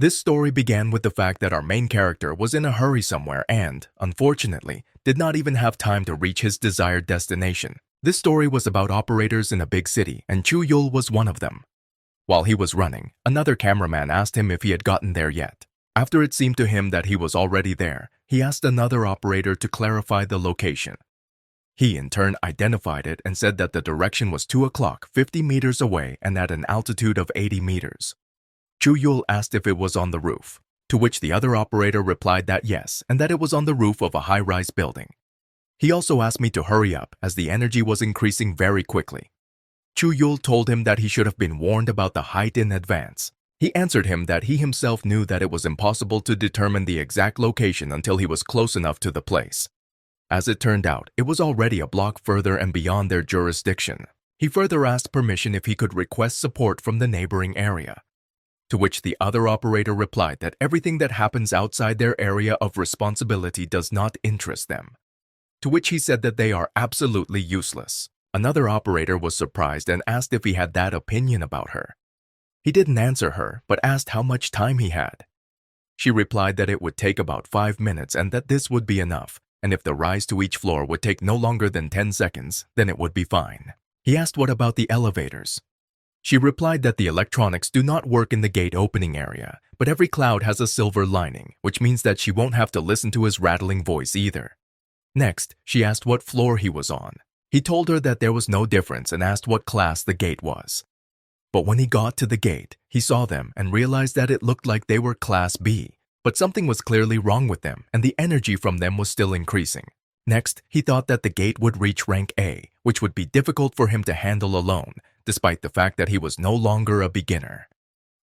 This story began with the fact that our main character was in a hurry somewhere and, unfortunately, did not even have time to reach his desired destination. This story was about operators in a big city, and Chuul was one of them. While he was running, another cameraman asked him if he had gotten there yet. After it seemed to him that he was already there, he asked another operator to clarify the location. He in turn identified it and said that the direction was 2 o'clock, 50 meters away and at an altitude of 80 meters. Chuul asked if it was on the roof, to which the other operator replied that yes, and that it was on the roof of a high-rise building. He also asked me to hurry up as the energy was increasing very quickly. Chuul told him that he should have been warned about the height in advance. He answered him that he himself knew that it was impossible to determine the exact location until he was close enough to the place. As it turned out, it was already a block further and beyond their jurisdiction. He further asked permission if he could request support from the neighboring area, to which the other operator replied that everything that happens outside their area of responsibility does not interest them, to which he said that they are absolutely useless. Another operator was surprised and asked if he had that opinion about her. He didn't answer her, but asked how much time he had. She replied that it would take about 5 minutes and that this would be enough, and if the rise to each floor would take no longer than 10 seconds, then it would be fine. He asked what about the elevators. She replied that the electronics do not work in the gate opening area, but every cloud has a silver lining, which means that she won't have to listen to his rattling voice either. Next, she asked what floor he was on. He told her that there was no difference and asked what class the gate was. But when he got to the gate, he saw them and realized that it looked like they were Class B, but something was clearly wrong with them and the energy from them was still increasing. Next, he thought that the gate would reach rank A, which would be difficult for him to handle alone, despite the fact that he was no longer a beginner.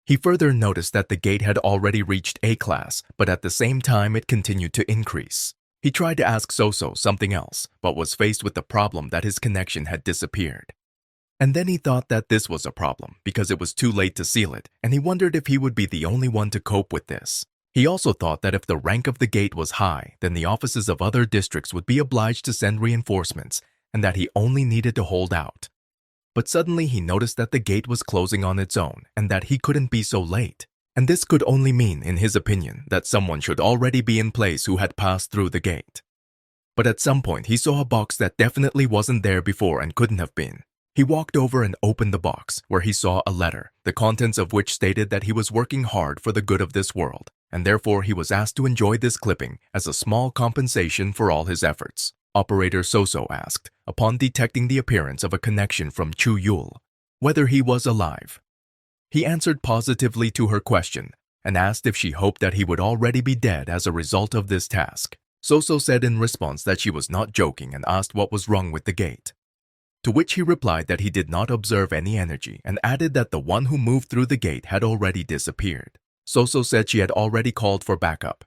He further noticed that the gate had already reached A class, but at the same time it continued to increase. He tried to ask Soso something else, but was faced with the problem that his connection had disappeared. And then he thought that this was a problem because it was too late to seal it, and he wondered if he would be the only one to cope with this. He also thought that if the rank of the gate was high, then the offices of other districts would be obliged to send reinforcements, and that he only needed to hold out. But suddenly he noticed that the gate was closing on its own and that he couldn't be so late. And this could only mean, in his opinion, that someone should already be in place who had passed through the gate. But at some point he saw a box that definitely wasn't there before and couldn't have been. He walked over and opened the box, where he saw a letter, the contents of which stated that he was working hard for the good of this world, and therefore he was asked to enjoy this clipping as a small compensation for all his efforts. Operator Soso asked, upon detecting the appearance of a connection from Chuul, whether he was alive. He answered positively to her question and asked if she hoped that he would already be dead as a result of this task. Soso said in response that she was not joking and asked what was wrong with the gate, to which he replied that he did not observe any energy and added that the one who moved through the gate had already disappeared. Soso said she had already called for backup.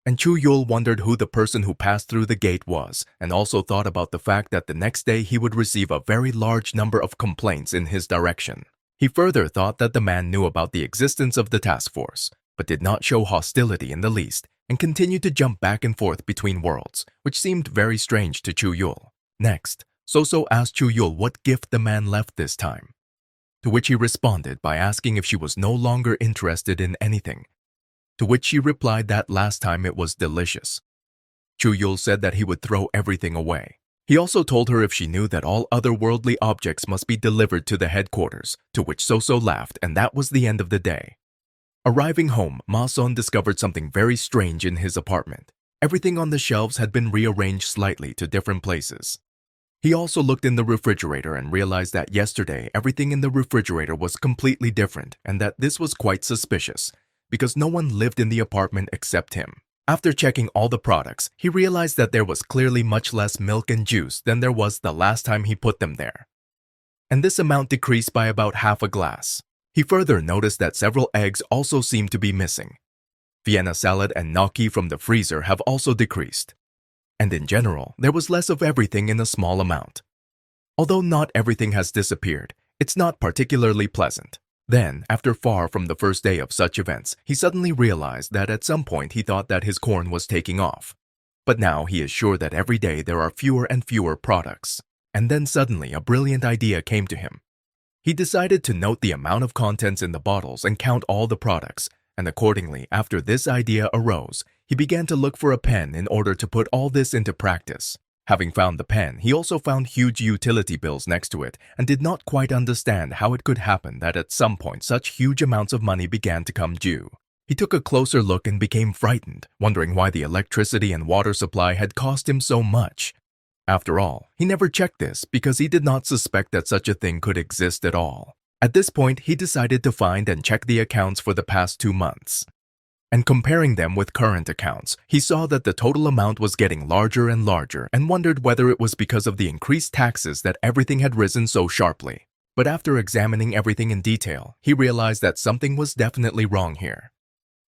And Chuul wondered who the person who passed through the gate was and also thought about the fact that the next day he would receive a very large number of complaints in his direction. He further thought that the man knew about the existence of the task force, but did not show hostility in the least and continued to jump back and forth between worlds, which seemed very strange to Chuul. Next, Soso asked Chuul what gift the man left this time, to which he responded by asking if she was no longer interested in anything, to which she replied that last time it was delicious. Chuul said that he would throw everything away. He also told her if she knew that all otherworldly objects must be delivered to the headquarters, to which Soso laughed, and that was the end of the day. Arriving home, Ma-son discovered something very strange in his apartment. Everything on the shelves had been rearranged slightly to different places. He also looked in the refrigerator and realized that yesterday everything in the refrigerator was completely different and that this was quite suspicious because no one lived in the apartment except him. After checking all the products, he realized that there was clearly much less milk and juice than there was the last time he put them there. And this amount decreased by about half a glass. He further noticed that several eggs also seemed to be missing. Vienna salad and gnocchi from the freezer have also decreased. And in general, there was less of everything in a small amount. Although not everything has disappeared, it's not particularly pleasant. Then, after far from the first day of such events, he suddenly realized that at some point he thought that his corn was taking off. But now he is sure that every day there are fewer and fewer products. And then suddenly a brilliant idea came to him. He decided to note the amount of contents in the bottles and count all the products, and accordingly, after this idea arose, he began to look for a pen in order to put all this into practice. Having found the pen, he also found huge utility bills next to it and did not quite understand how it could happen that at some point such huge amounts of money began to come due. He took a closer look and became frightened, wondering why the electricity and water supply had cost him so much. After all, he never checked this because he did not suspect that such a thing could exist at all. At this point, he decided to find and check the accounts for the past 2 months. And comparing them with current accounts, he saw that the total amount was getting larger and larger and wondered whether it was because of the increased taxes that everything had risen so sharply. But after examining everything in detail, he realized that something was definitely wrong here.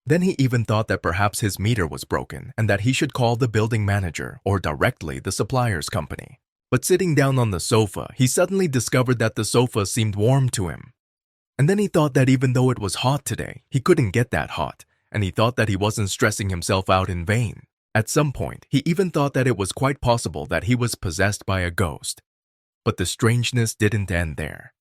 Then he even thought that perhaps his meter was broken and that he should call the building manager or directly the supplier's company. But sitting down on the sofa, he suddenly discovered that the sofa seemed warm to him. And then he thought that even though it was hot today, he couldn't get that hot, and he thought that he wasn't stressing himself out in vain. At some point, he even thought that it was quite possible that he was possessed by a ghost. But the strangeness didn't end there.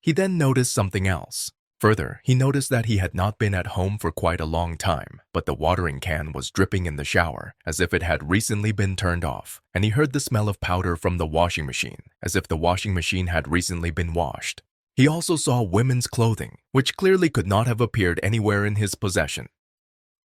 He then noticed something else. Further, he noticed that he had not been at home for quite a long time, but the watering can was dripping in the shower, as if it had recently been turned off, and he heard the smell of powder from the washing machine, as if the washing machine had recently been washed. He also saw women's clothing, which clearly could not have appeared anywhere in his possession.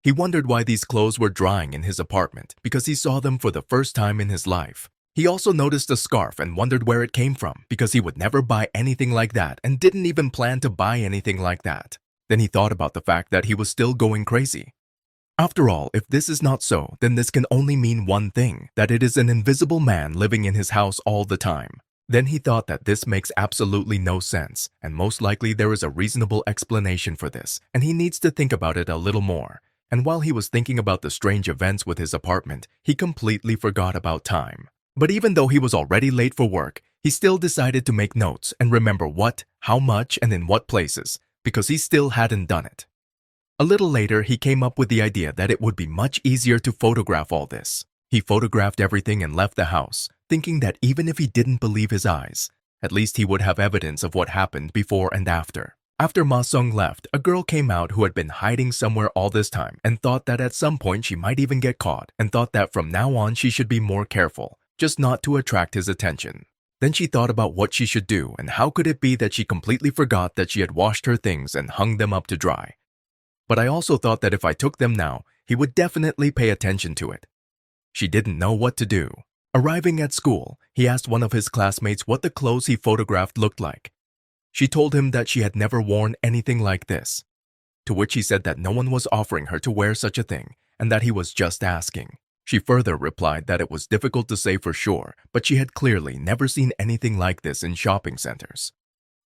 He wondered why these clothes were drying in his apartment, because he saw them for the first time in his life. He also noticed a scarf and wondered where it came from, because he would never buy anything like that and didn't even plan to buy anything like that. Then he thought about the fact that he was still going crazy. After all, if this is not so, then this can only mean one thing, that it is an invisible man living in his house all the time. Then he thought that this makes absolutely no sense, and most likely there is a reasonable explanation for this, and he needs to think about it a little more. And while he was thinking about the strange events with his apartment, he completely forgot about time. But even though he was already late for work, he still decided to make notes and remember what, how much, and in what places, because he still hadn't done it. A little later, he came up with the idea that it would be much easier to photograph all this. He photographed everything and left the house, thinking that even if he didn't believe his eyes, at least he would have evidence of what happened before and after. After Ma Sung left, a girl came out who had been hiding somewhere all this time and thought that at some point she might even get caught, and thought that from now on she should be more careful, just not to attract his attention. Then she thought about what she should do and how could it be that she completely forgot that she had washed her things and hung them up to dry. But I also thought that if I took them now, he would definitely pay attention to it. She didn't know what to do. Arriving at school, he asked one of his classmates what the clothes he photographed looked like. She told him that she had never worn anything like this, to which he said that no one was offering her to wear such a thing and that he was just asking. She further replied that it was difficult to say for sure, but she had clearly never seen anything like this in shopping centers.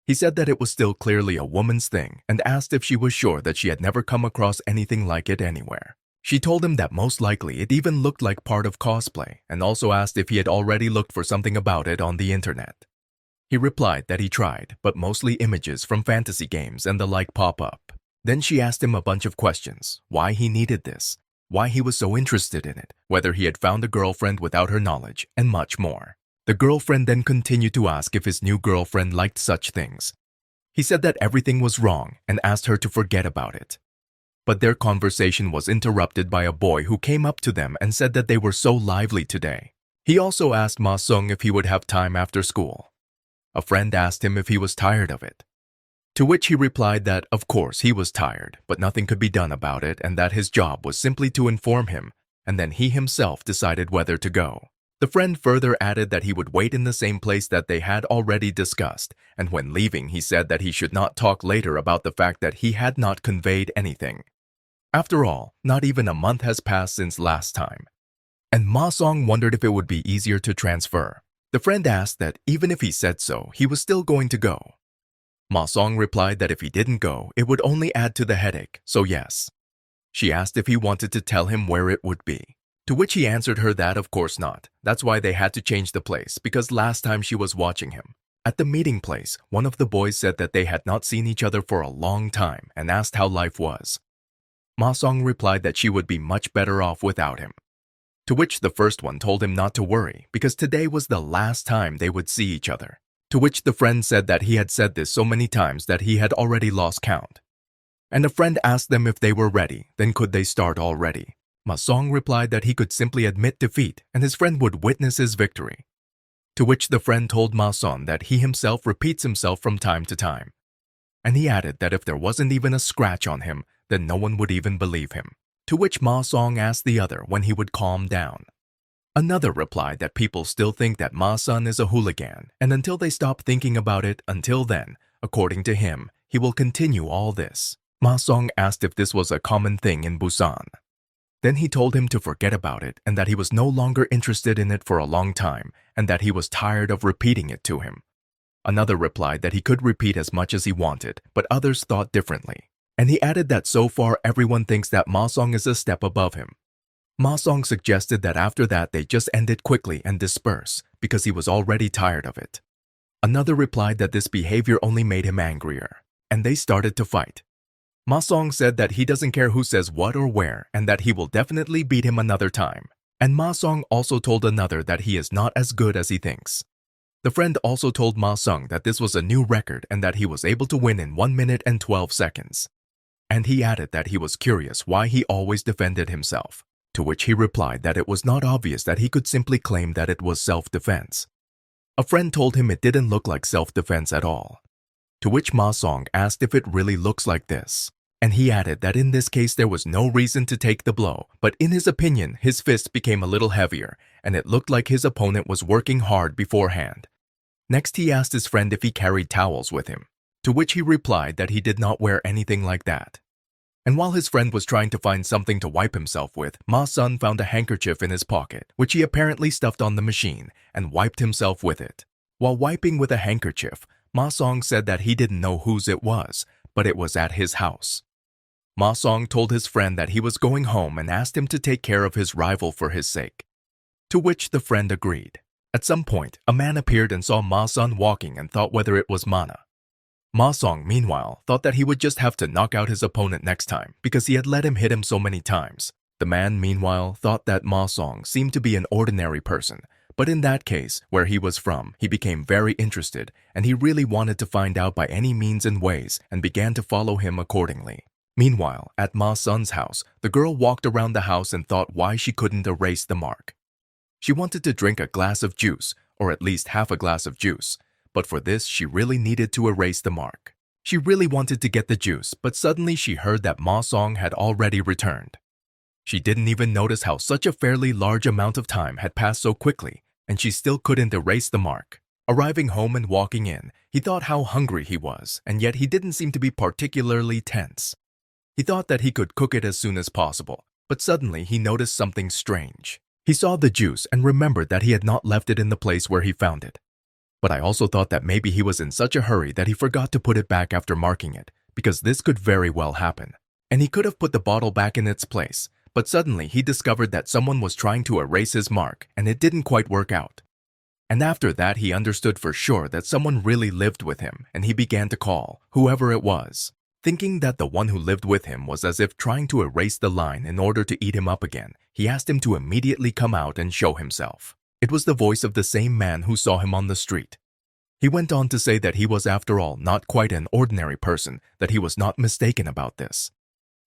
He said that it was still clearly a woman's thing and asked if she was sure that she had never come across anything like it anywhere. She told him that most likely it even looked like part of cosplay and also asked if he had already looked for something about it on the internet. He replied that he tried, but mostly images from fantasy games and the like pop up. Then she asked him a bunch of questions, why he needed this, why he was so interested in it, whether he had found a girlfriend without her knowledge, and much more. The girlfriend then continued to ask if his new girlfriend liked such things. He said that everything was wrong and asked her to forget about it. But their conversation was interrupted by a boy who came up to them and said that they were so lively today. He also asked Ma Sung if he would have time after school. A friend asked him if he was tired of it, to which he replied that, of course, he was tired, but nothing could be done about it and that his job was simply to inform him, and then he himself decided whether to go. The friend further added that he would wait in the same place that they had already discussed, and when leaving he said that he should not talk later about the fact that he had not conveyed anything. After all, not even a month has passed since last time, and Ma Song wondered if it would be easier to transfer. The friend asked that even if he said so, he was still going to go. Ma Song replied that if he didn't go, it would only add to the headache, so yes. She asked if he wanted to tell him where it would be, to which he answered her that of course not. That's why they had to change the place, because last time she was watching him. At the meeting place, one of the boys said that they had not seen each other for a long time and asked how life was. Ma Song replied that she would be much better off without him, to which the first one told him not to worry because today was the last time they would see each other. To which the friend said that he had said this so many times that he had already lost count. And a friend asked them if they were ready, then could they start already. Ma Song replied that he could simply admit defeat and his friend would witness his victory. To which the friend told Ma Song that he himself repeats himself from time to time. And he added that if there wasn't even a scratch on him, then no one would even believe him. To which Ma Song asked the other when he would calm down. Another replied that people still think that Ma Sun is a hooligan, and until they stop thinking about it, until then, according to him, he will continue all this. Ma Song asked if this was a common thing in Busan. Then he told him to forget about it and that he was no longer interested in it for a long time and that he was tired of repeating it to him. Another replied that he could repeat as much as he wanted, but others thought differently. And he added that so far everyone thinks that Ma Song is a step above him. Ma Song suggested that after that they just end it quickly and disperse because he was already tired of it. Another replied that this behavior only made him angrier, and they started to fight. Ma Song said that he doesn't care who says what or where and that he will definitely beat him another time. And Ma Song also told another that he is not as good as he thinks. The friend also told Ma Song that this was a new record and that he was able to win in 1 minute and 12 seconds. And he added that he was curious why he always defended himself. To which he replied that it was not obvious that he could simply claim that it was self-defense. A friend told him it didn't look like self-defense at all. To which Ma Song asked if it really looks like this. And he added that in this case there was no reason to take the blow, but in his opinion, his fist became a little heavier, and it looked like his opponent was working hard beforehand. Next he asked his friend if he carried towels with him, to which he replied that he did not wear anything like that. And while his friend was trying to find something to wipe himself with, Ma Sun found a handkerchief in his pocket, which he apparently stuffed on the machine and wiped himself with it. While wiping with a handkerchief, Ma Song said that he didn't know whose it was, but it was at his house. Ma Song told his friend that he was going home and asked him to take care of his rival for his sake. To which the friend agreed. At some point, a man appeared and saw Ma Sun walking and thought whether it was Mana. Ma Song, meanwhile, thought that he would just have to knock out his opponent next time because he had let him hit him so many times. The man, meanwhile, thought that Ma Song seemed to be an ordinary person, but in that case, where he was from, he became very interested and he really wanted to find out by any means and ways and began to follow him accordingly. Meanwhile, at Ma Sun's house, the girl walked around the house and thought why she couldn't erase the mark. She wanted to drink a glass of juice, or at least half a glass of juice, but for this she really needed to erase the mark. She really wanted to get the juice, but suddenly she heard that Ma Song had already returned. She didn't even notice how such a fairly large amount of time had passed so quickly, and she still couldn't erase the mark. Arriving home and walking in, he thought how hungry he was, and yet he didn't seem to be particularly tense. He thought that he could cook it as soon as possible, but suddenly he noticed something strange. He saw the juice and remembered that he had not left it in the place where he found it. But I also thought that maybe he was in such a hurry that he forgot to put it back after marking it, because this could very well happen. And he could have put the bottle back in its place, but suddenly he discovered that someone was trying to erase his mark and it didn't quite work out. And after that he understood for sure that someone really lived with him and he began to call, whoever it was. Thinking that the one who lived with him was as if trying to erase the line in order to eat him up again, he asked him to immediately come out and show himself. It was the voice of the same man who saw him on the street. He went on to say that he was after all not quite an ordinary person, that he was not mistaken about this.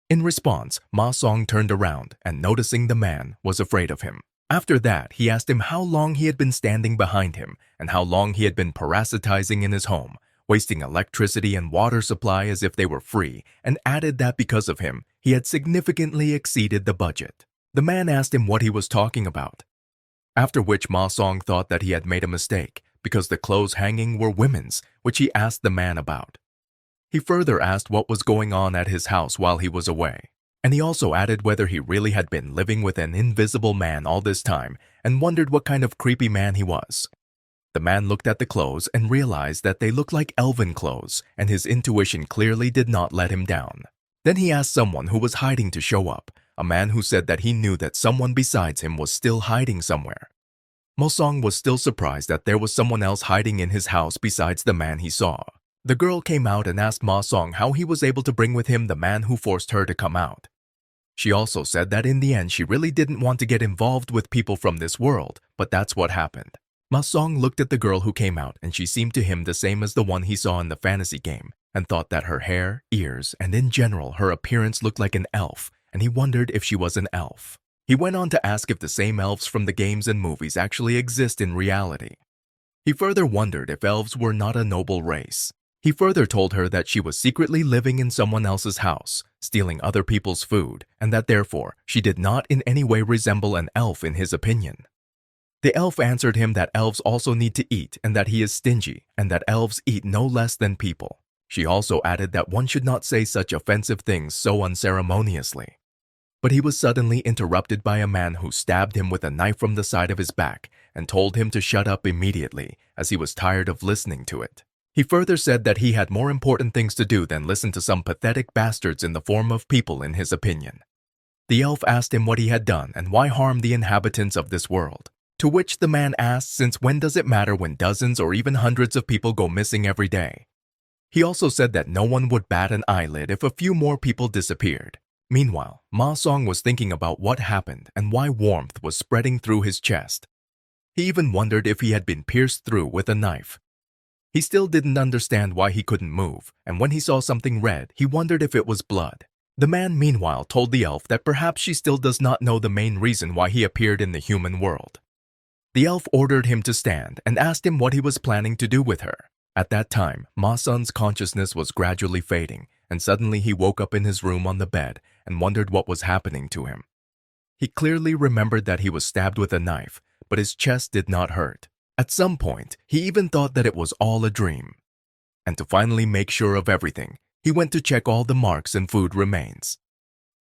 In response, Ma Song turned around and noticing the man was afraid of him. After that, he asked him how long he had been standing behind him and how long he had been parasitizing in his home, wasting electricity and water supply as if they were free, and added that because of him, he had significantly exceeded the budget. The man asked him what he was talking about. After which Ma Song thought that he had made a mistake because the clothes hanging were women's, which he asked the man about. He further asked what was going on at his house while he was away, and he also added whether he really had been living with an invisible man all this time and wondered what kind of creepy man he was. The man looked at the clothes and realized that they looked like elven clothes, and his intuition clearly did not let him down. Then he asked someone who was hiding to show up, a man who said that he knew that someone besides him was still hiding somewhere. Ma Song was still surprised that there was someone else hiding in his house besides the man he saw. The girl came out and asked Ma Song how he was able to bring with him the man who forced her to come out. She also said that in the end she really didn't want to get involved with people from this world, but that's what happened. Ma Song looked at the girl who came out and she seemed to him the same as the one he saw in the fantasy game, and thought that her hair, ears, and in general her appearance looked like an elf, and he wondered if she was an elf. He went on to ask if the same elves from the games and movies actually exist in reality. He further wondered if elves were not a noble race. He further told her that she was secretly living in someone else's house, stealing other people's food, and that therefore she did not in any way resemble an elf in his opinion. The elf answered him that elves also need to eat and that he is stingy and that elves eat no less than people. She also added that one should not say such offensive things so unceremoniously. But he was suddenly interrupted by a man who stabbed him with a knife from the side of his back and told him to shut up immediately as he was tired of listening to it. He further said that he had more important things to do than listen to some pathetic bastards in the form of people in his opinion. The elf asked him what he had done and why harm the inhabitants of this world, to which the man asked since when does it matter when dozens or even hundreds of people go missing every day. He also said that no one would bat an eyelid if a few more people disappeared. Meanwhile, Ma Song was thinking about what happened and why warmth was spreading through his chest. He even wondered if he had been pierced through with a knife. He still didn't understand why he couldn't move, and when he saw something red, he wondered if it was blood. The man, meanwhile, told the elf that perhaps she still does not know the main reason why he appeared in the human world. The elf ordered him to stand and asked him what he was planning to do with her. At that time, Ma Sun's consciousness was gradually fading, and suddenly he woke up in his room on the bed and wondered what was happening to him. He clearly remembered that he was stabbed with a knife, but his chest did not hurt. At some point, he even thought that it was all a dream. And to finally make sure of everything, he went to check all the marks and food remains.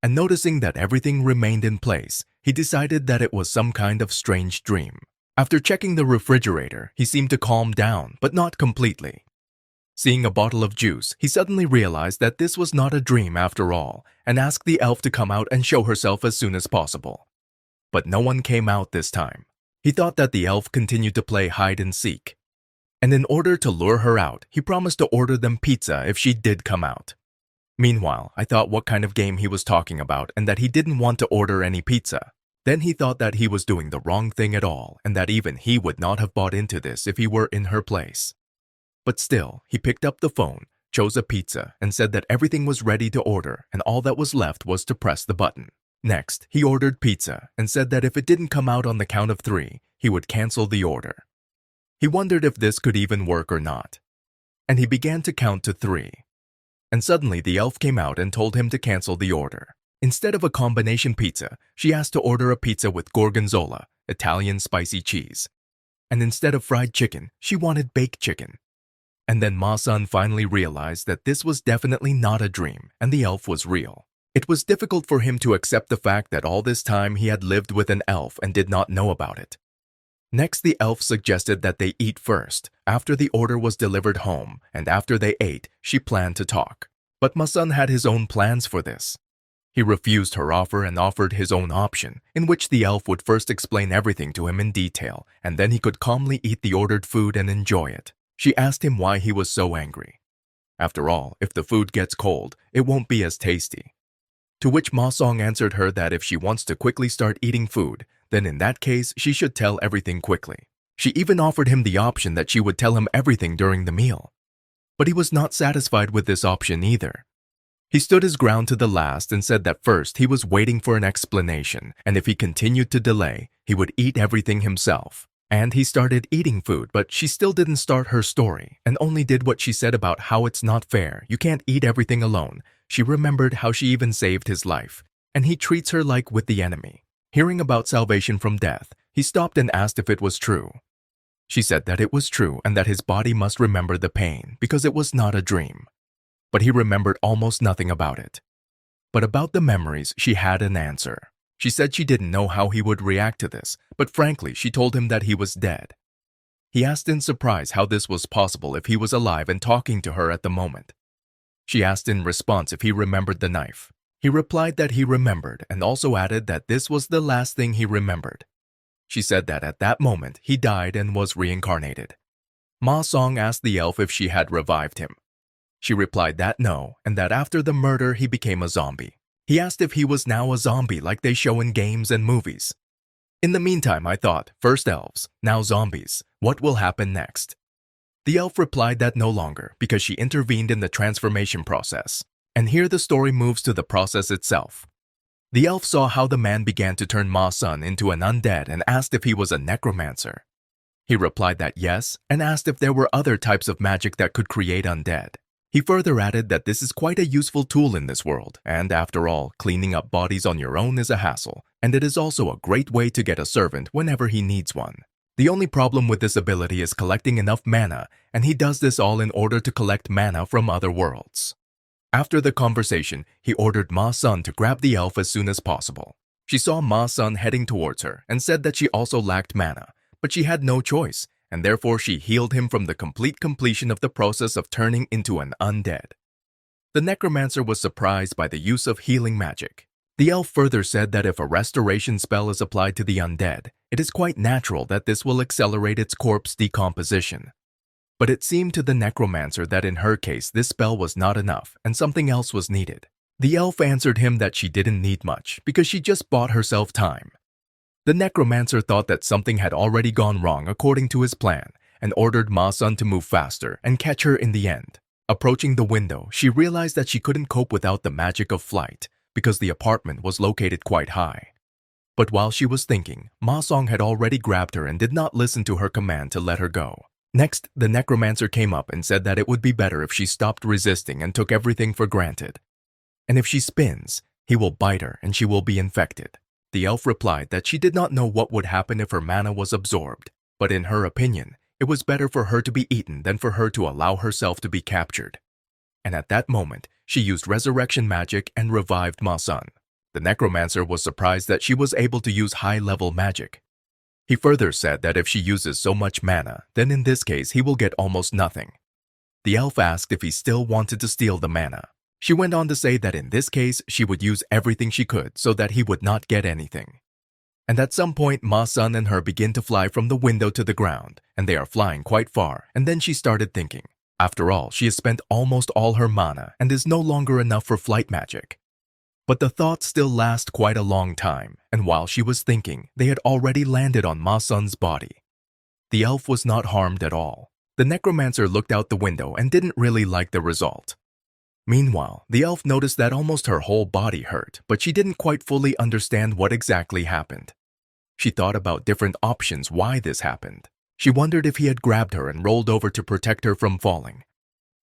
And noticing that everything remained in place, he decided that it was some kind of strange dream. After checking the refrigerator, he seemed to calm down, but not completely. Seeing a bottle of juice, he suddenly realized that this was not a dream after all, and asked the elf to come out and show herself as soon as possible. But no one came out this time. He thought that the elf continued to play hide and seek. And in order to lure her out, he promised to order them pizza if she did come out. Meanwhile, I thought what kind of game he was talking about and that he didn't want to order any pizza. Then he thought that he was doing the wrong thing at all and that even he would not have bought into this if he were in her place. But still, he picked up the phone, chose a pizza, and said that everything was ready to order and all that was left was to press the button. Next, he ordered pizza and said that if it didn't come out on the count of 3, he would cancel the order. He wondered if this could even work or not. And he began to count to 3. And suddenly the elf came out and told him to cancel the order. Instead of a combination pizza, she asked to order a pizza with gorgonzola, Italian spicy cheese. And instead of fried chicken, she wanted baked chicken. And then Ma-san finally realized that this was definitely not a dream and the elf was real. It was difficult for him to accept the fact that all this time he had lived with an elf and did not know about it. Next, the elf suggested that they eat first, after the order was delivered home, and after they ate, she planned to talk. But Ma-san had his own plans for this. He refused her offer and offered his own option, in which the elf would first explain everything to him in detail, and then he could calmly eat the ordered food and enjoy it. She asked him why he was so angry. After all, if the food gets cold, it won't be as tasty. To which Ma-song answered her that if she wants to quickly start eating food, then in that case, she should tell everything quickly. She even offered him the option that she would tell him everything during the meal. But he was not satisfied with this option either. He stood his ground to the last and said that first he was waiting for an explanation, and if he continued to delay, he would eat everything himself. And he started eating food, but she still didn't start her story and only did what she said about how it's not fair, you can't eat everything alone. She remembered how she even saved his life, and he treats her like with the enemy. Hearing about salvation from death, he stopped and asked if it was true. She said that it was true and that his body must remember the pain because it was not a dream. But he remembered almost nothing about it. But about the memories, she had an answer. She said she didn't know how he would react to this, but frankly, she told him that he was dead. He asked in surprise how this was possible if he was alive and talking to her at the moment. She asked in response if he remembered the knife. He replied that he remembered and also added that this was the last thing he remembered. She said that at that moment, he died and was reincarnated. Ma-song asked the elf if she had revived him. She replied that no, and that after the murder, he became a zombie. He asked if he was now a zombie like they show in games and movies. In the meantime, I thought, first elves, now zombies. What will happen next? The elf replied that no longer because she intervened in the transformation process. And here the story moves to the process itself. The elf saw how the man began to turn Ma-sun into an undead and asked if he was a necromancer. He replied that yes, and asked if there were other types of magic that could create undead. He further added that this is quite a useful tool in this world, and after all, cleaning up bodies on your own is a hassle, and it is also a great way to get a servant whenever he needs one. The only problem with this ability is collecting enough mana, and he does this all in order to collect mana from other worlds. After the conversation, he ordered Ma-sun to grab the elf as soon as possible. She saw Ma-sun heading towards her and said that she also lacked mana, but she had no choice, and therefore she healed him from the complete completion of the process of turning into an undead. The necromancer was surprised by the use of healing magic. The elf further said that if a restoration spell is applied to the undead, it is quite natural that this will accelerate its corpse decomposition. But it seemed to the necromancer that in her case this spell was not enough and something else was needed. The elf answered him that she didn't need much because she just bought herself time. The necromancer thought that something had already gone wrong according to his plan and ordered Ma-sun to move faster and catch her in the end. Approaching the window, she realized that she couldn't cope without the magic of flight because the apartment was located quite high. But while she was thinking, Ma-sun had already grabbed her and did not listen to her command to let her go. Next, the necromancer came up and said that it would be better if she stopped resisting and took everything for granted. And if she spins, he will bite her and she will be infected. The elf replied that she did not know what would happen if her mana was absorbed, but in her opinion, it was better for her to be eaten than for her to allow herself to be captured. And at that moment, she used resurrection magic and revived Ma-sun. The necromancer was surprised that she was able to use high-level magic. He further said that if she uses so much mana, then in this case he will get almost nothing. The elf asked if he still wanted to steal the mana. She went on to say that in this case she would use everything she could so that he would not get anything. And at some point Ma-sun and her begin to fly from the window to the ground, and they are flying quite far, and then she started thinking. After all, she has spent almost all her mana and is no longer enough for flight magic. But the thoughts still last quite a long time, and while she was thinking, they had already landed on Ma-sun's body. The elf was not harmed at all. The necromancer looked out the window and didn't really like the result. Meanwhile, the elf noticed that almost her whole body hurt, but she didn't quite fully understand what exactly happened. She thought about different options why this happened. She wondered if he had grabbed her and rolled over to protect her from falling.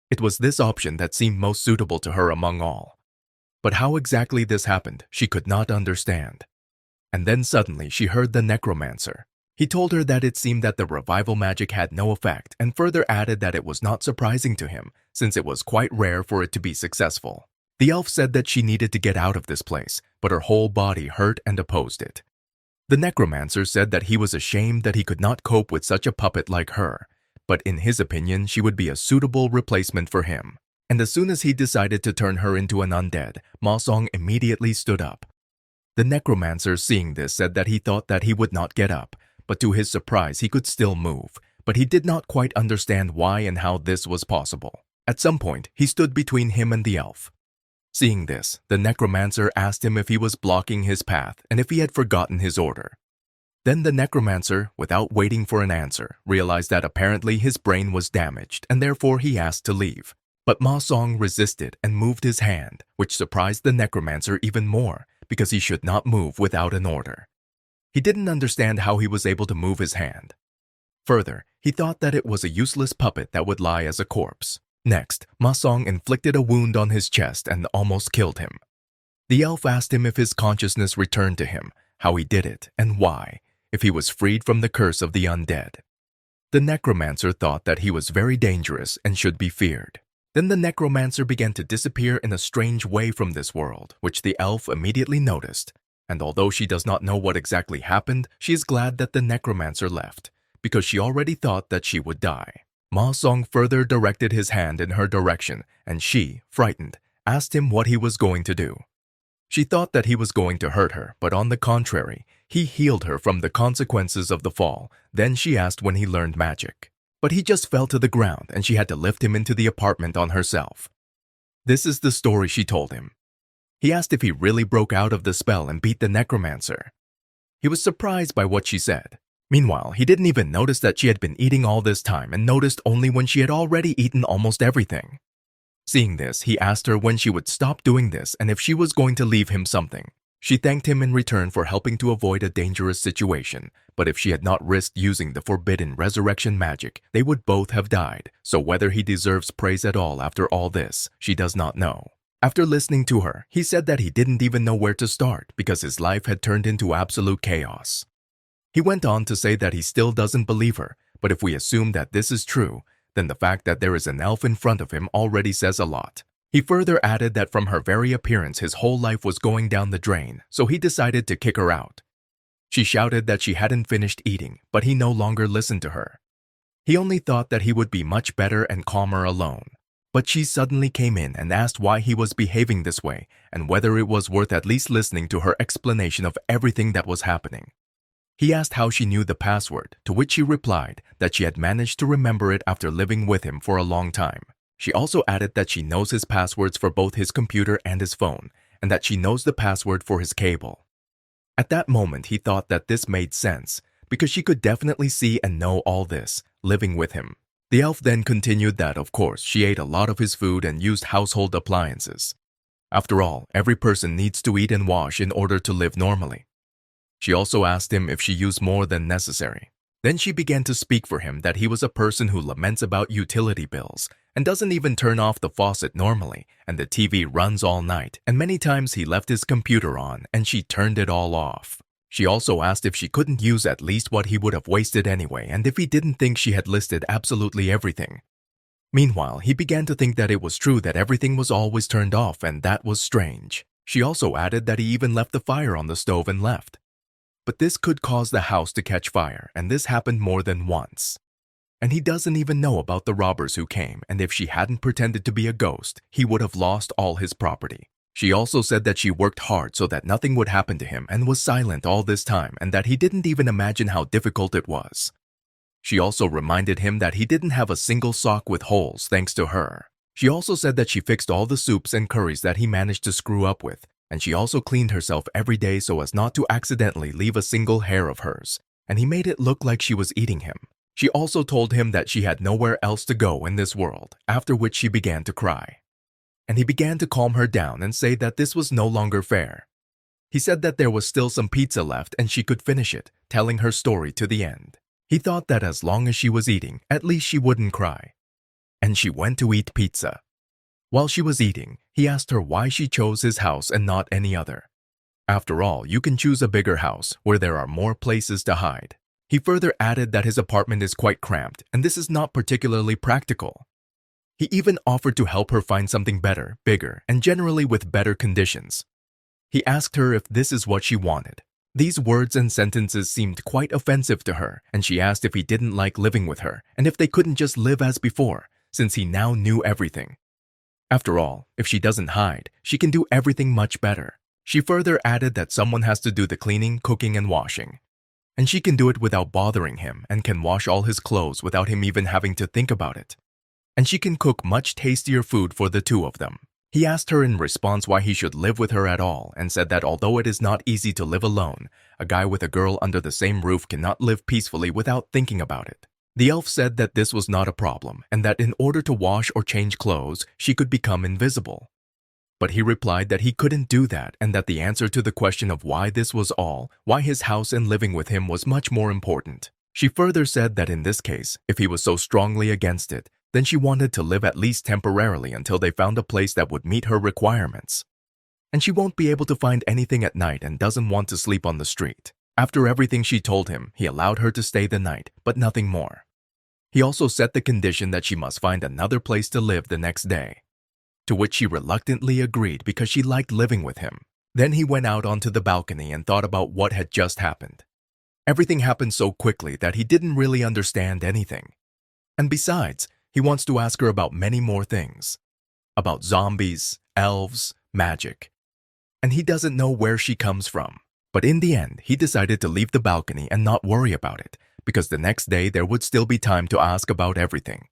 It was this option that seemed most suitable to her among all. But how exactly this happened, she could not understand. And then suddenly she heard the necromancer. He told her that it seemed that the revival magic had no effect and further added that it was not surprising to him since it was quite rare for it to be successful. The elf said that she needed to get out of this place, but her whole body hurt and opposed it. The necromancer said that he was ashamed that he could not cope with such a puppet like her, but in his opinion she would be a suitable replacement for him. And as soon as he decided to turn her into an undead, Ma-sun immediately stood up. The necromancer, seeing this, said that he thought that he would not get up, but to his surprise he could still move, but he did not quite understand why and how this was possible. At some point, he stood between him and the elf. Seeing this, the necromancer asked him if he was blocking his path and if he had forgotten his order. Then the necromancer, without waiting for an answer, realized that apparently his brain was damaged and therefore he asked to leave. But Ma-sun resisted and moved his hand, which surprised the necromancer even more because he should not move without an order. He didn't understand how he was able to move his hand. Further, he thought that it was a useless puppet that would lie as a corpse. Next, Ma-sun inflicted a wound on his chest and almost killed him. The elf asked him if his consciousness returned to him, how he did it, and why, if he was freed from the curse of the undead. The necromancer thought that he was very dangerous and should be feared. Then the necromancer began to disappear in a strange way from this world, which the elf immediately noticed. And although she does not know what exactly happened, she is glad that the necromancer left, because she already thought that she would die. Ma-sun further directed his hand in her direction, and she, frightened, asked him what he was going to do. She thought that he was going to hurt her, but on the contrary, he healed her from the consequences of the fall. Then she asked when he learned magic. But he just fell to the ground and she had to lift him into the apartment on herself. This is the story she told him. He asked if he really broke out of the spell and beat the necromancer. He was surprised by what she said. Meanwhile, he didn't even notice that she had been eating all this time and noticed only when she had already eaten almost everything. Seeing this, he asked her when she would stop doing this and if she was going to leave him something. She thanked him in return for helping to avoid a dangerous situation, but if she had not risked using the forbidden resurrection magic, they would both have died, so whether he deserves praise at all after all this, she does not know. After listening to her, he said that he didn't even know where to start because his life had turned into absolute chaos. He went on to say that he still doesn't believe her, but if we assume that this is true, then the fact that there is an elf in front of him already says a lot. He further added that from her very appearance his whole life was going down the drain, so he decided to kick her out. She shouted that she hadn't finished eating, but he no longer listened to her. He only thought that he would be much better and calmer alone. But she suddenly came in and asked why he was behaving this way and whether it was worth at least listening to her explanation of everything that was happening. He asked how she knew the password, to which she replied that she had managed to remember it after living with him for a long time. She also added that she knows his passwords for both his computer and his phone, and that she knows the password for his cable. At that moment, he thought that this made sense, because she could definitely see and know all this, living with him. The elf then continued that, of course, she ate a lot of his food and used household appliances. After all, every person needs to eat and wash in order to live normally. She also asked him if she used more than necessary. Then she began to speak for him that he was a person who laments about utility bills and doesn't even turn off the faucet normally, and the TV runs all night, and many times he left his computer on and she turned it all off. She also asked if she couldn't use at least what he would have wasted anyway and if he didn't think she had listed absolutely everything. Meanwhile, he began to think that it was true that everything was always turned off and that was strange. She also added that he even left the fire on the stove and left. But this could cause the house to catch fire, and this happened more than once. And he doesn't even know about the robbers who came, and if she hadn't pretended to be a ghost, he would have lost all his property. She also said that she worked hard so that nothing would happen to him and was silent all this time and that he didn't even imagine how difficult it was. She also reminded him that he didn't have a single sock with holes thanks to her. She also said that she fixed all the soups and curries that he managed to screw up with, and she also cleaned herself every day so as not to accidentally leave a single hair of hers, and he made it look like she was eating him. She also told him that she had nowhere else to go in this world, after which she began to cry. And he began to calm her down and say that this was no longer fair. He said that there was still some pizza left and she could finish it, telling her story to the end. He thought that as long as she was eating, at least she wouldn't cry. And she went to eat pizza. While she was eating, he asked her why she chose his house and not any other. After all, you can choose a bigger house where there are more places to hide. He further added that his apartment is quite cramped and this is not particularly practical. He even offered to help her find something better, bigger, and generally with better conditions. He asked her if this is what she wanted. These words and sentences seemed quite offensive to her, and she asked if he didn't like living with her and if they couldn't just live as before, since he now knew everything. After all, if she doesn't hide, she can do everything much better. She further added that someone has to do the cleaning, cooking, and washing. And she can do it without bothering him and can wash all his clothes without him even having to think about it. And she can cook much tastier food for the two of them. He asked her in response why he should live with her at all and said that although it is not easy to live alone, a guy with a girl under the same roof cannot live peacefully without thinking about it. The elf said that this was not a problem and that in order to wash or change clothes, she could become invisible. But he replied that he couldn't do that and that the answer to the question of why this was all, why his house and living with him was much more important. She further said that in this case, if he was so strongly against it, then she wanted to live at least temporarily until they found a place that would meet her requirements. And she won't be able to find anything at night and doesn't want to sleep on the street. After everything she told him, he allowed her to stay the night, but nothing more. He also set the condition that she must find another place to live the next day, to which she reluctantly agreed because she liked living with him. Then he went out onto the balcony and thought about what had just happened. Everything happened so quickly that he didn't really understand anything. And besides, he wants to ask her about many more things. About zombies, elves, magic. And he doesn't know where she comes from. But in the end, he decided to leave the balcony and not worry about it, because the next day there would still be time to ask about everything.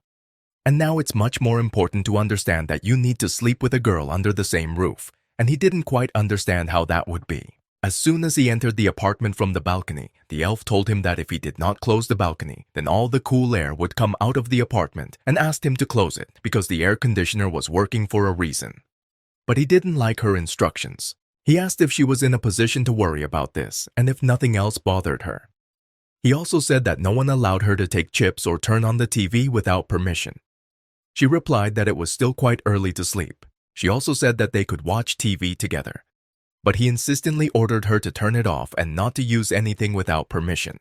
And now it's much more important to understand that you need to sleep with a girl under the same roof, and he didn't quite understand how that would be. As soon as he entered the apartment from the balcony, the elf told him that if he did not close the balcony, then all the cool air would come out of the apartment, and asked him to close it because the air conditioner was working for a reason. But he didn't like her instructions. He asked if she was in a position to worry about this and if nothing else bothered her. He also said that no one allowed her to take chips or turn on the TV without permission. She replied that it was still quite early to sleep. She also said that they could watch TV together. But he insistently ordered her to turn it off and not to use anything without permission.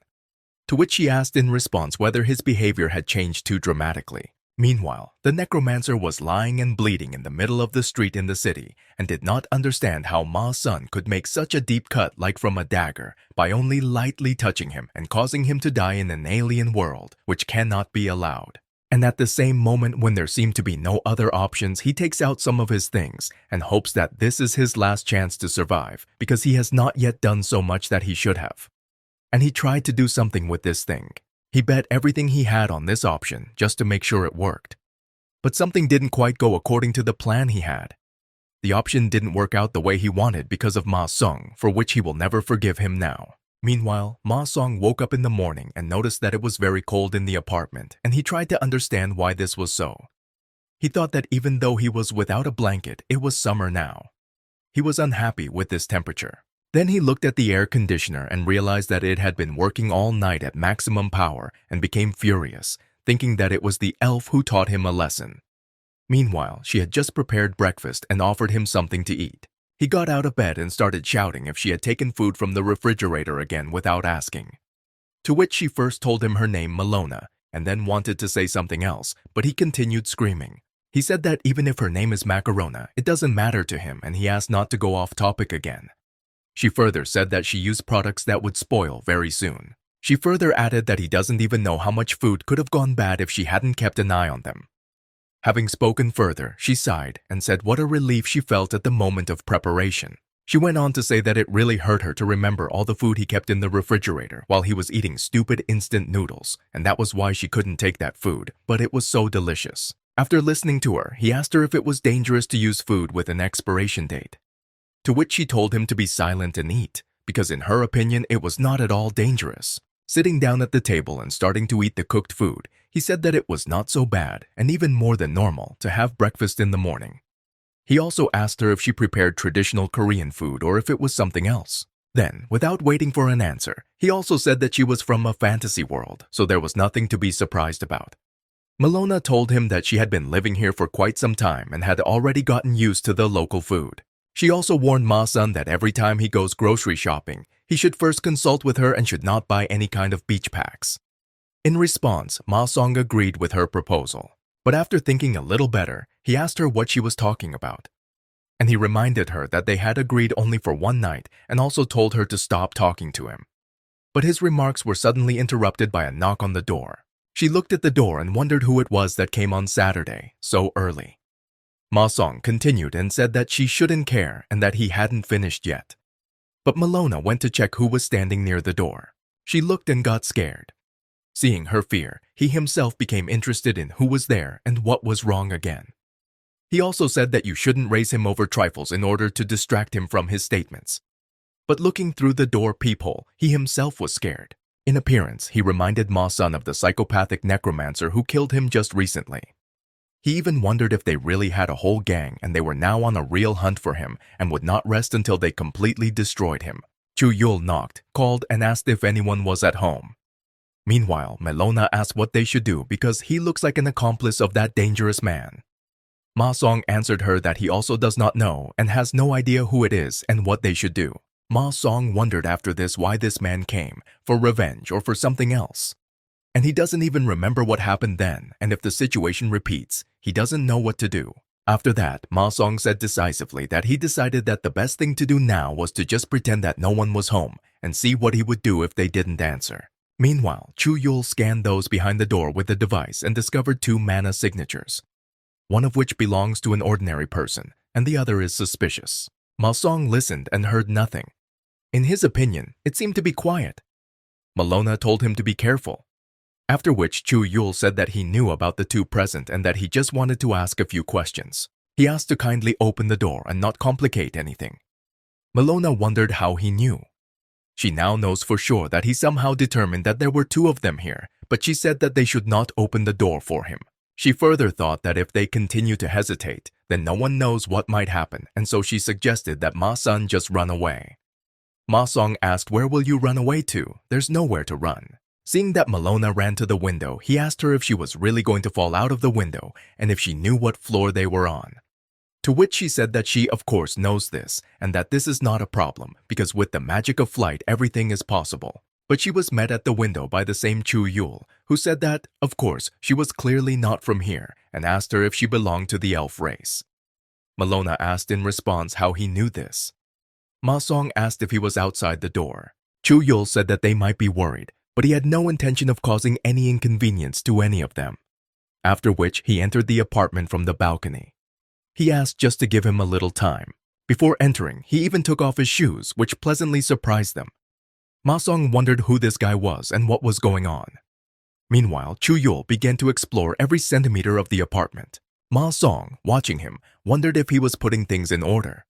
To which she asked in response whether his behavior had changed too dramatically. Meanwhile, the Necromancer was lying and bleeding in the middle of the street in the city and did not understand how Ma's son could make such a deep cut like from a dagger by only lightly touching him and causing him to die in an alien world, which cannot be allowed. And at the same moment when there seem to be no other options, he takes out some of his things and hopes that this is his last chance to survive because he has not yet done so much that he should have. And he tried to do something with this thing. He bet everything he had on this option just to make sure it worked. But something didn't quite go according to the plan he had. The option didn't work out the way he wanted because of Ma Song, for which he will never forgive him now. Meanwhile, Ma Song woke up in the morning and noticed that it was very cold in the apartment, and he tried to understand why this was so. He thought that even though he was without a blanket, it was summer now. He was unhappy with this temperature. Then he looked at the air conditioner and realized that it had been working all night at maximum power and became furious, thinking that it was the elf who taught him a lesson. Meanwhile, she had just prepared breakfast and offered him something to eat. He got out of bed and started shouting if she had taken food from the refrigerator again without asking. To which she first told him her name Malona and then wanted to say something else, but he continued screaming. He said that even if her name is Macarona, it doesn't matter to him, and he asked not to go off topic again. She further said that she used products that would spoil very soon. She further added that he doesn't even know how much food could have gone bad if she hadn't kept an eye on them. Having spoken further, she sighed and said what a relief she felt at the moment of preparation. She went on to say that it really hurt her to remember all the food he kept in the refrigerator while he was eating stupid instant noodles, and that was why she couldn't take that food, but it was so delicious. After listening to her, he asked her if it was dangerous to use food with an expiration date. To which she told him to be silent and eat, because in her opinion it was not at all dangerous. Sitting down at the table and starting to eat the cooked food, he said that it was not so bad, and even more than normal, to have breakfast in the morning. He also asked her if she prepared traditional Korean food or if it was something else. Then, without waiting for an answer, he also said that she was from a fantasy world, so there was nothing to be surprised about. Malona told him that she had been living here for quite some time and had already gotten used to the local food. She also warned Ma-san that every time he goes grocery shopping, he should first consult with her and should not buy any kind of beach packs. In response, Ma-song agreed with her proposal. But after thinking a little better, he asked her what she was talking about. And he reminded her that they had agreed only for one night and also told her to stop talking to him. But his remarks were suddenly interrupted by a knock on the door. She looked at the door and wondered who it was that came on Saturday, so early. Ma-song continued and said that she shouldn't care and that he hadn't finished yet. But Malona went to check who was standing near the door. She looked and got scared. Seeing her fear, he himself became interested in who was there and what was wrong again. He also said that you shouldn't raise him over trifles in order to distract him from his statements. But looking through the door peephole, he himself was scared. In appearance, he reminded Ma-san of the psychopathic necromancer who killed him just recently. He even wondered if they really had a whole gang and they were now on a real hunt for him and would not rest until they completely destroyed him. Chuul knocked, called, and asked if anyone was at home. Meanwhile, Malona asked what they should do because he looks like an accomplice of that dangerous man. Ma-song answered her that he also does not know and has no idea who it is and what they should do. Ma-song wondered after this why this man came, for revenge or for something else. And he doesn't even remember what happened then, and if the situation repeats, he doesn't know what to do. After that, Ma-song said decisively that he decided that the best thing to do now was to just pretend that no one was home and see what he would do if they didn't answer. Meanwhile, Chuul scanned those behind the door with the device and discovered 2 mana signatures, one of which belongs to an ordinary person, and the other is suspicious. Ma-song listened and heard nothing. In his opinion, it seemed to be quiet. Malona told him to be careful. After which, Chuul said that he knew about the 2 present and that he just wanted to ask a few questions. He asked to kindly open the door and not complicate anything. Malona wondered how he knew. She now knows for sure that he somehow determined that there were two of them here, but she said that they should not open the door for him. She further thought that if they continue to hesitate, then no one knows what might happen, and so she suggested that Ma-sun just run away. Ma-song asked, "Where will you run away to? There's nowhere to run." Seeing that Malona ran to the window, he asked her if she was really going to fall out of the window and if she knew what floor they were on. To which she said that she of course knows this and that this is not a problem because with the magic of flight everything is possible. But she was met at the window by the same Chuul, who said that, of course, she was clearly not from here and asked her if she belonged to the elf race. Malona asked in response how he knew this. Ma-song asked if he was outside the door. Chuul said that they might be worried, but he had no intention of causing any inconvenience to any of them. After which, he entered the apartment from the balcony. He asked just to give him a little time. Before entering, he even took off his shoes, which pleasantly surprised them. Ma-song wondered who this guy was and what was going on. Meanwhile, Chuul began to explore every centimeter of the apartment. Ma-song, watching him, wondered if he was putting things in order.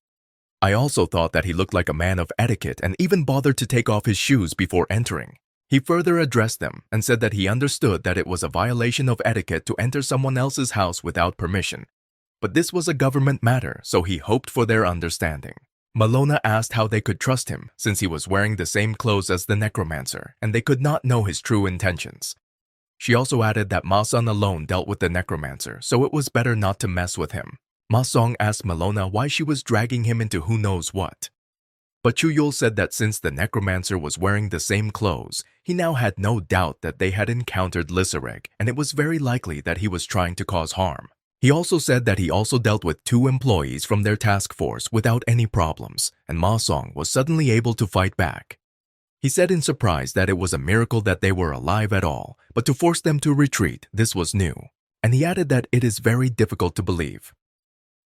I also thought that he looked like a man of etiquette and even bothered to take off his shoes before entering. He further addressed them and said that he understood that it was a violation of etiquette to enter someone else's house without permission. But this was a government matter, so he hoped for their understanding. Malona asked how they could trust him since he was wearing the same clothes as the Necromancer and they could not know his true intentions. She also added that Ma-sun alone dealt with the Necromancer, so it was better not to mess with him. Ma-song asked Malona why she was dragging him into who knows what. But Chuul said that since the Necromancer was wearing the same clothes, he now had no doubt that they had encountered Lisareg, and it was very likely that he was trying to cause harm. He also said that he also dealt with 2 employees from their task force without any problems, and Ma-song was suddenly able to fight back. He said in surprise that it was a miracle that they were alive at all, but to force them to retreat, this was new. And he added that it is very difficult to believe.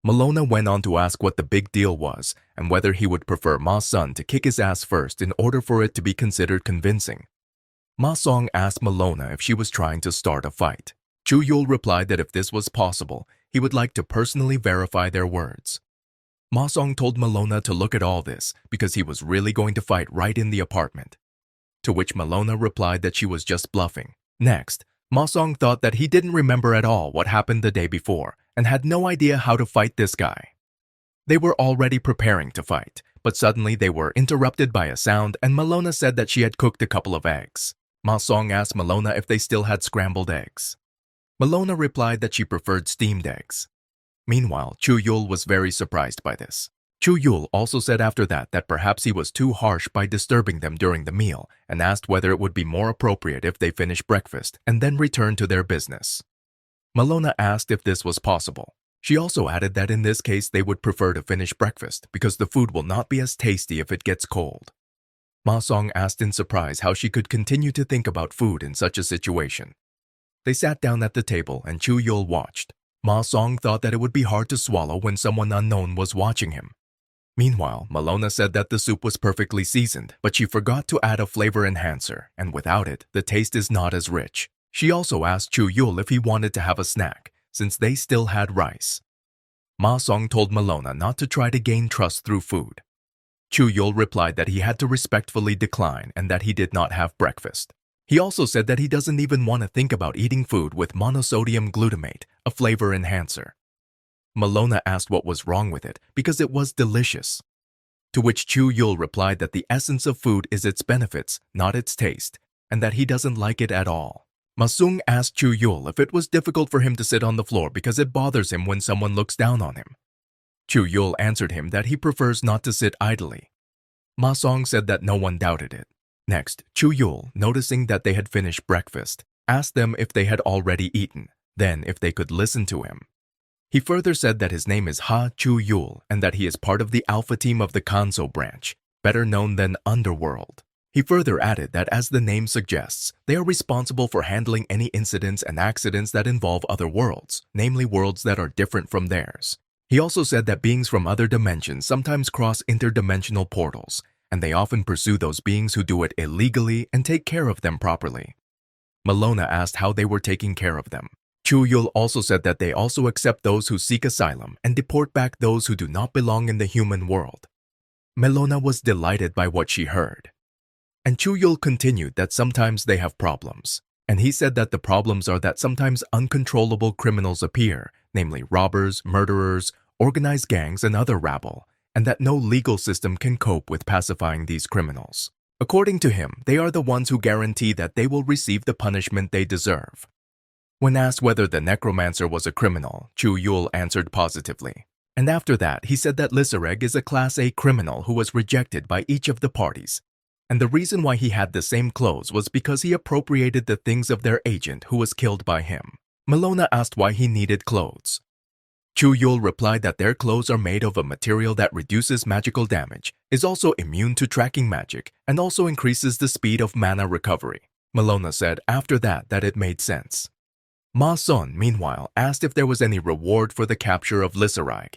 Malona went on to ask what the big deal was and whether he would prefer Ma-sun to kick his ass first in order for it to be considered convincing. Ma-song asked Malona if she was trying to start a fight. Chuul replied that if this was possible, he would like to personally verify their words. Ma-song told Malona to look at all this because he was really going to fight right in the apartment. To which Malona replied that she was just bluffing. Next, Ma-song thought that he didn't remember at all what happened the day before and had no idea how to fight this guy. They were already preparing to fight, but suddenly they were interrupted by a sound and Malona said that she had cooked a couple of eggs. Ma-song asked Malona if they still had scrambled eggs. Malona replied that she preferred steamed eggs. Meanwhile, Chuul was very surprised by this. Chuul also said after that perhaps he was too harsh by disturbing them during the meal and asked whether it would be more appropriate if they finished breakfast and then returned to their business. Malona asked if this was possible. She also added that in this case they would prefer to finish breakfast because the food will not be as tasty if it gets cold. Ma-song asked in surprise how she could continue to think about food in such a situation. They sat down at the table and Chuul watched. Ma-song thought that it would be hard to swallow when someone unknown was watching him. Meanwhile, Malona said that the soup was perfectly seasoned, but she forgot to add a flavor enhancer, and without it, the taste is not as rich. She also asked Chuul if he wanted to have a snack, since they still had rice. Ma-song told Malona not to try to gain trust through food. Chuul replied that he had to respectfully decline and that he did not have breakfast. He also said that he doesn't even want to think about eating food with monosodium glutamate, a flavor enhancer. Malona asked what was wrong with it because it was delicious. To which Chuul replied that the essence of food is its benefits, not its taste, and that he doesn't like it at all. Ma-sung asked Chuul if it was difficult for him to sit on the floor because it bothers him when someone looks down on him. Chuul answered him that he prefers not to sit idly. Ma-song said that no one doubted it. Next, Chuul, noticing that they had finished breakfast, asked them if they had already eaten, then if they could listen to him. He further said that his name is Chuul and that he is part of the Alpha team of the Kanso branch, better known than Underworld. He further added that as the name suggests, they are responsible for handling any incidents and accidents that involve other worlds, namely worlds that are different from theirs. He also said that beings from other dimensions sometimes cross interdimensional portals, and they often pursue those beings who do it illegally and take care of them properly. Malona asked how they were taking care of them. Chuul also said that they also accept those who seek asylum and deport back those who do not belong in the human world. Melona was delighted by what she heard. And Chuul continued that sometimes they have problems. And he said that the problems are that sometimes uncontrollable criminals appear, namely robbers, murderers, organized gangs, and other rabble, and that no legal system can cope with pacifying these criminals. According to him, they are the ones who guarantee that they will receive the punishment they deserve. When asked whether the Necromancer was a criminal, Chuul answered positively. And after that, he said that Lisareg is a Class A criminal who was rejected by each of the parties. And the reason why he had the same clothes was because he appropriated the things of their agent who was killed by him. Melona asked why he needed clothes. Chuul replied that their clothes are made of a material that reduces magical damage, is also immune to tracking magic, and also increases the speed of mana recovery. Melona said after that it made sense. Ma Son, meanwhile, asked if there was any reward for the capture of Lisareg,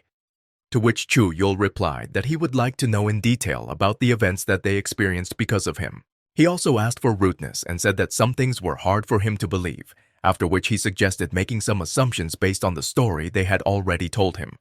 to which Chuul replied that he would like to know in detail about the events that they experienced because of him. He also asked for rudeness and said that some things were hard for him to believe, after which he suggested making some assumptions based on the story they had already told him.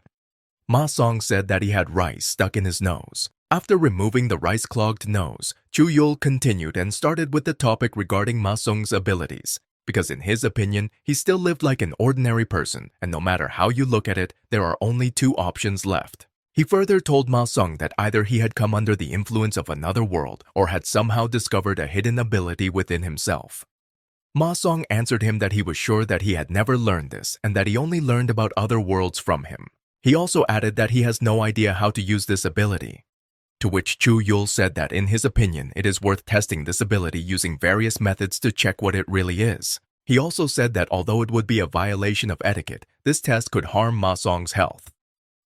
Ma Song said that he had rice stuck in his nose. After removing the rice-clogged nose, Chuul continued and started with the topic regarding Ma Song's abilities, because in his opinion, he still lived like an ordinary person, and no matter how you look at it, there are only two options left. He further told Ma Song that either he had come under the influence of another world or had somehow discovered a hidden ability within himself. Ma Song answered him that he was sure that he had never learned this and that he only learned about other worlds from him. He also added that he has no idea how to use this ability. To which Chuul said that in his opinion, it is worth testing this ability using various methods to check what it really is. He also said that although it would be a violation of etiquette, this test could harm Ma Song's health.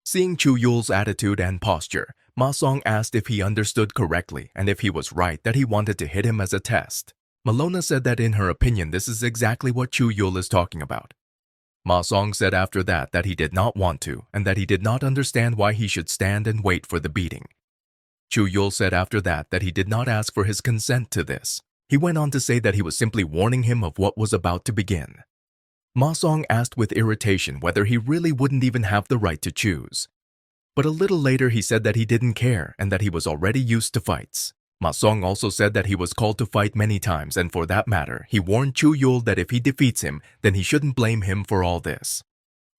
Seeing Chuul's attitude and posture, Ma Song asked if he understood correctly and if he was right that he wanted to hit him as a test. Melona said that in her opinion this is exactly what Chuul is talking about. Ma Song said after that he did not want to and that he did not understand why he should stand and wait for the beating. Chuul said after that he did not ask for his consent to this. He went on to say that he was simply warning him of what was about to begin. Ma Song asked with irritation whether he really wouldn't even have the right to choose. But a little later he said that he didn't care and that he was already used to fights. Ma Song also said that he was called to fight many times and for that matter, he warned Chuul that if he defeats him, then he shouldn't blame him for all this.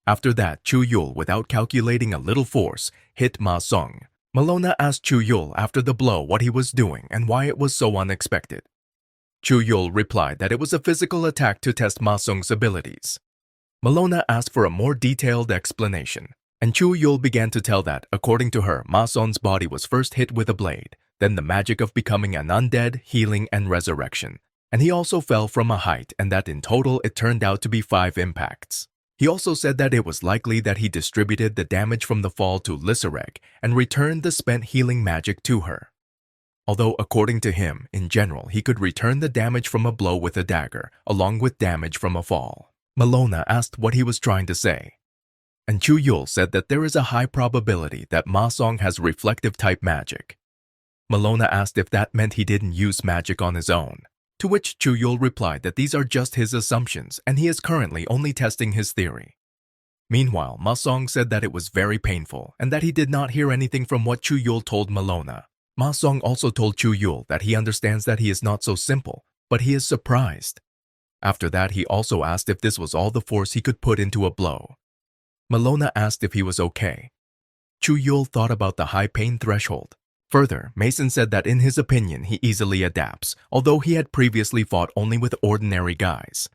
After that, Chuul, without calculating a little force, hit Ma Song. Melona asked Chuul after the blow what he was doing and why it was so unexpected. Chuul replied that it was a physical attack to test Ma Song's abilities. Melona asked for a more detailed explanation, and Chuul began to tell that, according to her, Ma Song's body was first hit with a blade, then the magic of becoming an undead, healing, and resurrection. And he also fell from a height and that in total it turned out to be 5 impacts. He also said that it was likely that he distributed the damage from the fall to Lisareg and returned the spent healing magic to her. Although according to him, in general, he could return the damage from a blow with a dagger, along with damage from a fall. Melona asked what he was trying to say. And Chuul said that there is a high probability that Ma Song has reflective type magic. Melona asked if that meant he didn't use magic on his own. To which Chuul replied that these are just his assumptions and he is currently only testing his theory. Meanwhile, Ma Song said that it was very painful and that he did not hear anything from what Chuul told Melona. Ma Song also told Chuul that he understands that he is not so simple, but he is surprised. After that, he also asked if this was all the force he could put into a blow. Melona asked if he was okay. Chuul thought about the high pain threshold. Further, Mason said that in his opinion he easily adapts, although he had previously fought only with ordinary guys.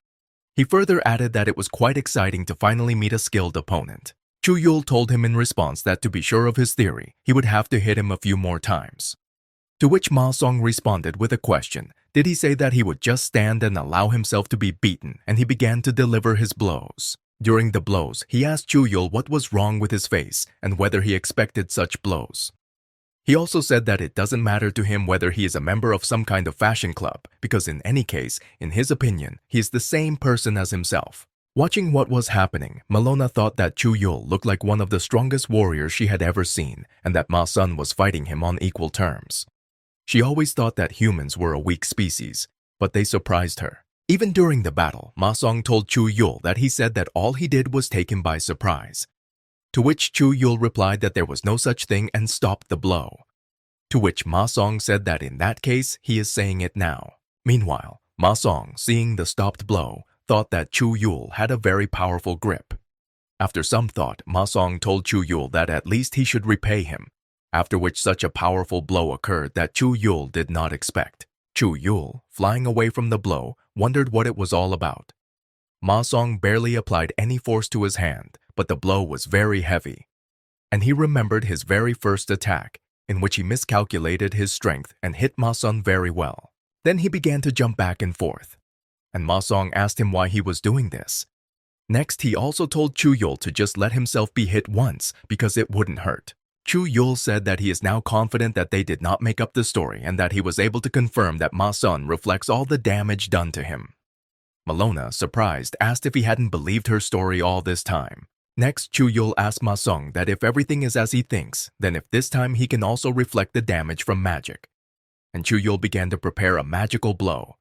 He further added that it was quite exciting to finally meet a skilled opponent. Chuul told him in response that to be sure of his theory, he would have to hit him a few more times. To which Ma Song responded with a question. Did he say that he would just stand and allow himself to be beaten, and he began to deliver his blows? During the blows, he asked Chuul what was wrong with his face and whether he expected such blows. He also said that it doesn't matter to him whether he is a member of some kind of fashion club, because in any case, in his opinion, he is the same person as himself. Watching what was happening, Melona thought that Chuul looked like one of the strongest warriors she had ever seen and that Ma Sun was fighting him on equal terms. She always thought that humans were a weak species, but they surprised her. Even during the battle, Ma Song told Chuul that he said that all he did was take him by surprise. To which Chuul replied that there was no such thing and stopped the blow. To which Ma Song said that in that case, he is saying it now. Meanwhile, Ma Song, seeing the stopped blow, thought that Chuul had a very powerful grip. After some thought, Ma Song told Chuul that at least he should repay him, after which such a powerful blow occurred that Chuul did not expect. Chuul, flying away from the blow, wondered what it was all about. Ma Song barely applied any force to his hand, but the blow was very heavy. And he remembered his very first attack, in which he miscalculated his strength and hit Ma Song very well. Then he began to jump back and forth, and Ma Song asked him why he was doing this. Next, he also told Chuul to just let himself be hit once because it wouldn't hurt. Chuul said that he is now confident that they did not make up the story and that he was able to confirm that Ma Song reflects all the damage done to him. Malona, surprised, asked if he hadn't believed her story all this time. Next, Chuul asked Ma Song that if everything is as he thinks, then if this time he can also reflect the damage from magic. And Chuul began to prepare a magical blow.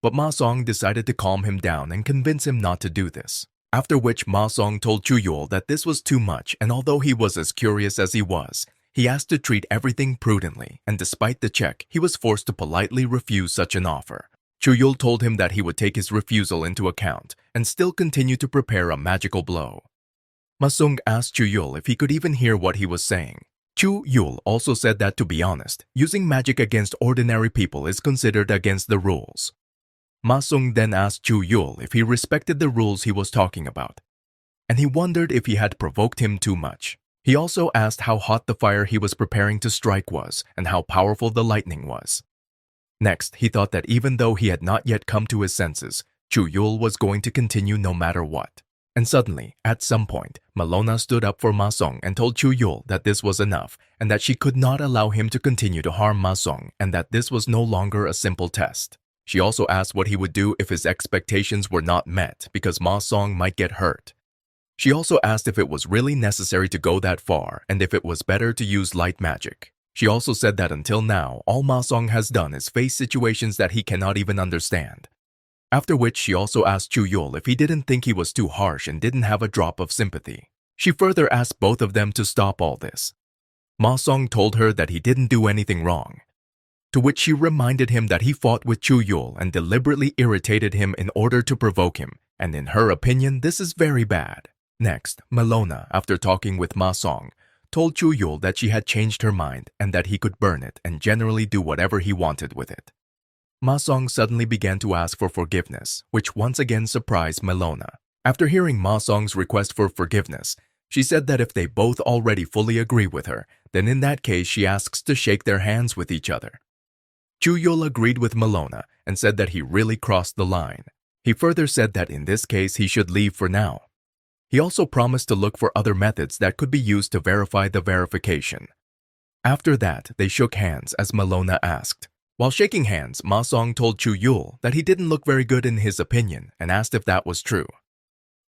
But Ma Song decided to calm him down and convince him not to do this. After which Ma Song told Chuul that this was too much, and although he was as curious as he was, he asked to treat everything prudently, and despite the check, he was forced to politely refuse such an offer. Chuul told him that he would take his refusal into account and still continue to prepare a magical blow. Ma Song asked Chuul if he could even hear what he was saying. Chuul also said that, to be honest, using magic against ordinary people is considered against the rules. Ma Song then asked Chuul if he respected the rules he was talking about, and he wondered if he had provoked him too much. He also asked how hot the fire he was preparing to strike was and how powerful the lightning was. Next, he thought that even though he had not yet come to his senses, Chuul was going to continue no matter what. And suddenly, at some point, Malona stood up for Ma Song and told Chuul that this was enough and that she could not allow him to continue to harm Ma Song and that this was no longer a simple test. She also asked what he would do if his expectations were not met because Ma Song might get hurt. She also asked if it was really necessary to go that far and if it was better to use light magic. She also said that until now, all Ma Song has done is face situations that he cannot even understand. After which she also asked Chuul if he didn't think he was too harsh and didn't have a drop of sympathy. She further asked both of them to stop all this. Ma Song told her that he didn't do anything wrong, to which she reminded him that he fought with Chuul and deliberately irritated him in order to provoke him, and in her opinion, this is very bad. Next, Malona, after talking with Ma Song, told Chuul that she had changed her mind and that he could burn it and generally do whatever he wanted with it. Ma Song suddenly began to ask for forgiveness, which once again surprised Malona. After hearing Ma Song's request for forgiveness, she said that if they both already fully agree with her, then in that case she asks to shake their hands with each other. Chuul agreed with Malona and said that he really crossed the line. He further said that in this case he should leave for now. He also promised to look for other methods that could be used to verify the verification. After that, they shook hands as Malona asked. While shaking hands, Ma Song told Chuul that he didn't look very good in his opinion and asked if that was true.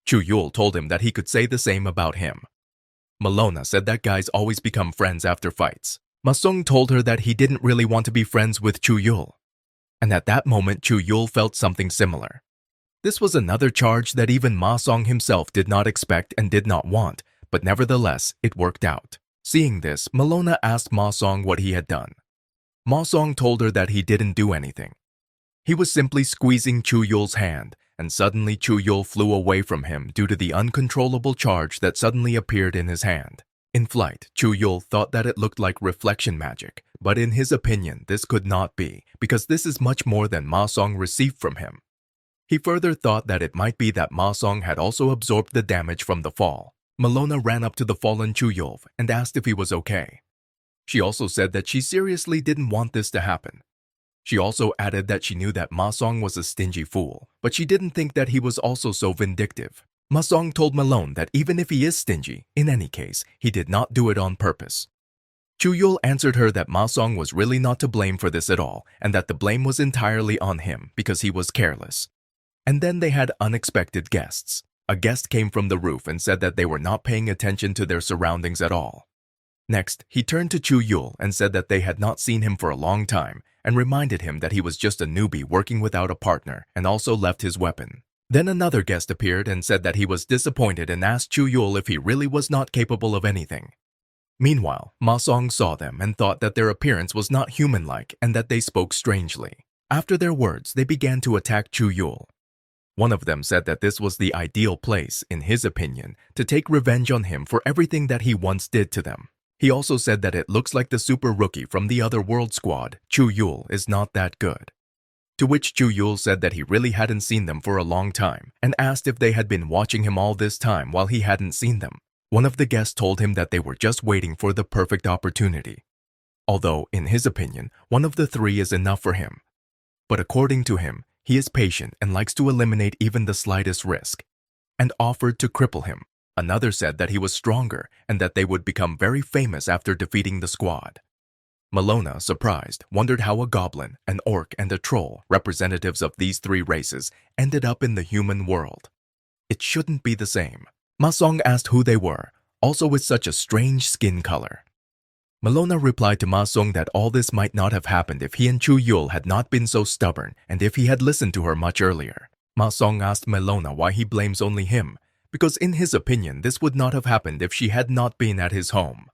Chuul told him that he could say the same about him. Malona said that guys always become friends after fights. Ma Song told her that he didn't really want to be friends with Chuul. And at that moment, Chuul felt something similar. This was another charge that even Ma Song himself did not expect and did not want, but nevertheless, it worked out. Seeing this, Malona asked Ma Song what he had done. Ma Song told her that he didn't do anything. He was simply squeezing Chuul's hand, and suddenly Chuul flew away from him due to the uncontrollable charge that suddenly appeared in his hand. In flight, Chuul thought that it looked like reflection magic, but in his opinion, this could not be, because this is much more than Ma Song received from him. He further thought that it might be that Ma Song had also absorbed the damage from the fall. Malona ran up to the fallen Chuul and asked if he was okay. She also said that she seriously didn't want this to happen. She also added that she knew that Ma Song was a stingy fool, but she didn't think that he was also so vindictive. Ma Song told Malone that even if he is stingy, in any case, he did not do it on purpose. Chuul answered her that Ma Song was really not to blame for this at all, and that the blame was entirely on him because he was careless. And then they had unexpected guests. A guest came from the roof and said that they were not paying attention to their surroundings at all. Next, he turned to Chuul and said that they had not seen him for a long time and reminded him that he was just a newbie working without a partner and also left his weapon. Then another guest appeared and said that he was disappointed and asked Chuul if he really was not capable of anything. Meanwhile, Ma Song saw them and thought that their appearance was not human-like and that they spoke strangely. After their words, they began to attack Chuul. One of them said that this was the ideal place, in his opinion, to take revenge on him for everything that he once did to them. He also said that it looks like the super rookie from the other world squad, Chuul, is not that good. To which Chuul said that he really hadn't seen them for a long time and asked if they had been watching him all this time while he hadn't seen them. One of the guests told him that they were just waiting for the perfect opportunity. Although, in his opinion, one of the three is enough for him. But according to him, he is patient and likes to eliminate even the slightest risk, and offered to cripple him. Another said that he was stronger and that they would become very famous after defeating the squad. Malona, surprised, wondered how a goblin, an orc, and a troll, representatives of these three races, ended up in the human world. It shouldn't be the same. Ma Song asked who they were, also with such a strange skin color. Malona replied to Ma Song that all this might not have happened if he and Chuul had not been so stubborn and if he had listened to her much earlier. Ma Song asked Malona why he blames only him, because in his opinion this would not have happened if she had not been at his home.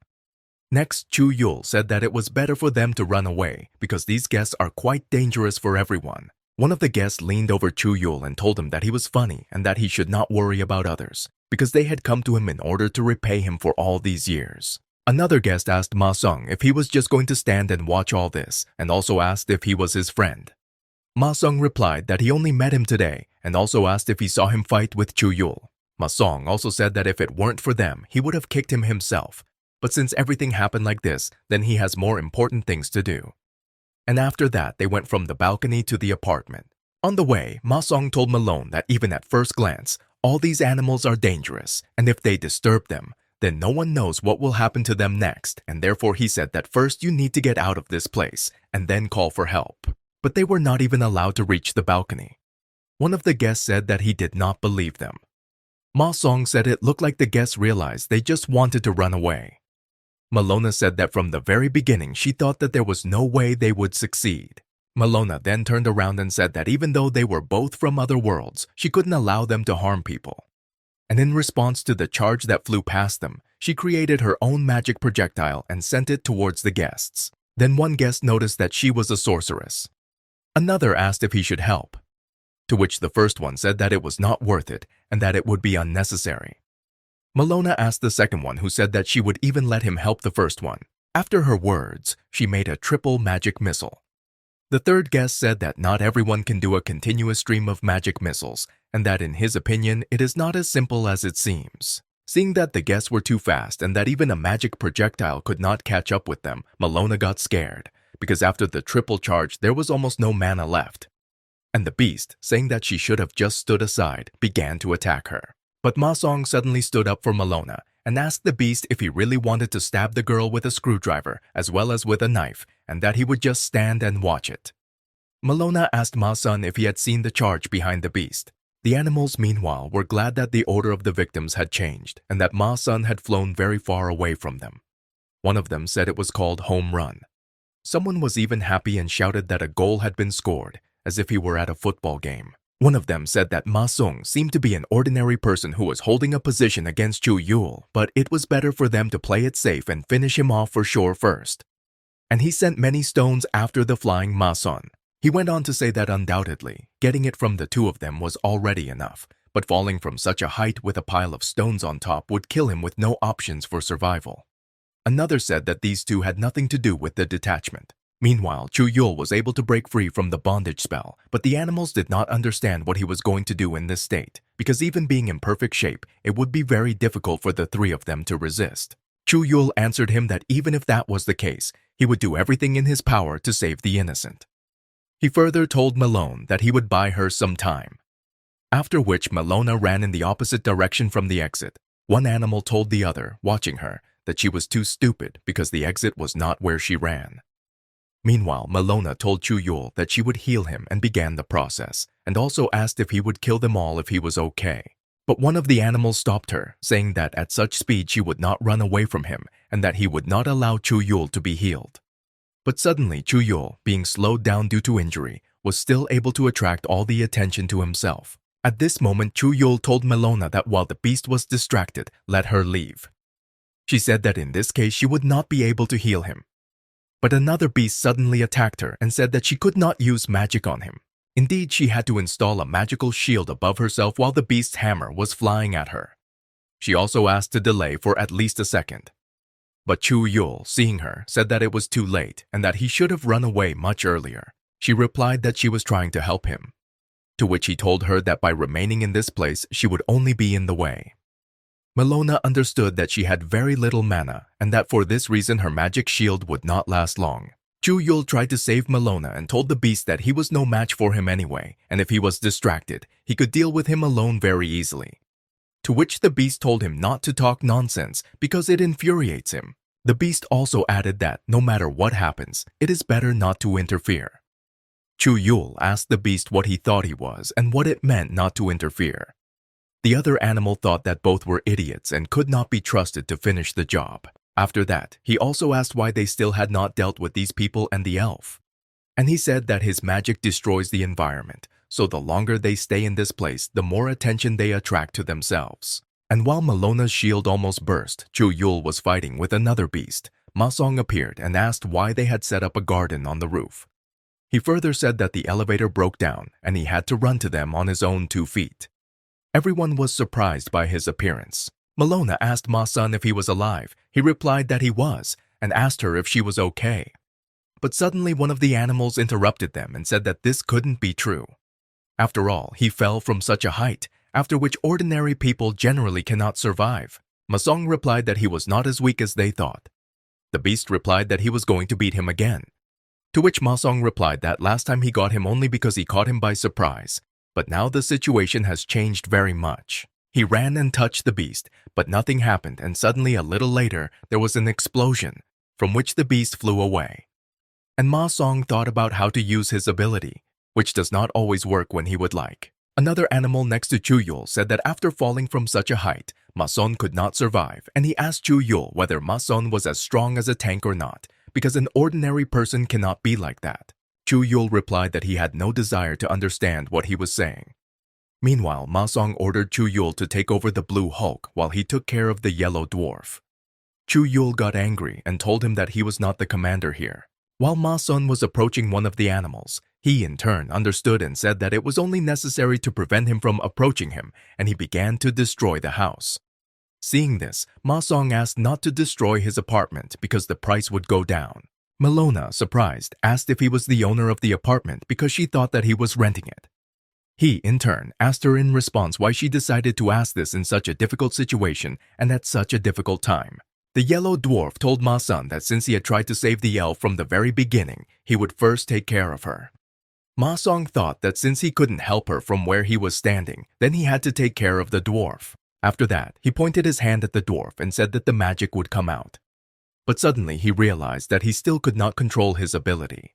Next, Chuul said that it was better for them to run away because these guests are quite dangerous for everyone. One of the guests leaned over Chuul and told him that he was funny and that he should not worry about others, because they had come to him in order to repay him for all these years. Another guest asked Ma Song if he was just going to stand and watch all this, and also asked if he was his friend. Ma Song replied that he only met him today, and also asked if he saw him fight with Chuul. Ma Song also said that if it weren't for them, he would have kicked him himself. But since everything happened like this, then he has more important things to do. And after that, they went from the balcony to the apartment. On the way, Ma Song told Malone that even at first glance, all these animals are dangerous, and if they disturb them, then no one knows what will happen to them next, and therefore he said that first you need to get out of this place, and then call for help. But they were not even allowed to reach the balcony. One of the guests said that he did not believe them. Ma Song said it looked like the guests realized they just wanted to run away. Malona said that from the very beginning she thought that there was no way they would succeed. Malona then turned around and said that even though they were both from other worlds, she couldn't allow them to harm people. And in response to the charge that flew past them, she created her own magic projectile and sent it towards the guests. Then one guest noticed that she was a sorceress. Another asked if he should help, to which the first one said that it was not worth it and that it would be unnecessary. Malona asked the second one, who said that she would even let him help the first one. After her words, she made a triple magic missile. The third guest said that not everyone can do a continuous stream of magic missiles, and that in his opinion, it is not as simple as it seems. Seeing that the guests were too fast and that even a magic projectile could not catch up with them, Malona got scared, because after the triple charge, there was almost no mana left. And the beast, saying that she should have just stood aside, began to attack her. But Ma Song suddenly stood up for Malona and asked the beast if he really wanted to stab the girl with a screwdriver as well as with a knife, and that he would just stand and watch it. Malona asked Ma Sun if he had seen the charge behind the beast. The animals, meanwhile, were glad that the order of the victims had changed and that Ma Sun had flown very far away from them. One of them said it was called home run. Someone was even happy and shouted that a goal had been scored, as if he were at a football game. One of them said that Ma Sung seemed to be an ordinary person who was holding a position against Chuul, but it was better for them to play it safe and finish him off for sure first. And he sent many stones after the flying Ma Sun. He went on to say that undoubtedly, getting it from the two of them was already enough, but falling from such a height with a pile of stones on top would kill him with no options for survival. Another said that these two had nothing to do with the detachment. Meanwhile, Chuul was able to break free from the bondage spell, but the animals did not understand what he was going to do in this state, because even being in perfect shape, it would be very difficult for the three of them to resist. Chuul answered him that even if that was the case, he would do everything in his power to save the innocent. He further told Malone that he would buy her some time. After which, Malona ran in the opposite direction from the exit. One animal told the other, watching her, that she was too stupid because the exit was not where she ran. Meanwhile, Malona told Chuul that she would heal him and began the process, and also asked if he would kill them all if he was okay. But one of the animals stopped her, saying that at such speed she would not run away from him and that he would not allow Chuul to be healed. But suddenly Chuul, being slowed down due to injury, was still able to attract all the attention to himself. At this moment, Chuul told Malona that while the beast was distracted, let her leave. She said that in this case she would not be able to heal him. But another beast suddenly attacked her and said that she could not use magic on him. Indeed, she had to install a magical shield above herself while the beast's hammer was flying at her. She also asked to delay for at least a second. But Chuul, seeing her, said that it was too late and that he should have run away much earlier. She replied that she was trying to help him, to which he told her that by remaining in this place, she would only be in the way. Melona understood that she had very little mana and that for this reason her magic shield would not last long. Chuul tried to save Melona and told the beast that he was no match for him anyway, and if he was distracted, he could deal with him alone very easily. To which the beast told him not to talk nonsense because it infuriates him. The beast also added that no matter what happens, it is better not to interfere. Chuul asked the beast what he thought he was and what it meant not to interfere. The other animal thought that both were idiots and could not be trusted to finish the job. After that, he also asked why they still had not dealt with these people and the elf. And he said that his magic destroys the environment, so the longer they stay in this place, the more attention they attract to themselves. And while Melona's shield almost burst, Chuul was fighting with another beast. Masong appeared and asked why they had set up a garden on the roof. He further said that the elevator broke down and he had to run to them on his own 2 feet. Everyone was surprised by his appearance. Melona asked Ma-sun if he was alive. He replied that he was and asked her if she was okay. But suddenly one of the animals interrupted them and said that this couldn't be true. After all, he fell from such a height, after which ordinary people generally cannot survive. Ma-song replied that he was not as weak as they thought. The beast replied that he was going to beat him again. To which Ma-song replied that last time he got him only because he caught him by surprise. But now the situation has changed very much. He ran and touched the beast, but nothing happened, and suddenly a little later there was an explosion, from which the beast flew away. And Ma-song thought about how to use his ability, which does not always work when he would like. Another animal next to Chuul said that after falling from such a height, Ma-son could not survive, and he asked Chuul whether Ma-son was as strong as a tank or not, because an ordinary person cannot be like that. Chuul replied that he had no desire to understand what he was saying. Meanwhile, Ma-song ordered Chuul to take over the Blue Hulk while he took care of the Yellow Dwarf. Chuul got angry and told him that he was not the commander here. While Ma-son was approaching one of the animals, he in turn understood and said that it was only necessary to prevent him from approaching him, and he began to destroy the house. Seeing this, Ma-song asked not to destroy his apartment because the price would go down. Melona, surprised, asked if he was the owner of the apartment because she thought that he was renting it. He, in turn, asked her in response why she decided to ask this in such a difficult situation and at such a difficult time. The Yellow Dwarf told Ma-sun that since he had tried to save the elf from the very beginning, he would first take care of her. Ma-song thought that since he couldn't help her from where he was standing, then he had to take care of the dwarf. After that, he pointed his hand at the dwarf and said that the magic would come out. But suddenly he realized that he still could not control his ability.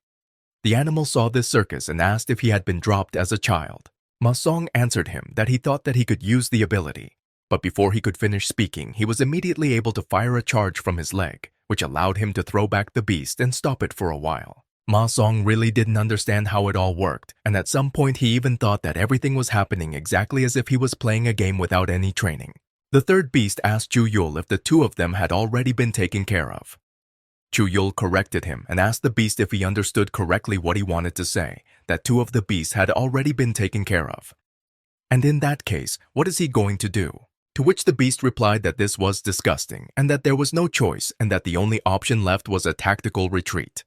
The animal saw this circus and asked if he had been dropped as a child. Ma-song answered him that he thought that he could use the ability. But before he could finish speaking, he was immediately able to fire a charge from his leg, which allowed him to throw back the beast and stop it for a while. Ma-song really didn't understand how it all worked, and at some point he even thought that everything was happening exactly as if he was playing a game without any training. The third beast asked Chuul if the 2 of them had already been taken care of. Chuul corrected him and asked the beast if he understood correctly what he wanted to say, that 2 of the beasts had already been taken care of. And in that case, what is he going to do? To which the beast replied that this was disgusting and that there was no choice and that the only option left was a tactical retreat.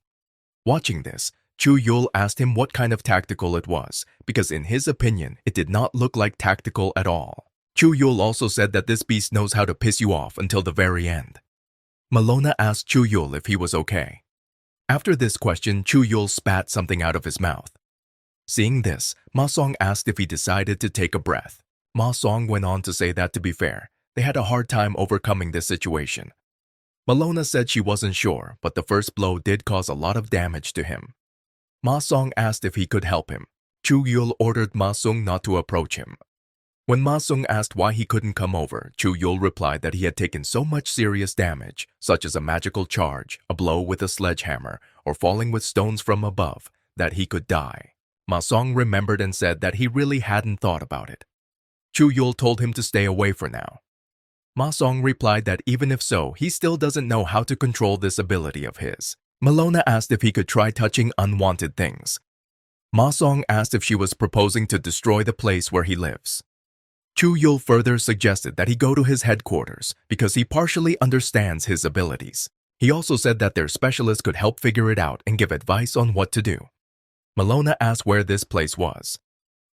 Watching this, Chuul asked him what kind of tactical it was, because in his opinion, it did not look like tactical at all. Chuul also said that this beast knows how to piss you off until the very end. Melona asked Chuul if he was okay. After this question, Chuul spat something out of his mouth. Seeing this, Ma-song asked if he decided to take a breath. Ma-song went on to say that to be fair, they had a hard time overcoming this situation. Melona said she wasn't sure, but the first blow did cause a lot of damage to him. Ma-song asked if he could help him. Chuul ordered Ma-sung not to approach him. When Ma-sung asked why he couldn't come over, Chuul replied that he had taken so much serious damage, such as a magical charge, a blow with a sledgehammer, or falling with stones from above, that he could die. Ma-song remembered and said that he really hadn't thought about it. Chuul told him to stay away for now. Ma Song replied that even if so, he still doesn't know how to control this ability of his. Malona asked if he could try touching unwanted things. Ma Song asked if she was proposing to destroy the place where he lives. Chuul further suggested that he go to his headquarters because he partially understands his abilities. He also said that their specialist could help figure it out and give advice on what to do. Malona asked where this place was.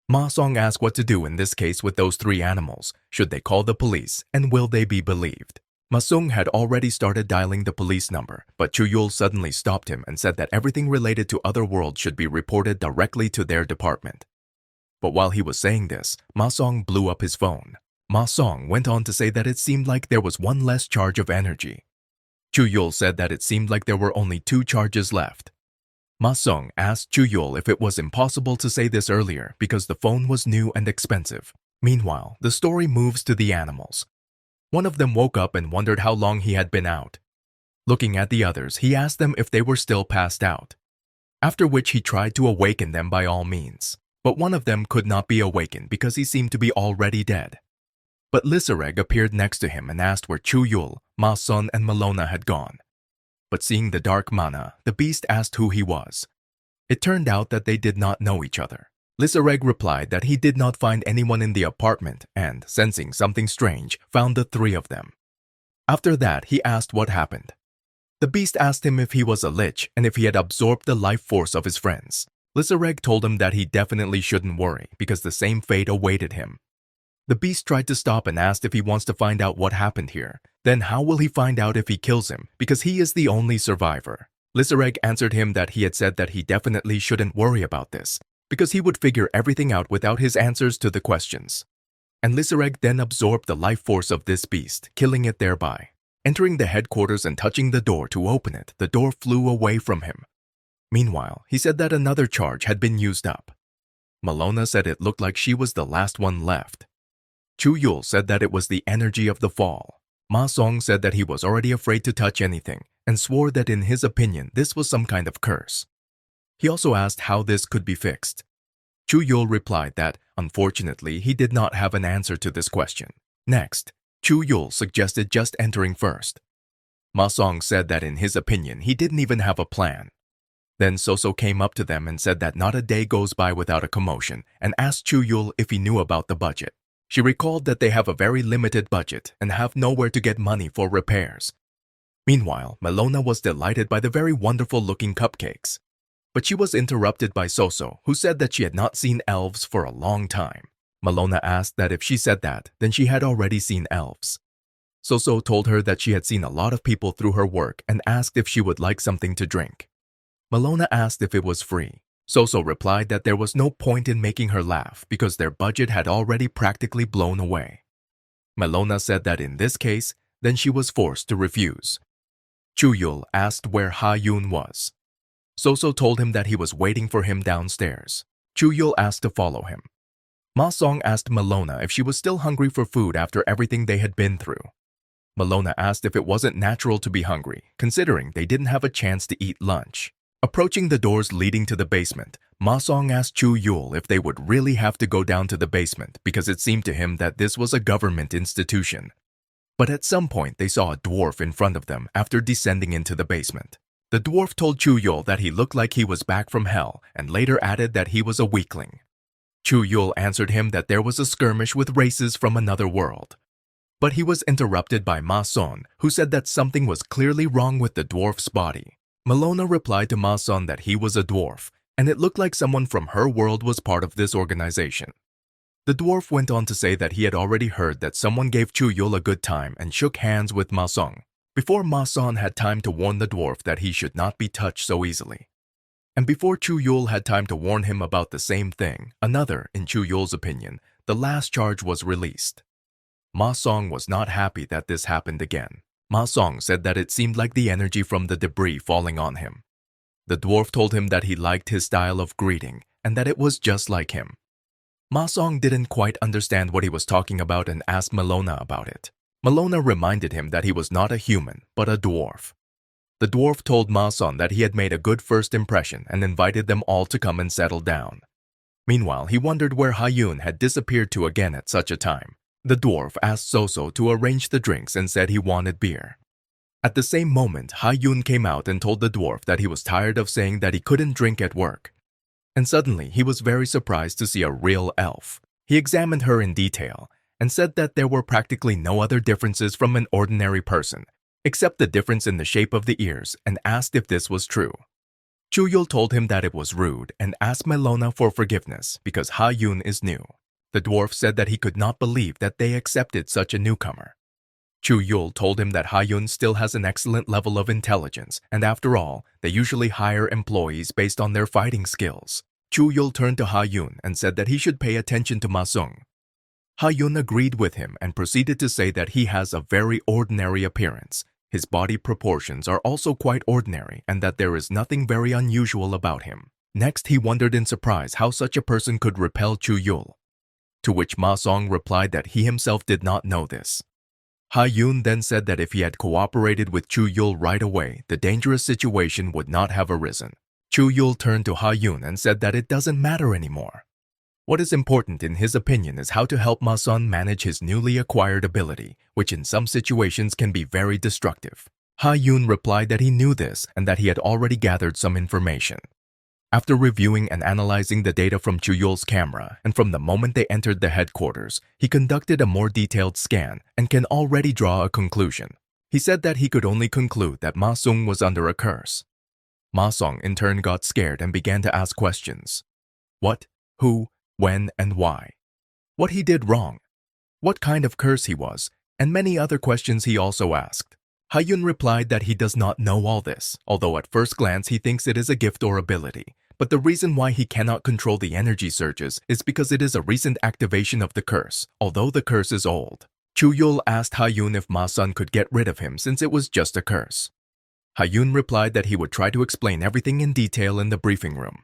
Ma Song asked what to do in this case with those 3 animals. Should they call the police, and will they be believed? Ma Song had already started dialing the police number, but Chuul suddenly stopped him and said that everything related to other worlds should be reported directly to their department. But while he was saying this, Ma Song blew up his phone. Ma Song went on to say that it seemed like there was 1 less charge of energy. Chuul said that it seemed like there were only 2 charges left. Ma Song asked Chuul if it was impossible to say this earlier because the phone was new and expensive. Meanwhile, the story moves to the animals. One of them woke up and wondered how long he had been out. Looking at the others, he asked them if they were still passed out. After which he tried to awaken them by all means. But one of them could not be awakened because he seemed to be already dead. But Lisareg appeared next to him and asked where Chuul, Ma Song, and Malona had gone. But seeing the dark mana, the beast asked who he was. It turned out that they did not know each other. Lisareg replied that he did not find anyone in the apartment and, sensing something strange, found the 3 of them. After that, he asked what happened. The beast asked him if he was a lich and if he had absorbed the life force of his friends. Lisareg told him that he definitely shouldn't worry because the same fate awaited him. The beast tried to stop and asked if he wants to find out what happened here. Then how will he find out if he kills him, because he is the only survivor? Lisareg answered him that he had said that he definitely shouldn't worry about this, because he would figure everything out without his answers to the questions. And Lisareg then absorbed the life force of this beast, killing it thereby. Entering the headquarters and touching the door to open it, the door flew away from him. Meanwhile, he said that another charge had been used up. Malona said it looked like she was the last one left. Chuul said that it was the energy of the fall. Ma Song said that he was already afraid to touch anything and swore that in his opinion this was some kind of curse. He also asked how this could be fixed. Chuul replied that, unfortunately, he did not have an answer to this question. Next, Chuul suggested just entering first. Ma Song said that in his opinion he didn't even have a plan. Then Soso came up to them and said that not a day goes by without a commotion and asked Chuul if he knew about the budget. She recalled that they have a very limited budget and have nowhere to get money for repairs. Meanwhile, Malona was delighted by the very wonderful-looking cupcakes. But she was interrupted by Soso, who said that she had not seen elves for a long time. Malona asked that if she said that, then she had already seen elves. Soso told her that she had seen a lot of people through her work and asked if she would like something to drink. Malona asked if it was free. Soso replied that there was no point in making her laugh because their budget had already practically blown away. Malona said that in this case, then she was forced to refuse. Chuul asked where Ha-Yun was. Soso told him that he was waiting for him downstairs. Chuul asked to follow him. Ma Song asked Malona if she was still hungry for food after everything they had been through. Malona asked if it wasn't natural to be hungry, considering they didn't have a chance to eat lunch. Approaching the doors leading to the basement, Ma Song asked Chuul if they would really have to go down to the basement because it seemed to him that this was a government institution. But at some point they saw a dwarf in front of them after descending into the basement. The dwarf told Chuul that he looked like he was back from hell and later added that he was a weakling. Chuul answered him that there was a skirmish with races from another world. But he was interrupted by Ma Song, who said that something was clearly wrong with the dwarf's body. Malona replied to Ma Song that he was a dwarf, and it looked like someone from her world was part of this organization. The dwarf went on to say that he had already heard that someone gave Chuul a good time and shook hands with Ma Song, before Ma Song had time to warn the dwarf that he should not be touched so easily. And before Chuul had time to warn him about the same thing, another, in Chuul's opinion, the last charge was released. Ma Song was not happy that this happened again. Ma Song said that it seemed like the energy from the debris falling on him. The dwarf told him that he liked his style of greeting and that it was just like him. Ma Song didn't quite understand what he was talking about and asked Malona about it. Malona reminded him that he was not a human, but a dwarf. The dwarf told Ma Song that he had made a good first impression and invited them all to come and settle down. Meanwhile, he wondered where Ha-Yun had disappeared to again at such a time. The dwarf asked Soso to arrange the drinks and said he wanted beer. At the same moment, Ha-Yun came out and told the dwarf that he was tired of saying that he couldn't drink at work. And suddenly, he was very surprised to see a real elf. He examined her in detail and said that there were practically no other differences from an ordinary person, except the difference in the shape of the ears, and asked if this was true. Chuul told him that it was rude and asked Melona for forgiveness because Ha-Yun is new. The dwarf said that he could not believe that they accepted such a newcomer. Chuul told him that Ha-Yun still has an excellent level of intelligence, and after all, they usually hire employees based on their fighting skills. Chuul turned to Ha-Yun and said that he should pay attention to Ma-Sung. Ha-Yun agreed with him and proceeded to say that he has a very ordinary appearance. His body proportions are also quite ordinary and that there is nothing very unusual about him. Next, he wondered in surprise how such a person could repel Chuul, to which Ma-Sung replied that he himself did not know this. Ha-Yun then said that if he had cooperated with Chuul right away, the dangerous situation would not have arisen. Chuul turned to Ha-Yun and said that it doesn't matter anymore. What is important in his opinion is how to help Ma-Sun manage his newly acquired ability, which in some situations can be very destructive. Ha-Yun replied that he knew this and that he had already gathered some information. After reviewing and analyzing the data from Chuul's camera and from the moment they entered the headquarters, he conducted a more detailed scan and can already draw a conclusion. He said that he could only conclude that Ma-Sung was under a curse. Ma-Sung in turn got scared and began to ask questions. What, who, when, and why? What he did wrong? What kind of curse he was? And many other questions he also asked. Ha-Yun replied that he does not know all this, although at first glance he thinks it is a gift or ability. But the reason why he cannot control the energy surges is because it is a recent activation of the curse, although the curse is old. Chuul asked Ha-Yun if Ma-Sun could get rid of him since it was just a curse. Ha-Yun replied that he would try to explain everything in detail in the briefing room.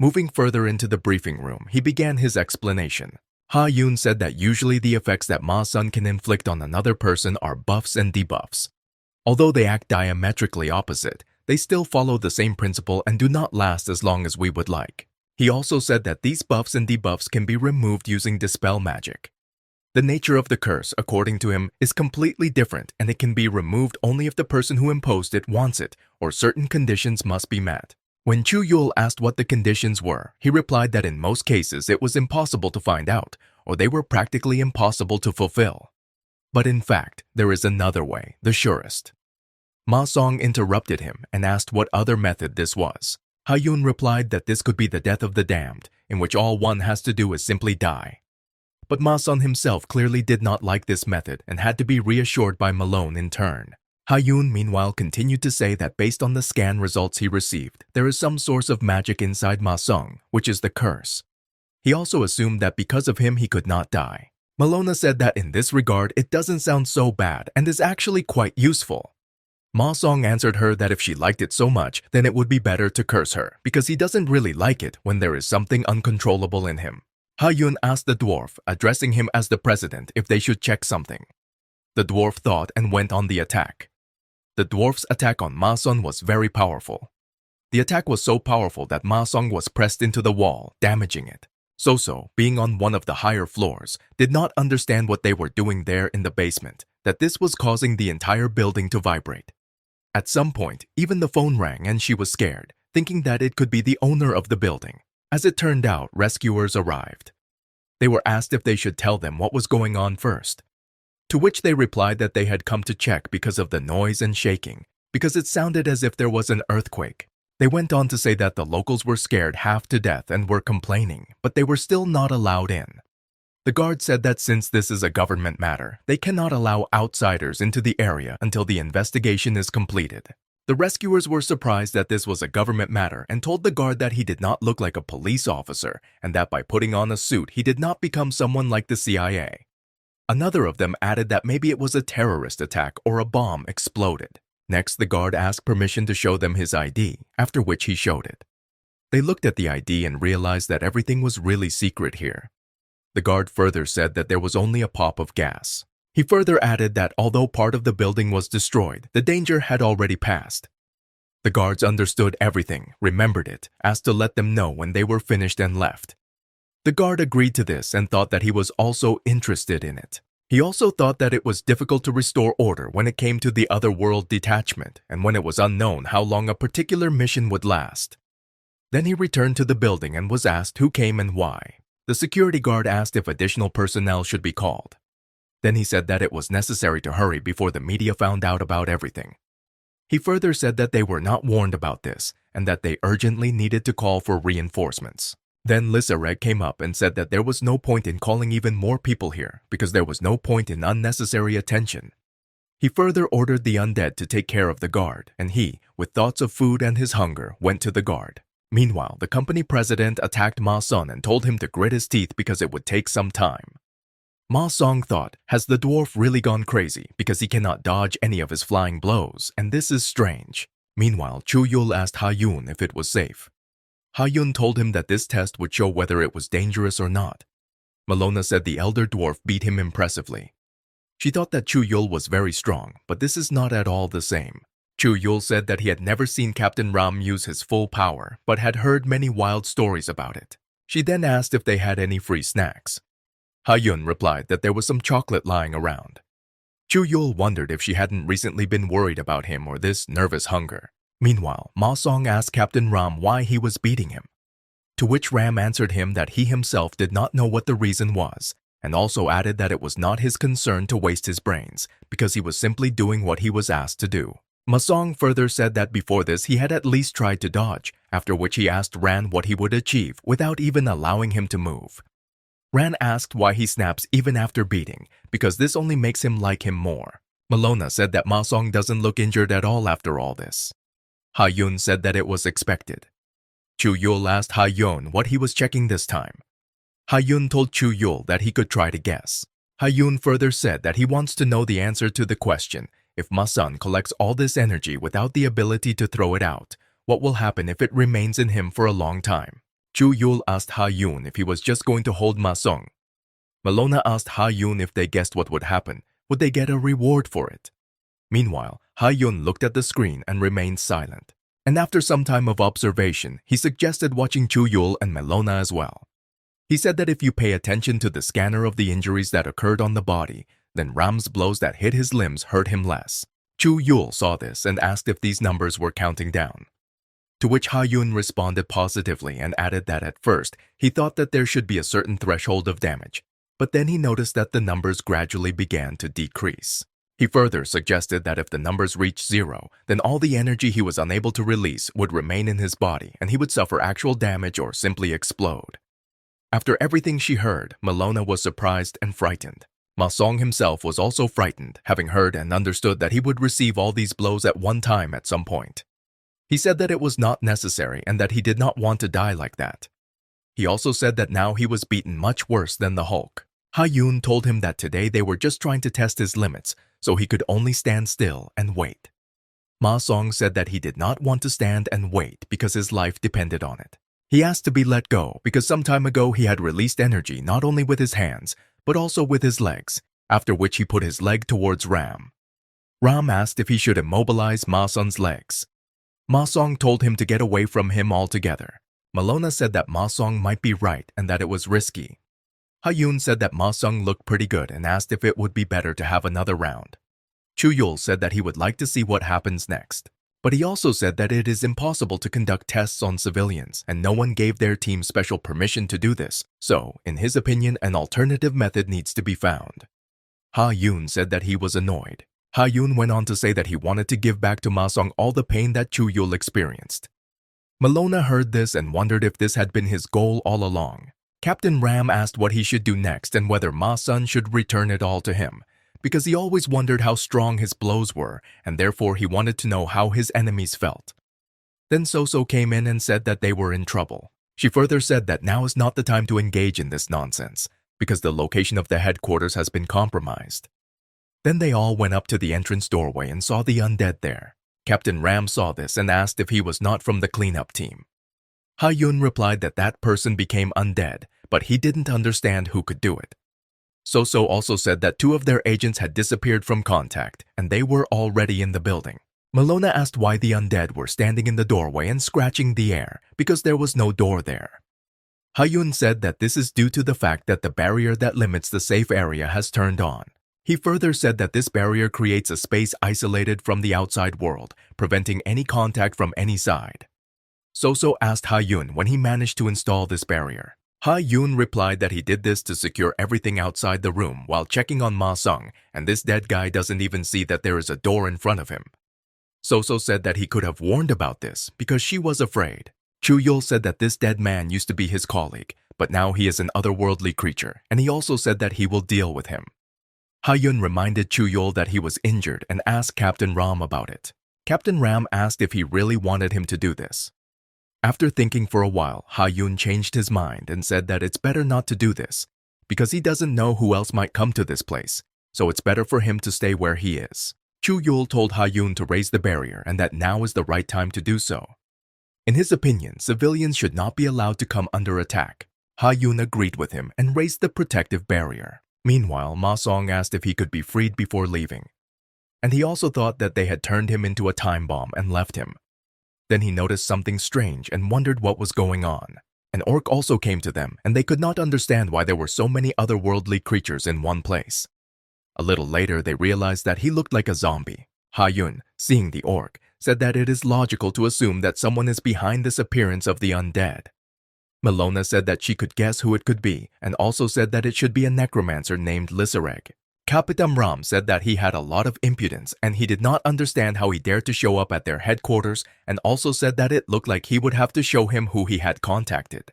Moving further into the briefing room, he began his explanation. Ha-Yun said that usually the effects that Ma-Sun can inflict on another person are buffs and debuffs. Although they act diametrically opposite, they still follow the same principle and do not last as long as we would like. He also said that these buffs and debuffs can be removed using dispel magic. The nature of the curse, according to him, is completely different and it can be removed only if the person who imposed it wants it or certain conditions must be met. When Chuul asked what the conditions were, he replied that in most cases it was impossible to find out or they were practically impossible to fulfill. But in fact, there is another way, the surest. Ma-Sung interrupted him and asked what other method this was. Ha-Yun replied that this could be the death of the damned, in which all one has to do is simply die. But Ma-Sung himself clearly did not like this method and had to be reassured by Malone in turn. Ha-Yun meanwhile continued to say that based on the scan results he received, there is some source of magic inside Ma-Sung, which is the curse. He also assumed that because of him he could not die. Malona said that in this regard it doesn't sound so bad and is actually quite useful. Ma-Sung answered her that if she liked it so much, then it would be better to curse her, because he doesn't really like it when there is something uncontrollable in him. Ha-Yun asked the dwarf, addressing him as the president, if they should check something. The dwarf thought and went on the attack. The dwarf's attack on Ma-Sung was very powerful. The attack was so powerful that Ma-Sung was pressed into the wall, damaging it. Soso, being on one of the higher floors, did not understand what they were doing there in the basement, that this was causing the entire building to vibrate. At some point, even the phone rang and she was scared, thinking that it could be the owner of the building. As it turned out, rescuers arrived. They were asked if they should tell them what was going on first, to which they replied that they had come to check because of the noise and shaking, because it sounded as if there was an earthquake. They went on to say that the locals were scared half to death and were complaining, but they were still not allowed in. The guard said that since this is a government matter, they cannot allow outsiders into the area until the investigation is completed. The rescuers were surprised that this was a government matter and told the guard that he did not look like a police officer and that by putting on a suit he did not become someone like the CIA. Another of them added that maybe it was a terrorist attack or a bomb exploded. Next, the guard asked permission to show them his ID, after which he showed it. They looked at the ID and realized that everything was really secret here. The guard further said that there was only a pop of gas. He further added that although part of the building was destroyed, the danger had already passed. The guards understood everything, remembered it, asked to let them know when they were finished and left. The guard agreed to this and thought that he was also interested in it. He also thought that it was difficult to restore order when it came to the otherworld detachment and when it was unknown how long a particular mission would last. Then he returned to the building and was asked who came and why. The security guard asked if additional personnel should be called. Then he said that it was necessary to hurry before the media found out about everything. He further said that they were not warned about this and that they urgently needed to call for reinforcements. Then Lissareg came up and said that there was no point in calling even more people here because there was no point in unnecessary attention. He further ordered the undead to take care of the guard, and he, with thoughts of food and his hunger, went to the guard. Meanwhile, the company president attacked Ma Sun and told him to grit his teeth because it would take some time. Ma Song thought, has the dwarf really gone crazy because he cannot dodge any of his flying blows, and this is strange. Meanwhile, Chuul asked Ha-Yun if it was safe. Ha-Yun told him that this test would show whether it was dangerous or not. Malona said the elder dwarf beat him impressively. She thought that Chuul was very strong, but this is not at all the same. Chuul said that he had never seen Captain Ram use his full power, but had heard many wild stories about it. She then asked if they had any free snacks. Ha-Yun replied that there was some chocolate lying around. Chuul wondered if she hadn't recently been worried about him or this nervous hunger. Meanwhile, Ma Song asked Captain Ram why he was beating him, to which Ram answered him that he himself did not know what the reason was, and also added that it was not his concern to waste his brains, because he was simply doing what he was asked to do. Ma Song further said that before this he had at least tried to dodge, after which he asked Ran what he would achieve without even allowing him to move. Ran asked why he snaps even after beating, because this only makes him like him more. Malona said that Ma Song doesn't look injured at all after all this. Ha-Yun said that it was expected. Chuul asked Ha-Yun what he was checking this time. Ha-Yun told Chuul that he could try to guess. Ha-Yun further said that he wants to know the answer to the question, if Ma Sun collects all this energy without the ability to throw it out, what will happen if it remains in him for a long time? Chuul asked Ha-Yun if he was just going to hold Ma Song. Malona asked Ha-Yun if they guessed what would happen, would they get a reward for it? Meanwhile, Ha-Yun looked at the screen and remained silent. And after some time of observation, he suggested watching Chuul and Malona as well. He said that if you pay attention to the scanner of the injuries that occurred on the body, then Ram's blows that hit his limbs hurt him less. Chuul saw this and asked if these numbers were counting down. To which Ha-Yun responded positively and added that at first, he thought that there should be a certain threshold of damage, but then he noticed that the numbers gradually began to decrease. He further suggested that if the numbers reached 0, then all the energy he was unable to release would remain in his body and he would suffer actual damage or simply explode. After everything she heard, Malona was surprised and frightened. Ma Song himself was also frightened, having heard and understood that he would receive all these blows at one time at some point. He said that it was not necessary and that he did not want to die like that. He also said that now he was beaten much worse than the Hulk. Ha-Yun told him that today they were just trying to test his limits, so he could only stand still and wait. Ma Song said that he did not want to stand and wait because his life depended on it. He asked to be let go because some time ago he had released energy not only with his hands, but also with his legs, after which he put his leg towards Ram. Ram asked if he should immobilize Ma Song's legs. Ma Song told him to get away from him altogether. Malona said that Ma Song might be right and that it was risky. Ha-Yun said that Ma Song looked pretty good and asked if it would be better to have another round. Chuul said that he would like to see what happens next, but he also said that it is impossible to conduct tests on civilians and no one gave their team special permission to do this, so, in his opinion, an alternative method needs to be found. Ha-Yun said that he was annoyed. Ha-Yun went on to say that he wanted to give back to Ma Song all the pain that Chuul experienced. Malona heard this and wondered if this had been his goal all along. Captain Ram asked what he should do next and whether Ma Sun should return it all to him, because he always wondered how strong his blows were, and therefore he wanted to know how his enemies felt. Then Soso came in and said that they were in trouble. She further said that now is not the time to engage in this nonsense, because the location of the headquarters has been compromised. Then they all went up to the entrance doorway and saw the undead there. Captain Ram saw this and asked if he was not from the cleanup team. Ha-Yun replied that that person became undead, but he didn't understand who could do it. Soso also said that 2 of their agents had disappeared from contact, and they were already in the building. Malona asked why the undead were standing in the doorway and scratching the air, because there was no door there. Ha-yun said that this is due to the fact that the barrier that limits the safe area has turned on. He further said that this barrier creates a space isolated from the outside world, preventing any contact from any side. So asked Ha-yun when he managed to install this barrier. Ha-yun replied that he did this to secure everything outside the room while checking on Ma-sung, and this dead guy doesn't even see that there is a door in front of him. So said that he could have warned about this because she was afraid. Chuul said that this dead man used to be his colleague, but now he is an otherworldly creature, and he also said that he will deal with him. Ha-yun reminded Chuul that he was injured and asked Captain Ram about it. Captain Ram asked if he really wanted him to do this. After thinking for a while, Ha-yun changed his mind and said that it's better not to do this because he doesn't know who else might come to this place, so it's better for him to stay where he is. Chuul told Ha-yun to raise the barrier and that now is the right time to do so. In his opinion, civilians should not be allowed to come under attack. Ha-yun agreed with him and raised the protective barrier. Meanwhile, Ma-sung asked if he could be freed before leaving. And he also thought that they had turned him into a time bomb and left him. Then he noticed something strange and wondered what was going on. An orc also came to them, and they could not understand why there were so many otherworldly creatures in one place. A little later, they realized that he looked like a zombie. Ha-yun, seeing the orc, said that it is logical to assume that someone is behind this appearance of the undead. Melona said that she could guess who it could be, and also said that it should be a necromancer named Lisareg. Capitan Ram said that he had a lot of impudence and he did not understand how he dared to show up at their headquarters, and also said that it looked like he would have to show him who he had contacted.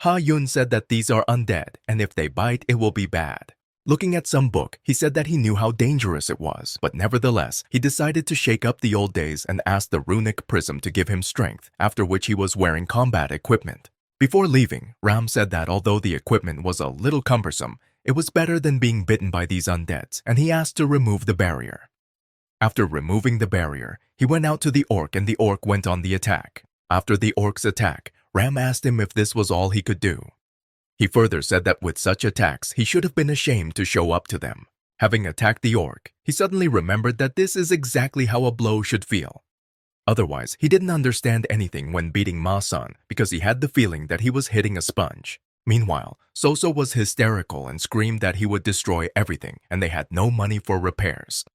Ha-yun said that these are undead and if they bite it will be bad. Looking at some book, he said that he knew how dangerous it was, but nevertheless, he decided to shake up the old days and asked the runic prism to give him strength, after which he was wearing combat equipment. Before leaving, Ram said that although the equipment was a little cumbersome, it was better than being bitten by these undeads, and he asked to remove the barrier. After removing the barrier, he went out to the orc and the orc went on the attack. After the orc's attack, Ram asked him if this was all he could do. He further said that with such attacks, he should have been ashamed to show up to them. Having attacked the orc, he suddenly remembered that this is exactly how a blow should feel. Otherwise, he didn't understand anything when beating Ma-sun because he had the feeling that he was hitting a sponge. Meanwhile, So was hysterical and screamed that he would destroy everything and they had no money for repairs.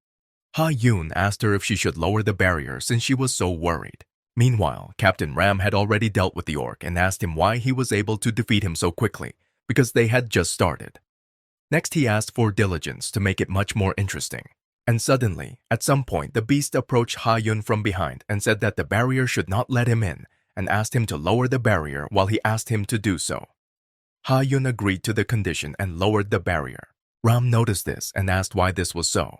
Ha-yun asked her if she should lower the barrier since she was so worried. Meanwhile, Captain Ram had already dealt with the orc and asked him why he was able to defeat him so quickly, because they had just started. Next, he asked for diligence to make it much more interesting. And suddenly, at some point, the beast approached Ha-yun from behind and said that the barrier should not let him in and asked him to lower the barrier while he asked him to do so. Ha-yun agreed to the condition and lowered the barrier. Ram noticed this and asked why this was so.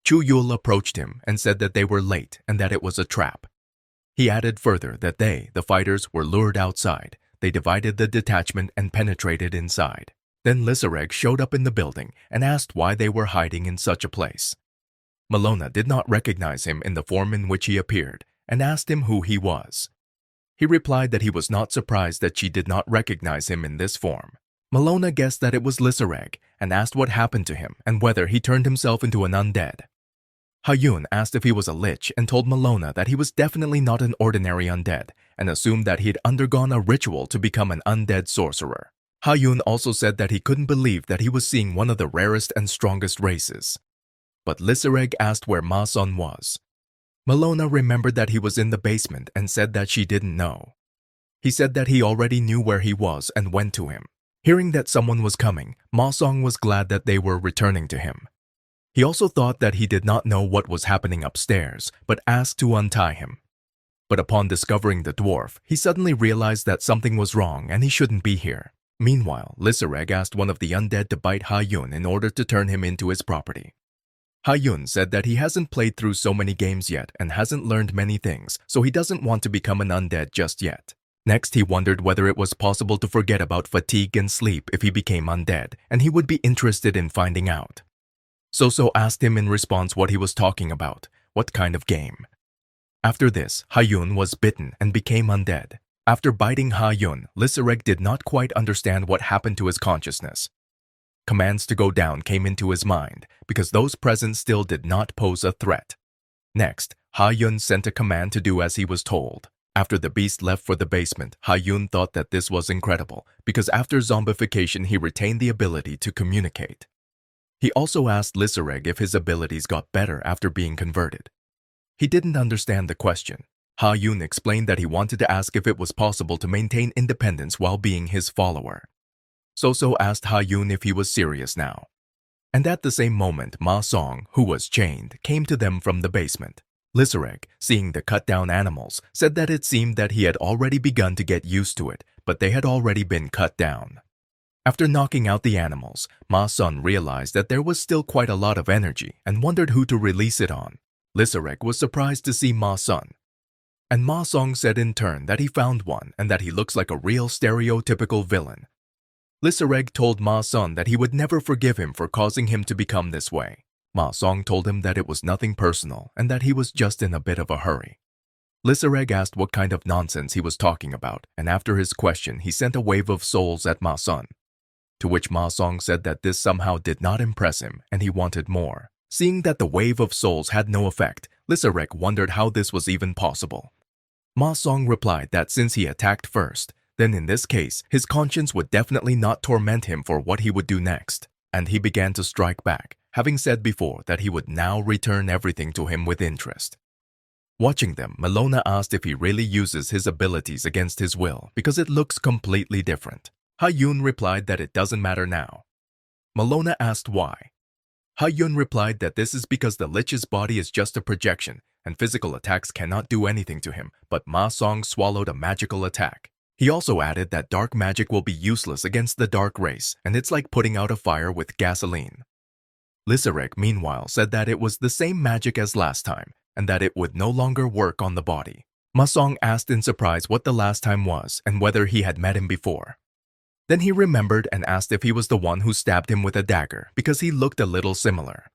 Chuul approached him and said that they were late and that it was a trap. He added further that they, the fighters, were lured outside. They divided the detachment and penetrated inside. Then Lisareg showed up in the building and asked why they were hiding in such a place. Melona did not recognize him in the form in which he appeared and asked him who he was. He replied that he was not surprised that she did not recognize him in this form. Melona guessed that it was Lisareg and asked what happened to him and whether he turned himself into an undead. Ha-yun asked if he was a lich and told Melona that he was definitely not an ordinary undead and assumed that he had undergone a ritual to become an undead sorcerer. Ha-yun also said that he couldn't believe that he was seeing one of the rarest and strongest races. But Lisareg asked where Ma-sun was. Melona remembered that he was in the basement and said that she didn't know. He said that he already knew where he was and went to him. Hearing that someone was coming, Ma-sung was glad that they were returning to him. He also thought that he did not know what was happening upstairs, but asked to untie him. But upon discovering the dwarf, he suddenly realized that something was wrong and he shouldn't be here. Meanwhile, Lisareg asked one of the undead to bite Ha-yun in order to turn him into his property. Ha-yun said that he hasn't played through so many games yet and hasn't learned many things, so he doesn't want to become an undead just yet. Next, he wondered whether it was possible to forget about fatigue and sleep if he became undead, and he would be interested in finding out. So asked him in response what he was talking about, what kind of game. After this, Ha-yun was bitten and became undead. After biting Ha-yun, Lisareg did not quite understand what happened to his consciousness. Commands to go down came into his mind because those present still did not pose a threat. Next, Ha-yun sent a command to do as he was told. After the beast left for the basement, Ha-Yun thought that this was incredible because after zombification he retained the ability to communicate. He also asked Lisareg if his abilities got better after being converted. He didn't understand the question. Ha-Yun explained that he wanted to ask if it was possible to maintain independence while being his follower. So asked Ha-Yun if he was serious now. And at the same moment, Ma Song, who was chained, came to them from the basement. Lisareg, seeing the cut-down animals, said that it seemed that he had already begun to get used to it, but they had already been cut down. After knocking out the animals, Ma Song realized that there was still quite a lot of energy and wondered who to release it on. Lisareg was surprised to see Ma Song. And Ma Song said in turn that he found one and that he looks like a real stereotypical villain. Lisareg told Ma Song that he would never forgive him for causing him to become this way. Ma Song told him that it was nothing personal and that he was just in a bit of a hurry. Lisareg asked what kind of nonsense he was talking about, and after his question he sent a wave of souls at Ma Song. To which Ma Song said that this somehow did not impress him and he wanted more. Seeing that the wave of souls had no effect, Lisareg wondered how this was even possible. Ma Song replied that since he attacked first, then in this case his conscience would definitely not torment him for what he would do next, and he began to strike back, having said before that he would now return everything to him with interest. Watching them, Melona asked if he really uses his abilities against his will because it looks completely different. Ha-Yun replied that it doesn't matter now. Melona asked why. Ha-Yun replied that this is because the Lich's body is just a projection and physical attacks cannot do anything to him, but Ma Song swallowed a magical attack. He also added that dark magic will be useless against the dark race and it's like putting out a fire with gasoline. Lisareg, meanwhile, said that it was the same magic as last time and that it would no longer work on the body. Ma Song asked in surprise what the last time was and whether he had met him before. Then he remembered and asked if he was the one who stabbed him with a dagger because he looked a little similar.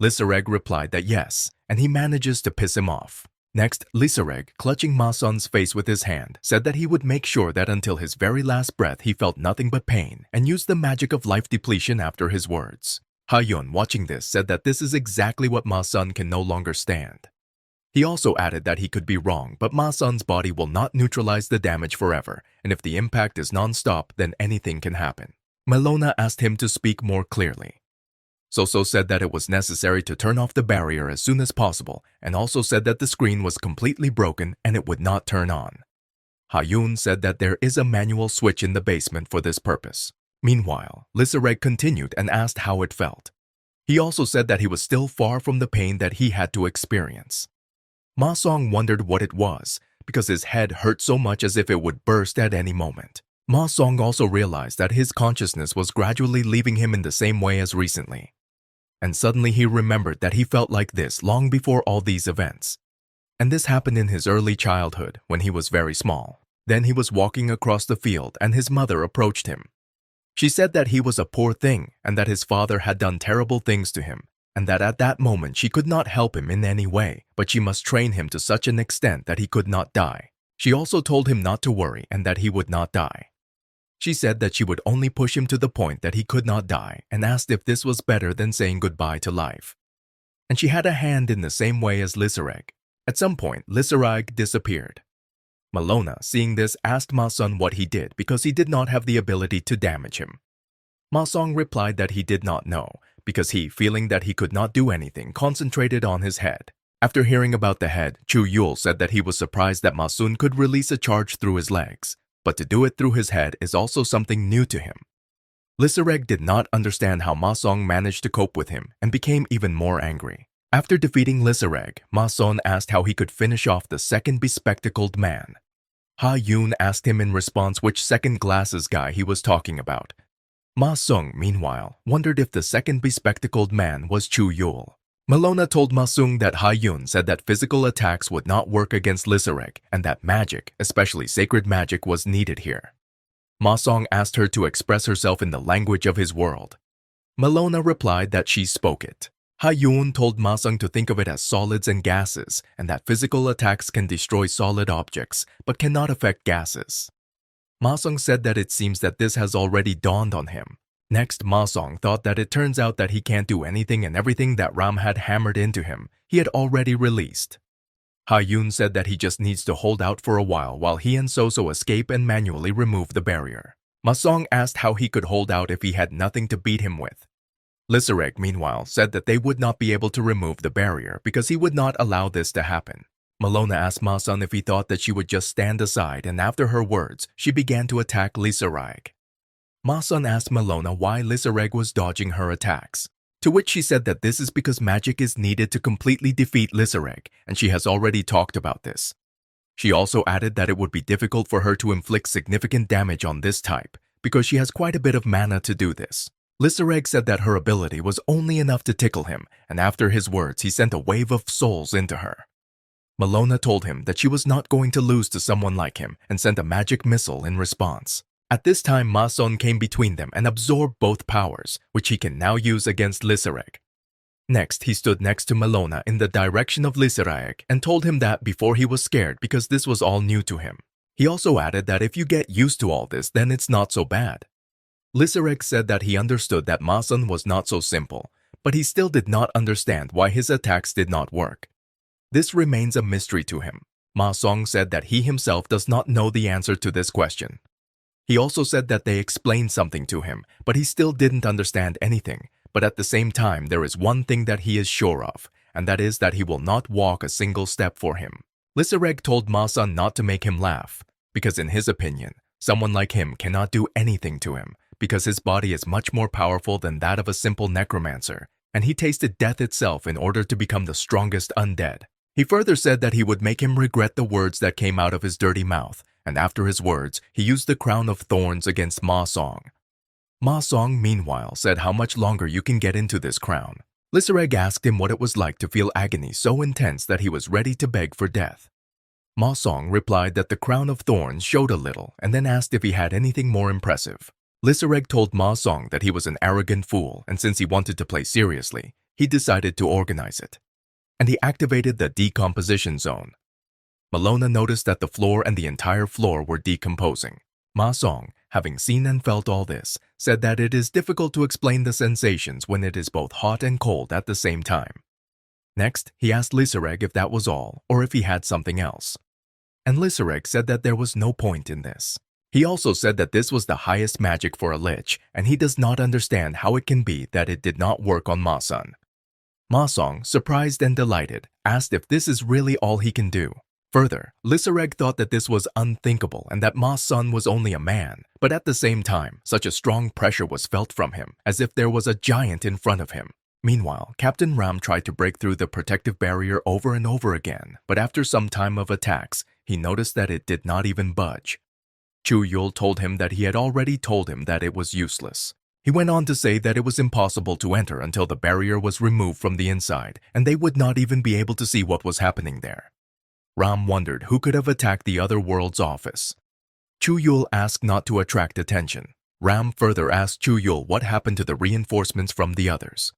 Lisareg replied that yes, and he manages to piss him off. Next, Lisareg, clutching Ma Song's face with his hand, said that he would make sure that until his very last breath he felt nothing but pain and used the magic of life depletion after his words. Ha-Yun, watching this, said that this is exactly what Ma Song can no longer stand. He also added that he could be wrong, but Ma Song's body will not neutralize the damage forever, and if the impact is non-stop, then anything can happen. Melona asked him to speak more clearly. So said that it was necessary to turn off the barrier as soon as possible, and also said that the screen was completely broken and it would not turn on. Ha-Yun said that there is a manual switch in the basement for this purpose. Meanwhile, Lisareg continued and asked how it felt. He also said that he was still far from the pain that he had to experience. Ma Song wondered what it was, because his head hurt so much as if it would burst at any moment. Ma Song also realized that his consciousness was gradually leaving him in the same way as recently. And suddenly he remembered that he felt like this long before all these events. And this happened in his early childhood when he was very small. Then he was walking across the field and his mother approached him. She said that he was a poor thing and that his father had done terrible things to him, and that at that moment she could not help him in any way, but she must train him to such an extent that he could not die. She also told him not to worry and that he would not die. She said that she would only push him to the point that he could not die and asked if this was better than saying goodbye to life. And she had a hand in the same way as Lisareg. At some point, Lisareg disappeared. Melona, seeing this, asked Ma Song what he did because he did not have the ability to damage him. Ma Song replied that he did not know because he, feeling that he could not do anything, concentrated on his head. After hearing about the head, Chuul said that he was surprised that Ma Song could release a charge through his legs, but to do it through his head is also something new to him. Lisareg did not understand how Ma Song managed to cope with him and became even more angry. After defeating Lisareg, Ma Song asked how he could finish off the second bespectacled man. Ha-Yun asked him in response which second glasses guy he was talking about. Ma Song, meanwhile, wondered if the second bespectacled man was Chuul. Melona told Ma Song that Ha-Yun said that physical attacks would not work against Lisareg and that magic, especially sacred magic, was needed here. Ma Song asked her to express herself in the language of his world. Melona replied that she spoke it. Ha-Yun told Ma Song to think of it as solids and gases and that physical attacks can destroy solid objects but cannot affect gases. Ma Song said that it seems that this has already dawned on him. Next, Ma Song thought that it turns out that he can't do anything and everything that Ram had hammered into him, he had already released. Ha-Yun said that he just needs to hold out for a while he and Soso escape and manually remove the barrier. Ma-Song asked how he could hold out if he had nothing to beat him with. Lysereg, meanwhile, said that they would not be able to remove the barrier because he would not allow this to happen. Malona asked Ma-Sun if he thought that she would just stand aside, and after her words, she began to attack Lysereg. Ma-Sun asked Malona why Lysereg was dodging her attacks, to which she said that this is because magic is needed to completely defeat Lysereg, and she has already talked about this. She also added that it would be difficult for her to inflict significant damage on this type, because she has quite a bit of mana to do this. Lysereg said that her ability was only enough to tickle him, and after his words, he sent a wave of souls into her. Malona told him that she was not going to lose to someone like him and sent a magic missile in response. At this time, Ma-Sun came between them and absorbed both powers, which he can now use against Lysereg. Next, he stood next to Malona in the direction of Lysereg and told him that before he was scared because this was all new to him. He also added that if you get used to all this, then it's not so bad. Lysereg said that he understood that Ma-Sun was not so simple, but he still did not understand why his attacks did not work. This remains a mystery to him. Ma-Song said that he himself does not know the answer to this question. He also said that they explained something to him, but he still didn't understand anything. But at the same time, there is one thing that he is sure of, and that is that he will not walk a single step for him. Lysereg told Ma-Sun not to make him laugh, because in his opinion, someone like him cannot do anything to him, because his body is much more powerful than that of a simple necromancer, and he tasted death itself in order to become the strongest undead. He further said that he would make him regret the words that came out of his dirty mouth, and after his words, he used the crown of thorns against Ma-Song. Ma-Song, meanwhile, said how much longer you can get into this crown. Lysereg asked him what it was like to feel agony so intense that he was ready to beg for death. Ma-Song replied that the crown of thorns showed a little and then asked if he had anything more impressive. Lysereg told Ma-Song that he was an arrogant fool, and since he wanted to play seriously, he decided to organize it. And he activated the decomposition zone. Malona noticed that the floor and the entire floor were decomposing. Ma-Song, having seen and felt all this, said that it is difficult to explain the sensations when it is both hot and cold at the same time. Next, he asked Lysereg if that was all or if he had something else. And Lysereg said that there was no point in this. He also said that this was the highest magic for a lich, and he does not understand how it can be that it did not work on Ma-Sun. Ma-Song, surprised and delighted, asked if this is really all he can do. Further, Lysereg thought that this was unthinkable and that Ma-Sun was only a man, but at the same time, such a strong pressure was felt from him, as if there was a giant in front of him. Meanwhile, Captain Ram tried to break through the protective barrier over and over again, but after some time of attacks, he noticed that it did not even budge. Chuul told him that he had already told him that it was useless. He went on to say that it was impossible to enter until the barrier was removed from the inside, and they would not even be able to see what was happening there. Ram wondered who could have attacked the other world's office. Chuul asked not to attract attention. Ram further asked Chuul what happened to the reinforcements from the others.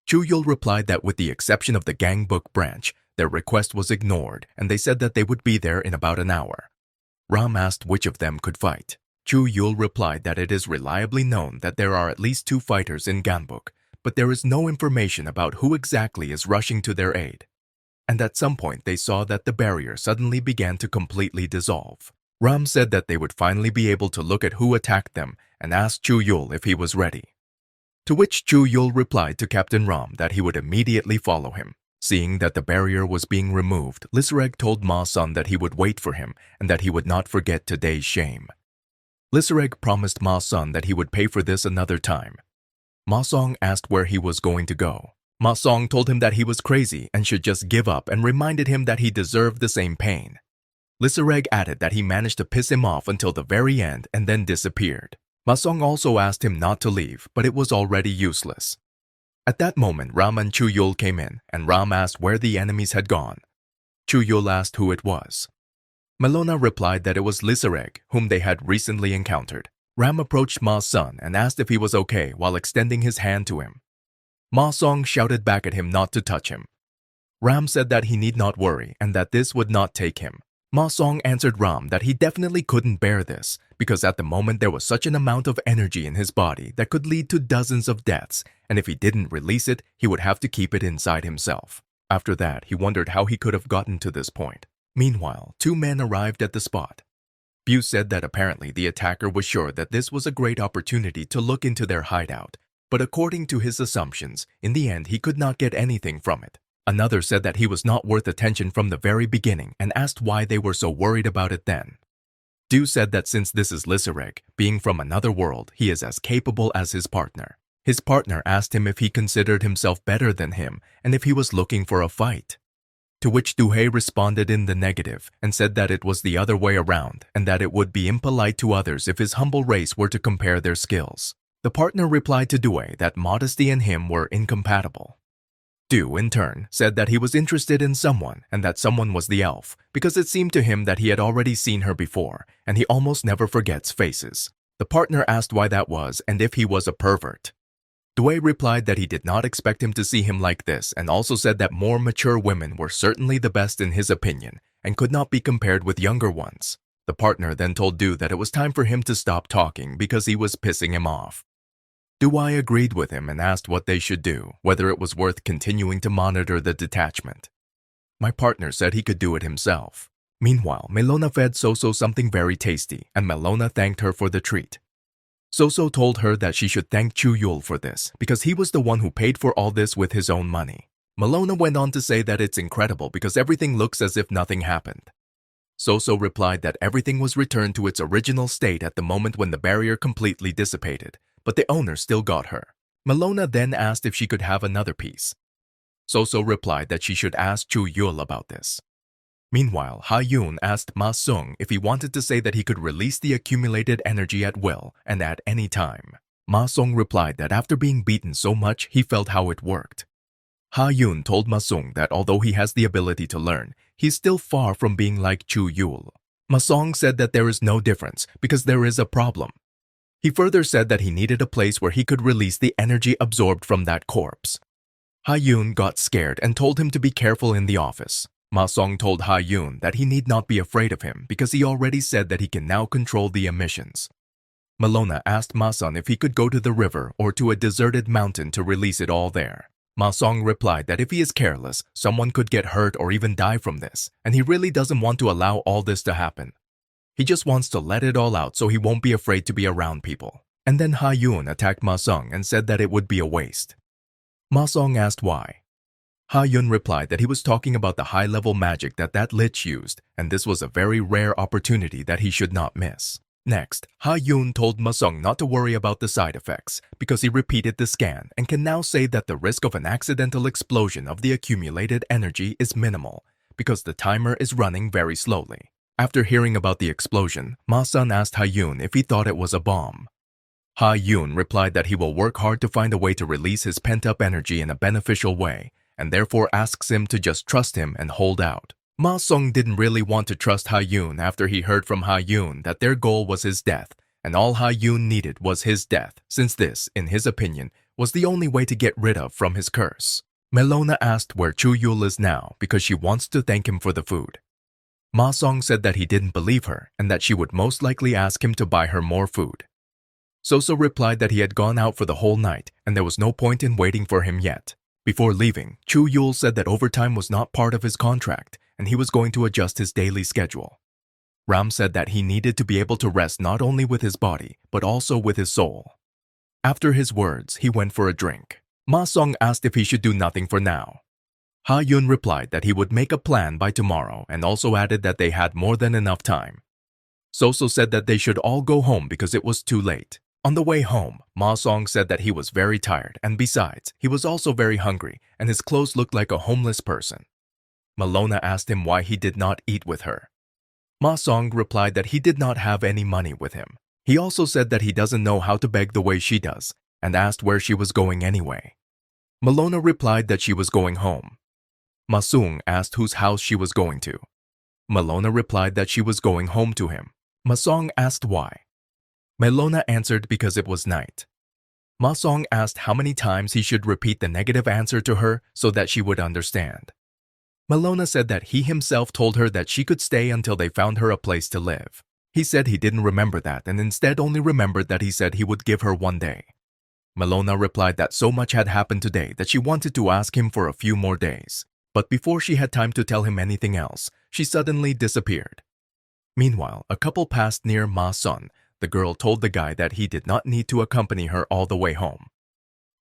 Chuul replied that with the exception of the Gangbook branch, their request was ignored, and they said that they would be there in about an hour. Ram asked which of them could fight. Chuul replied that it is reliably known that there are at least 2 fighters in Gangbook, but there is no information about who exactly is rushing to their aid. And at some point they saw that the barrier suddenly began to completely dissolve. Ram said that they would finally be able to look at who attacked them and asked Chuul if he was ready. To which Chuul replied to Captain Ram that he would immediately follow him. Seeing that the barrier was being removed, Lysereg told Ma-Sun that he would wait for him and that he would not forget today's shame. Lysereg promised Ma-Sun that he would pay for this another time. Ma-Song asked where he was going to go. Ma-Song told him that he was crazy and should just give up and reminded him that he deserved the same pain. Lysereg added that he managed to piss him off until the very end and then disappeared. Ma-Song also asked him not to leave, but it was already useless. At that moment, Ram and Chuul came in, and Ram asked where the enemies had gone. Chuul asked who it was. Malona replied that it was Lysereg, whom they had recently encountered. Ram approached Ma-Sun and asked if he was okay while extending his hand to him. Ma-Song shouted back at him not to touch him. Ram said that he need not worry and that this would not take him. Ma-Song answered Ram that he definitely couldn't bear this because at the moment there was such an amount of energy in his body that could lead to dozens of deaths, and if he didn't release it, he would have to keep it inside himself. After that, he wondered how he could have gotten to this point. Meanwhile, 2 men arrived at the spot. Bu said that apparently the attacker was sure that this was a great opportunity to look into their hideout, but according to his assumptions, in the end he could not get anything from it. Another said that he was not worth attention from the very beginning and asked why they were so worried about it then. Du said that since this is Lisareg, being from another world, he is as capable as his partner. His partner asked him if he considered himself better than him and if he was looking for a fight. To which Duhei responded in the negative and said that it was the other way around and that it would be impolite to others if his humble race were to compare their skills. The partner replied to Duhei that modesty and him were incompatible. Du, in turn, said that he was interested in someone and that someone was the elf because it seemed to him that he had already seen her before and he almost never forgets faces. The partner asked why that was and if he was a pervert. Duhei replied that he did not expect him to see him like this and also said that more mature women were certainly the best in his opinion and could not be compared with younger ones. The partner then told Du that it was time for him to stop talking because he was pissing him off. Duhei agreed with him and asked what they should do, whether it was worth continuing to monitor the detachment. My partner said he could do it himself. Meanwhile, Melona fed Soso something very tasty and Melona thanked her for the treat. Soso told her that she should thank Chuul for this because he was the one who paid for all this with his own money. Melona went on to say that it's incredible because everything looks as if nothing happened. Soso replied that everything was returned to its original state at the moment when the barrier completely dissipated, but the owner still got her. Melona then asked if she could have another piece. Soso replied that she should ask Chuul about this. Meanwhile, Ha-Yun asked Ma Sung if he wanted to say that he could release the accumulated energy at will and at any time. Ma Sung replied that after being beaten so much, he felt how it worked. Ha-Yun told Ma Sung that although he has the ability to learn, he's still far from being like Chuul. Ma Sung said that there is no difference because there is a problem. He further said that he needed a place where he could release the energy absorbed from that corpse. Ha-Yun got scared and told him to be careful in the office. Ma Sung told Ha-Yun that he need not be afraid of him because he already said that he can now control the emissions. Melona asked Ma Sung if he could go to the river or to a deserted mountain to release it all there. Ma Sung replied that if he is careless, someone could get hurt or even die from this, and he really doesn't want to allow all this to happen. He just wants to let it all out so he won't be afraid to be around people. And then Ha-Yun attacked Ma Sung and said that it would be a waste. Ma Sung asked why. Ha-Yun replied that he was talking about the high-level magic that lich used, and this was a very rare opportunity that he should not miss. Next, Ha-Yun told Ma Sung not to worry about the side effects because he repeated the scan and can now say that the risk of an accidental explosion of the accumulated energy is minimal because the timer is running very slowly. After hearing about the explosion, Ma Sung asked Ha-Yun if he thought it was a bomb. Ha-Yun replied that he will work hard to find a way to release his pent-up energy in a beneficial way, and therefore asks him to just trust him and hold out. Ma Sung didn't really want to trust Ha-Yun after he heard from Ha-Yun that their goal was his death, and all Ha-Yun needed was his death, since this, in his opinion, was the only way to get rid of from his curse. Melona asked where Chuul is now because she wants to thank him for the food. Ma Sung said that he didn't believe her and that she would most likely ask him to buy her more food. Soso replied that he had gone out for the whole night and there was no point in waiting for him yet. Before leaving, Chuul said that overtime was not part of his contract and he was going to adjust his daily schedule. Ram said that he needed to be able to rest not only with his body, but also with his soul. After his words, he went for a drink. Ma Sung asked if he should do nothing for now. Ha-Yun replied that he would make a plan by tomorrow and also added that they had more than enough time. Soso said that they should all go home because it was too late. On the way home, Ma Sung said that he was very tired and besides, he was also very hungry and his clothes looked like a homeless person. Melona asked him why he did not eat with her. Ma Sung replied that he did not have any money with him. He also said that he doesn't know how to beg the way she does and asked where she was going anyway. Melona replied that she was going home. Ma Sung asked whose house she was going to. Melona replied that she was going home to him. Ma Sung asked why. Melona answered because it was night. Ma Sung asked how many times he should repeat the negative answer to her so that she would understand. Melona said that he himself told her that she could stay until they found her a place to live. He said he didn't remember that and instead only remembered that he said he would give her 1 day. Melona replied that so much had happened today that she wanted to ask him for a few more days. But before she had time to tell him anything else, she suddenly disappeared. Meanwhile, a couple passed near Ma-sun. The girl told the guy that he did not need to accompany her all the way home.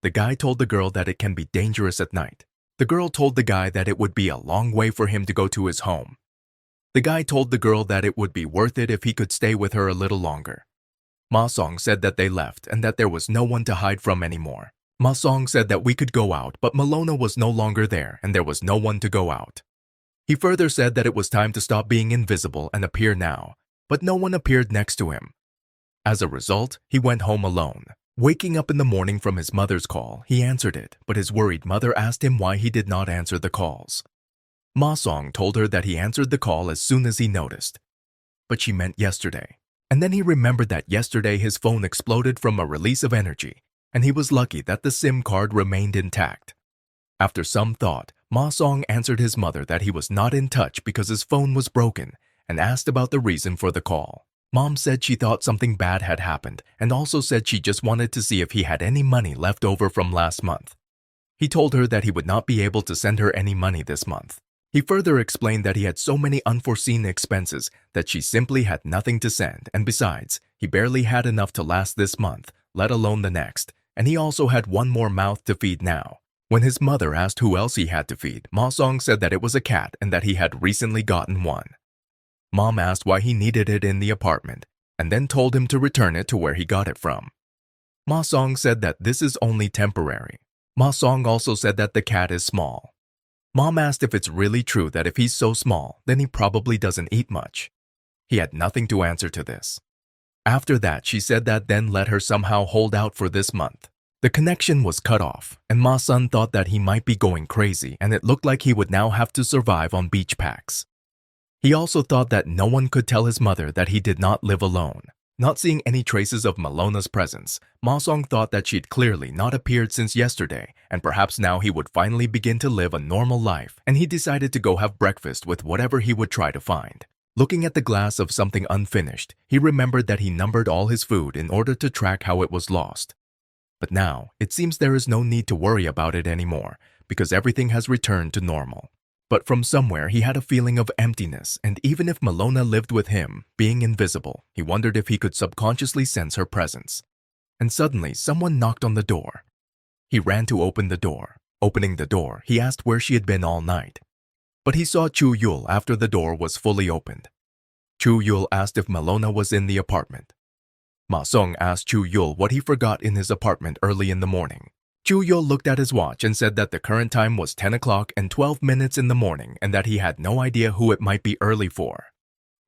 The guy told the girl that it can be dangerous at night. The girl told the guy that it would be a long way for him to go to his home. The guy told the girl that it would be worth it if he could stay with her a little longer. Ma-song said that they left and that there was no one to hide from anymore. Ma-song said that we could go out, but Malona was no longer there and there was no one to go out. He further said that it was time to stop being invisible and appear now, but no one appeared next to him. As a result, he went home alone. Waking up in the morning from his mother's call, he answered it, but his worried mother asked him why he did not answer the calls. Ma-song told her that he answered the call as soon as he noticed. But she meant yesterday. And then he remembered that yesterday his phone exploded from a release of energy, and he was lucky that the SIM card remained intact. After some thought, Ma-song answered his mother that he was not in touch because his phone was broken and asked about the reason for the call. Mom said she thought something bad had happened and also said she just wanted to see if he had any money left over from last month. He told her that he would not be able to send her any money this month. He further explained that he had so many unforeseen expenses that she simply had nothing to send, and besides, he barely had enough to last this month, let alone the next, and he also had one more mouth to feed now. When his mother asked who else he had to feed, Ma-song said that it was a cat and that he had recently gotten one. Mom asked why he needed it in the apartment, and then told him to return it to where he got it from. Ma-song said that this is only temporary. Ma-song also said that the cat is small. Mom asked if it's really true that if he's so small, then he probably doesn't eat much. He had nothing to answer to this. After that, she said that then let her somehow hold out for this month. The connection was cut off, and Ma-sun thought that he might be going crazy, and it looked like he would now have to survive on beach packs. He also thought that no one could tell his mother that he did not live alone. Not seeing any traces of Melona's presence, Ma-song thought that she'd clearly not appeared since yesterday, and perhaps now he would finally begin to live a normal life, and he decided to go have breakfast with whatever he would try to find. Looking at the glass of something unfinished, he remembered that he numbered all his food in order to track how it was lost. But now, it seems there is no need to worry about it anymore, because everything has returned to normal. But from somewhere he had a feeling of emptiness, and even if Melona lived with him, being invisible, he wondered if he could subconsciously sense her presence. And suddenly, someone knocked on the door. He ran to open the door. Opening the door, he asked where she had been all night. But he saw Chuul after the door was fully opened. Chuul asked if Melona was in the apartment. Ma-song asked Chuul what he forgot in his apartment early in the morning. Chuul looked at his watch and said that the current time was 10 o'clock and 12 minutes in the morning and that he had no idea who it might be early for.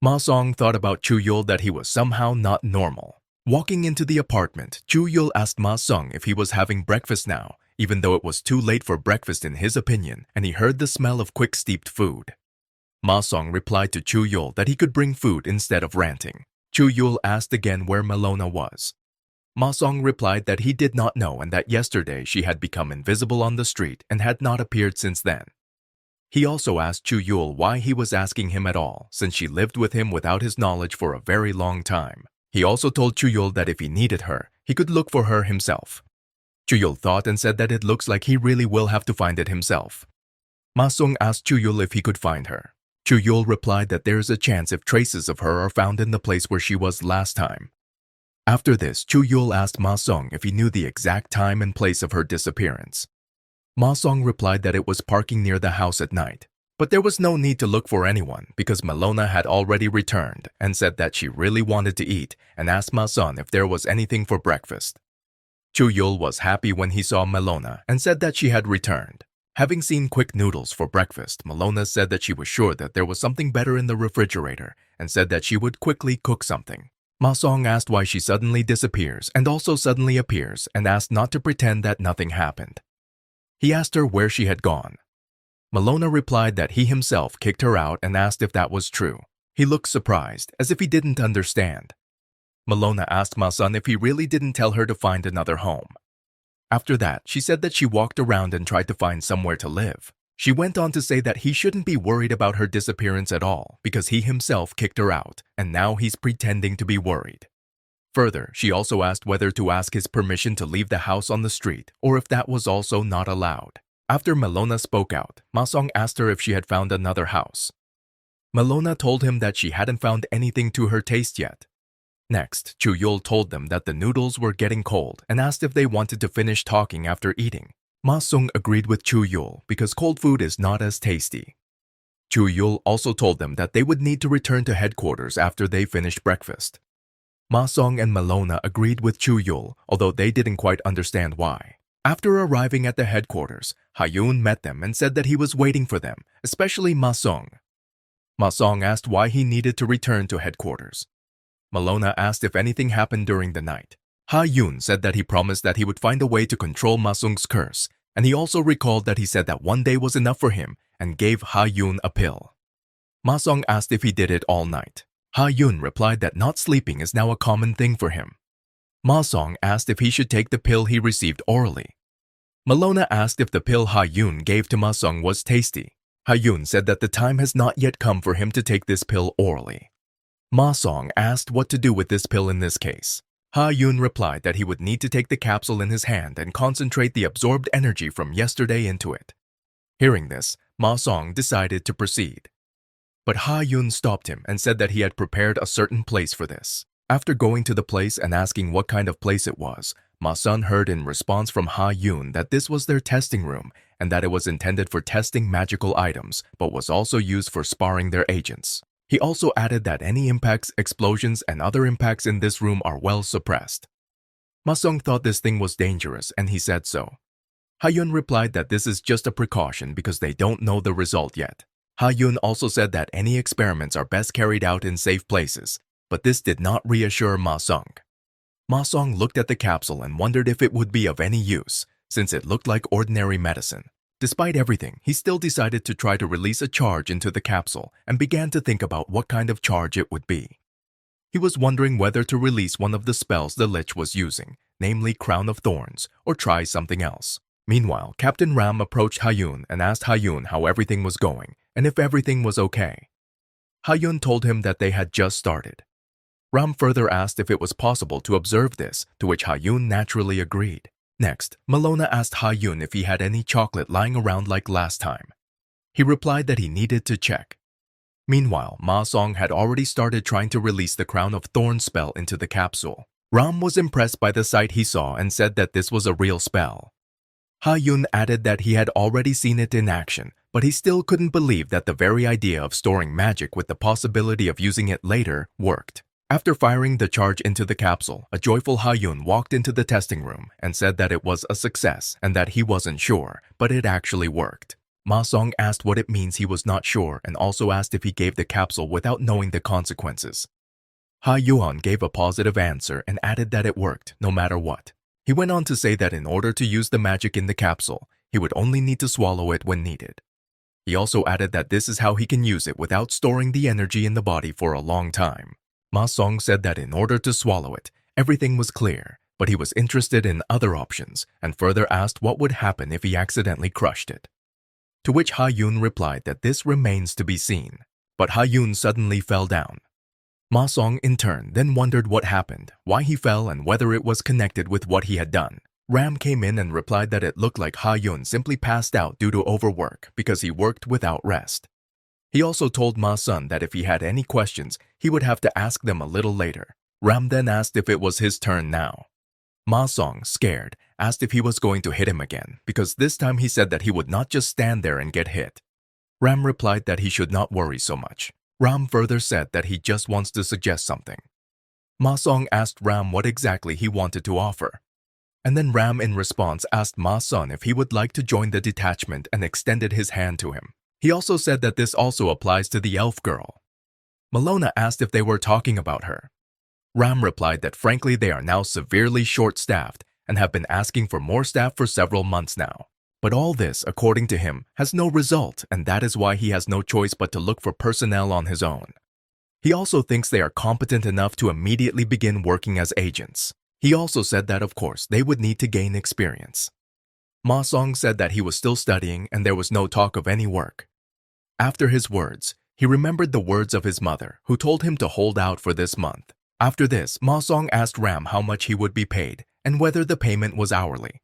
Ma-song thought about Chuul that he was somehow not normal. Walking into the apartment, Chuul asked Ma-song if he was having breakfast now, even though it was too late for breakfast in his opinion, and he heard the smell of quick-steeped food. Ma-song replied to Chuul that he could bring food instead of ranting. Chuul asked again where Melona was. Ma-song replied that he did not know and that yesterday she had become invisible on the street and had not appeared since then. He also asked Chuul why he was asking him at all, since she lived with him without his knowledge for a very long time. He also told Chuul that if he needed her, he could look for her himself. Chuul thought and said that it looks like he really will have to find it himself. Ma-song asked Chuul if he could find her. Chuul replied that there is a chance if traces of her are found in the place where she was last time. After this, Chuul asked Ma-song if he knew the exact time and place of her disappearance. Ma-song replied that it was parking near the house at night, but there was no need to look for anyone because Melona had already returned and said that she really wanted to eat and asked Ma-song if there was anything for breakfast. Chuul was happy when he saw Melona and said that she had returned. Having seen quick noodles for breakfast, Melona said that she was sure that there was something better in the refrigerator and said that she would quickly cook something. Ma-song asked why she suddenly disappears and also suddenly appears and asked not to pretend that nothing happened. He asked her where she had gone. Melona replied that he himself kicked her out and asked if that was true. He looked surprised, as if he didn't understand. Melona asked Ma-song if he really didn't tell her to find another home. After that, she said that she walked around and tried to find somewhere to live. She went on to say that he shouldn't be worried about her disappearance at all because he himself kicked her out and now he's pretending to be worried. Further, she also asked whether to ask his permission to leave the house on the street or if that was also not allowed. After Melona spoke out, Ma Song asked her if she had found another house. Melona told him that she hadn't found anything to her taste yet. Next, Chuul told them that the noodles were getting cold and asked if they wanted to finish talking after eating. Ma Song agreed with Chuul because cold food is not as tasty. Chuul also told them that they would need to return to headquarters after they finished breakfast. Ma Song and Melona agreed with Chuul, although they didn't quite understand why. After arriving at the headquarters, Ha-yoon met them and said that he was waiting for them, especially Ma Song. Ma Song asked why he needed to return to headquarters. Melona asked if anything happened during the night. Ha-yoon said that he promised that he would find a way to control Ma Song's curse, and he also recalled that he said that one day was enough for him and gave Ha-yoon a pill. Ma Song asked if he did it all night. Ha-yoon replied that not sleeping is now a common thing for him. Ma Song asked if he should take the pill he received orally. Melona asked if the pill Ha-yoon gave to Ma Song was tasty. Ha-yoon said that the time has not yet come for him to take this pill orally. Ma Song asked what to do with this pill in this case. Ha-yoon replied that he would need to take the capsule in his hand and concentrate the absorbed energy from yesterday into it. Hearing this, Ma Song decided to proceed. But Ha-yoon stopped him and said that he had prepared a certain place for this. After going to the place and asking what kind of place it was, Ma Song heard in response from Ha-yoon that this was their testing room and that it was intended for testing magical items, but was also used for sparring their agents. He also added that any impacts, explosions, and other impacts in this room are well suppressed. Ma Song thought this thing was dangerous and he said so. Ha-yoon replied that this is just a precaution because they don't know the result yet. Ha-yoon also said that any experiments are best carried out in safe places, but this did not reassure Ma Song. Ma Song looked at the capsule and wondered if it would be of any use, since it looked like ordinary medicine. Despite everything, he still decided to try to release a charge into the capsule and began to think about what kind of charge it would be. He was wondering whether to release one of the spells the Lich was using, namely Crown of Thorns, or try something else. Meanwhile, Captain Ram approached Ha-yoon and asked Ha-yoon how everything was going and if everything was okay. Ha-yoon told him that they had just started. Ram further asked if it was possible to observe this, to which Ha-yoon naturally agreed. Next, Melona asked Ha-yoon if he had any chocolate lying around like last time. He replied that he needed to check. Meanwhile, Ma Song had already started trying to release the Crown of Thorns spell into the capsule. Ram was impressed by the sight he saw and said that this was a real spell. Ha-yoon added that he had already seen it in action, but he still couldn't believe that the very idea of storing magic with the possibility of using it later worked. After firing the charge into the capsule, a joyful Ha-yoon walked into the testing room and said that it was a success and that he wasn't sure, but it actually worked. Ma Song asked what it means he was not sure and also asked if he gave the capsule without knowing the consequences. Ha-yoon gave a positive answer and added that it worked no matter what. He went on to say that in order to use the magic in the capsule, he would only need to swallow it when needed. He also added that this is how he can use it without storing the energy in the body for a long time. Ma Song said that in order to swallow it, everything was clear, but he was interested in other options and further asked what would happen if he accidentally crushed it. To which Ha-yoon replied that this remains to be seen, but Ha-yoon suddenly fell down. Ma Song in turn then wondered what happened, why he fell, and whether it was connected with what he had done. Ram came in and replied that it looked like Ha-yoon simply passed out due to overwork because he worked without rest. He also told Ma Song that if he had any questions, he would have to ask them a little later. Ram then asked if it was his turn now. Ma Song, scared, asked if he was going to hit him again because this time he said that he would not just stand there and get hit. Ram replied that he should not worry so much. Ram further said that he just wants to suggest something. Ma Song asked Ram what exactly he wanted to offer. And then Ram in response asked Ma Song if he would like to join the detachment and extended his hand to him. He also said that this also applies to the elf girl. Melona asked if they were talking about her. Ram replied that frankly they are now severely short-staffed and have been asking for more staff for several months now. But all this, according to him, has no result, and that is why he has no choice but to look for personnel on his own. He also thinks they are competent enough to immediately begin working as agents. He also said that, of course, they would need to gain experience. Ma Song said that he was still studying and there was no talk of any work. After his words, he remembered the words of his mother, who told him to hold out for this month. After this, Ma Song asked Ram how much he would be paid and whether the payment was hourly.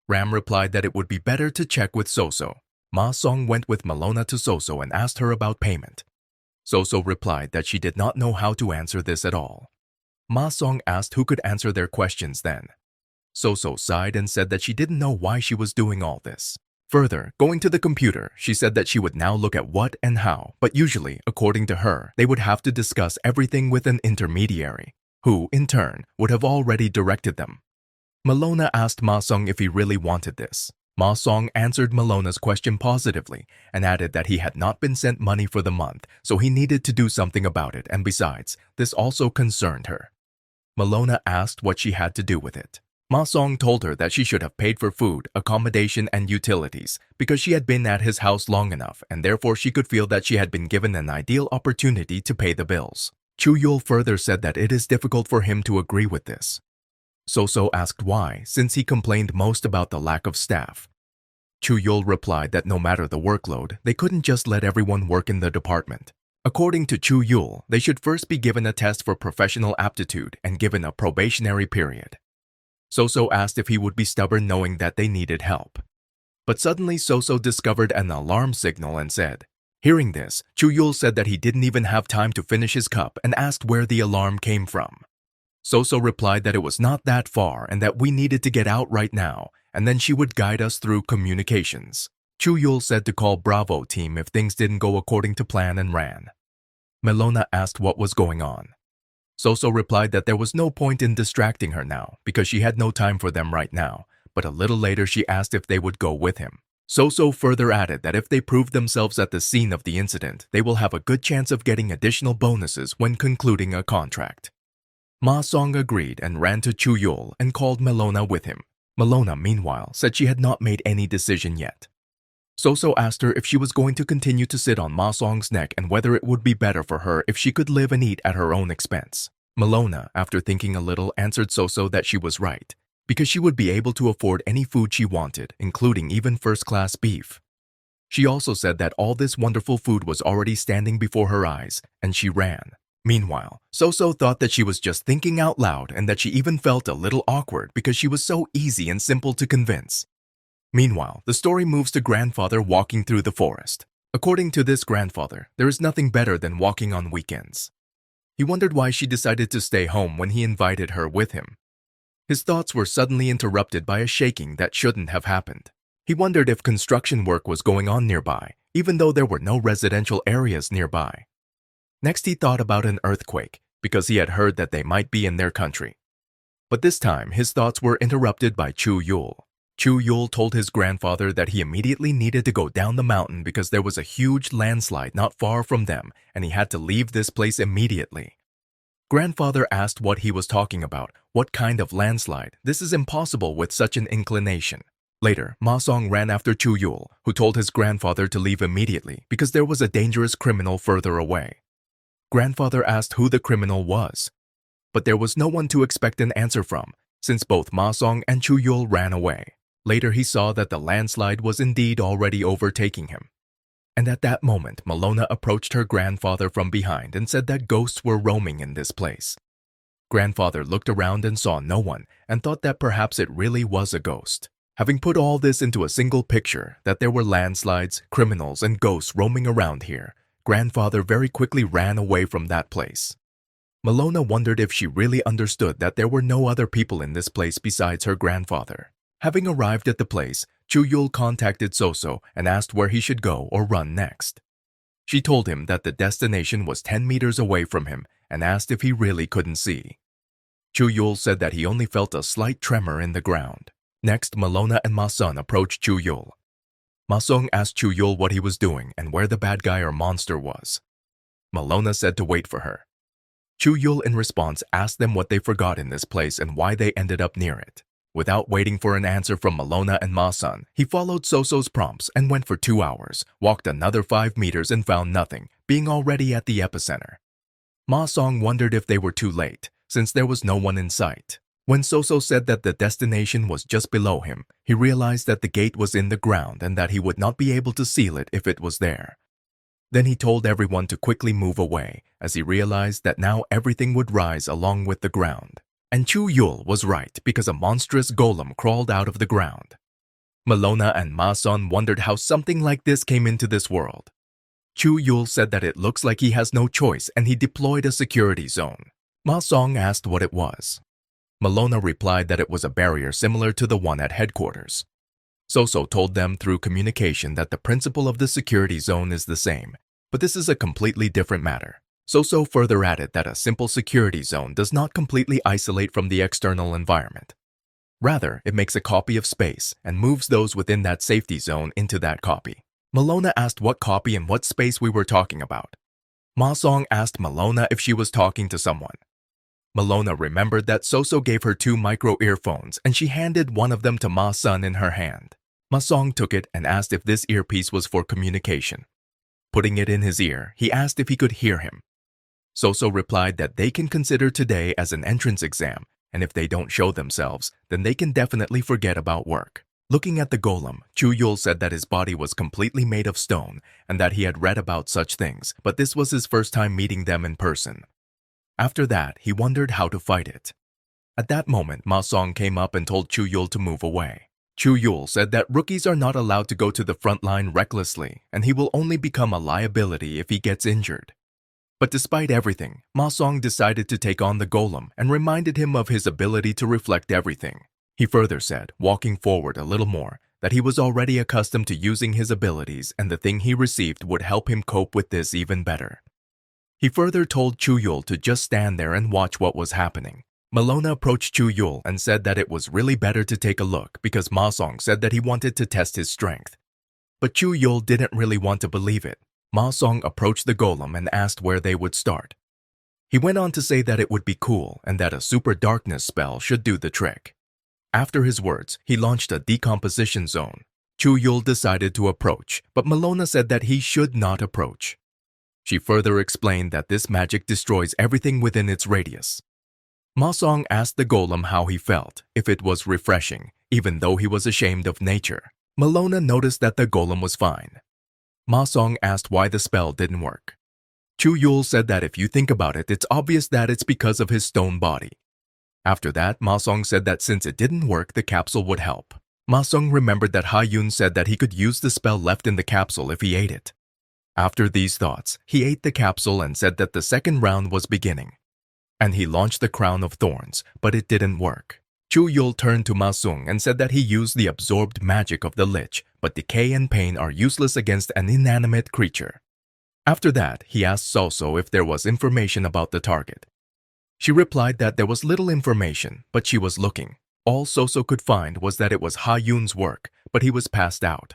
Ram replied that it would be better to check with Soso. Ma Song went with Malona to Soso and asked her about payment. Soso replied that she did not know how to answer this at all. Ma Song asked who could answer their questions then. Soso sighed and said that she didn't know why she was doing all this. Further, going to the computer, she said that she would now look at what and how, but usually, according to her, they would have to discuss everything with an intermediary, who, in turn, would have already directed them. Malona asked Ma Song if he really wanted this. Ma Song answered Malona's question positively and added that he had not been sent money for the month, so he needed to do something about it, and besides, this also concerned her. Malona asked what she had to do with it. Ma Song told her that she should have paid for food, accommodation, and utilities because she had been at his house long enough and therefore she could feel that she had been given an ideal opportunity to pay the bills. Chuul further said that it is difficult for him to agree with this. Soso asked why, since he complained most about the lack of staff. Chuul replied that no matter the workload, they couldn't just let everyone work in the department. According to Chuul, they should first be given a test for professional aptitude and given a probationary period. Soso asked if he would be stubborn knowing that they needed help. But suddenly Soso discovered an alarm signal and said. Hearing this, Chuul said that he didn't even have time to finish his cup and asked where the alarm came from. Soso replied that it was not that far and that we needed to get out right now, and then she would guide us through communications. Chuul said to call Bravo team if things didn't go according to plan and ran. Malona asked what was going on. Soso replied that there was no point in distracting her now because she had no time for them right now, but a little later she asked if they would go with him. Soso further added that if they prove themselves at the scene of the incident, they will have a good chance of getting additional bonuses when concluding a contract. Ma Song agreed and ran to Chuul and called Malona with him. Malona, meanwhile, said she had not made any decision yet. Soso asked her if she was going to continue to sit on Ma Song's neck and whether it would be better for her if she could live and eat at her own expense. Malona, after thinking a little, answered Soso that she was right, because she would be able to afford any food she wanted, including even first-class beef. She also said that all this wonderful food was already standing before her eyes, and she ran. Meanwhile, Soso thought that she was just thinking out loud and that she even felt a little awkward because she was so easy and simple to convince. Meanwhile, the story moves to grandfather walking through the forest. According to this grandfather, there is nothing better than walking on weekends. He wondered why she decided to stay home when he invited her with him. His thoughts were suddenly interrupted by a shaking that shouldn't have happened. He wondered if construction work was going on nearby, even though there were no residential areas nearby. Next, he thought about an earthquake, because he had heard that they might be in their country. But this time, his thoughts were interrupted by Chuul. Chuul told his grandfather that he immediately needed to go down the mountain because there was a huge landslide not far from them and he had to leave this place immediately. Grandfather asked what he was talking about, what kind of landslide. This is impossible with such an inclination. Later, Ma Song ran after Chuul, who told his grandfather to leave immediately because there was a dangerous criminal further away. Grandfather asked who the criminal was, but there was no one to expect an answer from, since both Ma Song and Chuul ran away. Later, he saw that the landslide was indeed already overtaking him. And at that moment, Malona approached her grandfather from behind and said that ghosts were roaming in this place. Grandfather looked around and saw no one and thought that perhaps it really was a ghost. Having put all this into a single picture, that there were landslides, criminals, and ghosts roaming around here, grandfather very quickly ran away from that place. Malona wondered if she really understood that there were no other people in this place besides her grandfather. Having arrived at the place, Chuul contacted Soso and asked where he should go or run next. She told him that the destination was 10 meters away from him and asked if he really couldn't see. Chuul said that he only felt a slight tremor in the ground. Next, Malona and Ma Song approached Chuul. Ma Song asked Chuul what he was doing and where the bad guy or monster was. Malona said to wait for her. Chuul in response asked them what they forgot in this place and why they ended up near it. Without waiting for an answer from Malona and Ma Song, he followed Soso's prompts and went for 2 hours, walked another 5 meters and found nothing, being already at the epicenter. Ma Song wondered if they were too late, since there was no one in sight. When Soso said that the destination was just below him, he realized that the gate was in the ground and that he would not be able to seal it if it was there. Then he told everyone to quickly move away, as he realized that now everything would rise along with the ground. And Chuul was right because a monstrous golem crawled out of the ground. Melona and Ma Song wondered how something like this came into this world. Chuul said that it looks like he has no choice and he deployed a security zone. Ma Song asked what it was. Melona replied that it was a barrier similar to the one at headquarters. Soso told them through communication that the principle of the security zone is the same, but this is a completely different matter. Soso further added that a simple security zone does not completely isolate from the external environment. Rather, it makes a copy of space and moves those within that safety zone into that copy. Melona asked what copy and what space we were talking about. Ma Song asked Melona if she was talking to someone. Melona remembered that Soso gave her 2 micro earphones and she handed one of them to Ma Song in her hand. Ma Song took it and asked if this earpiece was for communication. Putting it in his ear, he asked if he could hear him. Soso replied that they can consider today as an entrance exam, and if they don't show themselves, then they can definitely forget about work. Looking at the golem, Chuul said that his body was completely made of stone and that he had read about such things, but this was his first time meeting them in person. After that, he wondered how to fight it. At that moment, Ma Song came up and told Chuul to move away. Chuul said that rookies are not allowed to go to the front line recklessly, and he will only become a liability if he gets injured. But despite everything, Ma Song decided to take on the golem and reminded him of his ability to reflect everything. He further said, walking forward a little more, that he was already accustomed to using his abilities and the thing he received would help him cope with this even better. He further told Chuul to just stand there and watch what was happening. Melona approached Chuul and said that it was really better to take a look because Ma Song said that he wanted to test his strength. But Chuul didn't really want to believe it. Ma Song approached the golem and asked where they would start. He went on to say that it would be cool and that a super darkness spell should do the trick. After his words, he launched a decomposition zone. Chuul decided to approach, but Melona said that he should not approach. She further explained that this magic destroys everything within its radius. Ma Song asked the golem how he felt, if it was refreshing, even though he was ashamed of nature. Melona noticed that the golem was fine. Ma Song asked why the spell didn't work. Chuul said that if you think about it, it's obvious that it's because of his stone body. After that, Ma Song said that since it didn't work, the capsule would help. Ma Song remembered that Ha-Yun said that he could use the spell left in the capsule if he ate it. After these thoughts, he ate the capsule and said that the second round was beginning. And he launched the crown of thorns, but it didn't work. Chuul turned to Ma Song and said that he used the absorbed magic of the Lich, but decay and pain are useless against an inanimate creature. After that, he asked Soso if there was information about the target. She replied that there was little information, but she was looking. All Soso could find was that it was Ha-Yun's work, but he was passed out.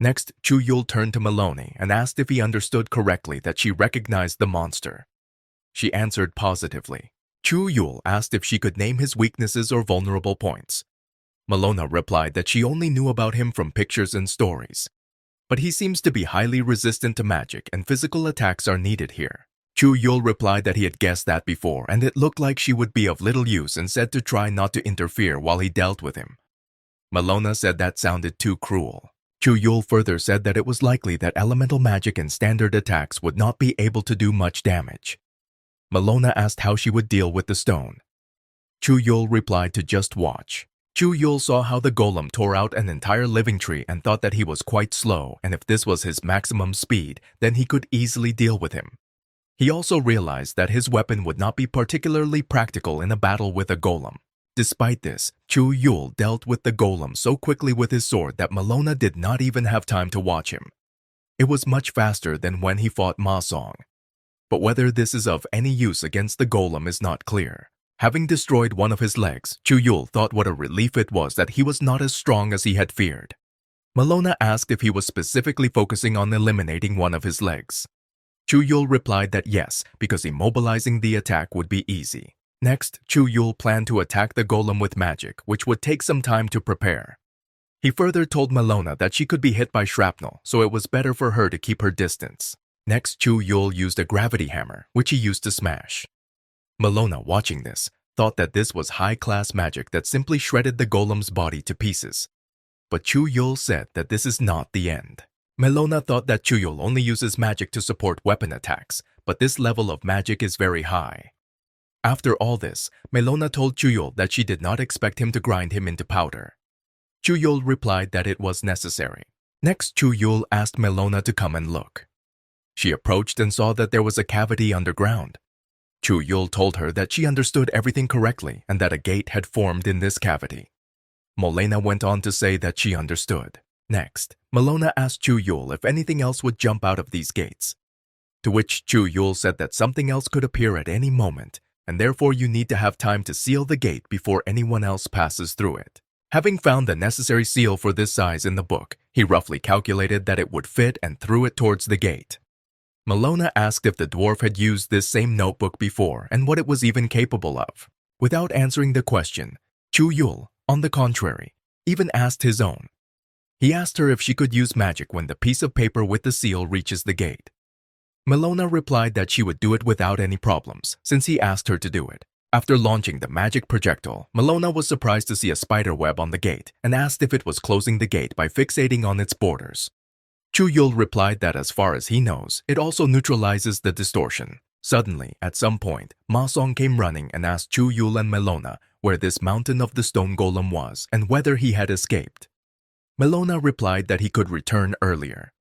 Next, Chuul turned to Meloni and asked if he understood correctly that she recognized the monster. She answered positively. Chuul asked if she could name his weaknesses or vulnerable points. Melona replied that she only knew about him from pictures and stories. But he seems to be highly resistant to magic and physical attacks are needed here. Chuul replied that he had guessed that before and it looked like she would be of little use and said to try not to interfere while he dealt with him. Melona said that sounded too cruel. Chuul further said that it was likely that elemental magic and standard attacks would not be able to do much damage. Melona asked how she would deal with the stone. Chuul replied to just watch. Chuul saw how the golem tore out an entire living tree and thought that he was quite slow, and if this was his maximum speed, then he could easily deal with him. He also realized that his weapon would not be particularly practical in a battle with a golem. Despite this, Chuul dealt with the golem so quickly with his sword that Melona did not even have time to watch him. It was much faster than when he fought Ma Song. But whether this is of any use against the golem is not clear. Having destroyed one of his legs, Chuul thought what a relief it was that he was not as strong as he had feared. Melona asked if he was specifically focusing on eliminating one of his legs. Chuul replied that yes, because immobilizing the attack would be easy. Next, Chuul planned to attack the golem with magic, which would take some time to prepare. He further told Melona that she could be hit by shrapnel, so it was better for her to keep her distance. Next, Chuul used a gravity hammer, which he used to smash. Melona, watching this, thought that this was high-class magic that simply shredded the golem's body to pieces. But Chuul said that this is not the end. Melona thought that Chuul only uses magic to support weapon attacks, but this level of magic is very high. After all this, Melona told Chuul that she did not expect him to grind him into powder. Chuul replied that it was necessary. Next, Chuul asked Melona to come and look. She approached and saw that there was a cavity underground. Chuul told her that she understood everything correctly and that a gate had formed in this cavity. Melona went on to say that she understood. Next, Melona asked Chuul if anything else would jump out of these gates, to which Chuul said that something else could appear at any moment, and therefore you need to have time to seal the gate before anyone else passes through it. Having found the necessary seal for this size in the book, he roughly calculated that it would fit and threw it towards the gate. Melona asked if the dwarf had used this same notebook before and what it was even capable of. Without answering the question, Chuul, on the contrary, even asked his own. He asked her if she could use magic when the piece of paper with the seal reaches the gate. Melona replied that she would do it without any problems, since he asked her to do it. After launching the magic projectile, Melona was surprised to see a spider web on the gate and asked if it was closing the gate by fixating on its borders. Chuul replied that as far as he knows, it also neutralizes the distortion. Suddenly, at some point, Ma Song came running and asked Chuul and Melona where this mountain of the stone golem was and whether he had escaped. Melona replied that he could return earlier.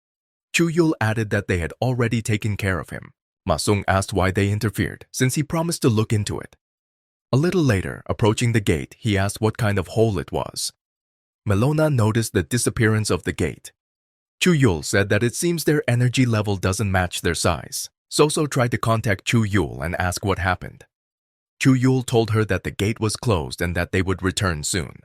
Chuul added that they had already taken care of him. Ma Song asked why they interfered, since he promised to look into it. A little later, approaching the gate, he asked what kind of hole it was. Melona noticed the disappearance of the gate. Chuul said that it seems their energy level doesn't match their size. Soso tried to contact Chuul and ask what happened. Chuul told her that the gate was closed and that they would return soon.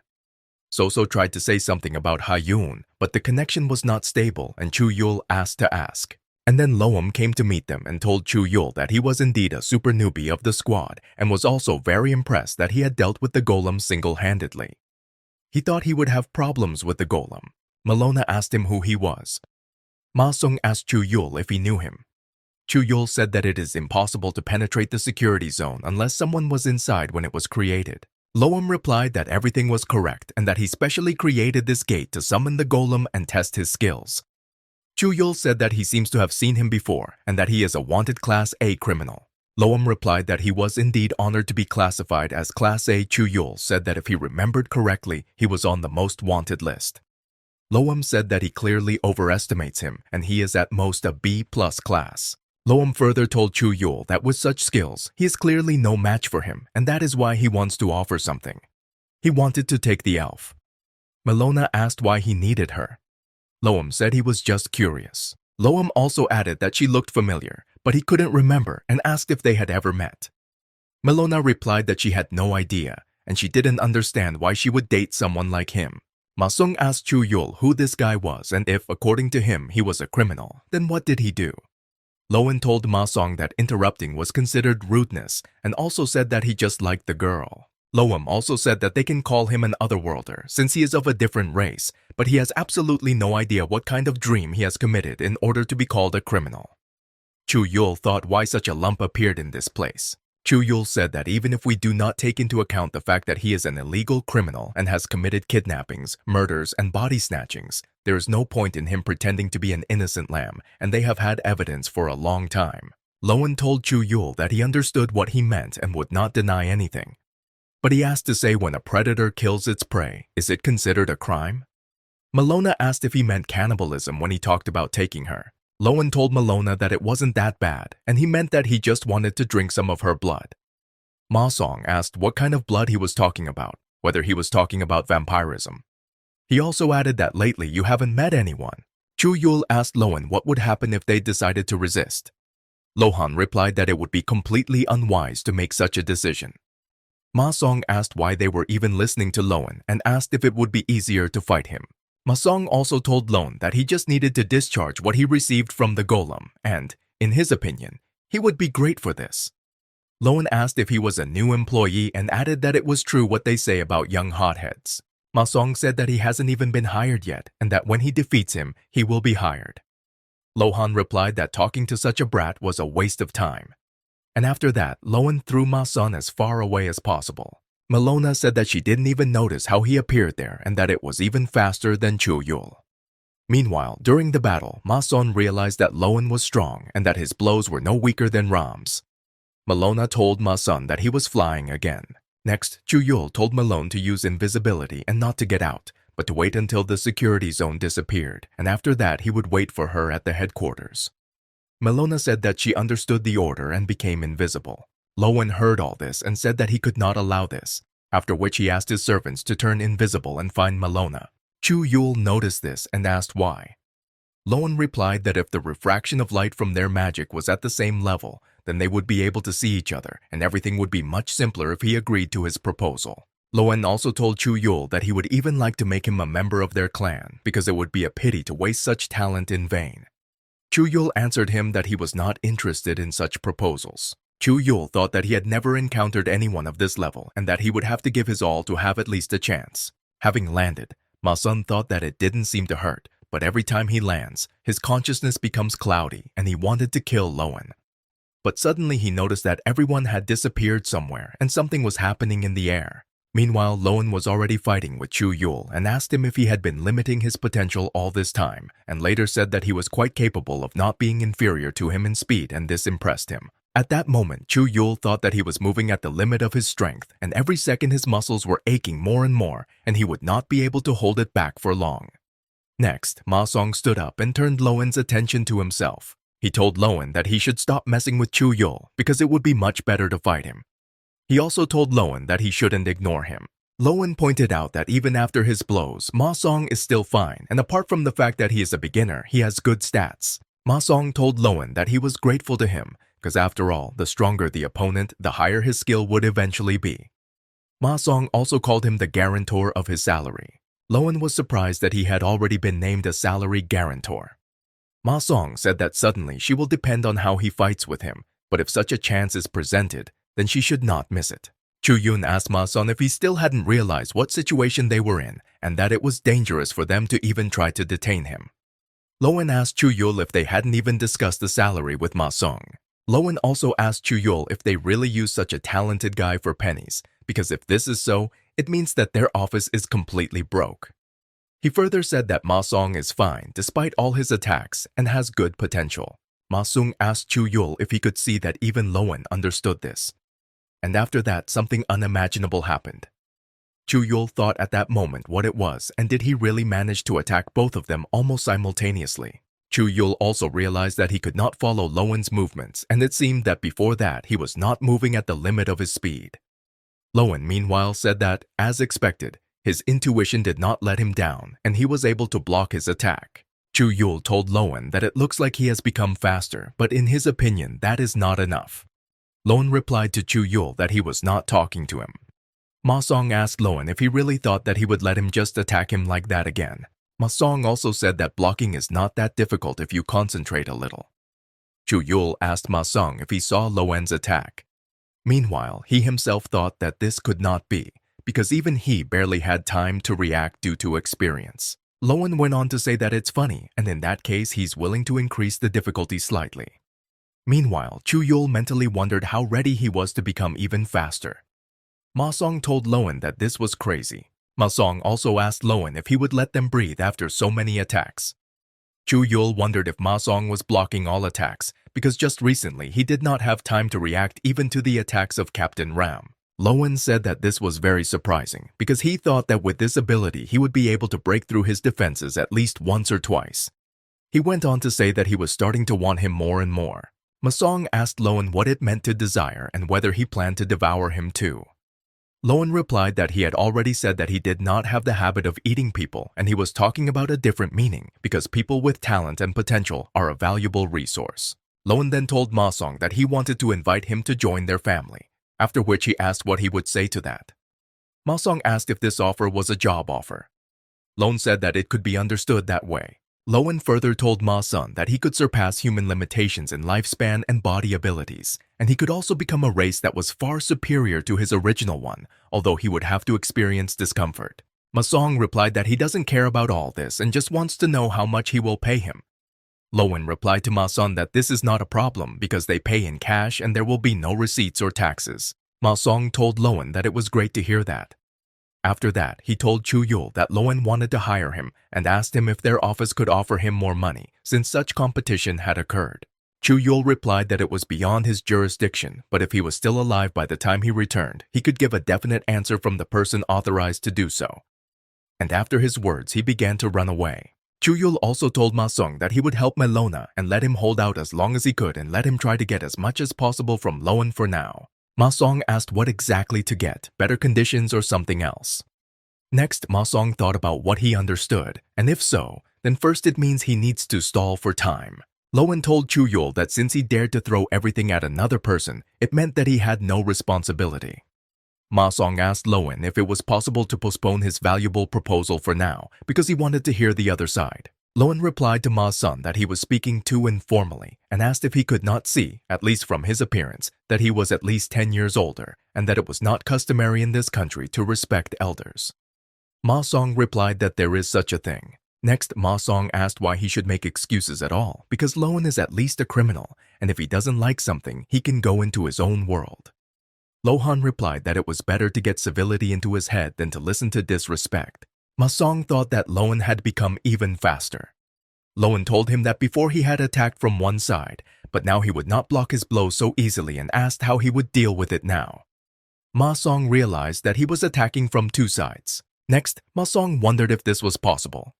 Soso tried to say something about Hayun, but the connection was not stable and Chuul asked to ask. And then Loam came to meet them and told Chuul that he was indeed a super newbie of the squad and was also very impressed that he had dealt with the golem single-handedly. He thought he would have problems with the golem. Melona asked him who he was. Ma Song asked Chuul if he knew him. Chuul said that it is impossible to penetrate the security zone unless someone was inside when it was created. Loam replied that everything was correct and that he specially created this gate to summon the golem and test his skills. Chuul said that he seems to have seen him before and that he is a wanted Class A criminal. Loam replied that he was indeed honored to be classified as Class A. Chuul said that if he remembered correctly, he was on the most wanted list. Loam said that he clearly overestimates him and he is at most a B+ class. Loam further told Chuul that with such skills, he is clearly no match for him and that is why he wants to offer something. He wanted to take the elf. Melona asked why he needed her. Loam said he was just curious. Loam also added that she looked familiar, but he couldn't remember and asked if they had ever met. Melona replied that she had no idea and she didn't understand why she would date someone like him. Ma Song asked Chuul who this guy was and if, according to him, he was a criminal, then what did he do? Loan told Ma Song that interrupting was considered rudeness and also said that he just liked the girl. Loam also said that they can call him an otherworlder since he is of a different race, but he has absolutely no idea what kind of dream he has committed in order to be called a criminal. Chuul thought why such a lump appeared in this place. Chuul said that even if we do not take into account the fact that he is an illegal criminal and has committed kidnappings, murders, and body snatchings, there is no point in him pretending to be an innocent lamb, and they have had evidence for a long time. Loan told Chuul that he understood what he meant and would not deny anything. But he asked to say when a predator kills its prey, is it considered a crime? Melona asked if he meant cannibalism when he talked about taking her. Loan told Melona that it wasn't that bad, and he meant that he just wanted to drink some of her blood. Ma Song asked what kind of blood he was talking about, whether he was talking about vampirism. He also added that lately you haven't met anyone. Chuul asked Loan what would happen if they decided to resist. Lohan replied that it would be completely unwise to make such a decision. Ma Song asked why they were even listening to Loan and asked if it would be easier to fight him. Ma Song also told Loan that he just needed to discharge what he received from the golem and, in his opinion, he would be great for this. Loan asked if he was a new employee and added that it was true what they say about young hotheads. Ma Song said that he hasn't even been hired yet and that when he defeats him, he will be hired. Lohan replied that talking to such a brat was a waste of time. And after that, Loan threw Ma Song as far away as possible. Melona said that she didn't even notice how he appeared there and that it was even faster than Chuul. Meanwhile, during the battle, Ma Song realized that Loan was strong and that his blows were no weaker than Ram's. Melona told Ma Song that he was flying again. Next, Chuul told Malone to use invisibility and not to get out, but to wait until the security zone disappeared, and after that he would wait for her at the headquarters. Melona said that she understood the order and became invisible. Lowen heard all this and said that he could not allow this, after which he asked his servants to turn invisible and find Melona. Chuul noticed this and asked why. Lowen replied that if the refraction of light from their magic was at the same level, then they would be able to see each other, and everything would be much simpler if he agreed to his proposal. Lowen also told Chuul that he would even like to make him a member of their clan, because it would be a pity to waste such talent in vain. Chuul answered him that he was not interested in such proposals. Chuul thought that he had never encountered anyone of this level and that he would have to give his all to have at least a chance. Having landed, Ma-sun thought that it didn't seem to hurt, but every time he lands, his consciousness becomes cloudy and he wanted to kill Lowen. But suddenly he noticed that everyone had disappeared somewhere and something was happening in the air. Meanwhile, Lowen was already fighting with Chuul and asked him if he had been limiting his potential all this time, and later said that he was quite capable of not being inferior to him in speed, and this impressed him. At that moment, Chuul thought that he was moving at the limit of his strength, and every second his muscles were aching more and more, and he would not be able to hold it back for long. Next, Ma Song stood up and turned Lowen's attention to himself. He told Lowen that he should stop messing with Chuul because it would be much better to fight him. He also told Lowen that he shouldn't ignore him. Lowen pointed out that even after his blows, Ma Song is still fine, and apart from the fact that he is a beginner, he has good stats. Ma Song told Lowen that he was grateful to him, because after all, the stronger the opponent, the higher his skill would eventually be. Ma Song also called him the guarantor of his salary. Lowen was surprised that he had already been named a salary guarantor. Ma Song said that suddenly she will depend on how he fights with him, but if such a chance is presented, then she should not miss it. Chu Yun asked Ma Song if he still hadn't realized what situation they were in and that it was dangerous for them to even try to detain him. Lowen asked Chuul if they hadn't even discussed the salary with Ma Song. Lowen also asked Chuul if they really use such a talented guy for pennies, because if this is so, it means that their office is completely broke. He further said that Ma Song is fine despite all his attacks and has good potential. Ma Sung asked Chuul if he could see that even Lowen understood this. And after that, something unimaginable happened. Chuul thought at that moment what it was, and did he really manage to attack both of them almost simultaneously? Chuul also realized that he could not follow Lowen's movements, and it seemed that before that he was not moving at the limit of his speed. Lowen, meanwhile, said that, as expected, his intuition did not let him down, and he was able to block his attack. Chuul told Lowen that it looks like he has become faster, but in his opinion, that is not enough. Lowen replied to Chuul that he was not talking to him. Ma Song asked Lowen if he really thought that he would let him just attack him like that again. Ma Song also said that blocking is not that difficult if you concentrate a little. Chuul asked Ma Song if he saw Lowen's attack. Meanwhile, he himself thought that this could not be, because even he barely had time to react due to experience. Lowen went on to say that it's funny, and in that case he's willing to increase the difficulty slightly. Meanwhile, Chuul mentally wondered how ready he was to become even faster. Ma Song told Lowen that this was crazy. Ma Song also asked Lowen if he would let them breathe after so many attacks. Chuul wondered if Ma Song was blocking all attacks, because just recently he did not have time to react even to the attacks of Captain Ram. Lowen said that this was very surprising, because he thought that with this ability he would be able to break through his defenses at least once or twice. He went on to say that he was starting to want him more and more. Ma Song asked Lowen what it meant to desire and whether he planned to devour him too. Lowen replied that he had already said that he did not have the habit of eating people, and he was talking about a different meaning, because people with talent and potential are a valuable resource. Lowen then told Ma Song that he wanted to invite him to join their family, after which he asked what he would say to that. Ma Song asked if this offer was a job offer. Lowen said that it could be understood that way. Lowen further told Ma Song that he could surpass human limitations in lifespan and body abilities, and he could also become a race that was far superior to his original one, although he would have to experience discomfort. Ma Song replied that he doesn't care about all this and just wants to know how much he will pay him. Lowen replied to Ma Song that this is not a problem because they pay in cash and there will be no receipts or taxes. Ma Song told Lowen that it was great to hear that. After that, he told Chuul that Lowen wanted to hire him and asked him if their office could offer him more money since such competition had occurred. Chuul replied that it was beyond his jurisdiction, but if he was still alive by the time he returned, he could give a definite answer from the person authorized to do so. and after his words, he began to run away. Chuul also told Ma Song that he would help Melona and let him hold out as long as he could and let him try to get as much as possible from Loan for now. Ma Song asked what exactly to get, better conditions or something else. Next, Ma Song thought about what he understood, and if so, then first it means he needs to stall for time. Loan told Chuul that since he dared to throw everything at another person, it meant that he had no responsibility. Ma Song asked Loan if it was possible to postpone his valuable proposal for now because he wanted to hear the other side. Loan replied to Ma Sun that he was speaking too informally and asked if he could not see, at least from his appearance, that he was at least 10 years older and that it was not customary in this country to respect elders. Ma Song replied that there is such a thing. Next, Ma Song asked why he should make excuses at all because Loan is at least a criminal and if he doesn't like something, he can go into his own world. Lohan replied that it was better to get civility into his head than to listen to disrespect. Ma Song thought that Loan had become even faster. Loan told him that before he had attacked from one side, but now he would not block his blows so easily and asked how he would deal with it now. Ma Song realized that he was attacking from two sides. Next, Ma Song wondered if this was possible.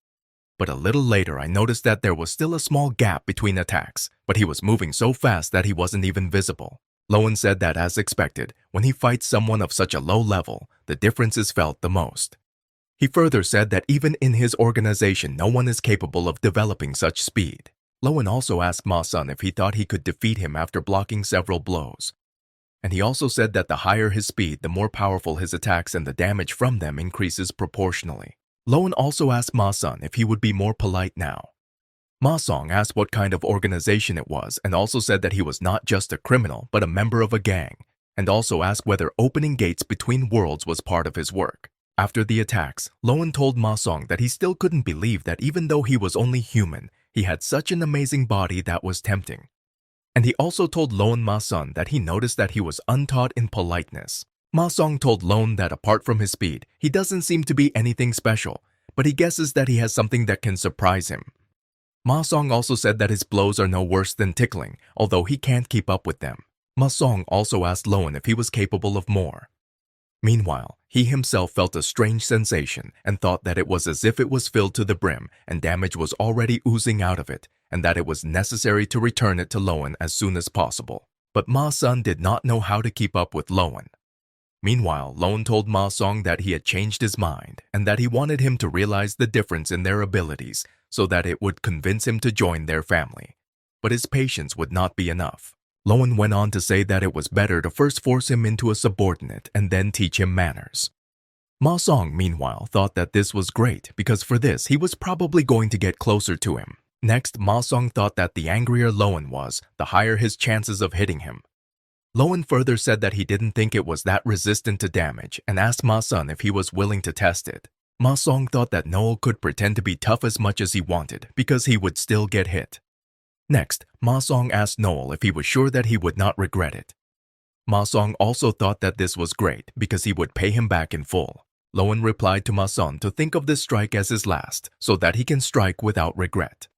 But a little later, I noticed that there was still a small gap between attacks, but he was moving so fast that he wasn't even visible. Loan said that as expected, when he fights someone of such a low level, the difference is felt the most. He further said that even in his organization, no one is capable of developing such speed. Loan also asked Ma Sun if he thought he could defeat him after blocking several blows. And he also said that the higher his speed, the more powerful his attacks and the damage from them increases proportionally. Loan also asked Ma Sun if he would be more polite now. Ma Song asked what kind of organization it was and also said that he was not just a criminal but a member of a gang, and also asked whether opening gates between worlds was part of his work. After the attacks, Loan told Ma Song that he still couldn't believe that even though he was only human, he had such an amazing body that was tempting. And he also told Loan Ma Sun that he noticed that he was untaught in politeness. Ma Song told Loan that apart from his speed, he doesn't seem to be anything special, but he guesses that he has something that can surprise him. Ma Song also said that his blows are no worse than tickling, although he can't keep up with them. Ma Song also asked Loan if he was capable of more. Meanwhile, he himself felt a strange sensation and thought that it was as if it was filled to the brim and damage was already oozing out of it, and that it was necessary to return it to Loan as soon as possible. But Ma Sun did not know how to keep up with Loan. Meanwhile, Loan told Ma Song that he had changed his mind and that he wanted him to realize the difference in their abilities so that it would convince him to join their family. But his patience would not be enough. Loan went on to say that it was better to first force him into a subordinate and then teach him manners. Ma Song, meanwhile, thought that this was great because for this he was probably going to get closer to him. Next, Ma Song thought that the angrier Loan was, the higher his chances of hitting him. Loan further said that he didn't think it was that resistant to damage and asked Ma Sun if he was willing to test it. Ma Song thought that Noel could pretend to be tough as much as he wanted because he would still get hit. Next, Ma Song asked Noel if he was sure that he would not regret it. Ma Song also thought that this was great because he would pay him back in full. Loan replied to Ma Song to think of this strike as his last so that he can strike without regret.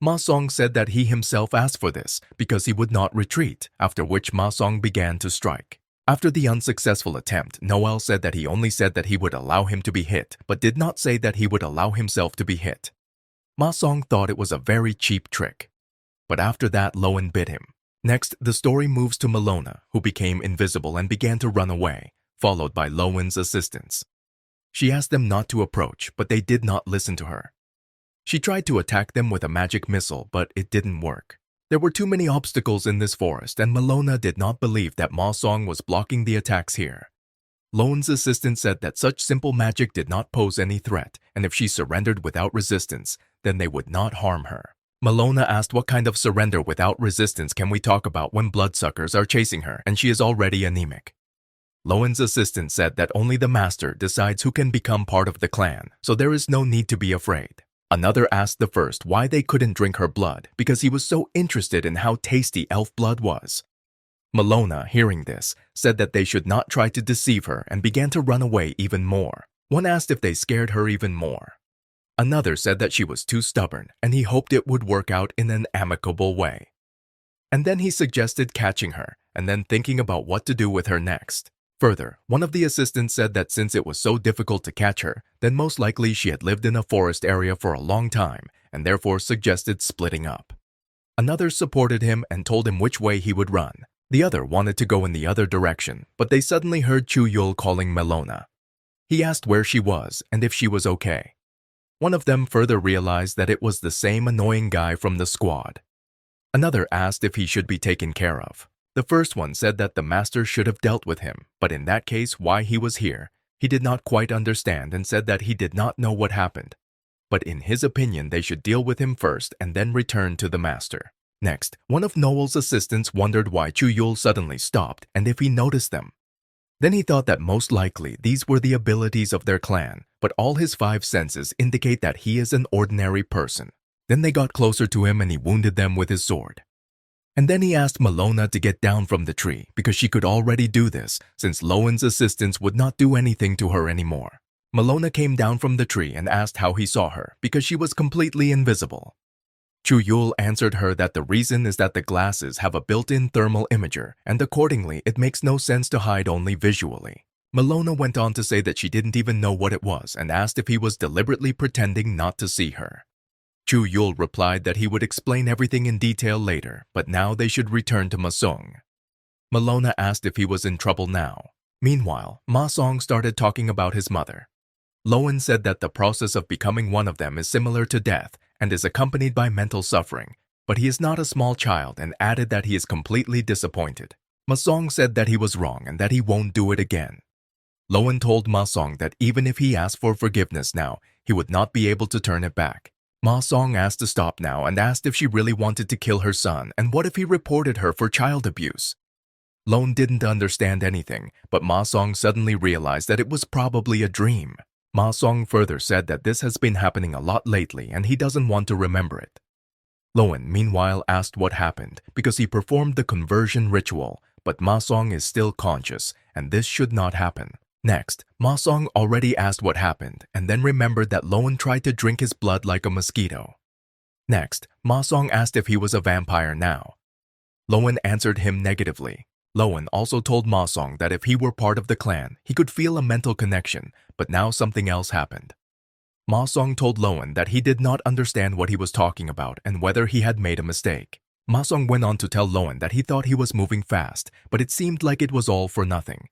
Ma Song said that he himself asked for this because he would not retreat, after which Ma Song began to strike. After the unsuccessful attempt, Noel said that he only said that he would allow him to be hit, but did not say that he would allow himself to be hit. Ma Song thought it was a very cheap trick. But after that, Loan bit him. Next, the story moves to Melona, who became invisible and began to run away, followed by Loan's assistants. She asked them not to approach, but they did not listen to her. She tried to attack them with a magic missile, but it didn't work. There were too many obstacles in this forest, and Melona did not believe that Ma Song was blocking the attacks here. Loan's assistant said that such simple magic did not pose any threat, and if she surrendered without resistance, then they would not harm her. Melona asked what kind of surrender without resistance can we talk about when bloodsuckers are chasing her and she is already anemic. Loan's assistant said that only the master decides who can become part of the clan, so there is no need to be afraid. Another asked the first why they couldn't drink her blood because he was so interested in how tasty elf blood was. Melona, hearing this, said that they should not try to deceive her and began to run away even more. One asked if they scared her even more. Another said that she was too stubborn and he hoped it would work out in an amicable way. And then he suggested catching her and then thinking about what to do with her next. Further, one of the assistants said that since it was so difficult to catch her, then most likely she had lived in a forest area for a long time and therefore suggested splitting up. Another supported him and told him which way he would run. The other wanted to go in the other direction, but they suddenly heard Chuul calling Melona. He asked where she was and if she was okay. One of them further realized that it was the same annoying guy from the squad. Another asked if he should be taken care of. The first one said that the master should have dealt with him, but in that case why he was here, he did not quite understand and said that he did not know what happened. But in his opinion they should deal with him first and then return to the master. Next, one of Noel's assistants wondered why Chuul suddenly stopped and if he noticed them. Then he thought that most likely these were the abilities of their clan, but all his 5 senses indicate that he is an ordinary person. Then they got closer to him and he wounded them with his sword. And then he asked Melona to get down from the tree because she could already do this since Lowen's assistants would not do anything to her anymore. Melona came down from the tree and asked how he saw her because she was completely invisible. Chuul answered her that the reason is that the glasses have a built-in thermal imager and accordingly it makes no sense to hide only visually. Melona went on to say that she didn't even know what it was and asked if he was deliberately pretending not to see her. Chuul replied that he would explain everything in detail later, but now they should return to Masong. Melona asked if he was in trouble now. Meanwhile, Ma Song started talking about his mother. Lowen said that the process of becoming one of them is similar to death and is accompanied by mental suffering, but he is not a small child and added that he is completely disappointed. Ma Song said that he was wrong and that he won't do it again. Lowen told Ma Song that even if he asked for forgiveness now, he would not be able to turn it back. Ma Song asked to stop now and asked if she really wanted to kill her son and what if he reported her for child abuse. Lowen didn't understand anything, but Ma Song suddenly realized that it was probably a dream. Ma Song further said that this has been happening a lot lately and he doesn't want to remember it. Lowen meanwhile asked what happened because he performed the conversion ritual, but Ma Song is still conscious and this should not happen. Next, Ma Song already asked what happened and then remembered that Lowen tried to drink his blood like a mosquito. Next, Ma Song asked if he was a vampire now. Lowen answered him negatively. Lowen also told Ma Song that if he were part of the clan, he could feel a mental connection, but now something else happened. Ma Song told Lowen that he did not understand what he was talking about and whether he had made a mistake. Ma Song went on to tell Lowen that he thought he was moving fast, but it seemed like it was all for nothing.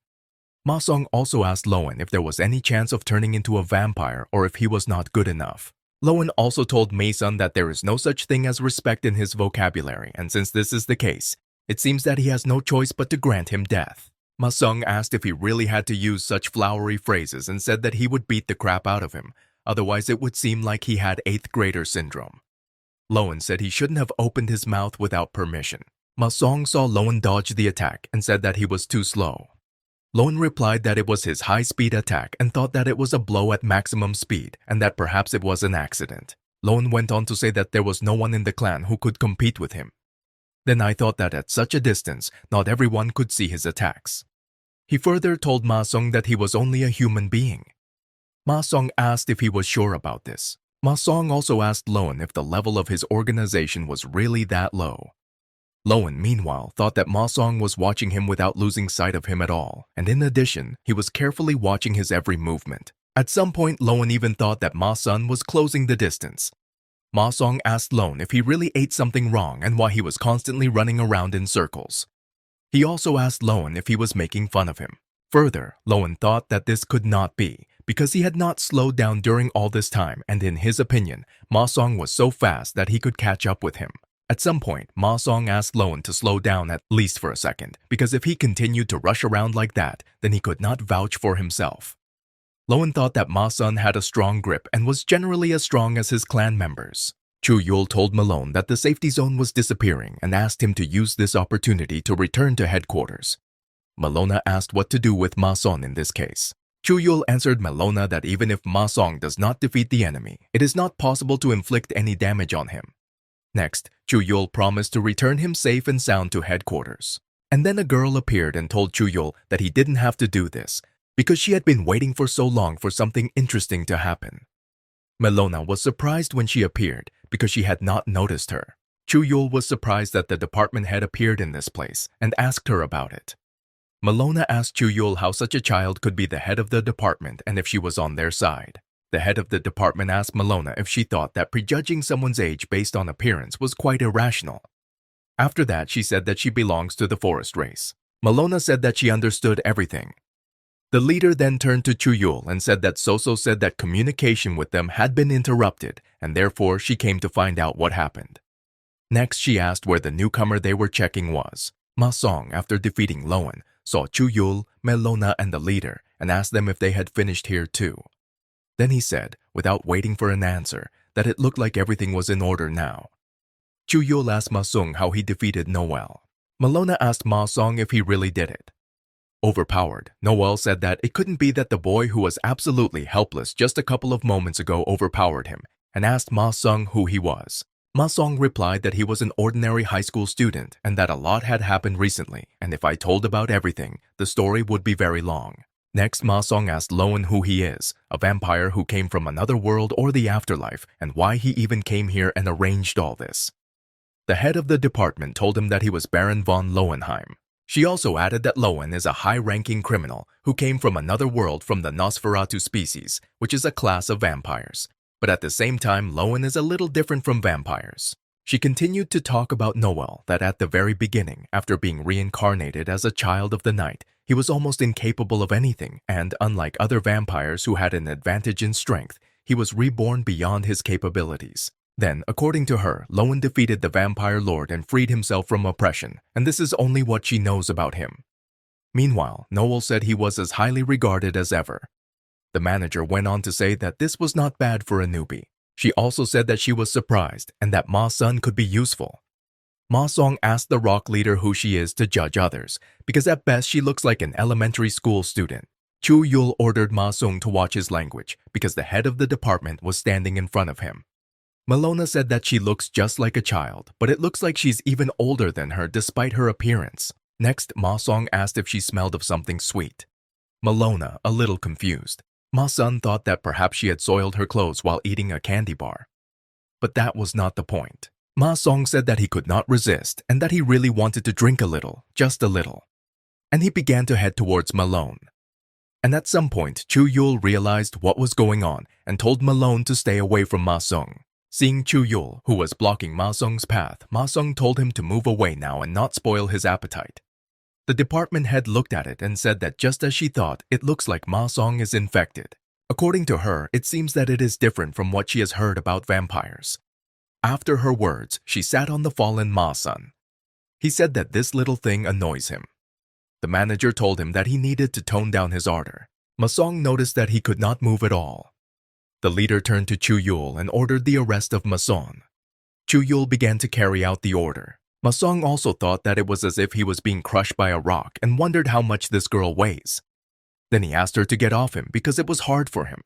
Ma Song also asked Lowen if there was any chance of turning into a vampire or if he was not good enough. Lowen also told Mason that there is no such thing as respect in his vocabulary, and since this is the case, it seems that he has no choice but to grant him death. Ma Song asked if he really had to use such flowery phrases and said that he would beat the crap out of him, otherwise it would seem like he had 8th grader syndrome. Lowen said he shouldn't have opened his mouth without permission. Ma Song saw Lowen dodge the attack and said that he was too slow. Lowen replied that it was his high-speed attack and thought that it was a blow at maximum speed and that perhaps it was an accident. Lowen went on to say that there was no one in the clan who could compete with him. Then I thought that at such a distance, not everyone could see his attacks. He further told Ma Song that he was only a human being. Ma Song asked if he was sure about this. Ma Song also asked Lowen if the level of his organization was really that low. Lowen, meanwhile, thought that Ma Song was watching him without losing sight of him at all, and in addition, he was carefully watching his every movement. At some point, Lowen even thought that Ma Sun was closing the distance. Ma Song asked Lowen if he really ate something wrong and why he was constantly running around in circles. He also asked Lowen if he was making fun of him. Further, Lowen thought that this could not be, because he had not slowed down during all this time, and in his opinion, Ma Song was so fast that he could catch up with him. At some point, Ma Song asked Lowen to slow down at least for a second, because if he continued to rush around like that, then he could not vouch for himself. Lowen thought that Ma Sun had a strong grip and was generally as strong as his clan members. Chuul told Malone that the safety zone was disappearing and asked him to use this opportunity to return to headquarters. Melona asked what to do with Ma Sun in this case. Chuul answered Melona that even if Ma Song does not defeat the enemy, it is not possible to inflict any damage on him. Next, Chuul promised to return him safe and sound to headquarters. And then a girl appeared and told Chuul that he didn't have to do this, because she had been waiting for so long for something interesting to happen. Melona was surprised when she appeared because she had not noticed her. Chuul was surprised that the department head appeared in this place and asked her about it. Malona asked Chuul how such a child could be the head of the department and if she was on their side. The head of the department asked Malona if she thought that prejudging someone's age based on appearance was quite irrational. After that, she said that she belongs to the forest race. Malona said that she understood everything. The leader then turned to Chuul and said that Soso said that communication with them had been interrupted and therefore she came to find out what happened. Next, she asked where the newcomer they were checking was. Ma Song, after defeating Loan, saw Chuul, Malona, and the leader and asked them if they had finished here too. Then he said, without waiting for an answer, that it looked like everything was in order now. Chuul asked Ma Sung how he defeated Noel. Malona asked Ma Song if he really did it. Overpowered, Noel said that it couldn't be that the boy who was absolutely helpless just a couple of moments ago overpowered him and asked Ma Sung who he was. Ma Song replied that he was an ordinary high school student and that a lot had happened recently, and if I told about everything, the story would be very long. Next, Ma Song asked Loan who he is, a vampire who came from another world or the afterlife, and why he even came here and arranged all this. The head of the department told him that he was Baron von Lowenheim. She also added that Lowen is a high-ranking criminal who came from another world from the Nosferatu species, which is a class of vampires. But at the same time, Lowen is a little different from vampires. She continued to talk about Noel, that at the very beginning, after being reincarnated as a child of the night, he was almost incapable of anything, and unlike other vampires who had an advantage in strength, he was reborn beyond his capabilities. Then, according to her, Lowen defeated the vampire lord and freed himself from oppression, and this is only what she knows about him. Meanwhile, Noel said he was as highly regarded as ever. The manager went on to say that this was not bad for a newbie. She also said that she was surprised and that Ma Sun could be useful. Ma Song asked the rock leader who she is to judge others, because at best she looks like an elementary school student. Chuul ordered Ma Sung to watch his language because the head of the department was standing in front of him. Malona said that she looks just like a child, but it looks like she's even older than her despite her appearance. Next, Ma Song asked if she smelled of something sweet. Malona, a little confused. Ma Sun thought that perhaps she had soiled her clothes while eating a candy bar. But that was not the point. Ma Song said that he could not resist and that he really wanted to drink a little, just a little. And he began to head towards Malone. And at some point, Chuul realized what was going on and told Malone to stay away from Ma Sung. Seeing Chuul, who was blocking Ma Sung's path, Ma Sung told him to move away now and not spoil his appetite. The department head looked at it and said that just as she thought, it looks like Ma Song is infected. According to her, it seems that it is different from what she has heard about vampires. After her words, she sat on the fallen Ma Sun. He said that this little thing annoys him. The manager told him that he needed to tone down his ardor. Ma Song noticed that he could not move at all. The leader turned to Chuul and ordered the arrest of Ma Song. Chuul began to carry out the order. Ma Song also thought that it was as if he was being crushed by a rock and wondered how much this girl weighs. Then he asked her to get off him because it was hard for him.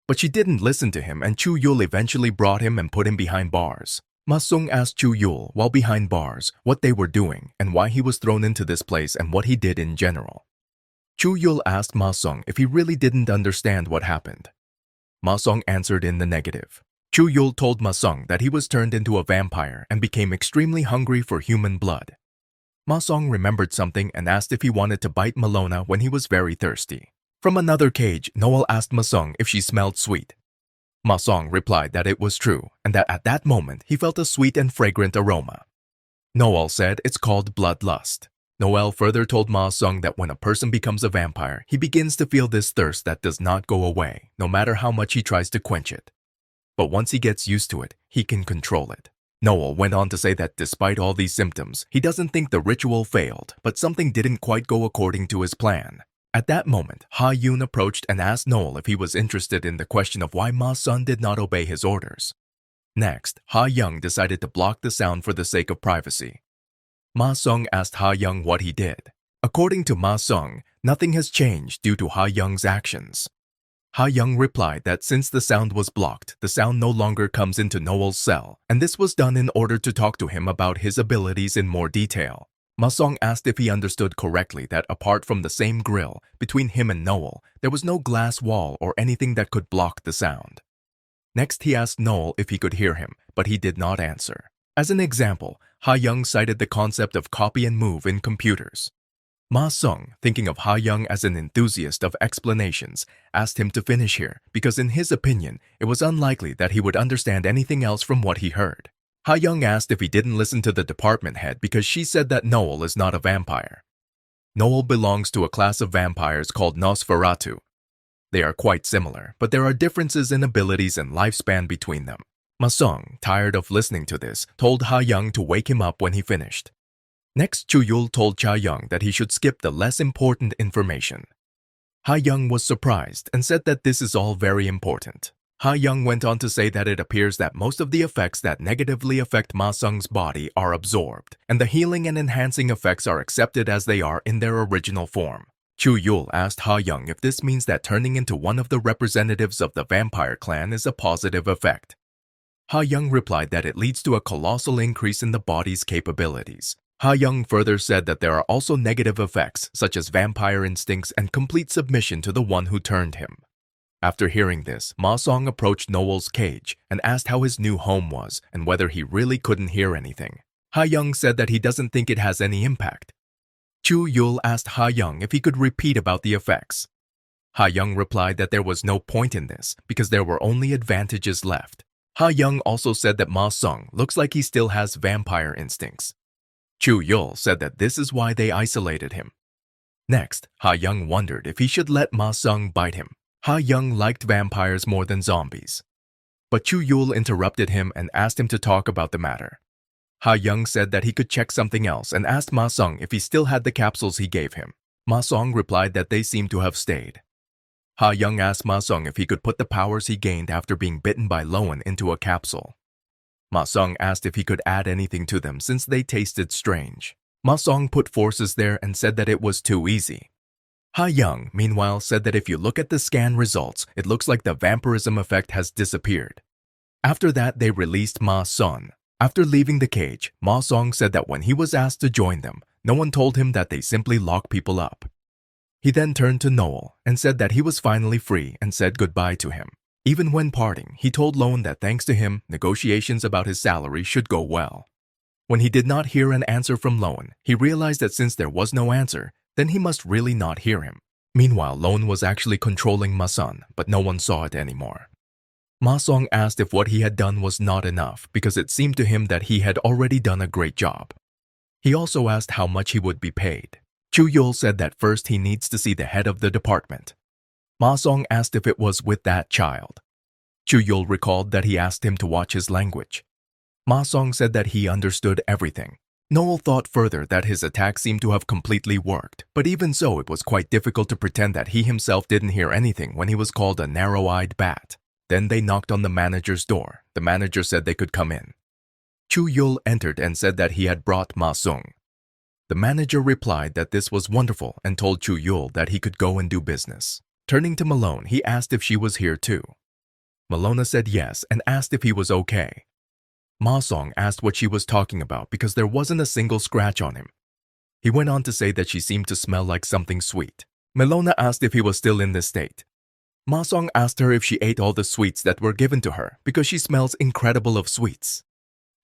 But she didn't listen to him and Chuul eventually brought him and put him behind bars. Ma Sung asked Chuul, while behind bars, what they were doing and why he was thrown into this place and what he did in general. Chuul asked Ma Sung if he really didn't understand what happened. Ma Sung answered in the negative. Chuul told Ma Sung that he was turned into a vampire and became extremely hungry for human blood. Ma Sung remembered something and asked if he wanted to bite Malona when he was very thirsty. From another cage, Noel asked Ma Sung if she smelled sweet. Ma Sung replied that it was true and that at that moment he felt a sweet and fragrant aroma. Noel said it's called bloodlust. Noel further told Ma Sung that when a person becomes a vampire, he begins to feel this thirst that does not go away, no matter how much he tries to quench it. But once he gets used to it, he can control it. Noel went on to say that despite all these symptoms, he doesn't think the ritual failed, but something didn't quite go according to his plan. At that moment, Ha Yun approached and asked Noel if he was interested in the question of why Ma Sun did not obey his orders. Next, Ha Young decided to block the sound for the sake of privacy. Ma Sung asked Ha Young what he did. According to Ma Sung, nothing has changed due to Ha Young's actions. Ha Young replied that since the sound was blocked, the sound no longer comes into Noel's cell, and this was done in order to talk to him about his abilities in more detail. Ma Sung asked if he understood correctly that apart from the same grill between him and Noel, there was no glass wall or anything that could block the sound. Next, he asked Noel if he could hear him, but he did not answer. As an example, Ha Young cited the concept of copy and move in computers. Ma Sung, thinking of Ha Young as an enthusiast of explanations, asked him to finish here because in his opinion, it was unlikely that he would understand anything else from what he heard. Ha Young asked if he didn't listen to the department head because she said that Noel is not a vampire. Noel belongs to a class of vampires called Nosferatu. They are quite similar, but there are differences in abilities and lifespan between them. Ma Sung, tired of listening to this, told Ha Young to wake him up when he finished. Next, Chuul told Cha Young that he should skip the less important information. Ha Young was surprised and said that this is all very important. Ha Young went on to say that it appears that most of the effects that negatively affect Ma Sung's body are absorbed, and the healing and enhancing effects are accepted as they are in their original form. Chuul asked Ha Young if this means that turning into one of the representatives of the vampire clan is a positive effect. Ha Young replied that it leads to a colossal increase in the body's capabilities. Ha Young further said that there are also negative effects such as vampire instincts and complete submission to the one who turned him. After hearing this, Ma Sung approached Noel's cage and asked how his new home was and whether he really couldn't hear anything. Ha Young said that he doesn't think it has any impact. Chuul asked Ha Young if he could repeat about the effects. Ha Young replied that there was no point in this because there were only advantages left. Ha Young also said that Ma Sung looks like he still has vampire instincts. Chuul said that this is why they isolated him. Next, Ha Young wondered if he should let Ma Sung bite him. Ha Young liked vampires more than zombies. But Chuul interrupted him and asked him to talk about the matter. Ha Young said that he could check something else and asked Ma Sung if he still had the capsules he gave him. Ma Sung replied that they seemed to have stayed. Ha Young asked Ma Sung if he could put the powers he gained after being bitten by Loan into a capsule. Ma Sung asked if he could add anything to them since they tasted strange. Ma Sung put forces there and said that it was too easy. Ha Young, meanwhile, said that if you look at the scan results, it looks like the vampirism effect has disappeared. After that, they released Ma Sung. After leaving the cage, Ma Sung said that when he was asked to join them, no one told him that they simply lock people up. He then turned to Noel and said that he was finally free and said goodbye to him. Even when parting, he told Loan that thanks to him, negotiations about his salary should go well. When he did not hear an answer from Loan, he realized that since there was no answer, then he must really not hear him. Meanwhile, Loan was actually controlling Ma Sung, but no one saw it anymore. Ma Sung asked if what he had done was not enough because it seemed to him that he had already done a great job. He also asked how much he would be paid. Chuul said that first he needs to see the head of the department. Ma Sung asked if it was with that child. Chuul recalled that he asked him to watch his language. Ma Sung said that he understood everything. Noel thought further that his attack seemed to have completely worked, but even so it was quite difficult to pretend that he himself didn't hear anything when he was called a narrow-eyed bat. Then they knocked on the manager's door. The manager said they could come in. Chuul entered and said that he had brought Ma Sung. The manager replied that this was wonderful and told Chuul that he could go and do business. Turning to Malone, he asked if she was here too. Malona said yes and asked if he was okay. Ma Sung asked what she was talking about because there wasn't a single scratch on him. He went on to say that she seemed to smell like something sweet. Malona asked if he was still in this state. Ma Sung asked her if she ate all the sweets that were given to her because she smells incredible of sweets.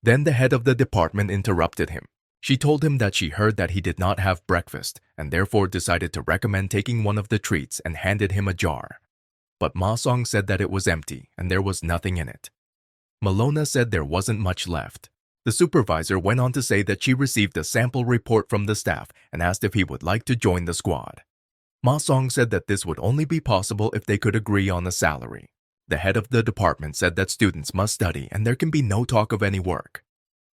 Then the head of the department interrupted him. She told him that she heard that he did not have breakfast and therefore decided to recommend taking one of the treats and handed him a jar. But Ma Sung said that it was empty and there was nothing in it. Malona said there wasn't much left. The supervisor went on to say that she received a sample report from the staff and asked if he would like to join the squad. Ma Sung said that this would only be possible if they could agree on a salary. The head of the department said that students must study and there can be no talk of any work.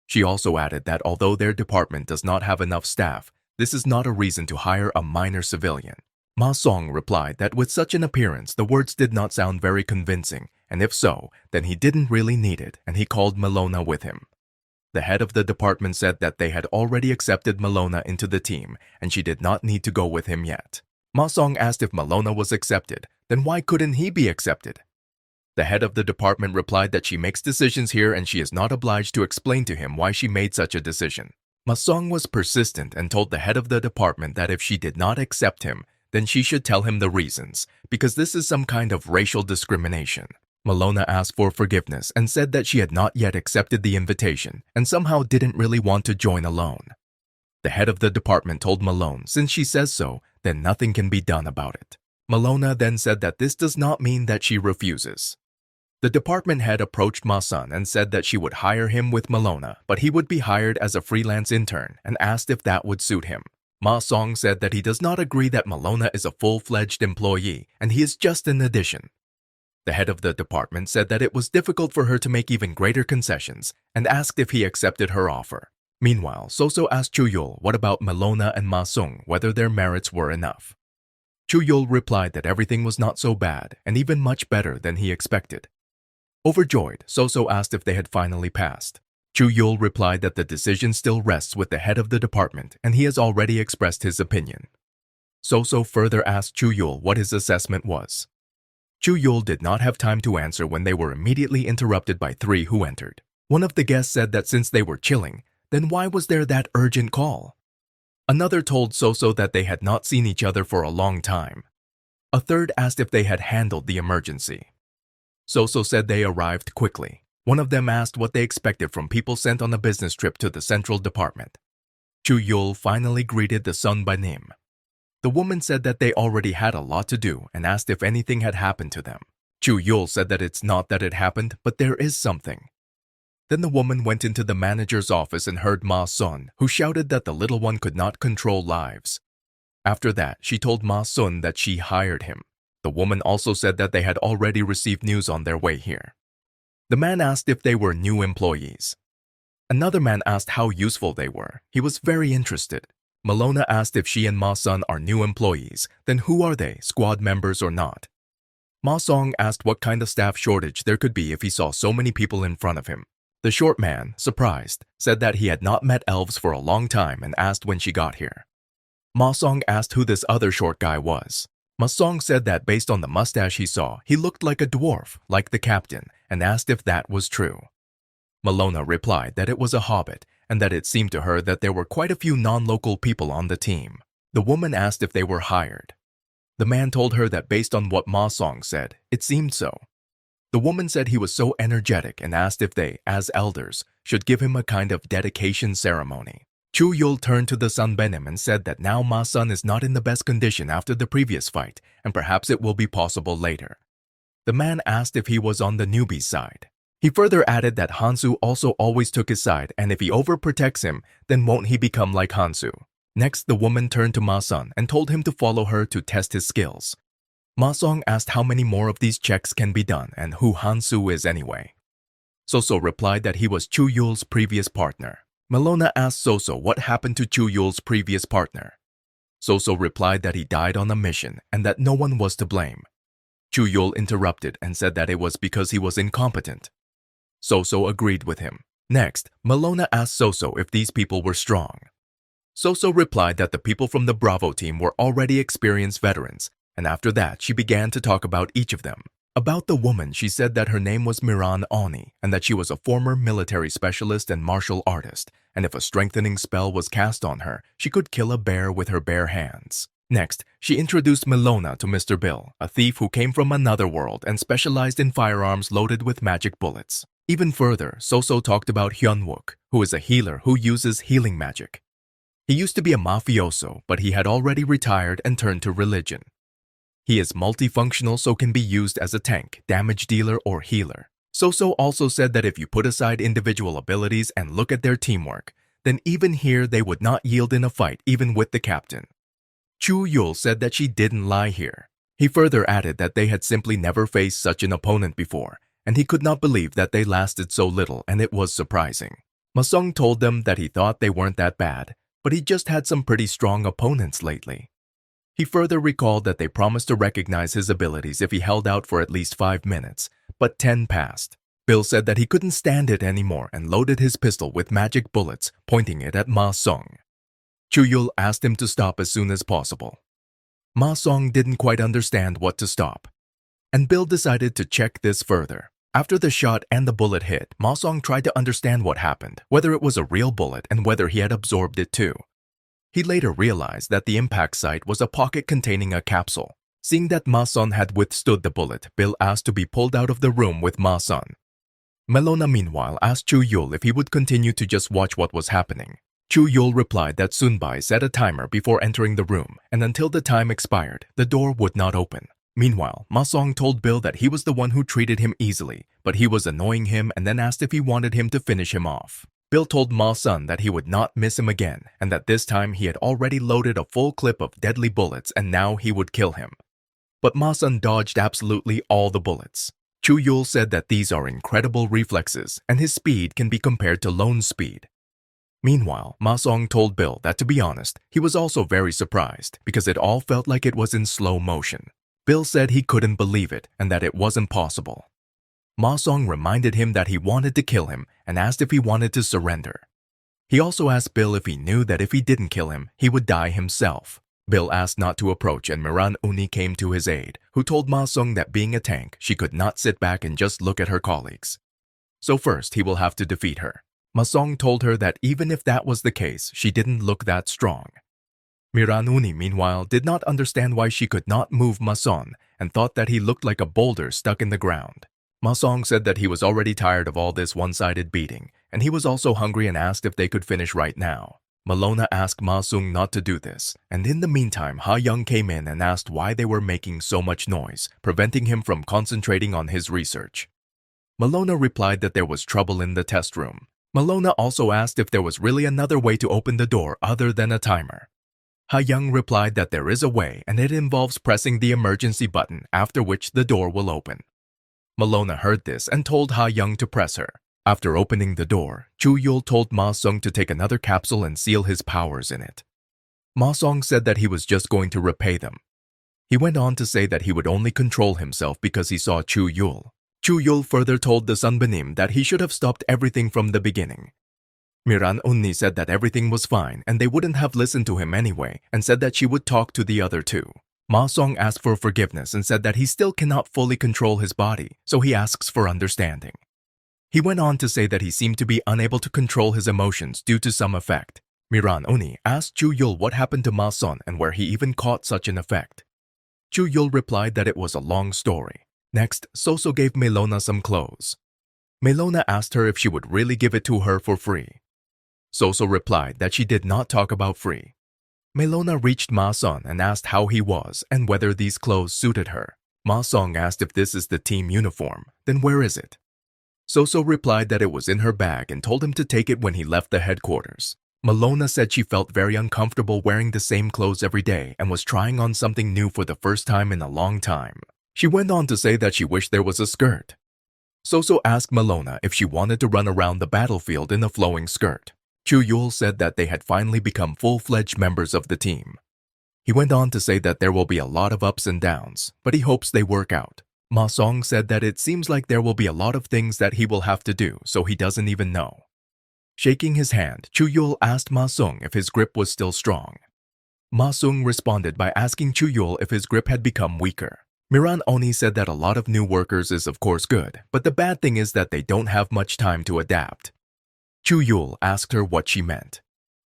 She also added that although their department does not have enough staff, this is not a reason to hire a minor civilian. Ma Sung replied that with such an appearance, the words did not sound very convincing, and if so, then he didn't really need it, and he called Malona with him. The head of the department said that they had already accepted Malona into the team, and she did not need to go with him yet. Ma Sung asked if Malona was accepted, then why couldn't he be accepted? The head of the department replied that she makes decisions here and she is not obliged to explain to him why she made such a decision. Ma Sung was persistent and told the head of the department that if she did not accept him, then she should tell him the reasons, because this is some kind of racial discrimination. Malona asked for forgiveness and said that she had not yet accepted the invitation and somehow didn't really want to join alone. The head of the department told Malone since she says so, then nothing can be done about it. Malona then said that this does not mean that she refuses. The department head approached Ma-sun and said that she would hire him with Malona, but he would be hired as a freelance intern and asked if that would suit him. Ma-song said that he does not agree that Malona is a full-fledged employee and he is just an addition. The head of the department said that it was difficult for her to make even greater concessions and asked if he accepted her offer. Meanwhile, Soso asked Chuul what about Malona and Ma-sung, whether their merits were enough. Chuul replied that everything was not so bad and even much better than he expected. Overjoyed, Soso asked if they had finally passed. Chuul replied that the decision still rests with the head of the department and he has already expressed his opinion. Soso further asked Chuul what his assessment was. Chuul did not have time to answer when they were immediately interrupted by three who entered. One of the guests said that since they were chilling, then why was there that urgent call? Another told Soso that they had not seen each other for a long time. A third asked if they had handled the emergency. Soso said they arrived quickly. One of them asked what they expected from people sent on a business trip to the central department. Chuul finally greeted the son by name. The woman said that they already had a lot to do and asked if anything had happened to them. Chuul said that it's not that it happened, but there is something. Then the woman went into the manager's office and heard Ma-sun, who shouted that the little one could not control lives. After that, she told Ma-sun that she hired him. The woman also said that they had already received news on their way here. The man asked if they were new employees. Another man asked how useful they were. He was very interested. Malona asked if she and Ma-sun are new employees, then who are they, squad members or not? Ma-song asked what kind of staff shortage there could be if he saw so many people in front of him. The short man, surprised, said that he had not met elves for a long time and asked when she got here. Ma-song asked who this other short guy was. Ma-song said that based on the mustache he saw, he looked like a dwarf, like the captain, and asked if that was true. Malona replied that it was a hobbit and that it seemed to her that there were quite a few non-local people on the team. The woman asked if they were hired. The man told her that based on what Ma-song said, it seemed so. The woman said he was so energetic and asked if they, as elders, should give him a kind of dedication ceremony. Chuul turned to the Sanbenim and said that now Ma-sun is not in the best condition after the previous fight, and perhaps it will be possible later. The man asked if he was on the newbie's side. He further added that Hansu also always took his side, and if he overprotects him, then won't he become like Hansu? Next, the woman turned to Ma-sun and told him to follow her to test his skills. Ma-song asked how many more of these checks can be done and who Hansu is anyway. Soso replied that he was Chuul's previous partner. Malona asked Soso what happened to Chuul's previous partner. Soso replied that he died on a mission and that no one was to blame. Chuul interrupted and said that it was because he was incompetent. Soso agreed with him. Next, Malona asked Soso if these people were strong. Soso replied that the people from the Bravo team were already experienced veterans, and after that she began to talk about each of them. About the woman, she said that her name was Miran Oni and that she was a former military specialist and martial artist, and if a strengthening spell was cast on her, she could kill a bear with her bare hands. Next, she introduced Malona to Mr. Bill, a thief who came from another world and specialized in firearms loaded with magic bullets. Even further, Soso talked about Hyunwook, who is a healer who uses healing magic. He used to be a mafioso, but he had already retired and turned to religion. He is multifunctional, so can be used as a tank, damage dealer, or healer. Soso also said that if you put aside individual abilities and look at their teamwork, then even here they would not yield in a fight even with the captain. Chuul said that she didn't lie here. He further added that they had simply never faced such an opponent before, and he could not believe that they lasted so little, and it was surprising. Ma-sung told them that he thought they weren't that bad, but he just had some pretty strong opponents lately. He further recalled that they promised to recognize his abilities if he held out for at least 5 minutes, but 10 passed. Bill said that he couldn't stand it anymore and loaded his pistol with magic bullets, pointing it at Ma-sung. Chuul asked him to stop as soon as possible. Ma-sung didn't quite understand what to stop, and Bill decided to check this further. After the shot and the bullet hit, Ma-sung tried to understand what happened, whether it was a real bullet and whether he had absorbed it too. He later realized that the impact site was a pocket containing a capsule. Seeing that Ma-sung had withstood the bullet, Bill asked to be pulled out of the room with Ma-sung. Malona meanwhile asked Chuul if he would continue to just watch what was happening. Chuul replied that Sunbai set a timer before entering the room, and until the time expired, the door would not open. Meanwhile, Ma Song told Bill that he was the one who treated him easily, but he was annoying him and then asked if he wanted him to finish him off. Bill told Ma Sun that he would not miss him again, and that this time he had already loaded a full clip of deadly bullets and now he would kill him. But Ma Sun dodged absolutely all the bullets. Chuul said that these are incredible reflexes, and his speed can be compared to Lone's speed. Meanwhile, Ma Song told Bill that, to be honest, he was also very surprised because it all felt like it was in slow motion. Bill said he couldn't believe it and that it wasn't possible. Ma Song reminded him that he wanted to kill him and asked if he wanted to surrender. He also asked Bill if he knew that if he didn't kill him, he would die himself. Bill asked not to approach and Miran Uni came to his aid, who told Ma Song that being a tank, she could not sit back and just look at her colleagues. So first, he will have to defeat her. Ma Song told her that even if that was the case, she didn't look that strong. Miran Uni, meanwhile, did not understand why she could not move Ma Song and thought that he looked like a boulder stuck in the ground. Ma Song said that he was already tired of all this one-sided beating, and he was also hungry and asked if they could finish right now. Malona asked Ma Sung not to do this, and in the meantime, Ha Young came in and asked why they were making so much noise, preventing him from concentrating on his research. Malona replied that there was trouble in the test room. Malona also asked if there was really another way to open the door other than a timer. Ha Young replied that there is a way and it involves pressing the emergency button, after which the door will open. Malona heard this and told Ha Young to press her. After opening the door, Chuul told Ma Sung to take another capsule and seal his powers in it. Ma Sung said that he was just going to repay them. He went on to say that he would only control himself because he saw Chuul. Chuul further told the Sunbeam that he should have stopped everything from the beginning. Miran Unni said that everything was fine and they wouldn't have listened to him anyway and said that she would talk to the other two. Ma Song asked for forgiveness and said that he still cannot fully control his body, so he asks for understanding. He went on to say that he seemed to be unable to control his emotions due to some effect. Miran Unni asked Chuul what happened to Ma Song and where he even caught such an effect. Chuul replied that it was a long story. Next, Soso gave Melona some clothes. Melona asked her if she would really give it to her for free. Soso replied that she did not talk about free. Melona reached Ma Song and asked how he was and whether these clothes suited her. Ma Song asked if this is the team uniform, then where is it? Soso replied that it was in her bag and told him to take it when he left the headquarters. Melona said she felt very uncomfortable wearing the same clothes every day and was trying on something new for the first time in a long time. She went on to say that she wished there was a skirt. Soso asked Melona if she wanted to run around the battlefield in a flowing skirt. Chuul said that they had finally become full-fledged members of the team. He went on to say that there will be a lot of ups and downs, but he hopes they work out. Ma Song said that it seems like there will be a lot of things that he will have to do, so he doesn't even know. Shaking his hand, Chuul asked Ma Sung if his grip was still strong. Ma Sung responded by asking Chuul if his grip had become weaker. Miran Oni said that a lot of new workers is of course good, but the bad thing is that they don't have much time to adapt. Chuul asked her what she meant.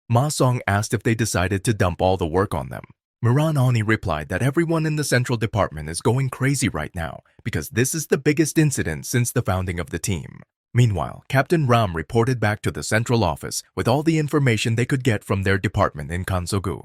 Ma Song asked if they decided to dump all the work on them. Miran Oni replied that everyone in the central department is going crazy right now because this is the biggest incident since the founding of the team. Meanwhile, Captain Ram reported back to the central office with all the information they could get from their department in Kansogu.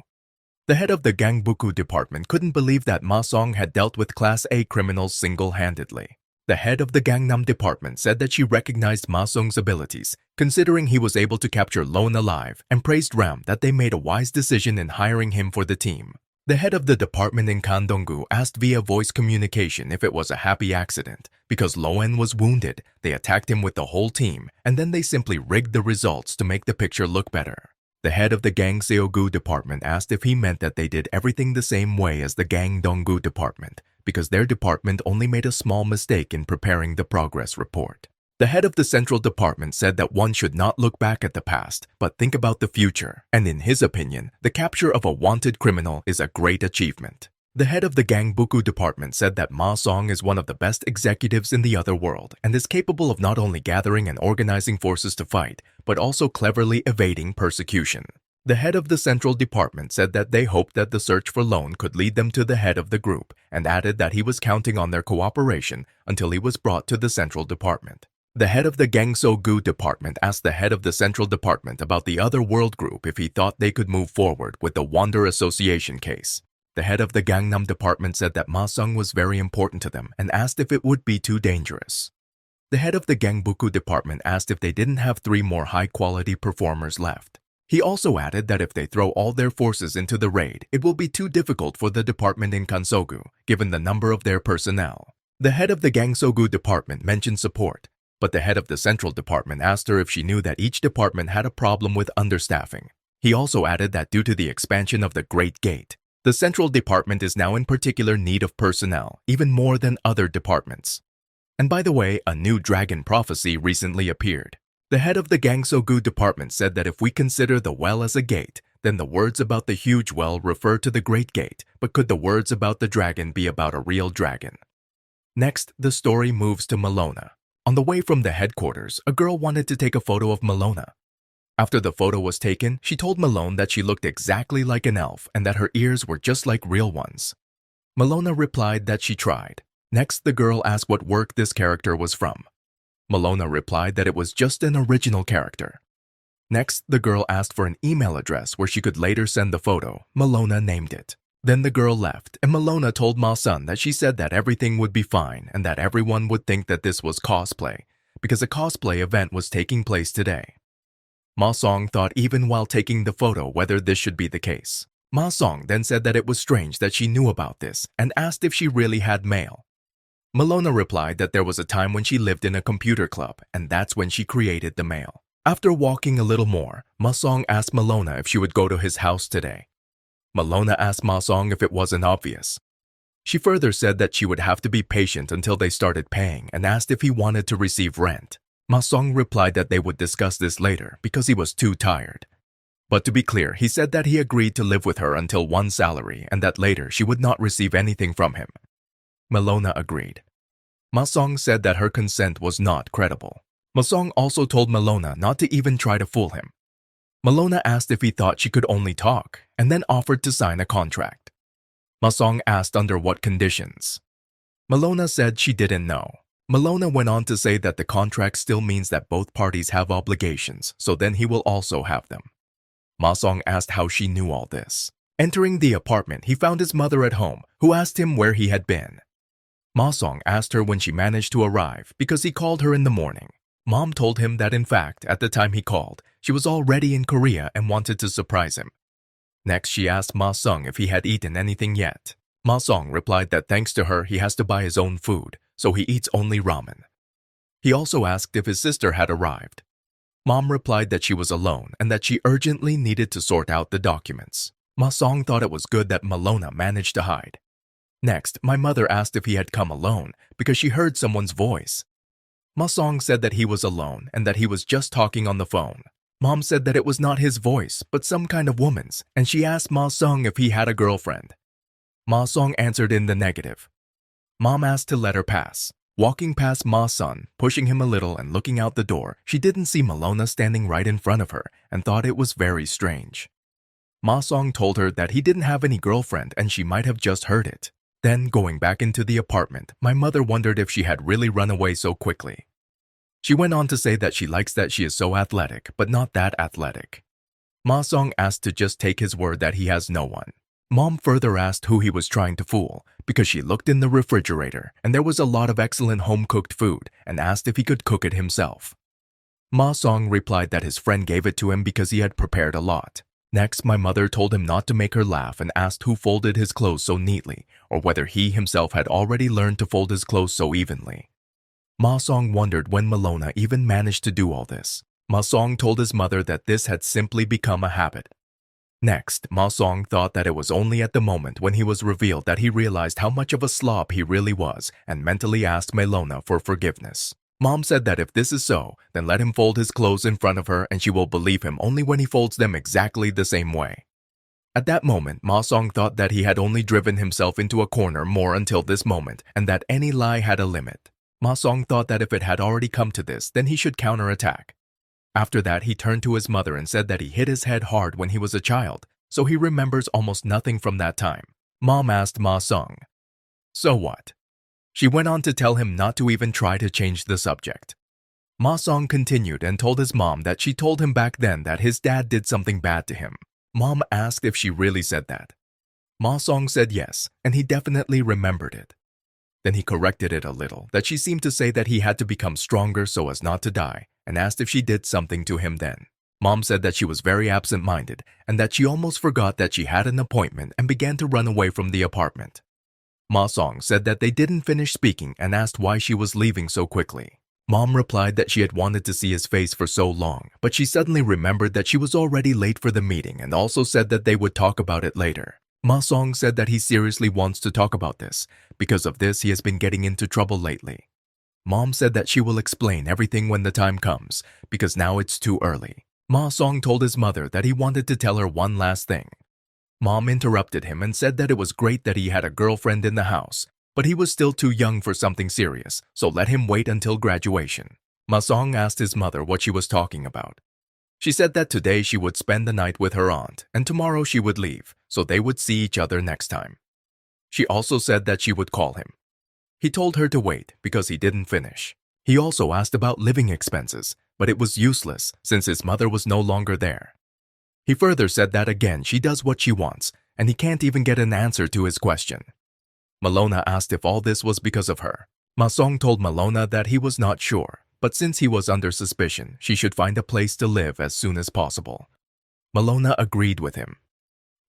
The head of the Gangbuku department couldn't believe that Ma Song had dealt with Class A criminals single-handedly. The head of the Gangnam department said that she recognized Ma Song's abilities, considering he was able to capture Lone alive, and praised Ram that they made a wise decision in hiring him for the team. The head of the department in Kandonggu asked via voice communication if it was a happy accident. Because Loen was wounded, they attacked him with the whole team, and then they simply rigged the results to make the picture look better. The head of the Gangseogu department asked if he meant that they did everything the same way as the Gangdonggu department, because their department only made a small mistake in preparing the progress report. The head of the central department said that one should not look back at the past, but think about the future, and in his opinion, the capture of a wanted criminal is a great achievement. The head of the Gangbuku department said that Ma Song is one of the best executives in the other world and is capable of not only gathering and organizing forces to fight, but also cleverly evading persecution. The head of the central department said that they hoped that the search for Lone could lead them to the head of the group and added that he was counting on their cooperation until he was brought to the central department. The head of the Gangso-gu department asked the head of the central department about the other world group if he thought they could move forward with the Wander Association case. The head of the Gangnam department said that Ma Sung was very important to them and asked if it would be too dangerous. The head of the Gangbuku department asked if they didn't have 3 more high-quality performers left. He also added that if they throw all their forces into the raid, it will be too difficult for the department in Kansogu, given the number of their personnel. The head of the Gangsogu department mentioned support, but the head of the central department asked her if she knew that each department had a problem with understaffing. He also added that due to the expansion of the Great Gate, the central department is now in particular need of personnel, even more than other departments. And by the way, a new dragon prophecy recently appeared. The head of the Gangsogu department said that if we consider the well as a gate, then the words about the huge well refer to the Great Gate, but could the words about the dragon be about a real dragon? Next, the story moves to Malona. On the way from the headquarters, a girl wanted to take a photo of Malona. After the photo was taken, she told Malone that she looked exactly like an elf and that her ears were just like real ones. Malona replied that she tried. Next, the girl asked what work this character was from. Malona replied that it was just an original character. Next, the girl asked for an email address where she could later send the photo. Malona named it. Then the girl left, and Malona told Ma Sun that she said that everything would be fine and that everyone would think that this was cosplay, because a cosplay event was taking place today. Ma Song thought even while taking the photo whether this should be the case. Ma Song then said that it was strange that she knew about this and asked if she really had mail. Malona replied that there was a time when she lived in a computer club, and that's when she created the mail. After walking a little more, Ma Song asked Malona if she would go to his house today. Malona asked Ma Song if it wasn't obvious. She further said that she would have to be patient until they started paying and asked if he wanted to receive rent. Ma Song replied that they would discuss this later because he was too tired. But to be clear, he said that he agreed to live with her until 1 salary and that later she would not receive anything from him. Malona agreed. Ma Song said that her consent was not credible. Ma Song also told Malona not to even try to fool him. Malona asked if he thought she could only talk and then offered to sign a contract. Ma Song asked under what conditions. Malona said she didn't know. Malona went on to say that the contract still means that both parties have obligations, so then he will also have them. Ma Song asked how she knew all this. Entering the apartment, he found his mother at home, who asked him where he had been. Ma Song asked her when she managed to arrive because he called her in the morning. Mom told him that in fact, at the time he called, she was already in Korea and wanted to surprise him. Next, she asked Ma Sung if he had eaten anything yet. Ma Song replied that thanks to her, he has to buy his own food, so he eats only ramen. He also asked if his sister had arrived. Mom replied that she was alone and that she urgently needed to sort out the documents. Ma Song thought it was good that Malona managed to hide. Next, my mother asked if he had come alone because she heard someone's voice. Ma Song said that he was alone and that he was just talking on the phone. Mom said that it was not his voice, but some kind of woman's, and she asked Ma Song if he had a girlfriend. Ma Song answered in the negative. Mom asked to let her pass. Walking past Ma Sun, pushing him a little and looking out the door, she didn't see Malona standing right in front of her and thought it was very strange. Ma Song told her that he didn't have any girlfriend and she might have just heard it. Then, going back into the apartment, my mother wondered if she had really run away so quickly. She went on to say that she likes that she is so athletic, but not that athletic. Ma Song asked to just take his word that he has no one. Mom further asked who he was trying to fool because she looked in the refrigerator and there was a lot of excellent home-cooked food and asked if he could cook it himself. Ma Song replied that his friend gave it to him because he had prepared a lot. Next, my mother told him not to make her laugh and asked who folded his clothes so neatly or whether he himself had already learned to fold his clothes so evenly. Ma Song wondered when Malona even managed to do all this. Ma Song told his mother that this had simply become a habit. Next, Ma Song thought that it was only at the moment when he was revealed that he realized how much of a slob he really was and mentally asked Malona for forgiveness. Mom said that if this is so, then let him fold his clothes in front of her and she will believe him only when he folds them exactly the same way. At that moment, Ma Song thought that he had only driven himself into a corner more until this moment and that any lie had a limit. Ma Song thought that if it had already come to this, then he should counterattack. After that, he turned to his mother and said that he hit his head hard when he was a child, so he remembers almost nothing from that time. Mom asked Ma Song, "So what?" She went on to tell him not to even try to change the subject. Ma Song continued and told his mom that she told him back then that his dad did something bad to him. Mom asked if she really said that. Ma Song said yes, and he definitely remembered it. Then he corrected it a little, that she seemed to say that he had to become stronger so as not to die, and asked if she did something to him then. Mom said that she was very absent-minded and that she almost forgot that she had an appointment and began to run away from the apartment. Ma Song said that they didn't finish speaking and asked why she was leaving so quickly. Mom replied that she had wanted to see his face for so long, but she suddenly remembered that she was already late for the meeting and also said that they would talk about it later. Ma Song said that he seriously wants to talk about this. Because of this, he has been getting into trouble lately. Mom said that she will explain everything when the time comes, because now it's too early. Ma Song told his mother that he wanted to tell her one last thing. Mom interrupted him and said that it was great that he had a girlfriend in the house, but he was still too young for something serious, so let him wait until graduation. Ma Song asked his mother what she was talking about. She said that today she would spend the night with her aunt, and tomorrow she would leave, so they would see each other next time. She also said that she would call him. He told her to wait because he didn't finish. He also asked about living expenses, but it was useless since his mother was no longer there. He further said that again she does what she wants, and he can't even get an answer to his question. Malona asked if all this was because of her. Ma Song told Malona that he was not sure, but since he was under suspicion, she should find a place to live as soon as possible. Malona agreed with him.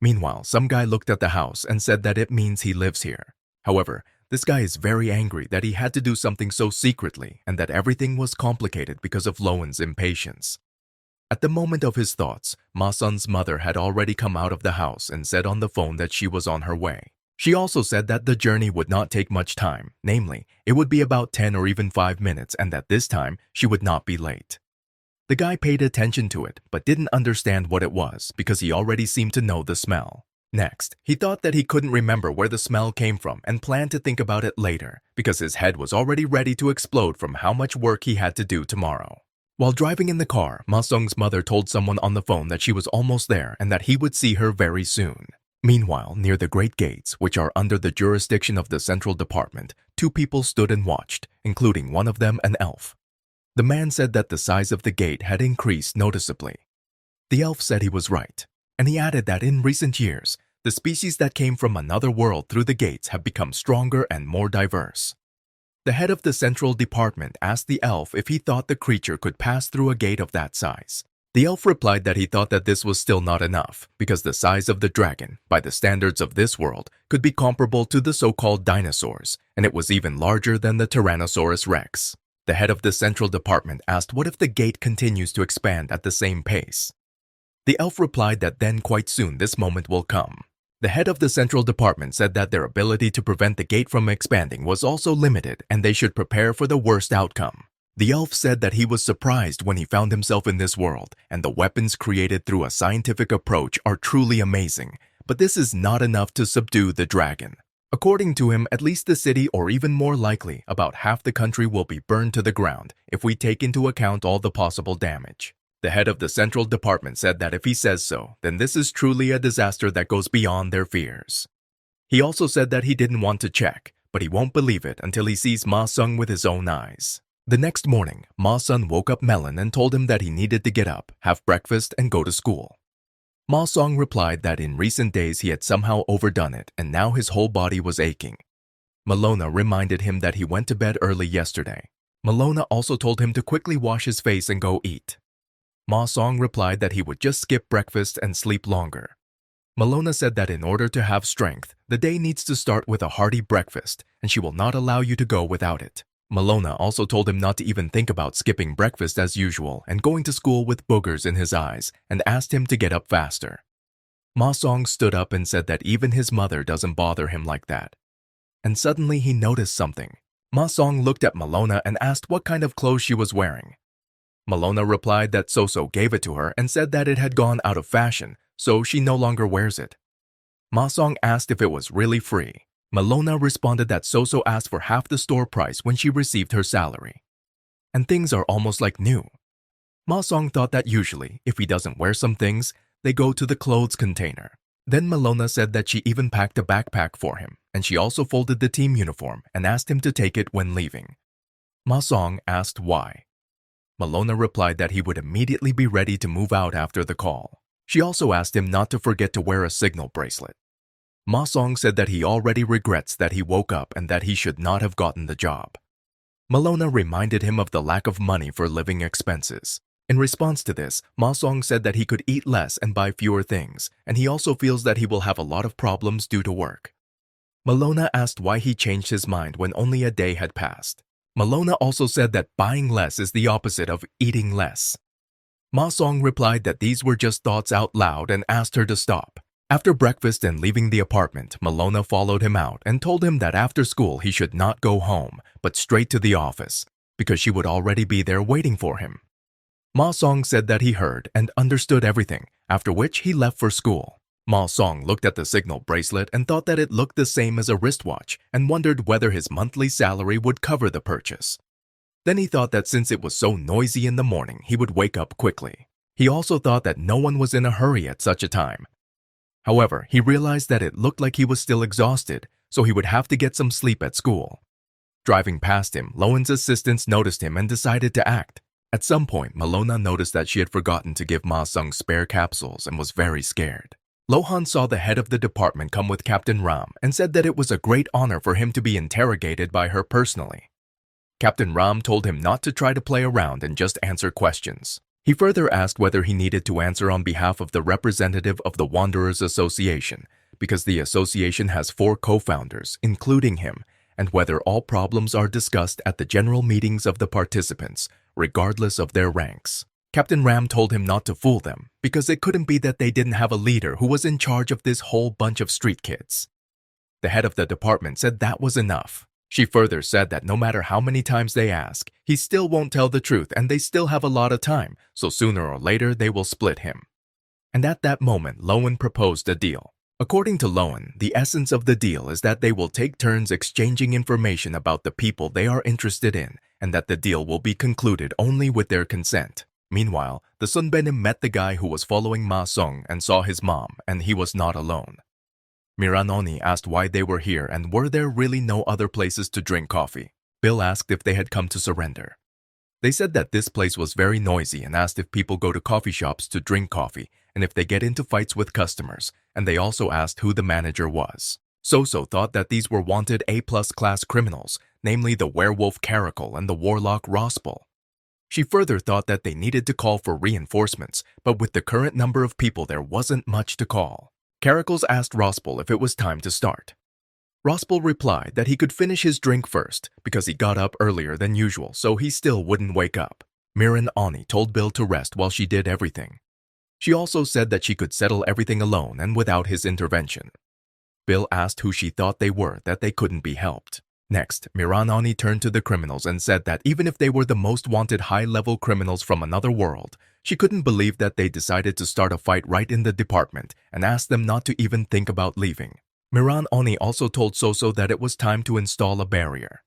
Meanwhile, some guy looked at the house and said that it means he lives here. However, this guy is very angry that he had to do something so secretly and that everything was complicated because of Lowen's impatience. At the moment of his thoughts, Ma Sun's mother had already come out of the house and said on the phone that she was on her way. She also said that the journey would not take much time, namely, it would be about 10 or even 5 minutes and that this time she would not be late. The guy paid attention to it but didn't understand what it was because he already seemed to know the smell. Next, he thought that he couldn't remember where the smell came from and planned to think about it later because his head was already ready to explode from how much work he had to do tomorrow. While driving in the car, Ma Sung's mother told someone on the phone that she was almost there and that he would see her very soon. Meanwhile, near the Great Gates, which are under the jurisdiction of the Central Department, 2 people stood and watched, including one of them an elf. The man said that the size of the gate had increased noticeably. The elf said he was right, and he added that in recent years, the species that came from another world through the gates have become stronger and more diverse. The head of the Central Department asked the elf if he thought the creature could pass through a gate of that size. The elf replied that he thought that this was still not enough because the size of the dragon, by the standards of this world, could be comparable to the so-called dinosaurs, and it was even larger than the Tyrannosaurus Rex. The head of the Central Department asked what if the gate continues to expand at the same pace. The elf replied that then quite soon this moment will come. The head of the Central Department said that their ability to prevent the gate from expanding was also limited and they should prepare for the worst outcome. The elf said that he was surprised when he found himself in this world, and the weapons created through a scientific approach are truly amazing, but this is not enough to subdue the dragon. According to him, at least the city, or even more likely, about half the country will be burned to the ground if we take into account all the possible damage. The head of the Central Department said that if he says so, then this is truly a disaster that goes beyond their fears. He also said that he didn't want to check, but he won't believe it until he sees Ma Sung with his own eyes. The next morning, Ma Sun woke up Melon and told him that he needed to get up, have breakfast, and go to school. Ma Sung replied that in recent days he had somehow overdone it and now his whole body was aching. Malona reminded him that he went to bed early yesterday. Malona also told him to quickly wash his face and go eat. Ma Sung replied that he would just skip breakfast and sleep longer. Malona said that in order to have strength, the day needs to start with a hearty breakfast and she will not allow you to go without it. Malona also told him not to even think about skipping breakfast as usual and going to school with boogers in his eyes and asked him to get up faster. Ma Song stood up and said that even his mother doesn't bother him like that. And suddenly he noticed something. Ma Song looked at Malona and asked what kind of clothes she was wearing. Malona replied that Soso gave it to her and said that it had gone out of fashion, so she no longer wears it. Ma Song asked if it was really free. Malona responded that Soso asked for half the store price when she received her salary. And things are almost like new. Ma Song thought that usually, if he doesn't wear some things, they go to the clothes container. Then Malona said that she even packed a backpack for him, and she also folded the team uniform and asked him to take it when leaving. Ma Song asked why. Malona replied that he would immediately be ready to move out after the call. She also asked him not to forget to wear a signal bracelet. Ma Song said that he already regrets that he woke up and that he should not have gotten the job. Malona reminded him of the lack of money for living expenses. In response to this, Ma Song said that he could eat less and buy fewer things, and he also feels that he will have a lot of problems due to work. Malona asked why he changed his mind when only a day had passed. Malona also said that buying less is the opposite of eating less. Ma Song replied that these were just thoughts out loud and asked her to stop. After breakfast and leaving the apartment, Malona followed him out and told him that after school he should not go home, but straight to the office, because she would already be there waiting for him. Ma Song said that he heard and understood everything, after which he left for school. Ma Song looked at the signal bracelet and thought that it looked the same as a wristwatch and wondered whether his monthly salary would cover the purchase. Then he thought that since it was so noisy in the morning, he would wake up quickly. He also thought that no one was in a hurry at such a time. However, he realized that it looked like he was still exhausted, so he would have to get some sleep at school. Driving past him, Lowen's assistants noticed him and decided to act. At some point, Malona noticed that she had forgotten to give Ma Sung spare capsules and was very scared. Lohan saw the head of the department come with Captain Ram and said that it was a great honor for him to be interrogated by her personally. Captain Ram told him not to try to play around and just answer questions. He further asked whether he needed to answer on behalf of the representative of the Wanderers Association, because the association has 4 co-founders, including him, and whether all problems are discussed at the general meetings of the participants, regardless of their ranks. Captain Ram told him not to fool them, because it couldn't be that they didn't have a leader who was in charge of this whole bunch of street kids. The head of the department said that was enough. She further said that no matter how many times they ask, he still won't tell the truth and they still have a lot of time, so sooner or later they will split him. And at that moment, Lowen proposed a deal. According to Lowen, the essence of the deal is that they will take turns exchanging information about the people they are interested in, and that the deal will be concluded only with their consent. Meanwhile, the Sunbenim met the guy who was following Ma Song and saw his mom, and he was not alone. Miranoni asked why they were here and were there really no other places to drink coffee. Bill asked if they had come to surrender. They said that this place was very noisy and asked if people go to coffee shops to drink coffee and if they get into fights with customers, and they also asked who the manager was. Soso thought that these were wanted A-plus class criminals, namely the werewolf Caracal and the warlock Rospel. She further thought that they needed to call for reinforcements, but with the current number of people there wasn't much to call. Caracals asked Rospel if it was time to start. Rospel replied that he could finish his drink first because he got up earlier than usual, so he still wouldn't wake up. Miran Ani told Bill to rest while she did everything. She also said that she could settle everything alone and without his intervention. Bill asked who she thought they were, that they couldn't be helped. Next, Miran Ani turned to the criminals and said that even if they were the most wanted high-level criminals from another world, she couldn't believe that they decided to start a fight right in the department and asked them not to even think about leaving. Miran Ani also told Soso that it was time to install a barrier.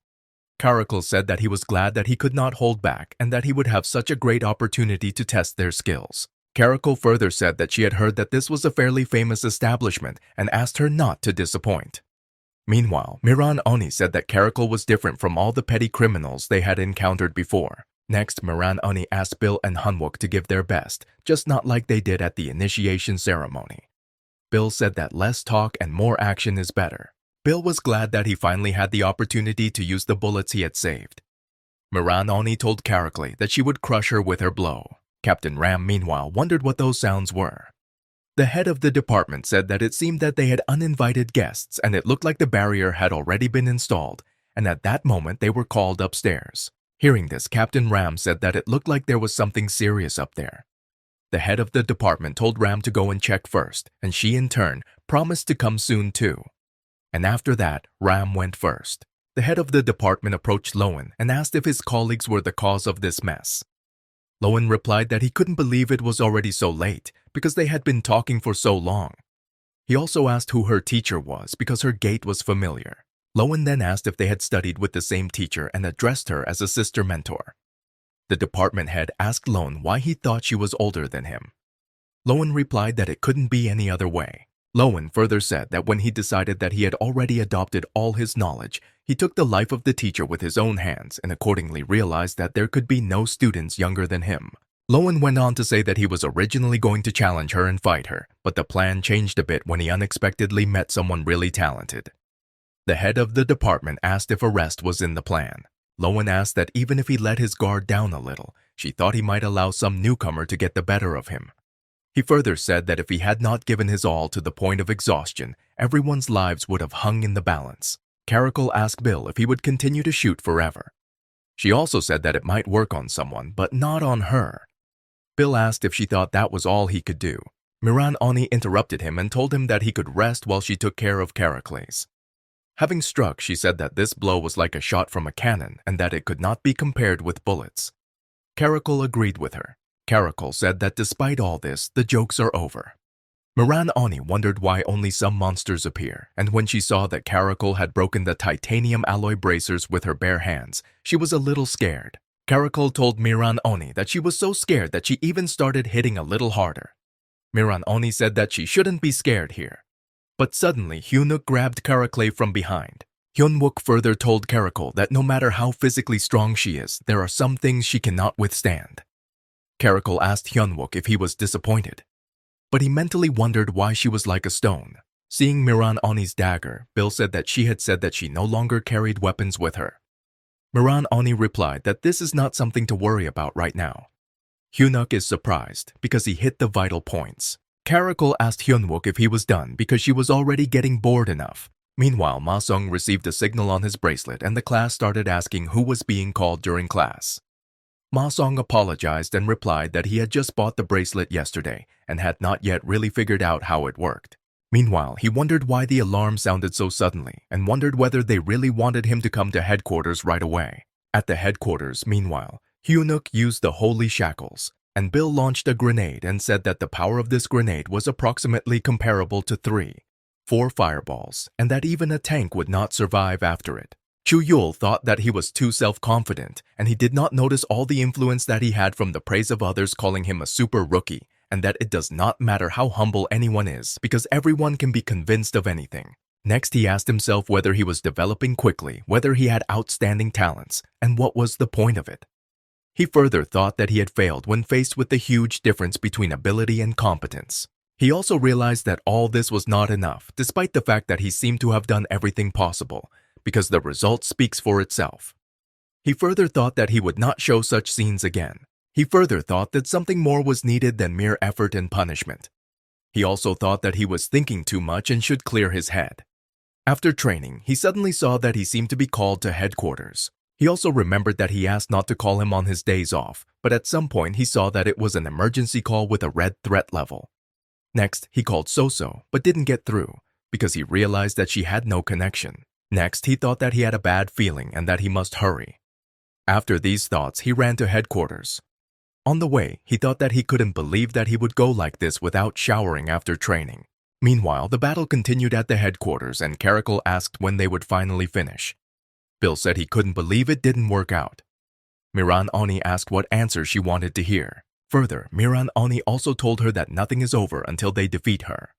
Caracal said that he was glad that he could not hold back and that he would have such a great opportunity to test their skills. Caracal further said that she had heard that this was a fairly famous establishment and asked her not to disappoint. Meanwhile, Miran Ani said that Caracal was different from all the petty criminals they had encountered before. Next, Miran Ani asked Bill and Hanwook to give their best, just not like they did at the initiation ceremony. Bill said that less talk and more action is better. Bill was glad that he finally had the opportunity to use the bullets he had saved. Miran Ani told Caracal that she would crush her with her blow. Captain Ram, meanwhile, wondered what those sounds were. The head of the department said that it seemed that they had uninvited guests and it looked like the barrier had already been installed, and at that moment they were called upstairs. Hearing this, Captain Ram said that it looked like there was something serious up there. The head of the department told Ram to go and check first, and she in turn promised to come soon too. And after that, Ram went first. The head of the department approached Lowen and asked if his colleagues were the cause of this mess. Lowen replied that he couldn't believe it was already so late because they had been talking for so long. He also asked who her teacher was because her gait was familiar. Lowen then asked if they had studied with the same teacher and addressed her as a sister mentor. The department head asked Lowen why he thought she was older than him. Lowen replied that it couldn't be any other way. Lowen further said that when he decided that he had already adopted all his knowledge, he took the life of the teacher with his own hands and accordingly realized that there could be no students younger than him. Lowen went on to say that he was originally going to challenge her and fight her, but the plan changed a bit when he unexpectedly met someone really talented. The head of the department asked if arrest was in the plan. Lowen asked that even if he let his guard down a little, she thought he might allow some newcomer to get the better of him. He further said that if he had not given his all to the point of exhaustion, everyone's lives would have hung in the balance. Caracal asked Bill if he would continue to shoot forever. She also said that it might work on someone, but not on her. Bill asked if she thought that was all he could do. Miran Oni interrupted him and told him that he could rest while she took care of Caracles. Having struck, she said that this blow was like a shot from a cannon and that it could not be compared with bullets. Caracal agreed with her. Caracal said that despite all this, the jokes are over. Miran Oni wondered why only some monsters appear, and when she saw that Caracal had broken the titanium alloy bracers with her bare hands, she was a little scared. Caracal told Miran Oni that she was so scared that she even started hitting a little harder. Miran Oni said that she shouldn't be scared here. But suddenly, Hyunwook grabbed Caracal from behind. Hyunwook further told Caracal that no matter how physically strong she is, there are some things she cannot withstand. Caracal asked Hyunwook if he was disappointed, but he mentally wondered why she was like a stone. Seeing Miran Oni's dagger, Bill said that she had said that she no longer carried weapons with her. Miran Oni replied that this is not something to worry about right now. Hyunwook is surprised because he hit the vital points. Caracal asked Hyunwook if he was done because she was already getting bored enough. Meanwhile, Ma Sung received a signal on his bracelet and the class started asking who was being called during class. Ma Sung apologized and replied that he had just bought the bracelet yesterday and had not yet really figured out how it worked. Meanwhile, he wondered why the alarm sounded so suddenly and wondered whether they really wanted him to come to headquarters right away. At the headquarters, meanwhile, Hyunwook used the holy shackles, and Bill launched a grenade and said that the power of this grenade was approximately comparable to 4 fireballs, and that even a tank would not survive after it. Chuul thought that he was too self-confident, and he did not notice all the influence that he had from the praise of others calling him a super rookie, and that it does not matter how humble anyone is because everyone can be convinced of anything. Next, he asked himself whether he was developing quickly, whether he had outstanding talents, and what was the point of it. He further thought that he had failed when faced with the huge difference between ability and competence. He also realized that all this was not enough, despite the fact that he seemed to have done everything possible, because the result speaks for itself. He further thought that he would not show such scenes again. He further thought that something more was needed than mere effort and punishment. He also thought that he was thinking too much and should clear his head. After training, he suddenly saw that he seemed to be called to headquarters. He also remembered that he asked not to call him on his days off, but at some point he saw that it was an emergency call with a red threat level. Next, he called Soso, but didn't get through, because he realized that she had no connection. Next, he thought that he had a bad feeling and that he must hurry. After these thoughts, he ran to headquarters. On the way, he thought that he couldn't believe that he would go like this without showering after training. Meanwhile, the battle continued at the headquarters and Caracal asked when they would finally finish. Bill said he couldn't believe it didn't work out. Miran Oni asked what answer she wanted to hear. Further, Miran Oni also told her that nothing is over until they defeat her.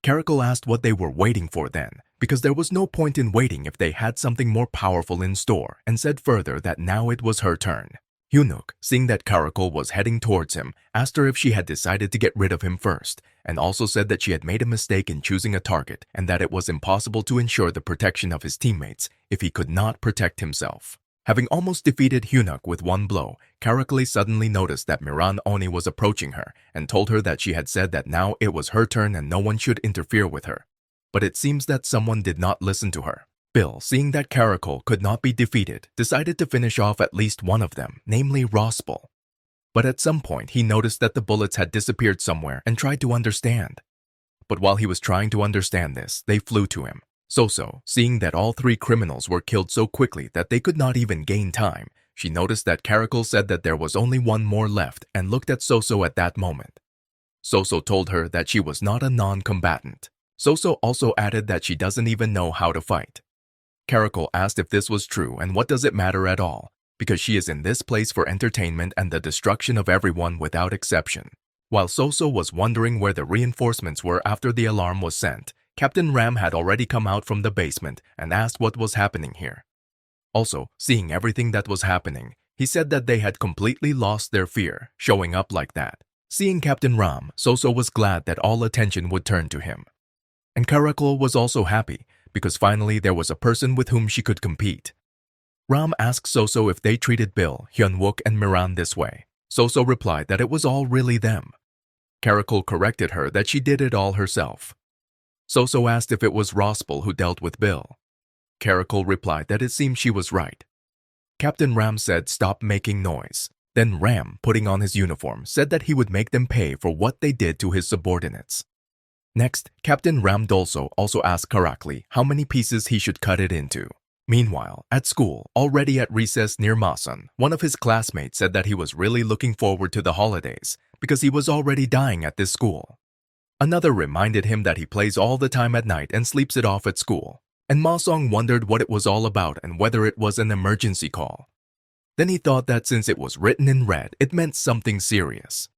Caracal asked what they were waiting for then, because there was no point in waiting if they had something more powerful in store, and said further that now it was her turn. Hyunwook, seeing that Caracal was heading towards him, asked her if she had decided to get rid of him first, and also said that she had made a mistake in choosing a target and that it was impossible to ensure the protection of his teammates if he could not protect himself. Having almost defeated Hyunwook with one blow, Caracal suddenly noticed that Miran Oni was approaching her and told her that she had said that now it was her turn and no one should interfere with her. But it seems that someone did not listen to her. Bill, seeing that Caracal could not be defeated, decided to finish off at least one of them, namely Rospel. But at some point, he noticed that the bullets had disappeared somewhere and tried to understand. But while he was trying to understand this, they flew to him. Soso, seeing that all 3 criminals were killed so quickly that they could not even gain time, she noticed that Caracal said that there was only one more left and looked at Soso at that moment. Soso told her that she was not a non-combatant. Soso also added that she doesn't even know how to fight. Caracal asked if this was true and what does it matter at all, because she is in this place for entertainment and the destruction of everyone without exception. While Soso was wondering where the reinforcements were after the alarm was sent, Captain Ram had already come out from the basement and asked what was happening here. Also, seeing everything that was happening, he said that they had completely lost their fear, showing up like that. Seeing Captain Ram, Soso was glad that all attention would turn to him. And Karakul was also happy, because finally there was a person with whom she could compete. Ram asked Soso if they treated Bill, Hyunwook, and Miran this way. Soso replied that it was all really them. Karakul corrected her that she did it all herself. Soso asked if it was Rospel who dealt with Bill. Karakul replied that it seemed she was right. Captain Ram said stop making noise. Then Ram, putting on his uniform, said that he would make them pay for what they did to his subordinates. Next, Captain Ram Dolso also asked Karakli how many pieces he should cut it into. Meanwhile, at school, already at recess near Masan, one of his classmates said that he was really looking forward to the holidays because he was already dying at this school. Another reminded him that he plays all the time at night and sleeps it off at school. And Ma Song wondered what it was all about and whether it was an emergency call. Then he thought that since it was written in red, it meant something serious.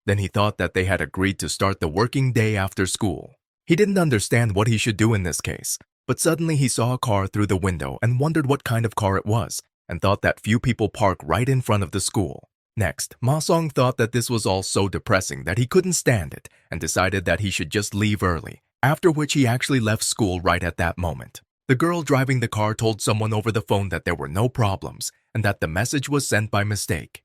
Then he thought that they had agreed to start the working day after school. He didn't understand what he should do in this case, but suddenly he saw a car through the window and wondered what kind of car it was, and thought that few people park right in front of the school. Next, Ma Song thought that this was all so depressing that he couldn't stand it and decided that he should just leave early, after which he actually left school right at that moment. The girl driving the car told someone over the phone that there were no problems and that the message was sent by mistake.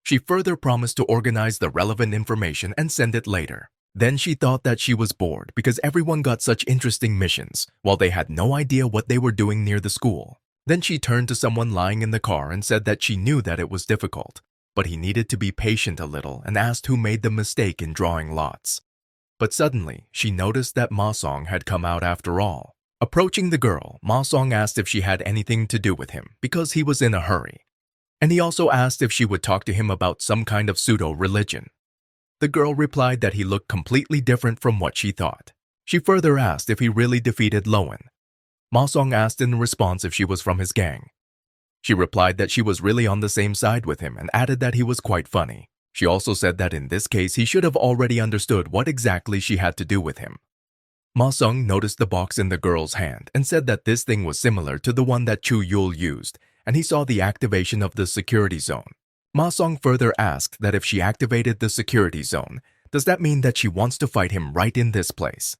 She further promised to organize the relevant information and send it later. Then she thought that she was bored because everyone got such interesting missions, while they had no idea what they were doing near the school. Then she turned to someone lying in the car and said that she knew that it was difficult, but he needed to be patient a little and asked who made the mistake in drawing lots. But suddenly, she noticed that Ma Song had come out after all. Approaching the girl, Ma Song asked if she had anything to do with him because he was in a hurry. And he also asked if she would talk to him about some kind of pseudo-religion. The girl replied that he looked completely different from what she thought. She further asked if he really defeated Lowen. Ma Song asked in response if she was from his gang. She replied that she was really on the same side with him and added that he was quite funny. She also said that in this case he should have already understood what exactly she had to do with him. Ma Sung noticed the box in the girl's hand and said that this thing was similar to the one that Chuul used, and he saw the activation of the security zone. Ma Sung further asked that if she activated the security zone, does that mean that she wants to fight him right in this place?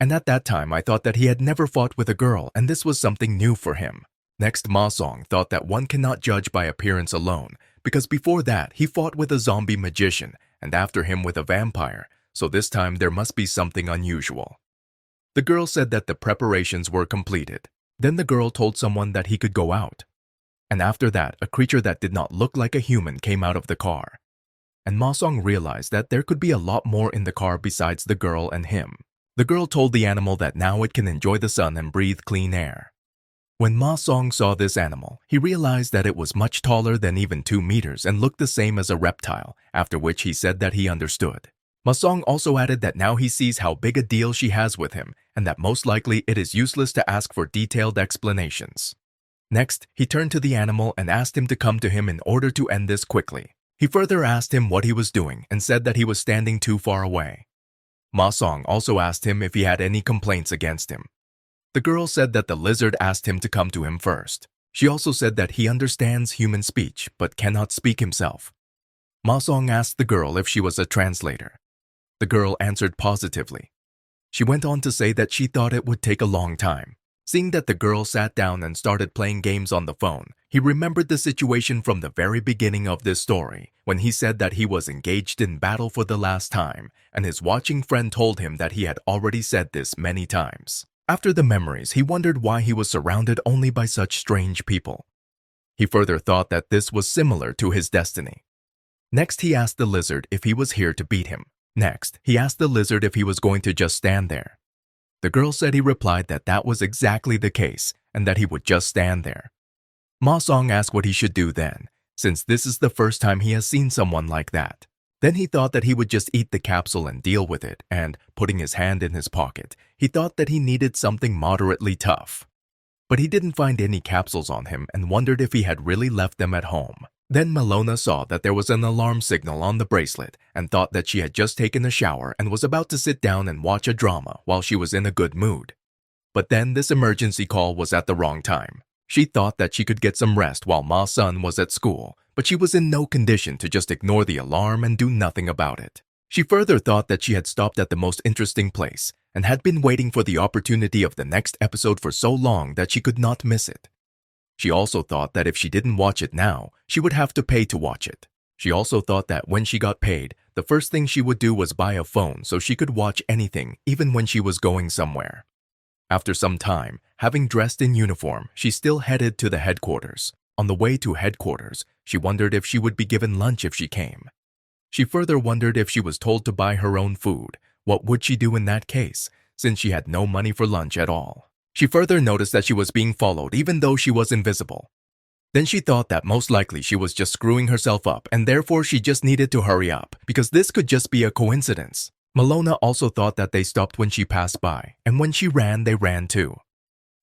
And at that time I thought that he had never fought with a girl and this was something new for him. Next, Ma Song thought that one cannot judge by appearance alone, because before that he fought with a zombie magician and after him with a vampire, so this time there must be something unusual. The girl said that the preparations were completed. Then the girl told someone that he could go out. And after that, a creature that did not look like a human came out of the car. And Ma Song realized that there could be a lot more in the car besides the girl and him. The girl told the animal that now it can enjoy the sun and breathe clean air. When Ma Song saw this animal, he realized that it was much taller than even 2 meters and looked the same as a reptile, after which he said that he understood. Ma Song also added that now he sees how big a deal she has with him and that most likely it is useless to ask for detailed explanations. Next, he turned to the animal and asked him to come to him in order to end this quickly. He further asked him what he was doing and said that he was standing too far away. Ma Song also asked him if he had any complaints against him. The girl said that the lizard asked him to come to him first. She also said that he understands human speech but cannot speak himself. Ma Song asked the girl if she was a translator. The girl answered positively. She went on to say that she thought it would take a long time. Seeing that the girl sat down and started playing games on the phone, he remembered the situation from the very beginning of this story, when he said that he was engaged in battle for the last time, and his watching friend told him that he had already said this many times. After the memories, he wondered why he was surrounded only by such strange people. He further thought that this was similar to his destiny. Next, he asked the lizard if he was here to beat him. Next, he asked the lizard if he was going to just stand there. The girl said he replied that that was exactly the case and that he would just stand there. Ma Song asked what he should do then, since this is the first time he has seen someone like that. Then he thought that he would just eat the capsule and deal with it, and, putting his hand in his pocket, he thought that he needed something moderately tough. But he didn't find any capsules on him and wondered if he had really left them at home. Then Malona saw that there was an alarm signal on the bracelet and thought that she had just taken a shower and was about to sit down and watch a drama while she was in a good mood. But then this emergency call was at the wrong time. She thought that she could get some rest while Ma-sun was at school, but she was in no condition to just ignore the alarm and do nothing about it. She further thought that she had stopped at the most interesting place and had been waiting for the opportunity of the next episode for so long that she could not miss it. She also thought that if she didn't watch it now, she would have to pay to watch it. She also thought that when she got paid, the first thing she would do was buy a phone so she could watch anything, even when she was going somewhere. After some time, having dressed in uniform, she still headed to the headquarters. On the way to headquarters, she wondered if she would be given lunch if she came. She further wondered if she was told to buy her own food. What would she do in that case, since she had no money for lunch at all? She further noticed that she was being followed even though she was invisible. Then she thought that most likely she was just screwing herself up and therefore she just needed to hurry up because this could just be a coincidence. Malona also thought that they stopped when she passed by, and when she ran, they ran too.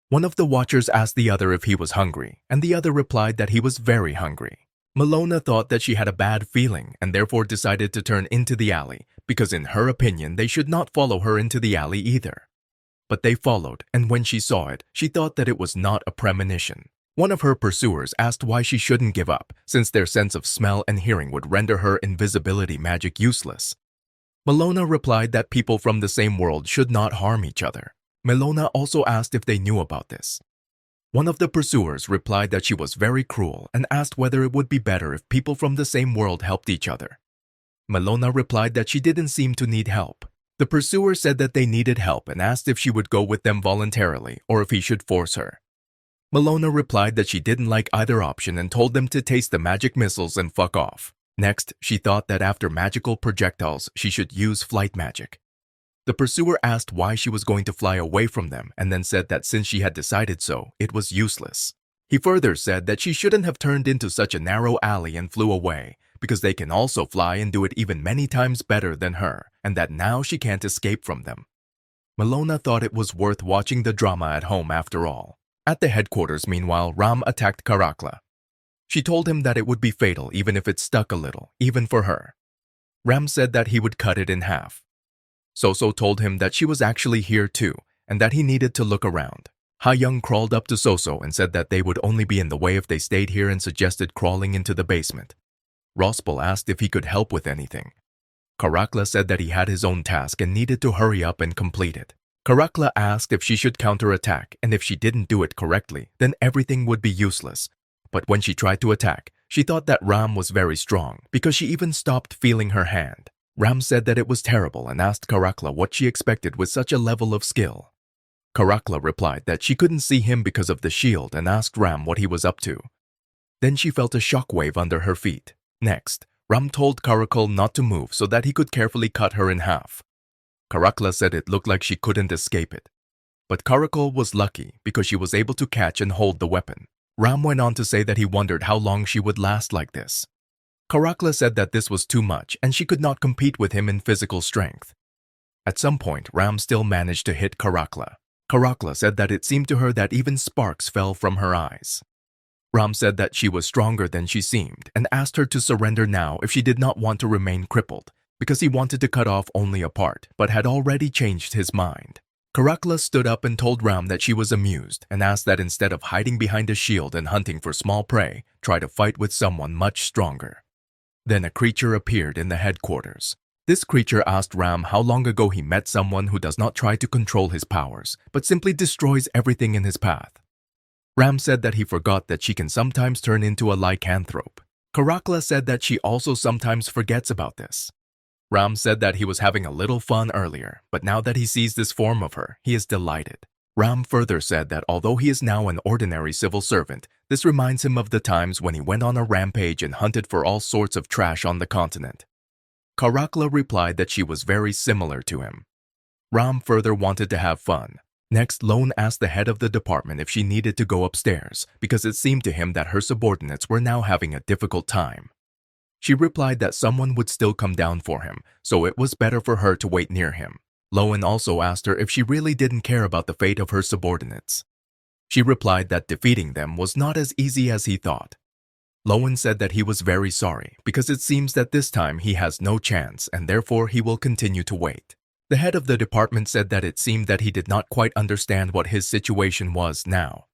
One of the watchers asked the other if he was hungry, and the other replied that he was very hungry. Malona thought that she had a bad feeling and therefore decided to turn into the alley because in her opinion they should not follow her into the alley either. But they followed, and when she saw it, she thought that it was not a premonition. One of her pursuers asked why she shouldn't give up, since their sense of smell and hearing would render her invisibility magic useless. Malona replied that people from the same world should not harm each other. Malona also asked if they knew about this. One of the pursuers replied that she was very cruel and asked whether it would be better if people from the same world helped each other. Malona replied that she didn't seem to need help. The pursuer said that they needed help and asked if she would go with them voluntarily or if he should force her. Malona replied that she didn't like either option and told them to taste the magic missiles and fuck off. Next, she thought that after magical projectiles, she should use flight magic. The pursuer asked why she was going to fly away from them and then said that since she had decided so, it was useless. He further said that she shouldn't have turned into such a narrow alley and flew away because they can also fly and do it even many times better than her, and that now she can't escape from them. Malona thought it was worth watching the drama at home after all. At the headquarters, meanwhile, Ram attacked Karakla. She told him that it would be fatal even if it stuck a little, even for her. Ram said that he would cut it in half. Soso told him that she was actually here too, and that he needed to look around. Ha-young crawled up to Soso and said that they would only be in the way if they stayed here and suggested crawling into the basement. Rospel asked if he could help with anything. Karakla said that he had his own task and needed to hurry up and complete it. Karakla asked if she should counterattack, and if she didn't do it correctly, then everything would be useless. But when she tried to attack, she thought that Ram was very strong because she even stopped feeling her hand. Ram said that it was terrible and asked Karakla what she expected with such a level of skill. Karakla replied that she couldn't see him because of the shield and asked Ram what he was up to. Then she felt a shockwave under her feet. Next, Ram told Karakul not to move so that he could carefully cut her in half. Karakla said it looked like she couldn't escape it. But Karakul was lucky because she was able to catch and hold the weapon. Ram went on to say that he wondered how long she would last like this. Karakla said that this was too much and she could not compete with him in physical strength. At some point, Ram still managed to hit Karakla. Karakla said that it seemed to her that even sparks fell from her eyes. Ram said that she was stronger than she seemed and asked her to surrender now if she did not want to remain crippled, because he wanted to cut off only a part, but had already changed his mind. Karakla stood up and told Ram that she was amused and asked that instead of hiding behind a shield and hunting for small prey, try to fight with someone much stronger. Then a creature appeared in the headquarters. This creature asked Ram how long ago he met someone who does not try to control his powers, but simply destroys everything in his path. Ram said that he forgot that she can sometimes turn into a lycanthrope. Karakla said that she also sometimes forgets about this. Ram said that he was having a little fun earlier, but now that he sees this form of her, he is delighted. Ram further said that although he is now an ordinary civil servant, this reminds him of the times when he went on a rampage and hunted for all sorts of trash on the continent. Karakla replied that she was very similar to him. Ram further wanted to have fun. Next, Lone asked the head of the department if she needed to go upstairs because it seemed to him that her subordinates were now having a difficult time. She replied that someone would still come down for him, so it was better for her to wait near him. Lowen also asked her if she really didn't care about the fate of her subordinates. She replied that defeating them was not as easy as he thought. Lowen said that he was very sorry because it seems that this time he has no chance and therefore he will continue to wait. The head of the department said that it seemed that he did not quite understand what his situation was now.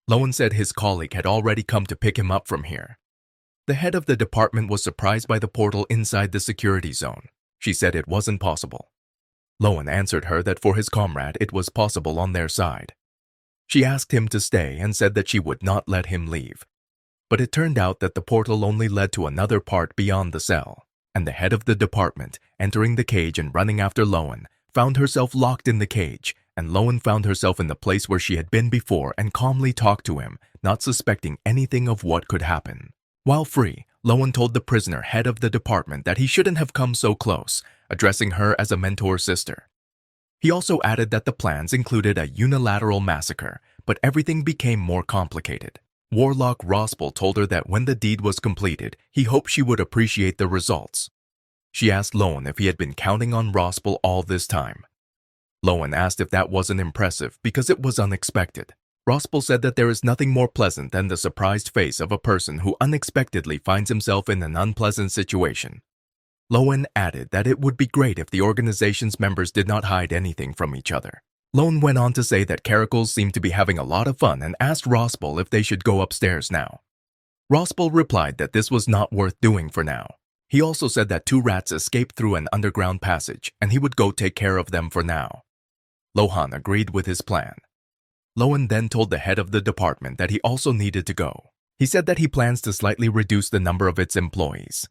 Lowen said his colleague had already come to pick him up from here. The head of the department was surprised by the portal inside the security zone. She said it wasn't possible. Lowen answered her that for his comrade it was possible on their side. She asked him to stay and said that she would not let him leave. But it turned out that the portal only led to another part beyond the cell, and the head of the department, entering the cage and running after Lowen, found herself locked in the cage, and Lowen found herself in the place where she had been before and calmly talked to him, not suspecting anything of what could happen. While free, Lowen told the prisoner head of the department that he shouldn't have come so close, addressing her as a mentor sister. He also added that the plans included a unilateral massacre, but everything became more complicated. Warlock Rospel told her that when the deed was completed, he hoped she would appreciate the results. She asked Lowen if he had been counting on Rospel all this time. Lowen asked if that wasn't impressive because it was unexpected. Rospel said that there is nothing more pleasant than the surprised face of a person who unexpectedly finds himself in an unpleasant situation. Lowen added that it would be great if the organization's members did not hide anything from each other. Lowen went on to say that Caracals seemed to be having a lot of fun and asked Rospel if they should go upstairs now. Rospel replied that this was not worth doing for now. He also said that 2 rats escaped through an underground passage and he would go take care of them for now. Lohan agreed with his plan. Lowen then told the head of the department that he also needed to go. He said that he plans to slightly reduce the number of its employees.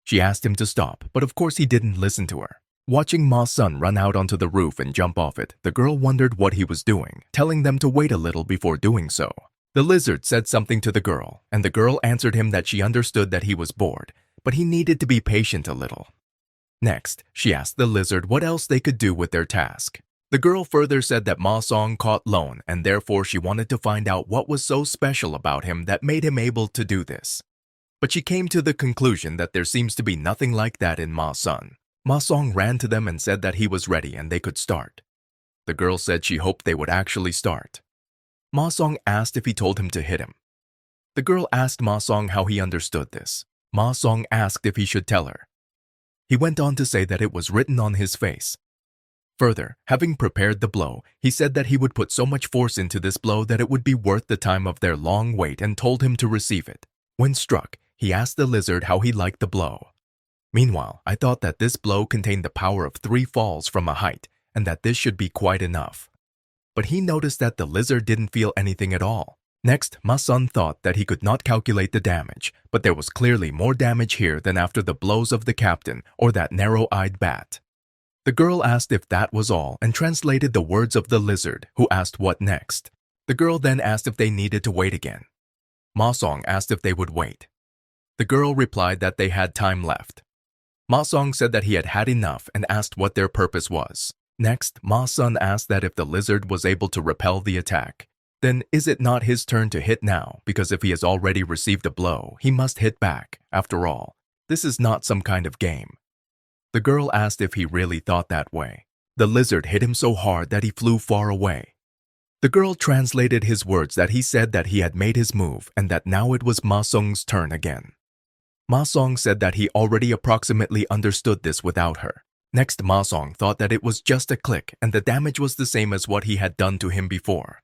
She asked him to stop, but of course he didn't listen to her. Watching Ma's son run out onto the roof and jump off it, the girl wondered what he was doing, telling them to wait a little before doing so. The lizard said something to the girl, and the girl answered him that she understood that he was bored, but he needed to be patient a little. Next, she asked the lizard what else they could do with their task. The girl further said that Ma Song caught Lowen, and therefore she wanted to find out what was so special about him that made him able to do this. But she came to the conclusion that there seems to be nothing like that in Ma Sun. Ma Song ran to them and said that he was ready and they could start. The girl said she hoped they would actually start. Ma Song asked if he told him to hit him. The girl asked Ma Song how he understood this. Ma Song asked if he should tell her. He went on to say that it was written on his face. Further, having prepared the blow, he said that he would put so much force into this blow that it would be worth the time of their long wait and told him to receive it. When struck, he asked the lizard how he liked the blow. Meanwhile, I thought that this blow contained the power of 3 falls from a height and that this should be quite enough. But he noticed that the lizard didn't feel anything at all. Next, Ma Sun thought that he could not calculate the damage, but there was clearly more damage here than after the blows of the captain or that narrow-eyed bat. The girl asked if that was all and translated the words of the lizard, who asked what next. The girl then asked if they needed to wait again. Ma Song asked if they would wait. The girl replied that they had time left. Ma Song said that he had had enough and asked what their purpose was. Next, Ma Sun asked that if the lizard was able to repel the attack. Then is it not his turn to hit now, because if he has already received a blow, he must hit back. After all, this is not some kind of game. The girl asked if he really thought that way. The lizard hit him so hard that he flew far away. The girl translated his words that he said that he had made his move and that now it was Ma Song's turn again. Ma Song said that he already approximately understood this without her. Next, Ma Song thought that it was just a click and the damage was the same as what he had done to him before.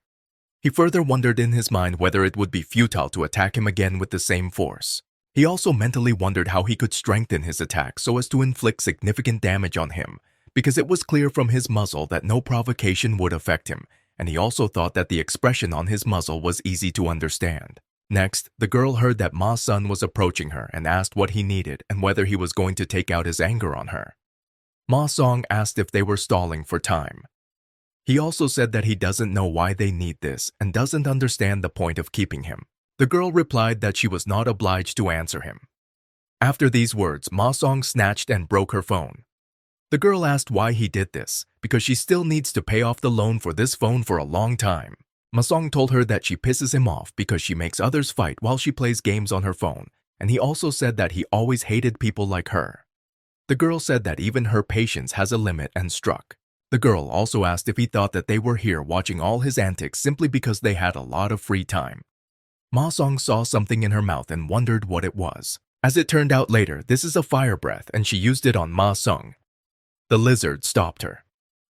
He further wondered in his mind whether it would be futile to attack him again with the same force. He also mentally wondered how he could strengthen his attack so as to inflict significant damage on him, because it was clear from his muzzle that no provocation would affect him, and he also thought that the expression on his muzzle was easy to understand. Next, the girl heard that Ma Sun was approaching her and asked what he needed and whether he was going to take out his anger on her. Ma Song asked if they were stalling for time. He also said that he doesn't know why they need this and doesn't understand the point of keeping him. The girl replied that she was not obliged to answer him. After these words, Ma Song snatched and broke her phone. The girl asked why he did this, because she still needs to pay off the loan for this phone for a long time. Ma Song told her that she pisses him off because she makes others fight while she plays games on her phone, and he also said that he always hated people like her. The girl said that even her patience has a limit and struck. The girl also asked if he thought that they were here watching all his antics simply because they had a lot of free time. Ma Song saw something in her mouth and wondered what it was. As it turned out later, this is a fire breath and she used it on Ma Song. The lizard stopped her.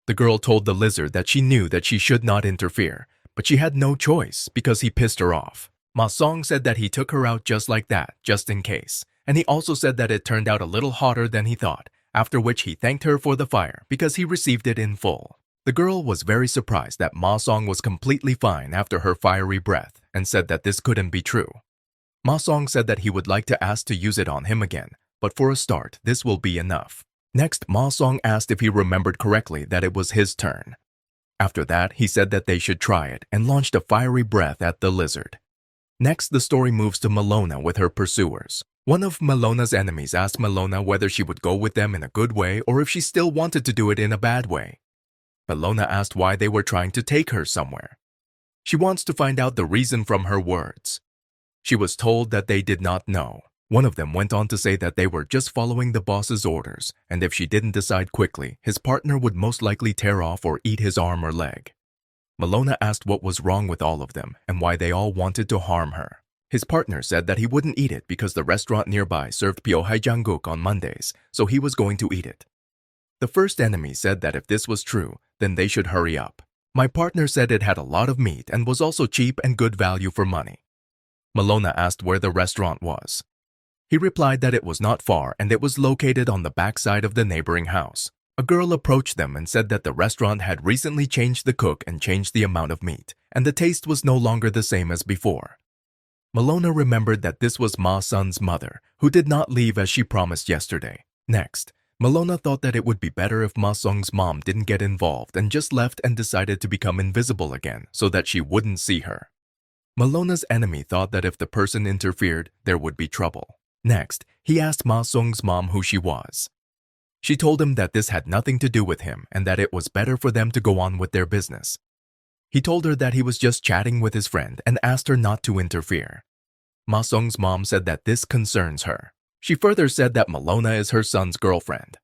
The girl told the lizard that she knew that she should not interfere, but she had no choice because he pissed her off. Ma Song said that he took her out just like that, just in case. And he also said that it turned out a little hotter than he thought, after which he thanked her for the fire because he received it in full. The girl was very surprised that Ma Song was completely fine after her fiery breath and said that this couldn't be true. Ma Song said that he would like to ask to use it on him again, but for a start, this will be enough. Next, Ma Song asked if he remembered correctly that it was his turn. After that, he said that they should try it and launched a fiery breath at the lizard. Next, the story moves to Malona with her pursuers. One of Malona's enemies asked Malona whether she would go with them in a good way or if she still wanted to do it in a bad way. Malona asked why they were trying to take her somewhere. She wants to find out the reason from her words. She was told that they did not know. One of them went on to say that they were just following the boss's orders, and if she didn't decide quickly, his partner would most likely tear off or eat his arm or leg. Malona asked what was wrong with all of them and why they all wanted to harm her. His partner said that he wouldn't eat it because the restaurant nearby served pyeohaejangguk on Mondays, so he was going to eat it. The first enemy said that if this was true, then they should hurry up. My partner said it had a lot of meat and was also cheap and good value for money. Malona asked where the restaurant was. He replied that it was not far and it was located on the backside of the neighboring house. A girl approached them and said that the restaurant had recently changed the cook and changed the amount of meat, and the taste was no longer the same as before. Malona remembered that this was Ma Sun's mother, who did not leave as she promised yesterday. Next, Malona thought that it would be better if Ma Sung's mom didn't get involved and just left and decided to become invisible again so that she wouldn't see her. Malona's enemy thought that if the person interfered, there would be trouble. Next, he asked Ma Sung's mom who she was. She told him that this had nothing to do with him and that it was better for them to go on with their business. He told her that he was just chatting with his friend and asked her not to interfere. Ma Sung's mom said that this concerns her. She further said that Malona is her son's girlfriend.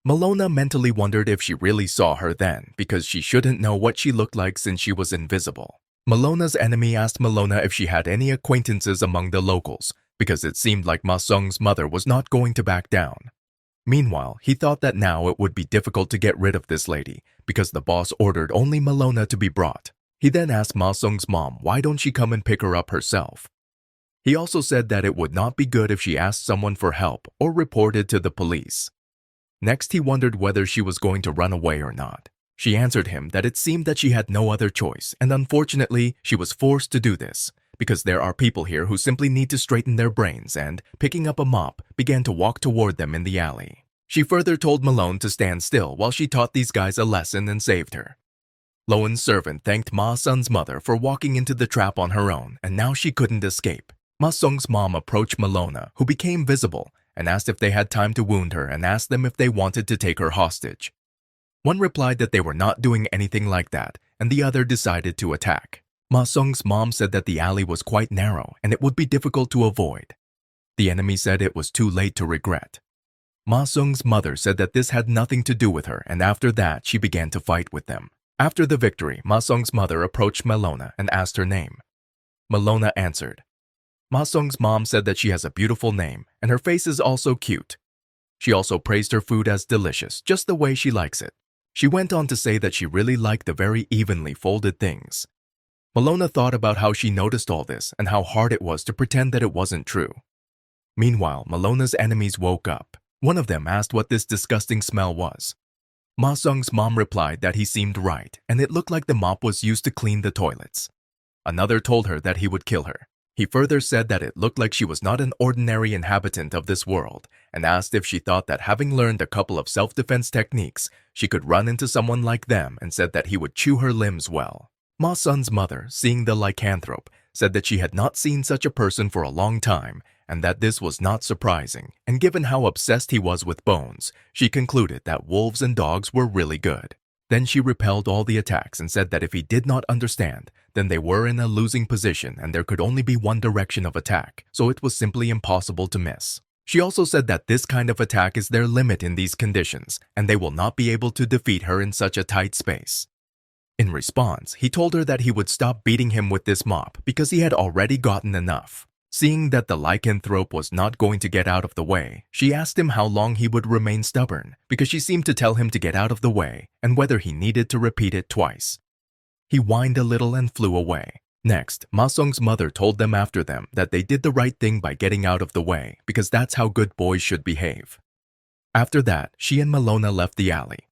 Malona mentally wondered if she really saw her then because she shouldn't know what she looked like since she was invisible. Malona's enemy asked Malona if she had any acquaintances among the locals because it seemed like Ma Sung's mother was not going to back down. Meanwhile, he thought that now it would be difficult to get rid of this lady because the boss ordered only Malona to be brought. He then asked Ma Sung's mom why don't she come and pick her up herself. He also said that it would not be good if she asked someone for help or reported to the police. Next, he wondered whether she was going to run away or not. She answered him that it seemed that she had no other choice, and unfortunately, she was forced to do this because there are people here who simply need to straighten their brains and, picking up a mop, began to walk toward them in the alley. She further told Malone to stand still while she taught these guys a lesson and saved her. Lowen's servant thanked Ma Sun's mother for walking into the trap on her own, and now she couldn't escape. Ma Sung's mom approached Malona, who became visible, and asked if they had time to wound her and asked them if they wanted to take her hostage. One replied that they were not doing anything like that, and the other decided to attack. Ma Sung's mom said that the alley was quite narrow and it would be difficult to avoid. The enemy said it was too late to regret. Ma Sung's mother said that this had nothing to do with her, and after that she began to fight with them. After the victory, Ma Sung's mother approached Malona and asked her name. Malona answered. Ma Sung's mom said that she has a beautiful name and her face is also cute. She also praised her food as delicious, just the way she likes it. She went on to say that she really liked the very evenly folded things. Malona thought about how she noticed all this and how hard it was to pretend that it wasn't true. Meanwhile, Malona's enemies woke up. One of them asked what this disgusting smell was. Ma Sung's mom replied that he seemed right and it looked like the mop was used to clean the toilets. Another told her that he would kill her. He further said that it looked like she was not an ordinary inhabitant of this world and asked if she thought that having learned a couple of self-defense techniques, she could run into someone like them and said that he would chew her limbs well. Ma Sun's mother, seeing the lycanthrope, said that she had not seen such a person for a long time and that this was not surprising, and given how obsessed he was with bones, she concluded that wolves and dogs were really good. Then she repelled all the attacks and said that if he did not understand, then they were in a losing position and there could only be one direction of attack, so it was simply impossible to miss. She also said that this kind of attack is their limit in these conditions, and they will not be able to defeat her in such a tight space. In response, he told her that he would stop beating him with this mop because he had already gotten enough. Seeing that the lycanthrope was not going to get out of the way, she asked him how long he would remain stubborn because she seemed to tell him to get out of the way and whether he needed to repeat it twice. He whined a little and flew away. Next, Ma Sung's mother told them after them that they did the right thing by getting out of the way because that's how good boys should behave. After that, she and Malona left the alley.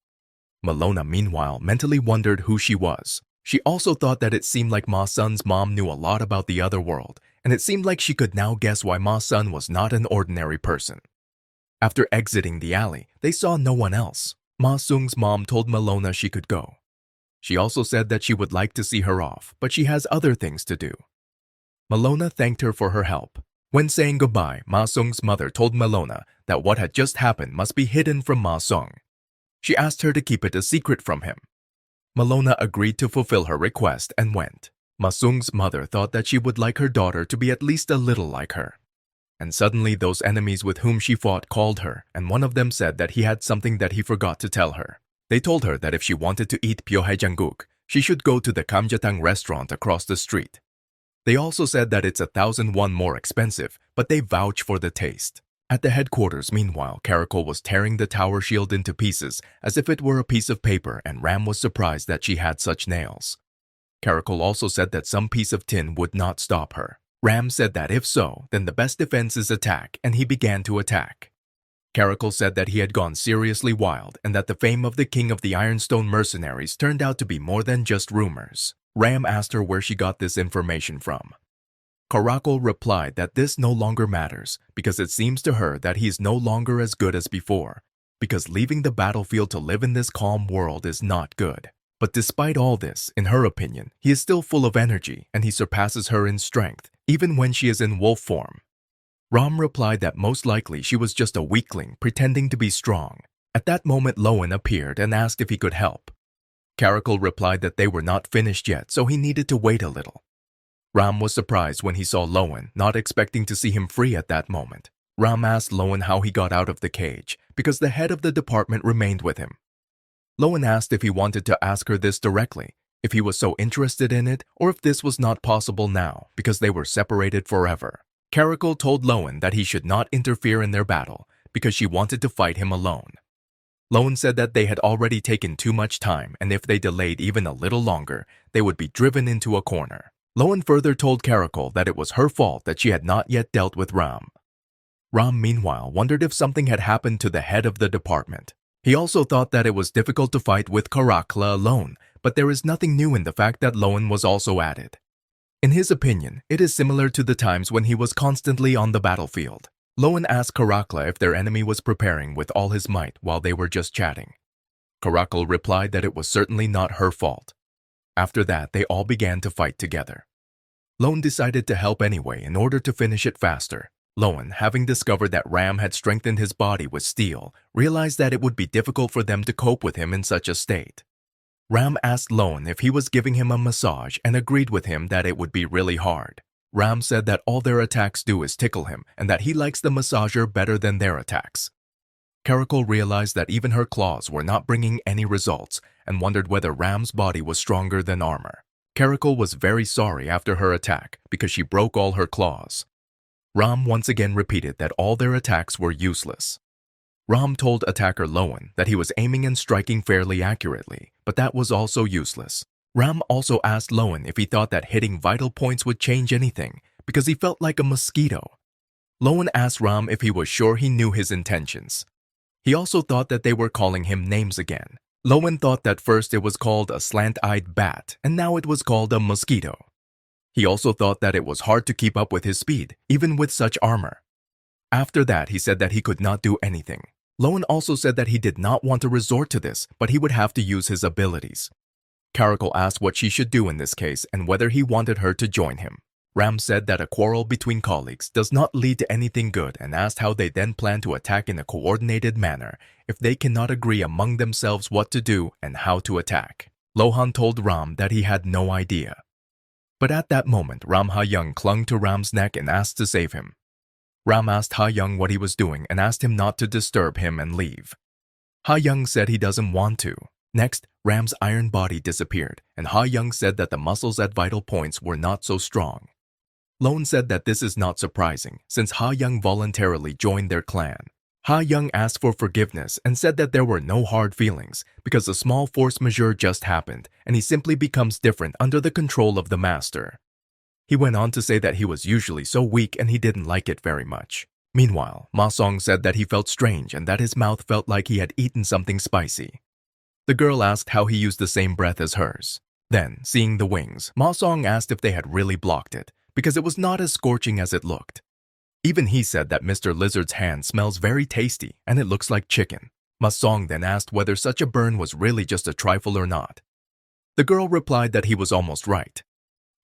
Malona, meanwhile, mentally wondered who she was. She also thought that it seemed like Ma Sun's mom knew a lot about the other world, and it seemed like she could now guess why Ma Sun was not an ordinary person. After exiting the alley, they saw no one else. Ma Sung's mom told Malona she could go. She also said that she would like to see her off, but she has other things to do. Malona thanked her for her help. When saying goodbye, Ma Sung's mother told Malona that what had just happened must be hidden from Ma Sung. She asked her to keep it a secret from him. Malona agreed to fulfill her request and went. Ma Sung's mother thought that she would like her daughter to be at least a little like her. And suddenly those enemies with whom she fought called her, and one of them said that he had something that he forgot to tell her. They told her that if she wanted to eat pyohaejanguk, she should go to the kamjatang restaurant across the street. They also said that it's 1,000 won more expensive, but they vouch for the taste. At the headquarters, meanwhile, Karakul was tearing the tower shield into pieces as if it were a piece of paper, and Ram was surprised that she had such nails. Karakul also said that some piece of tin would not stop her. Ram said that if so, then the best defense is attack, and he began to attack. Karakul said that he had gone seriously wild and that the fame of the king of the Ironstone mercenaries turned out to be more than just rumors. Ram asked her where she got this information from. Karakul replied that this no longer matters because it seems to her that he is no longer as good as before, because leaving the battlefield to live in this calm world is not good. But despite all this, in her opinion, he is still full of energy and he surpasses her in strength, even when she is in wolf form. Ram replied that most likely she was just a weakling pretending to be strong. At that moment, Lowen appeared and asked if he could help. Karakul replied that they were not finished yet, so he needed to wait a little. Ram was surprised when he saw Lowen, not expecting to see him free at that moment. Ram asked Lowen how he got out of the cage, because the head of the department remained with him. Lowen asked if he wanted to ask her this directly, if he was so interested in it, or if this was not possible now, because they were separated forever. Karakul told Lowen that he should not interfere in their battle, because she wanted to fight him alone. Lowen said that they had already taken too much time, and if they delayed even a little longer, they would be driven into a corner. Lowen further told Karakul that it was her fault that she had not yet dealt with Ram. Ram, meanwhile, wondered if something had happened to the head of the department. He also thought that it was difficult to fight with Karakla alone, but there is nothing new in the fact that Lowen was also added. In his opinion, it is similar to the times when he was constantly on the battlefield. Lowen asked Karakla if their enemy was preparing with all his might while they were just chatting. Karakul replied that it was certainly not her fault. After that, they all began to fight together. Lowen decided to help anyway in order to finish it faster. Lowen, having discovered that Ram had strengthened his body with steel, realized that it would be difficult for them to cope with him in such a state. Ram asked Lowen if he was giving him a massage and agreed with him that it would be really hard. Ram said that all their attacks do is tickle him and that he likes the massager better than their attacks. Karakul realized that even her claws were not bringing any results and wondered whether Ram's body was stronger than armor. Karakul was very sorry after her attack because she broke all her claws. Ram once again repeated that all their attacks were useless. Ram told attacker Lowen that he was aiming and striking fairly accurately, but that was also useless. Ram also asked Lowen if he thought that hitting vital points would change anything, because he felt like a mosquito. Lowen asked Ram if he was sure he knew his intentions. He also thought that they were calling him names again. Lowen thought that first it was called a slant-eyed bat, and now it was called a mosquito. He also thought that it was hard to keep up with his speed, even with such armor. After that, he said that he could not do anything. Lowen also said that he did not want to resort to this, but he would have to use his abilities. Karakul asked what she should do in this case and whether he wanted her to join him. Ram said that a quarrel between colleagues does not lead to anything good and asked how they then plan to attack in a coordinated manner if they cannot agree among themselves what to do and how to attack. Lohan told Ram that he had no idea. But at that moment, Ram Ha-young clung to Ram's neck and asked to save him. Ram asked Ha-young what he was doing and asked him not to disturb him and leave. Ha-young said he doesn't want to. Next, Ram's iron body disappeared, and Ha Young said that the muscles at vital points were not so strong. Lone said that this is not surprising, since Ha Young voluntarily joined their clan. Ha Young asked for forgiveness and said that there were no hard feelings because a small force majeure just happened and he simply becomes different under the control of the master. He went on to say that he was usually so weak and he didn't like it very much. Meanwhile, Ma Song said that he felt strange and that his mouth felt like he had eaten something spicy. The girl asked how he used the same breath as hers. Then, seeing the wings, Ma Song asked if they had really blocked it because it was not as scorching as it looked. Even he said that Mr. Lizard's hand smells very tasty and it looks like chicken. Ma Song then asked whether such a burn was really just a trifle or not. The girl replied that he was almost right.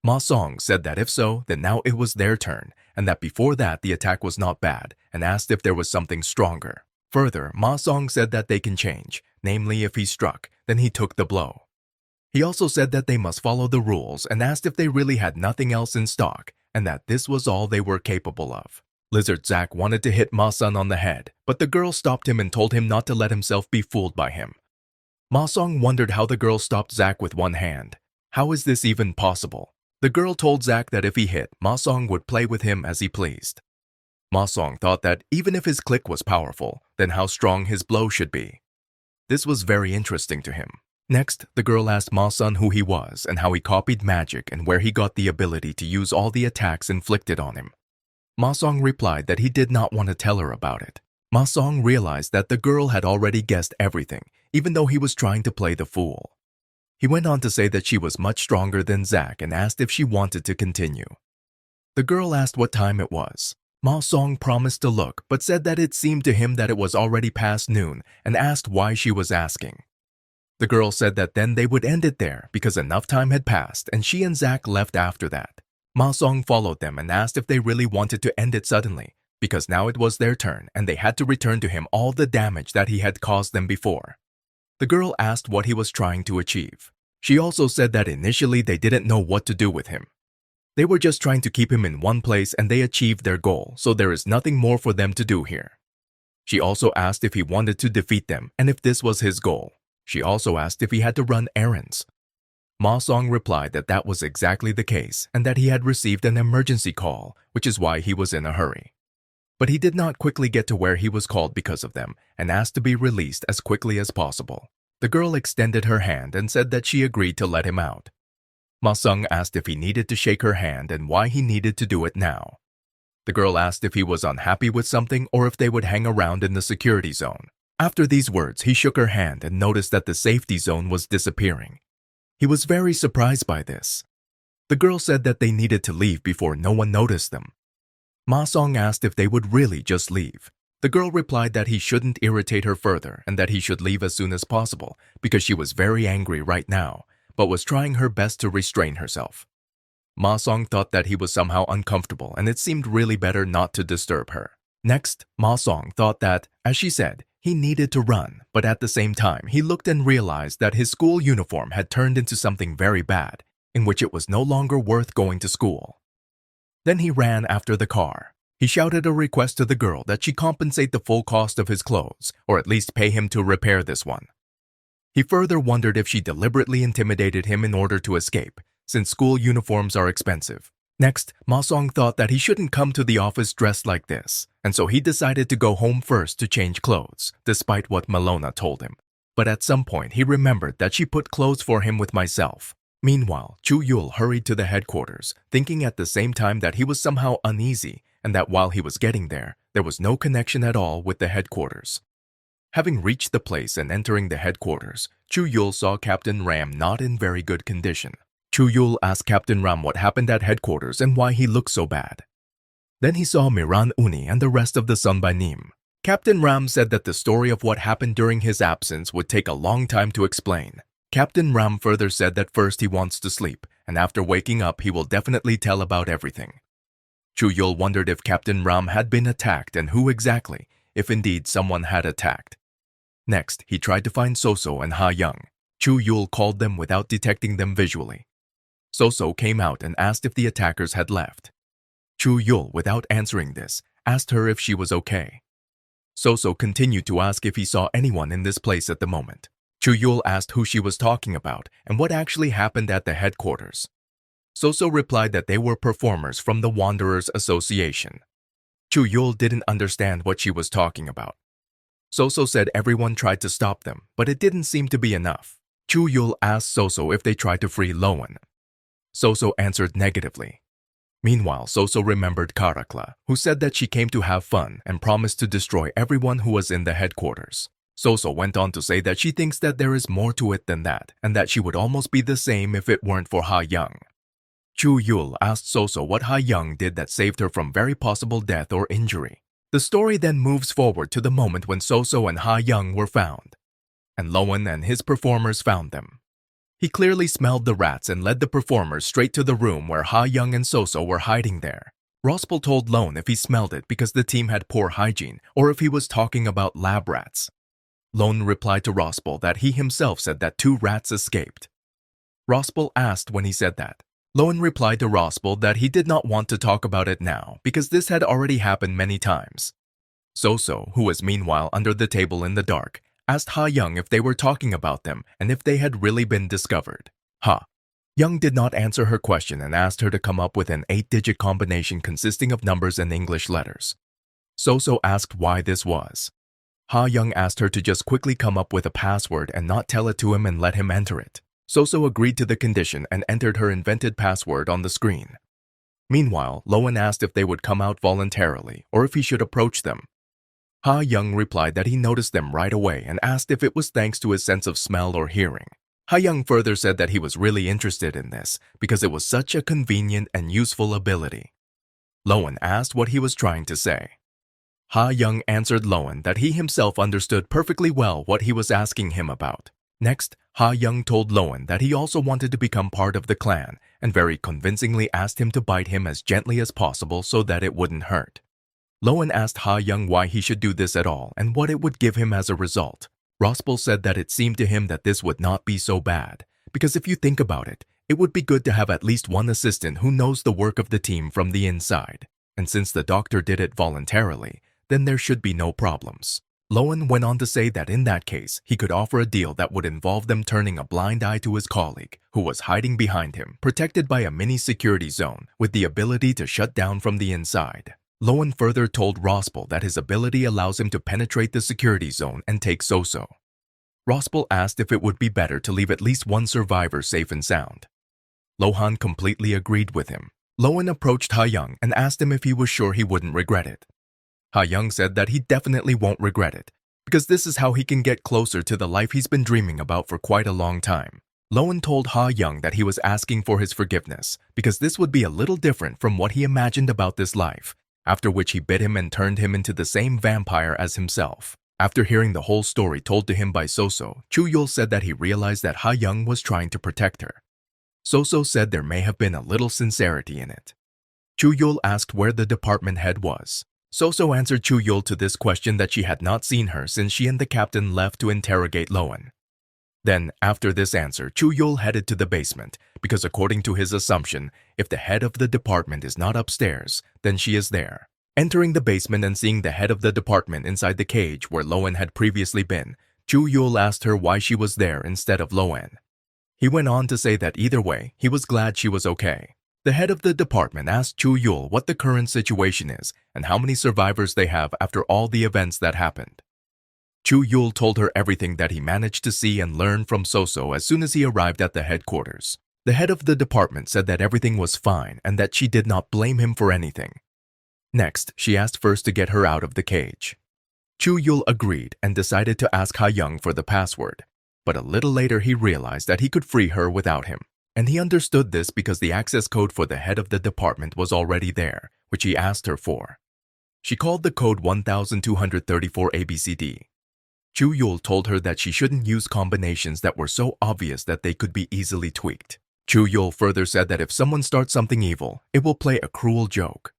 Ma Song said that if so, then now it was their turn, and that before that the attack was not bad, and asked if there was something stronger. Further, Ma Song said that they can change, namely if he struck, then he took the blow. He also said that they must follow the rules and asked if they really had nothing else in stock, and that this was all they were capable of. Lizard Zack wanted to hit Ma Sun on the head, but the girl stopped him and told him not to let himself be fooled by him. Ma Song wondered how the girl stopped Zack with one hand. How is this even possible? The girl told Zack that if he hit, Ma Song would play with him as he pleased. Ma Song thought that even if his click was powerful, then how strong his blow should be. This was very interesting to him. Next, the girl asked Ma Sun who he was and how he copied magic and where he got the ability to use all the attacks inflicted on him. Ma Song replied that he did not want to tell her about it. Ma Song realized that the girl had already guessed everything, even though he was trying to play the fool. He went on to say that she was much stronger than Zack and asked if she wanted to continue. The girl asked what time it was. Ma Song promised to look, but said that it seemed to him that it was already past noon and asked why she was asking. The girl said that then they would end it there because enough time had passed and she and Zack left after that. Ma Song followed them and asked if they really wanted to end it suddenly because now it was their turn and they had to return to him all the damage that he had caused them before. The girl asked what he was trying to achieve. She also said that initially they didn't know what to do with him. They were just trying to keep him in one place and they achieved their goal, so there is nothing more for them to do here. She also asked if he wanted to defeat them and if this was his goal. She also asked if he had to run errands. Ma Song replied that that was exactly the case and that he had received an emergency call, which is why he was in a hurry. But he did not quickly get to where he was called because of them and asked to be released as quickly as possible. The girl extended her hand and said that she agreed to let him out. Ma Sung asked if he needed to shake her hand and why he needed to do it now. The girl asked if he was unhappy with something or if they would hang around in the security zone. After these words, he shook her hand and noticed that the safety zone was disappearing. He was very surprised by this. The girl said that they needed to leave before no one noticed them. Ma Song asked if they would really just leave. The girl replied that he shouldn't irritate her further and that he should leave as soon as possible because she was very angry right now, but was trying her best to restrain herself. Ma Song thought that he was somehow uncomfortable and it seemed really better not to disturb her. Next, Ma Song thought that, as she said, he needed to run, but at the same time, he looked and realized that his school uniform had turned into something very bad, in which it was no longer worth going to school. Then he ran after the car. He shouted a request to the girl that she compensate the full cost of his clothes, or at least pay him to repair this one. He further wondered if she deliberately intimidated him in order to escape, since school uniforms are expensive. Next, Ma Song thought that he shouldn't come to the office dressed like this, and so he decided to go home first to change clothes, despite what Malona told him. But at some point, he remembered that she put clothes for him with myself. Meanwhile, Chuul hurried to the headquarters, thinking at the same time that he was somehow uneasy and that while he was getting there, there was no connection at all with the headquarters. Having reached the place and entering the headquarters, Chuul saw Captain Ram not in very good condition. Chuul asked Captain Ram what happened at headquarters and why he looked so bad. Then he saw Miran Uni and the rest of the Sunbanim. Captain Ram said that the story of what happened during his absence would take a long time to explain. Captain Ram further said that first he wants to sleep, and after waking up he will definitely tell about everything. Chuul wondered if Captain Ram had been attacked and who exactly, if indeed someone had attacked. Next, he tried to find Soso and Ha Young. Chuul called them without detecting them visually. Soso came out and asked if the attackers had left. Chuul, without answering this, asked her if she was okay. Soso continued to ask if he saw anyone in this place at the moment. Chuul asked who she was talking about and what actually happened at the headquarters. Soso replied that they were performers from the Wanderers Association. Chuul didn't understand what she was talking about. Soso said everyone tried to stop them, but it didn't seem to be enough. Chuul asked Soso if they tried to free Loan. Soso answered negatively. Meanwhile, Soso remembered Karakla, who said that she came to have fun and promised to destroy everyone who was in the headquarters. Soso went on to say that she thinks that there is more to it than that, and that she would almost be the same if it weren't for Ha Young. Chuul asked Soso what Ha Young did that saved her from very possible death or injury. The story then moves forward to the moment when Soso and Ha Young were found, and Loan and his performers found them. He clearly smelled the rats and led the performers straight to the room where Ha Young and Soso were hiding there. Rospel told Loan if he smelled it because the team had poor hygiene or if he was talking about lab rats. Loan replied to Rospel that he himself said that 2 rats escaped. Rospel asked when he said that. Loan replied to Rospel that he did not want to talk about it now because this had already happened many times. Soso, who was meanwhile under the table in the dark, asked Ha Young if they were talking about them and if they had really been discovered. Ha Young did not answer her question and asked her to come up with an 8-digit combination consisting of numbers and English letters. Soso asked why this was. Ha Young asked her to just quickly come up with a password and not tell it to him and let him enter it. Soso agreed to the condition and entered her invented password on the screen. Meanwhile, Loan asked if they would come out voluntarily or if he should approach them. Ha Young replied that he noticed them right away and asked if it was thanks to his sense of smell or hearing. Ha Young further said that he was really interested in this because it was such a convenient and useful ability. Loan asked what he was trying to say. Ha Young answered Loan that he himself understood perfectly well what he was asking him about. Next, Ha Young told Loan that he also wanted to become part of the clan and very convincingly asked him to bite him as gently as possible so that it wouldn't hurt. Loan asked Ha Young why he should do this at all and what it would give him as a result. Rospel said that it seemed to him that this would not be so bad, because if you think about it, it would be good to have at least one assistant who knows the work of the team from the inside. And since the doctor did it voluntarily, then there should be no problems. Loan went on to say that in that case, he could offer a deal that would involve them turning a blind eye to his colleague, who was hiding behind him, protected by a mini security zone with the ability to shut down from the inside. Loan further told Rospel that his ability allows him to penetrate the security zone and take Soso. Rospel asked if it would be better to leave at least one survivor safe and sound. Lohan completely agreed with him. Loan approached Ha Young and asked him if he was sure he wouldn't regret it. Ha Young said that he definitely won't regret it, because this is how he can get closer to the life he's been dreaming about for quite a long time. Loan told Ha Young that he was asking for his forgiveness, because this would be a little different from what he imagined about this life, after which he bit him and turned him into the same vampire as himself. After hearing the whole story told to him by Soso, Chuul said that he realized that Ha Young was trying to protect her. Soso said there may have been a little sincerity in it. Chuul asked where the department head was. Soso answered Chuul to this question that she had not seen her since she and the captain left to interrogate Loan. Then, after this answer, Chuul headed to the basement, because according to his assumption, if the head of the department is not upstairs, then she is there. Entering the basement and seeing the head of the department inside the cage where Loan had previously been, Chuul asked her why she was there instead of Loan. He went on to say that either way, he was glad she was okay. The head of the department asked Chuul what the current situation is and how many survivors they have after all the events that happened. Chuul told her everything that he managed to see and learn from Soso as soon as he arrived at the headquarters. The head of the department said that everything was fine and that she did not blame him for anything. Next, she asked first to get her out of the cage. Chuul agreed and decided to ask Ha Young for the password, but a little later he realized that he could free her without him. And he understood this because the access code for the head of the department was already there, which he asked her for. She called the code 1234 ABCD. Chuul told her that she shouldn't use combinations that were so obvious that they could be easily tweaked. Chuul further said that if someone starts something evil, it will play a cruel joke.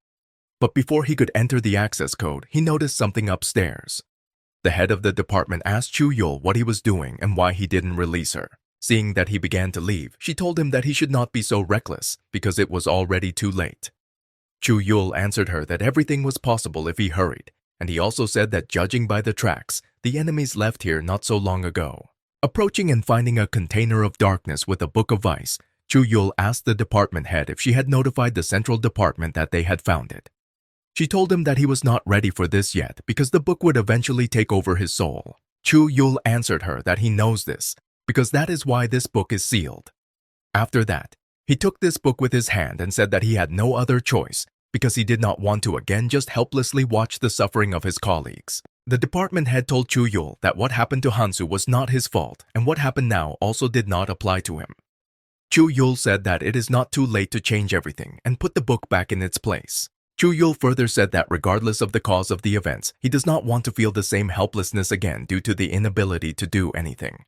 But before he could enter the access code, he noticed something upstairs. The head of the department asked Chuul what he was doing and why he didn't release her. Seeing that he began to leave, she told him that he should not be so reckless because it was already too late. Chuul answered her that everything was possible if he hurried, and he also said that judging by the tracks, the enemies left here not so long ago. Approaching and finding a container of darkness with a book of ice, Chuul asked the department head if she had notified the central department that they had found it. She told him that he was not ready for this yet because the book would eventually take over his soul. Chuul answered her that he knows this because that is why this book is sealed. After that, he took this book with his hand and said that he had no other choice because he did not want to again just helplessly watch the suffering of his colleagues. The department head told Chuul that what happened to Hansu was not his fault and what happened now also did not apply to him. Chuul said that it is not too late to change everything and put the book back in its place. Chuul further said that regardless of the cause of the events, he does not want to feel the same helplessness again due to the inability to do anything.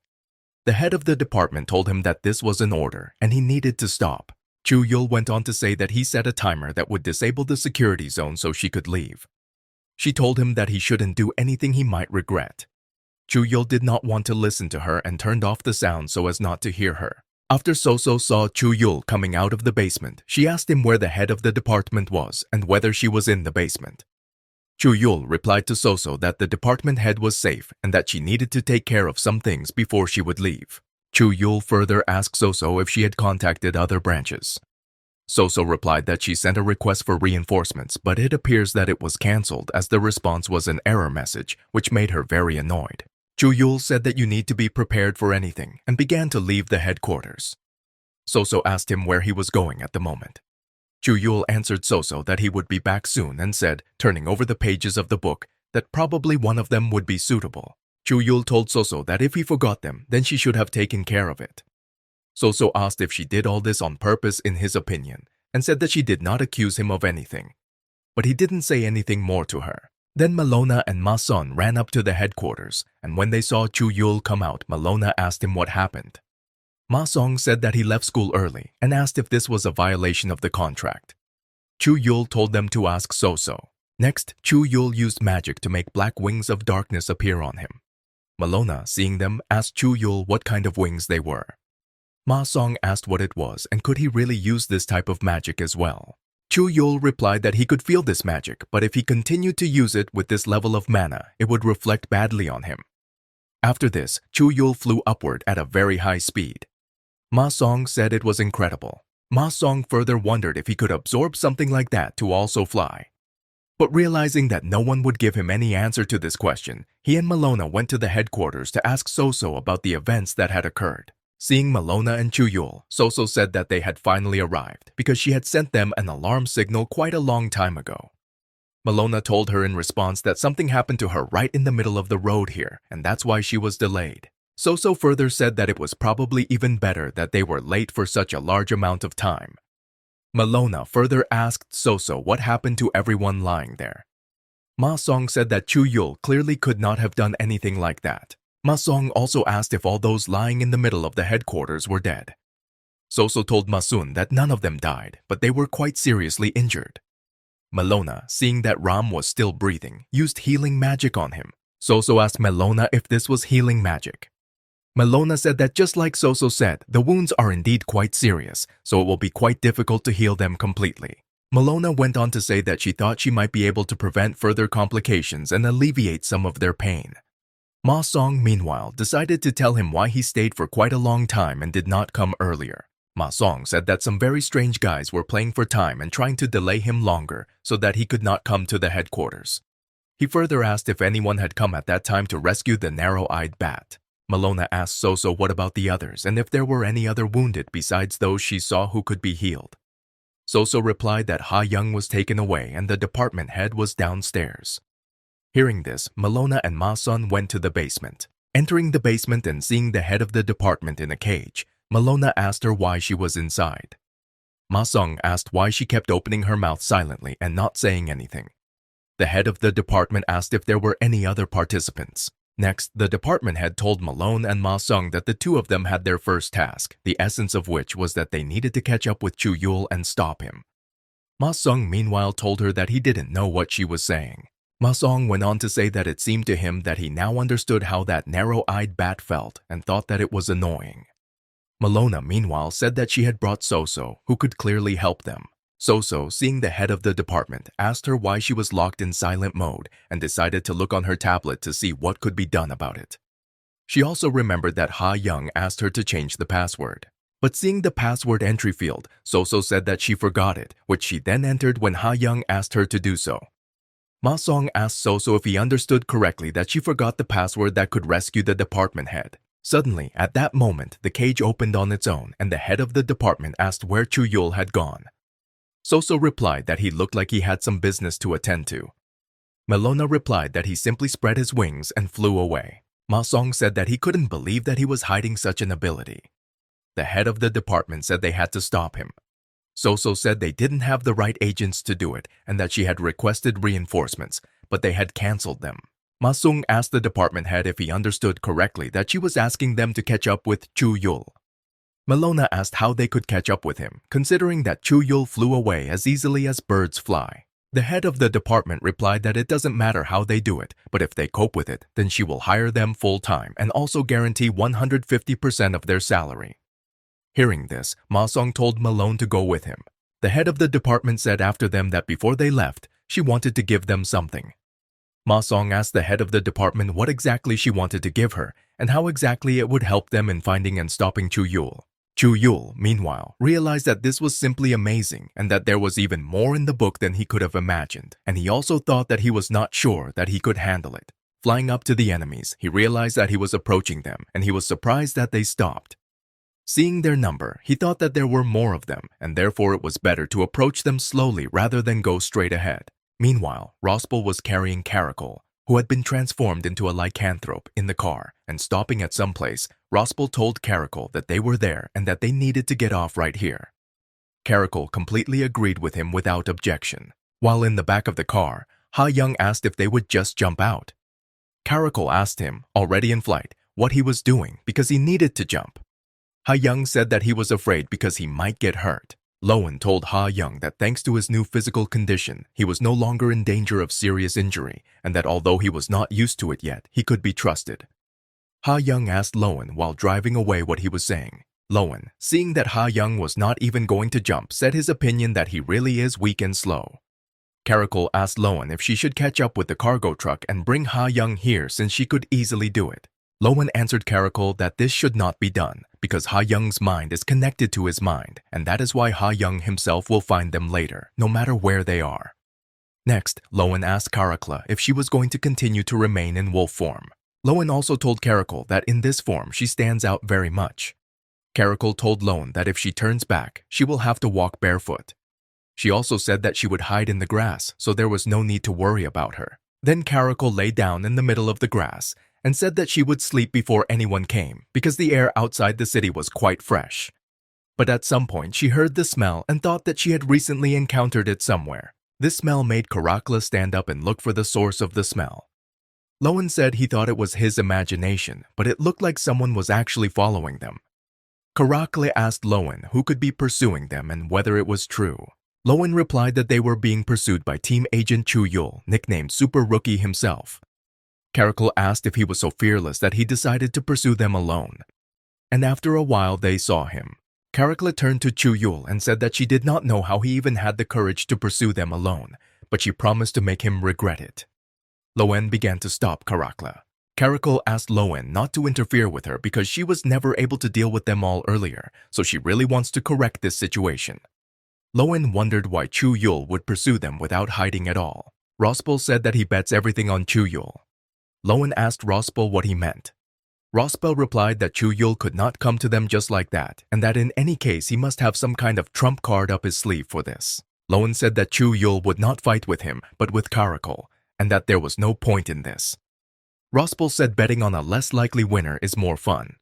The head of the department told him that this was an order and he needed to stop. Chuul went on to say that he set a timer that would disable the security zone so she could leave. She told him that he shouldn't do anything he might regret. Chuul did not want to listen to her and turned off the sound so as not to hear her. After Soso saw Chuul coming out of the basement, she asked him where the head of the department was and whether she was in the basement. Chuul replied to Soso that the department head was safe and that she needed to take care of some things before she would leave. Chuul further asked Soso if she had contacted other branches. Soso replied that she sent a request for reinforcements, but it appears that it was cancelled as the response was an error message, which made her very annoyed. Chuul said that you need to be prepared for anything and began to leave the headquarters. Soso asked him where he was going at the moment. Chuul answered Soso that he would be back soon and said, turning over the pages of the book, that probably one of them would be suitable. Chuul told Soso that if he forgot them, then she should have taken care of it. Soso asked if she did all this on purpose in his opinion, and said that she did not accuse him of anything. But he didn't say anything more to her. Then Malona and Ma-son ran up to the headquarters, and when they saw Chuul come out, Malona asked him what happened. Ma-song said that he left school early and asked if this was a violation of the contract. Chuul told them to ask Soso. Next, Chuul used magic to make black wings of darkness appear on him. Malona, seeing them, asked Chuul what kind of wings they were. Ma-song asked what it was and could he really use this type of magic as well. Chuul replied that he could feel this magic, but if he continued to use it with this level of mana, it would reflect badly on him. After this, Chuul flew upward at a very high speed. Ma-song said it was incredible. Ma-song further wondered if he could absorb something like that to also fly. But realizing that no one would give him any answer to this question, he and Malona went to the headquarters to ask Soso about the events that had occurred. Seeing Malona and Chuul, Soso said that they had finally arrived because she had sent them an alarm signal quite a long time ago. Malona told her in response that something happened to her right in the middle of the road here, and that's why she was delayed. Soso further said that it was probably even better that they were late for such a large amount of time. Malona further asked Soso what happened to everyone lying there. Ma-song said that Chuul clearly could not have done anything like that. Ma-song also asked if all those lying in the middle of the headquarters were dead. Soso told Ma-sun that none of them died, but they were quite seriously injured. Malona, seeing that Ram was still breathing, used healing magic on him. Soso asked Malona if this was healing magic. Malona said that just like Soso said, the wounds are indeed quite serious, so it will be quite difficult to heal them completely. Malona went on to say that she thought she might be able to prevent further complications and alleviate some of their pain. Ma-song, meanwhile, decided to tell him why he stayed for quite a long time and did not come earlier. Ma-song said that some very strange guys were playing for time and trying to delay him longer so that he could not come to the headquarters. He further asked if anyone had come at that time to rescue the narrow-eyed bat. Malona asked Soso what about the others and if there were any other wounded besides those she saw who could be healed. Soso replied that Ha Young was taken away and the department head was downstairs. Hearing this, Malona and Ma-sun went to the basement. Entering the basement and seeing the head of the department in a cage, Malona asked her why she was inside. Ma-sung asked why she kept opening her mouth silently and not saying anything. The head of the department asked if there were any other participants. Next, the department head told Malone and Ma-sung that the two of them had their first task, the essence of which was that they needed to catch up with Chuul and stop him. Ma-sung meanwhile told her that he didn't know what she was saying. Ma-sung went on to say that it seemed to him that he now understood how that narrow-eyed bat felt and thought that it was annoying. Malona, meanwhile, said that she had brought Soso, who could clearly help them. Soso, seeing the head of the department, asked her why she was locked in silent mode and decided to look on her tablet to see what could be done about it. She also remembered that Ha Young asked her to change the password. But seeing the password entry field, Soso said that she forgot it, which she then entered when Ha Young asked her to do so. Ma Song asked Soso if he understood correctly that she forgot the password that could rescue the department head. Suddenly, at that moment, the cage opened on its own and the head of the department asked where Chuul had gone. Soso replied that he looked like he had some business to attend to. Melona replied that he simply spread his wings and flew away. Ma Song said that he couldn't believe that he was hiding such an ability. The head of the department said they had to stop him. Soso said they didn't have the right agents to do it and that she had requested reinforcements, but they had cancelled them. Ma Sung asked the department head if he understood correctly that she was asking them to catch up with Chuul. Melona asked how they could catch up with him, considering that Chuul flew away as easily as birds fly. The head of the department replied that it doesn't matter how they do it, but if they cope with it, then she will hire them full-time and also guarantee 150% of their salary. Hearing this, Ma Song told Malone to go with him. The head of the department said after them that before they left, she wanted to give them something. Ma Song asked the head of the department what exactly she wanted to give her and how exactly it would help them in finding and stopping Chuul. Chuul, meanwhile, realized that this was simply amazing and that there was even more in the book than he could have imagined, and he also thought that he was not sure that he could handle it. Flying up to the enemies, he realized that he was approaching them, and he was surprised that they stopped. Seeing their number, he thought that there were more of them, and therefore it was better to approach them slowly rather than go straight ahead. Meanwhile, Rospel was carrying Caracol, who had been transformed into a lycanthrope, in the car, and stopping at some place, Rospel told Caracol that they were there and that they needed to get off right here. Caracol completely agreed with him without objection. While in the back of the car, Ha Young asked if they would just jump out. Caracol asked him, already in flight, what he was doing because he needed to jump. Ha Young said that he was afraid because he might get hurt. Lowen told Ha Young that thanks to his new physical condition, he was no longer in danger of serious injury, and that although he was not used to it yet, he could be trusted. Ha Young asked Lowen while driving away what he was saying. Lowen, seeing that Ha Young was not even going to jump, said his opinion that he really is weak and slow. Caracol asked Lowen if she should catch up with the cargo truck and bring Ha Young here since she could easily do it. Lowen answered Caracol that this should not be done because Ha Young's mind is connected to his mind, and that is why Ha Young himself will find them later, no matter where they are. Next, Lowen asked Caracla if she was going to continue to remain in wolf form. Lowen also told Caracol that in this form she stands out very much. Caracol told Lowen that if she turns back, she will have to walk barefoot. She also said that she would hide in the grass, so there was no need to worry about her. Then Caracol lay down in the middle of the grass and said that she would sleep before anyone came because the air outside the city was quite fresh. But at some point, she heard the smell and thought that she had recently encountered it somewhere. This smell made Caracla stand up and look for the source of the smell. Lowen said he thought it was his imagination, but it looked like someone was actually following them. Caracla asked Lowen who could be pursuing them and whether it was true. Lowen replied that they were being pursued by Team Agent Chuul, nicknamed Super Rookie himself. Caracol asked if he was so fearless that he decided to pursue them alone. And after a while, they saw him. Caracla turned to Chuul and said that she did not know how he even had the courage to pursue them alone, but she promised to make him regret it. Lowen began to stop Caracla. Caracol asked Lowen not to interfere with her because she was never able to deal with them all earlier, so she really wants to correct this situation. Lowen wondered why Chuul would pursue them without hiding at all. Rospel said that he bets everything on Chuul. Lowen asked Rospel what he meant. Rospel replied that Chuul could not come to them just like that, and that in any case he must have some kind of trump card up his sleeve for this. Lowen said that Chuul would not fight with him, but with Caracol, and that there was no point in this. Rospel said betting on a less likely winner is more fun.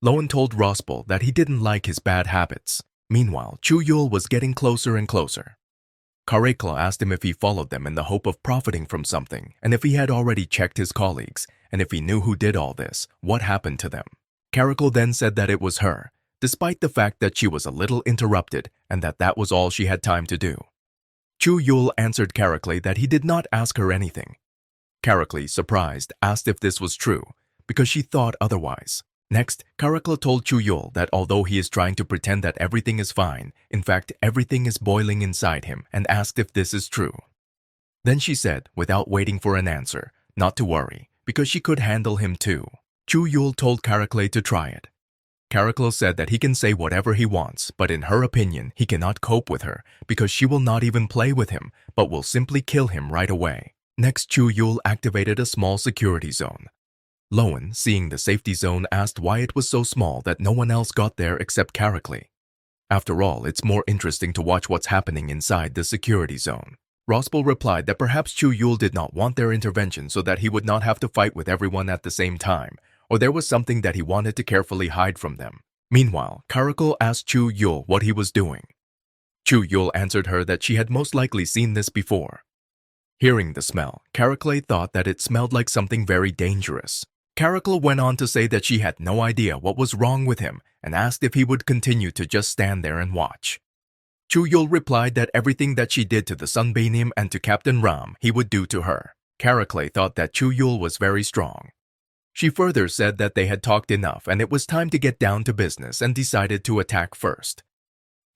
Lowen told Rospel that he didn't like his bad habits. Meanwhile, Chuul was getting closer and closer. Caracla asked him if he followed them in the hope of profiting from something, and if he had already checked his colleagues, and if he knew who did all this, what happened to them. Caracol then said that it was her, despite the fact that she was a little interrupted and that was all she had time to do. Chuul answered Caracla that he did not ask her anything. Caracla, surprised, asked if this was true, because she thought otherwise. Next, Caracla told Chuul that although he is trying to pretend that everything is fine, in fact, everything is boiling inside him, and asked if this is true. Then she said, without waiting for an answer, not to worry, because she could handle him too. Chuul told Caracle to try it. Caracle said that he can say whatever he wants, but in her opinion, he cannot cope with her because she will not even play with him, but will simply kill him right away. Next, Chuul activated a small security zone. Lowen, seeing the safety zone, asked why it was so small that no one else got there except Caracle. After all, it's more interesting to watch what's happening inside the security zone. Rospel replied that perhaps Chuul did not want their intervention so that he would not have to fight with everyone at the same time, or there was something that he wanted to carefully hide from them. Meanwhile, Caracle asked Chuul what he was doing. Chuul answered her that she had most likely seen this before. Hearing the smell, Caracle thought that it smelled like something very dangerous. Caracle went on to say that she had no idea what was wrong with him and asked if he would continue to just stand there and watch. Chuul replied that everything that she did to the Sunbeam and to Captain Ram, he would do to her. Caracle thought that Chuul was very strong. She further said that they had talked enough and it was time to get down to business and decided to attack first.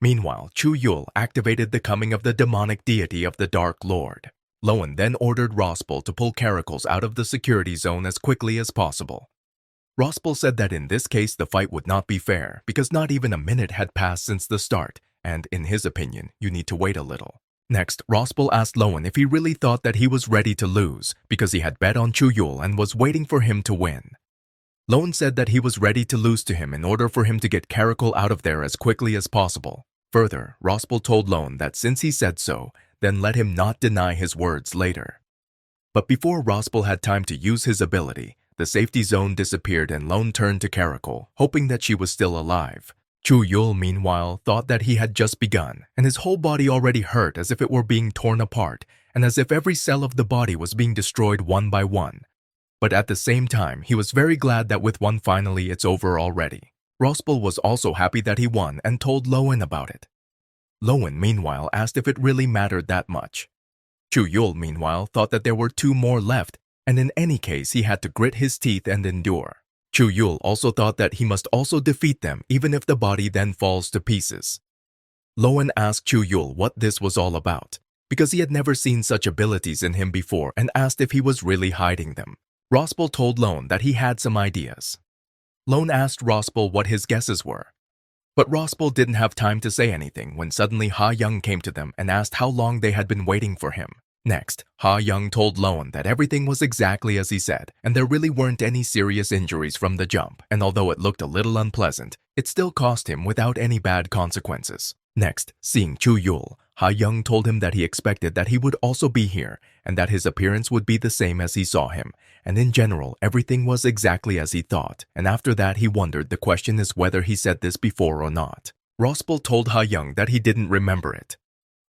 Meanwhile, Chuul activated the coming of the demonic deity of the Dark Lord. Lowen then ordered Rospel to pull Caracles out of the security zone as quickly as possible. Rospel said that in this case the fight would not be fair because not even a minute had passed since the start, and in his opinion, you need to wait a little. Next, Rospel asked Lowen if he really thought that he was ready to lose because he had bet on Chuul and was waiting for him to win. Lowen said that he was ready to lose to him in order for him to get Caracle out of there as quickly as possible. Further, Rospel told Lowen that since he said so, then let him not deny his words later. But before Rospel had time to use his ability, the safety zone disappeared and Lowen turned to Caracle, hoping that she was still alive. Chuul, meanwhile, thought that he had just begun, and his whole body already hurt as if it were being torn apart, and as if every cell of the body was being destroyed one by one. But at the same time, he was very glad that with one finally it's over already. Rospel was also happy that he won and told Lowen about it. Lowen, meanwhile, asked if it really mattered that much. Chuul, meanwhile, thought that there were 2 more left, and in any case he had to grit his teeth and endure. Chuul also thought that he must also defeat them even if the body then falls to pieces. Lowen asked Chuul what this was all about, because he had never seen such abilities in him before and asked if he was really hiding them. Rospel told Lowen that he had some ideas. Lowen asked Rospel what his guesses were. But Rospel didn't have time to say anything when suddenly Ha Young came to them and asked how long they had been waiting for him. Next, Ha Young told Lowen that everything was exactly as he said, and there really weren't any serious injuries from the jump, and although it looked a little unpleasant, it still cost him without any bad consequences. Next, seeing Chuul, Ha Young told him that he expected that he would also be here, and that his appearance would be the same as he saw him, and in general, everything was exactly as he thought, and after that he wondered the question is whether he said this before or not. Rospel told Ha Young that he didn't remember it.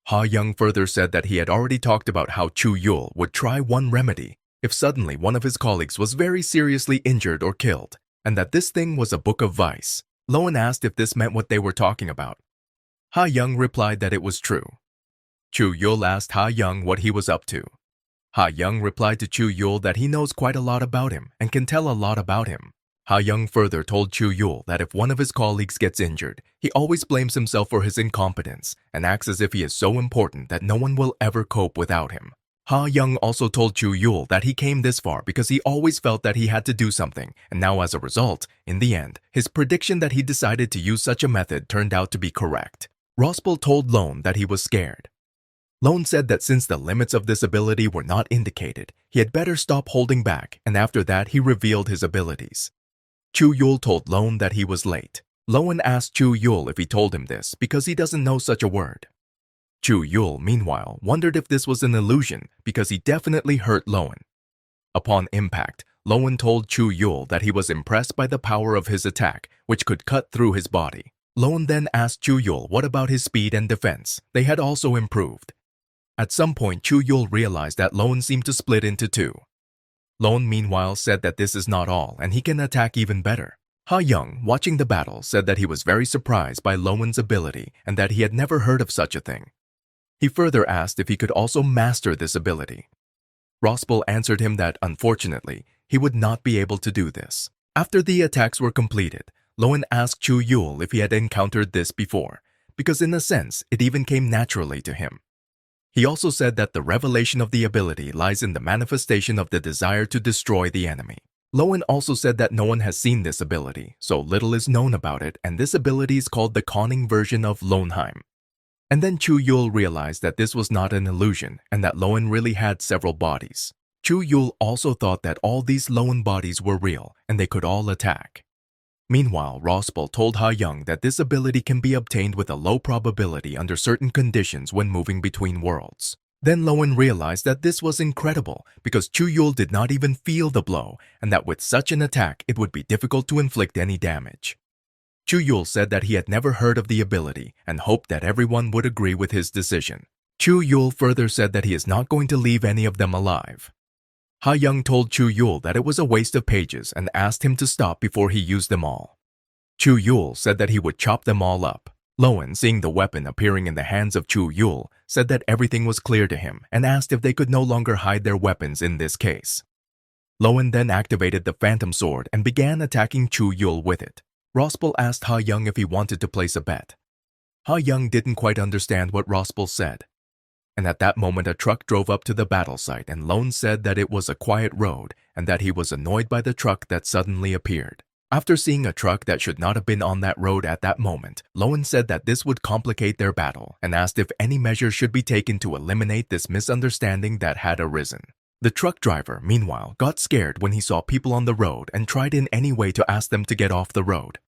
Ha Young further said that he had already talked about how Chuul would try one remedy if suddenly one of his colleagues was very seriously injured or killed, and that this thing was a book of vice. Lowen asked if this meant what they were talking about. Ha Young replied that it was true. Chuul asked Ha Young what he was up to. Ha Young replied to Chuul that he knows quite a lot about him and can tell a lot about him. Ha Young further told Chuul that if one of his colleagues gets injured, he always blames himself for his incompetence and acts as if he is so important that no one will ever cope without him. Ha Young also told Chuul that he came this far because he always felt that he had to do something, and now as a result, in the end, his prediction that he decided to use such a method turned out to be correct. Rospel told Lowen that he was scared. Lowen said that since the limits of this ability were not indicated, he had better stop holding back, and after that he revealed his abilities. Chuul told Lowen that he was late. Lowen asked Chuul if he told him this because he doesn't know such a word. Chuul, meanwhile, wondered if this was an illusion because he definitely hurt Lowen. Upon impact, Lowen told Chuul that he was impressed by the power of his attack, which could cut through his body. Lowen then asked Chuul what about his speed and defense. They had also improved. At some point, Chuul realized that Lowen seemed to split into 2. Lowen, meanwhile, said that this is not all and he can attack even better. Ha Young, watching the battle, said that he was very surprised by Lowen's ability and that he had never heard of such a thing. He further asked if he could also master this ability. Rospel answered him that, unfortunately, he would not be able to do this. After the attacks were completed, Lowen asked Chuul if he had encountered this before, because in a sense, it even came naturally to him. He also said that the revelation of the ability lies in the manifestation of the desire to destroy the enemy. Lowen also said that no one has seen this ability, so little is known about it, and this ability is called the conning version of Lowenheim. And then Chuul realized that this was not an illusion and that Lowen really had several bodies. Chuul also thought that all these Lowen bodies were real and they could all attack. Meanwhile, Rospel told Ha Young that this ability can be obtained with a low probability under certain conditions when moving between worlds. Then Lowen realized that this was incredible because Chuul did not even feel the blow and that with such an attack it would be difficult to inflict any damage. Chuul said that he had never heard of the ability and hoped that everyone would agree with his decision. Chuul further said that he is not going to leave any of them alive. Ha Young told Chuul that it was a waste of pages and asked him to stop before he used them all. Chuul said that he would chop them all up. Lowen, seeing the weapon appearing in the hands of Chuul, said that everything was clear to him and asked if they could no longer hide their weapons in this case. Lowen then activated the Phantom Sword and began attacking Chuul with it. Rospel asked Ha Young if he wanted to place a bet. Ha Young didn't quite understand what Rospel said. And at that moment a truck drove up to the battle site and Lowen said that it was a quiet road and that he was annoyed by the truck that suddenly appeared. After seeing a truck that should not have been on that road at that moment, Lowen said that this would complicate their battle and asked if any measures should be taken to eliminate this misunderstanding that had arisen. The truck driver, meanwhile, got scared when he saw people on the road and tried in any way to ask them to get off the road.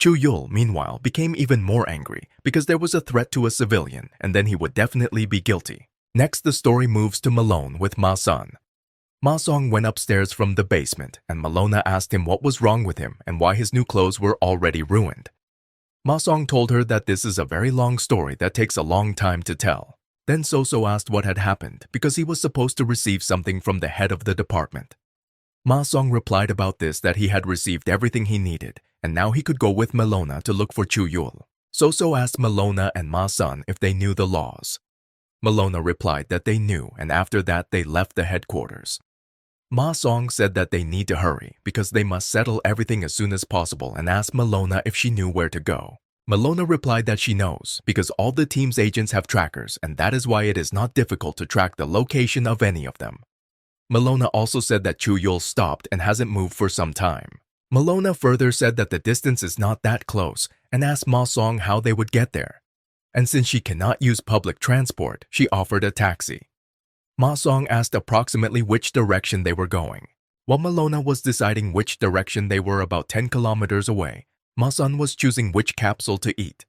Chuul, meanwhile, became even more angry because there was a threat to a civilian and then he would definitely be guilty. Next, the story moves to Malone with Ma-Sun. Ma-Song went upstairs from the basement and Malona asked him what was wrong with him and why his new clothes were already ruined. Ma-Song told her that this is a very long story that takes a long time to tell. Then Soso asked what had happened because he was supposed to receive something from the head of the department. Ma-Song replied about this that he had received everything he needed and now he could go with Malona to look for Chuul. Soso asked Malona and Ma-Sun if they knew the laws. Malona replied that they knew and after that they left the headquarters. Ma-Song said that they need to hurry because they must settle everything as soon as possible and asked Malona if she knew where to go. Malona replied that she knows because all the team's agents have trackers and that is why it is not difficult to track the location of any of them. Malona also said that Chuul stopped and hasn't moved for some time. Malona further said that the distance is not that close and asked Ma-Song how they would get there. And since she cannot use public transport, she offered a taxi. Ma-Song asked approximately which direction they were going. While Malona was deciding which direction they were about 10 kilometers away, Ma-Sun was choosing which capsule to eat.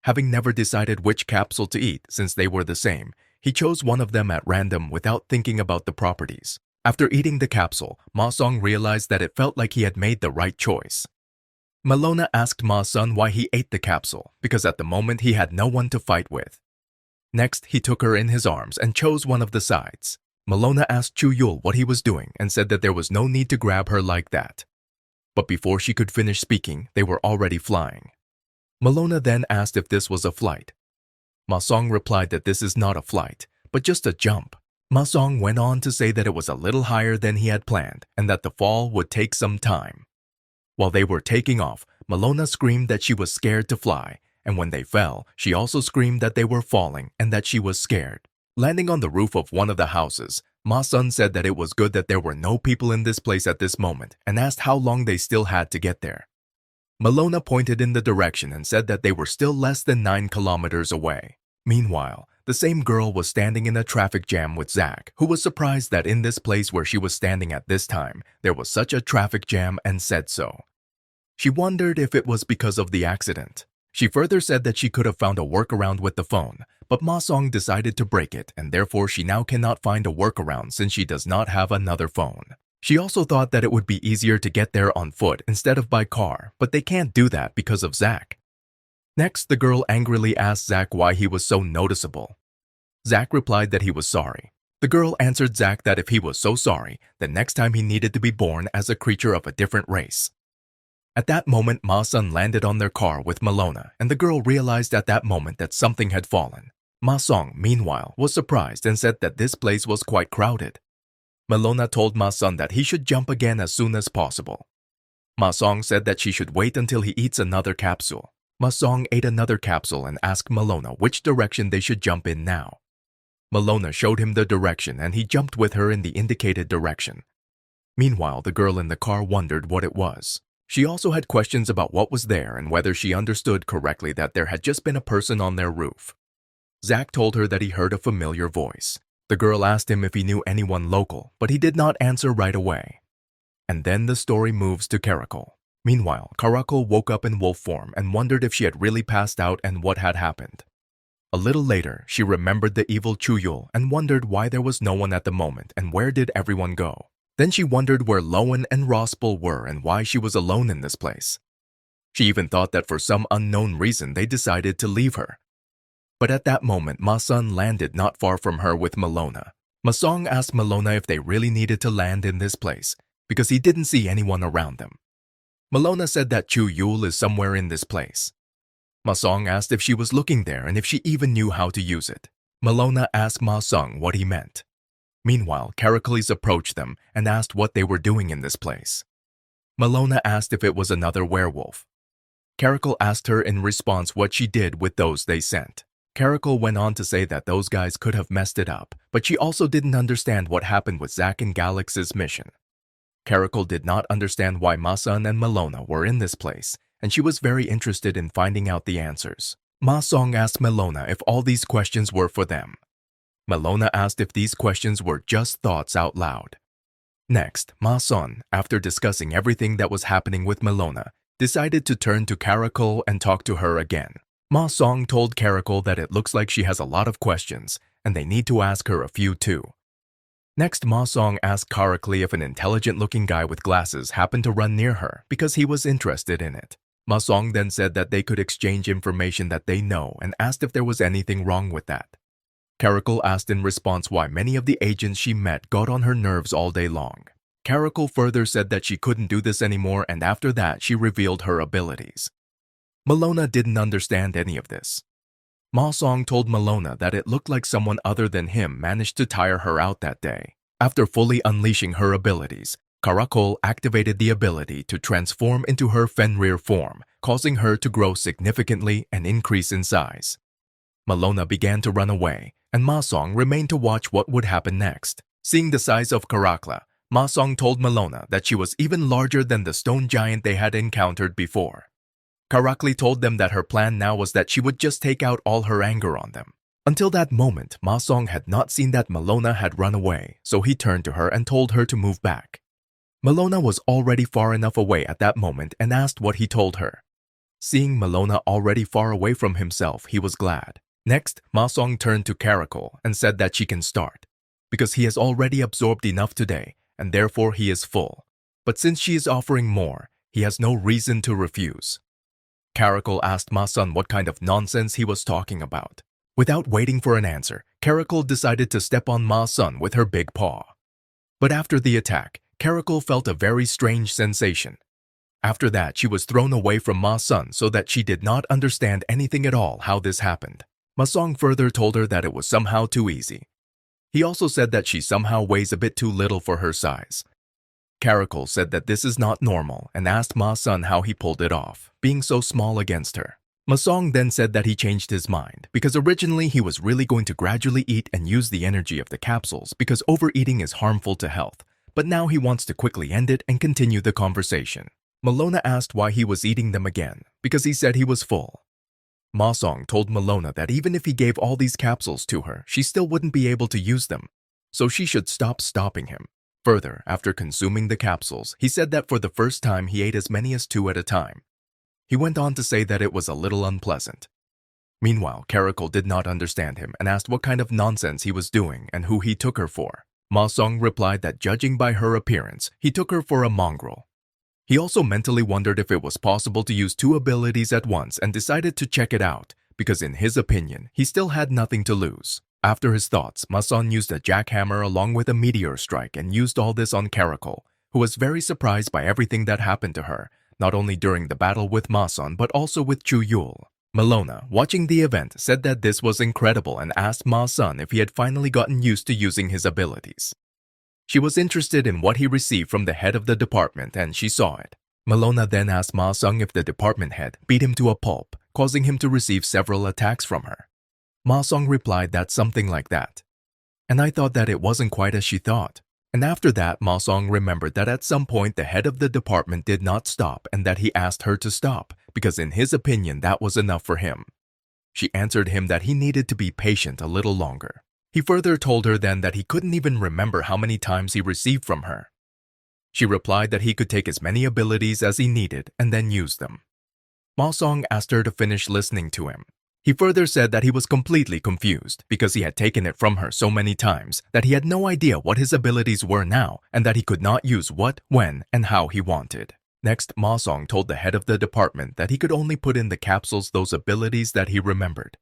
Having never decided which capsule to eat since they were the same, he chose one of them at random without thinking about the properties. After eating the capsule, Ma-Song realized that it felt like he had made the right choice. Malona asked Ma-Sun why he ate the capsule because at the moment he had no one to fight with. Next, he took her in his arms and chose one of the sides. Malona asked Chuul what he was doing and said that there was no need to grab her like that. But before she could finish speaking, they were already flying. Malona then asked if this was a flight. Ma-Song replied that this is not a flight, but just a jump. Ma-Song went on to say that it was a little higher than he had planned and that the fall would take some time. While they were taking off, Malona screamed that she was scared to fly, and when they fell, she also screamed that they were falling and that she was scared. Landing on the roof of one of the houses, Ma-Sun said that it was good that there were no people in this place at this moment and asked how long they still had to get there. Malona pointed in the direction and said that they were still less than 9 kilometers away. Meanwhile, the same girl was standing in a traffic jam with Zach, who was surprised that in this place where she was standing at this time, there was such a traffic jam and said so. She wondered if it was because of the accident. She further said that she could have found a workaround with the phone, but Ma-Song decided to break it and therefore she now cannot find a workaround since she does not have another phone. She also thought that it would be easier to get there on foot instead of by car, but they can't do that because of Zach. Next, the girl angrily asked Zach why he was so noticeable. Zach replied that he was sorry. The girl answered Zach that if he was so sorry, then next time he needed to be born as a creature of a different race. At that moment, Ma-Sun landed on their car with Malona, and the girl realized at that moment that something had fallen. Ma-Song, meanwhile, was surprised and said that this place was quite crowded. Malona told Ma-Sun that he should jump again as soon as possible. Ma-Song said that she should wait until he eats another capsule. Ma-Song ate another capsule and asked Malona which direction they should jump in now. Malona showed him the direction and he jumped with her in the indicated direction. Meanwhile, the girl in the car wondered what it was. She also had questions about what was there and whether she understood correctly that there had just been a person on their roof. Zach told her that he heard a familiar voice. The girl asked him if he knew anyone local, but he did not answer right away. And then the story moves to Karakul. Meanwhile, Karakul woke up in wolf form and wondered if she had really passed out and what had happened. A little later, she remembered the evil Chuul and wondered why there was no one at the moment and where did everyone go. Then she wondered where Lowen and Rospel were and why she was alone in this place. She even thought that for some unknown reason they decided to leave her. But at that moment, Ma-sun landed not far from her with Malona. Ma-song asked Malona if they really needed to land in this place, because he didn't see anyone around them. Malona said that Chuul is somewhere in this place. Ma-song asked if she was looking there and if she even knew how to use it. Malona asked Ma-song what he meant. Meanwhile, Karakul approached them and asked what they were doing in this place. Malona asked if it was another werewolf. Karakul asked her in response what she did with those they sent. Karakul went on to say that those guys could have messed it up, but she also didn't understand what happened with Zack and Galix's mission. Karakul did not understand why Ma-sun and Malona were in this place, and she was very interested in finding out the answers. Ma-song asked Malona if all these questions were for them. Malona asked if these questions were just thoughts out loud. Next, Ma-sun, after discussing everything that was happening with Malona, decided to turn to Karakul and talk to her again. Ma-song told Karakul that it looks like she has a lot of questions, and they need to ask her a few too. Next, Ma-song asked Karakul if an intelligent-looking guy with glasses happened to run near her because he was interested in it. Ma-song then said that they could exchange information that they know and asked if there was anything wrong with that. Karakul asked in response why many of the agents she met got on her nerves all day long. Karakul further said that she couldn't do this anymore, and after that she revealed her abilities. Malona didn't understand any of this. Ma-song told Malona that it looked like someone other than him managed to tire her out that day. After fully unleashing her abilities, Karakul activated the ability to transform into her Fenrir form, causing her to grow significantly and increase in size. Malona began to run away, and Ma-song remained to watch what would happen next. Seeing the size of Karakul, Ma-song told Malona that she was even larger than the stone giant they had encountered before. Karakul told them that her plan now was that she would just take out all her anger on them. Until that moment, Ma-song had not seen that Malona had run away, so he turned to her and told her to move back. Malona was already far enough away at that moment and asked what he told her. Seeing Malona already far away from himself, he was glad. Next, Ma-song turned to Karakul and said that she can start, because he has already absorbed enough today, and therefore he is full. But since she is offering more, he has no reason to refuse. Karakul asked Ma-sun what kind of nonsense he was talking about. Without waiting for an answer, Karakul decided to step on Ma-sun with her big paw. But after the attack, Karakul felt a very strange sensation. After that, she was thrown away from Ma-sun so that she did not understand anything at all how this happened. Ma-song further told her that it was somehow too easy. He also said that she somehow weighs a bit too little for her size. Karakul said that this is not normal and asked Ma-sun how he pulled it off, being so small against her. Ma-song then said that he changed his mind because originally he was really going to gradually eat and use the energy of the capsules because overeating is harmful to health, but now he wants to quickly end it and continue the conversation. Malona asked why he was eating them again because he said he was full. Ma-song told Malona that even if he gave all these capsules to her, she still wouldn't be able to use them, so she should stop stopping him. Further, after consuming the capsules, he said that for the first time he ate as many as 2 at a time. He went on to say that it was a little unpleasant. Meanwhile, Karakul did not understand him and asked what kind of nonsense he was doing and who he took her for. Ma-song replied that judging by her appearance, he took her for a mongrel. He also mentally wondered if it was possible to use 2 abilities at once and decided to check it out, because in his opinion, he still had nothing to lose. After his thoughts, Ma-sun used a jackhammer along with a meteor strike and used all this on Karakul, who was very surprised by everything that happened to her, not only during the battle with Ma-sun but also with Chuul. Malona, watching the event, said that this was incredible and asked Ma-sun if he had finally gotten used to using his abilities. She was interested in what he received from the head of the department and she saw it. Malona then asked Ma-sun if the department head beat him to a pulp, causing him to receive several attacks from her. Ma-song replied that something like that. And I thought that it wasn't quite as she thought. And after that, Ma Song remembered that at some point the head of the department did not stop and that he asked her to stop because in his opinion that was enough for him. She answered him that he needed to be patient a little longer. He further told her then that he couldn't even remember how many times he received from her. She replied that he could take as many abilities as he needed and then use them. Ma Song asked her to finish listening to him. He further said that he was completely confused because he had taken it from her so many times that he had no idea what his abilities were now and that he could not use what, when, and how he wanted. Next, Ma Song told the head of the department that he could only put in the capsules those abilities that he remembered.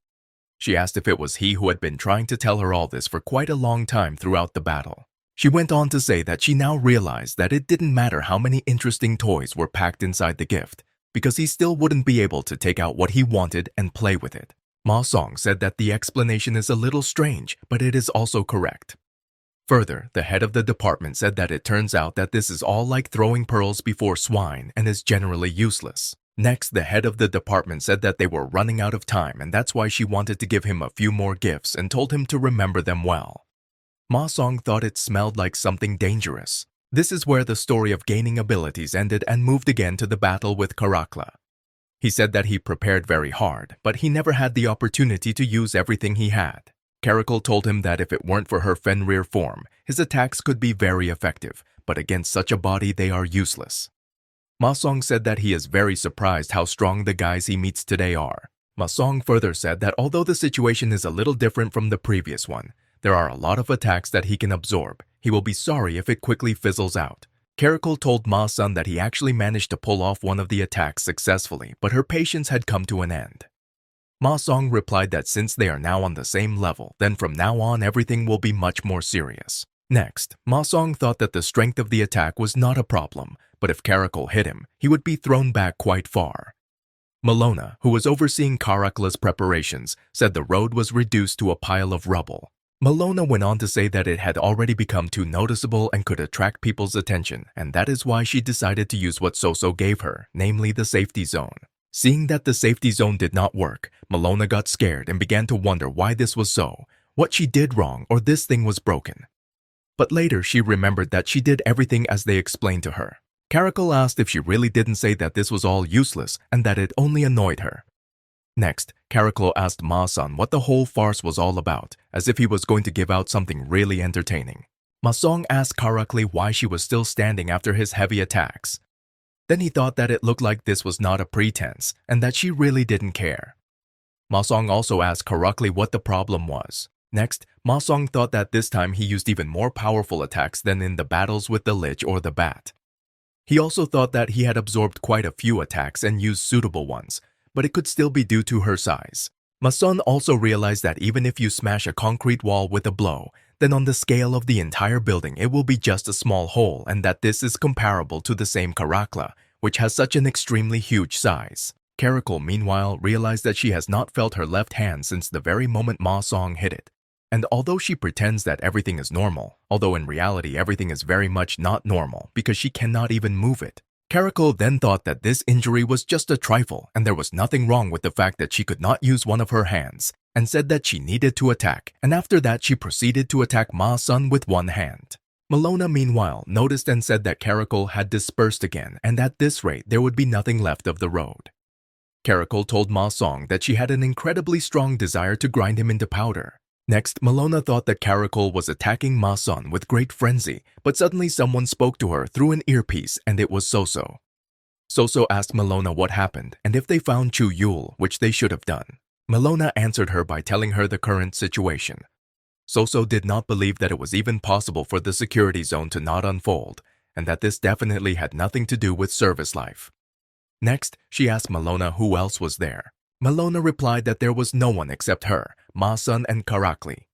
She asked if it was he who had been trying to tell her all this for quite a long time throughout the battle. She went on to say that she now realized that it didn't matter how many interesting toys were packed inside the gift, because he still wouldn't be able to take out what he wanted and play with it. Ma Song said that the explanation is a little strange, but it is also correct. Further, the head of the department said that it turns out that this is all like throwing pearls before swine and is generally useless. Next, the head of the department said that they were running out of time and that's why she wanted to give him a few more gifts and told him to remember them well. Ma Song thought it smelled like something dangerous. This is where the story of gaining abilities ended and moved again to the battle with Karakla. He said that he prepared very hard, but he never had the opportunity to use everything he had. Karakul told him that if it weren't for her Fenrir form, his attacks could be very effective, but against such a body they are useless. Ma Song said that he is very surprised how strong the guys he meets today are. Ma Song further said that although the situation is a little different from the previous one, there are a lot of attacks that he can absorb. He will be sorry if it quickly fizzles out. Karakul told Ma Sun that he actually managed to pull off one of the attacks successfully, but her patience had come to an end. Ma Song replied that since they are now on the same level, then from now on everything will be much more serious. Next, Ma Song thought that the strength of the attack was not a problem, but if Karakul hit him, he would be thrown back quite far. Malona, who was overseeing Karakla's preparations, said the road was reduced to a pile of rubble. Malona went on to say that it had already become too noticeable and could attract people's attention, and that is why she decided to use what Soso gave her, namely the safety zone. Seeing that the safety zone did not work, Malona got scared and began to wonder why this was so, what she did wrong, or this thing was broken. But later she remembered that she did everything as they explained to her. Karakul asked if she really didn't say that this was all useless and that it only annoyed her. Next, Karakul asked Ma Sun what the whole farce was all about, as if he was going to give out something really entertaining. Ma Song asked Karakul why she was still standing after his heavy attacks. Then he thought that it looked like this was not a pretense and that she really didn't care. Ma Song also asked Karakul what the problem was. Next, Ma Song thought that this time he used even more powerful attacks than in the battles with the Lich or the Bat. He also thought that he had absorbed quite a few attacks and used suitable ones, but it could still be due to her size. Ma Sun also realized that even if you smash a concrete wall with a blow, then on the scale of the entire building it will be just a small hole and that this is comparable to the same Karakla, which has such an extremely huge size. Karakul, meanwhile, realized that she has not felt her left hand since the very moment Ma Song hit it. And although she pretends that everything is normal, although in reality everything is very much not normal because she cannot even move it, Karakul then thought that this injury was just a trifle and there was nothing wrong with the fact that she could not use one of her hands, and said that she needed to attack, and after that she proceeded to attack Ma Sun with one hand. Malona, meanwhile, noticed and said that Karakul had dispersed again, and at this rate there would be nothing left of the road. Karakul told Ma Song that she had an incredibly strong desire to grind him into powder. Next, Malona thought that Karakul was attacking Ma Sun with great frenzy, but suddenly someone spoke to her through an earpiece and it was Soso. Soso asked Malona what happened and if they found Chuul, which they should have done. Malona answered her by telling her the current situation. Soso did not believe that it was even possible for the security zone to not unfold, and that this definitely had nothing to do with service life. Next, she asked Malona who else was there. Malona replied that there was no one except her, Ma Sun, and Karakli.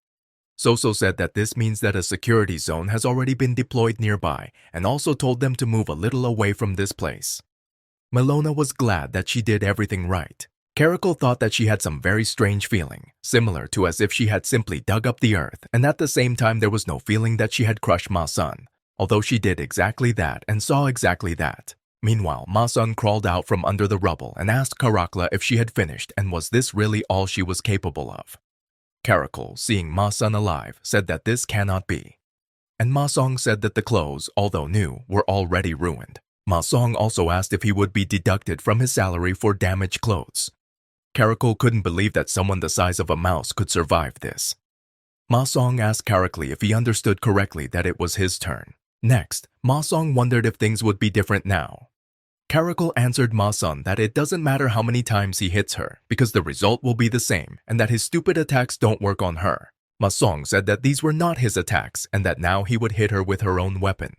Soso said that this means that a security zone has already been deployed nearby and also told them to move a little away from this place. Malona was glad that she did everything right. Karakul thought that she had some very strange feeling, similar to as if she had simply dug up the earth, and at the same time there was no feeling that she had crushed Ma Sun, although she did exactly that and saw exactly that. Meanwhile, Ma Sun crawled out from under the rubble and asked Karakla if she had finished and was this really all she was capable of. Karakul, seeing Ma Sun alive, said that this cannot be. and Ma Song said that the clothes, although new, were already ruined. Ma Song also asked if he would be deducted from his salary for damaged clothes. Karakul couldn't believe that someone the size of a mouse could survive this. Ma Song asked Karakul if he understood correctly that it was his turn. Next, Ma Song wondered if things would be different now. Karakul answered Ma Song that it doesn't matter how many times he hits her, because the result will be the same and that his stupid attacks don't work on her. Ma Song said that these were not his attacks and that now he would hit her with her own weapon.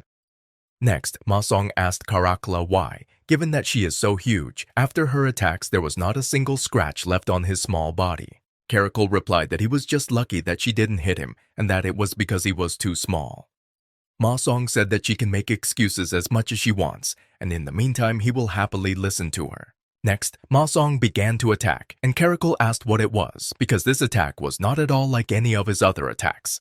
Next, Ma Song asked Karakul why, given that she is so huge, after her attacks there was not a single scratch left on his small body. Karakul replied that he was just lucky that she didn't hit him and that it was because he was too small. Ma Song said that she can make excuses as much as she wants, and in the meantime he will happily listen to her. Next, Ma Song began to attack, and Karakul asked what it was, because this attack was not at all like any of his other attacks.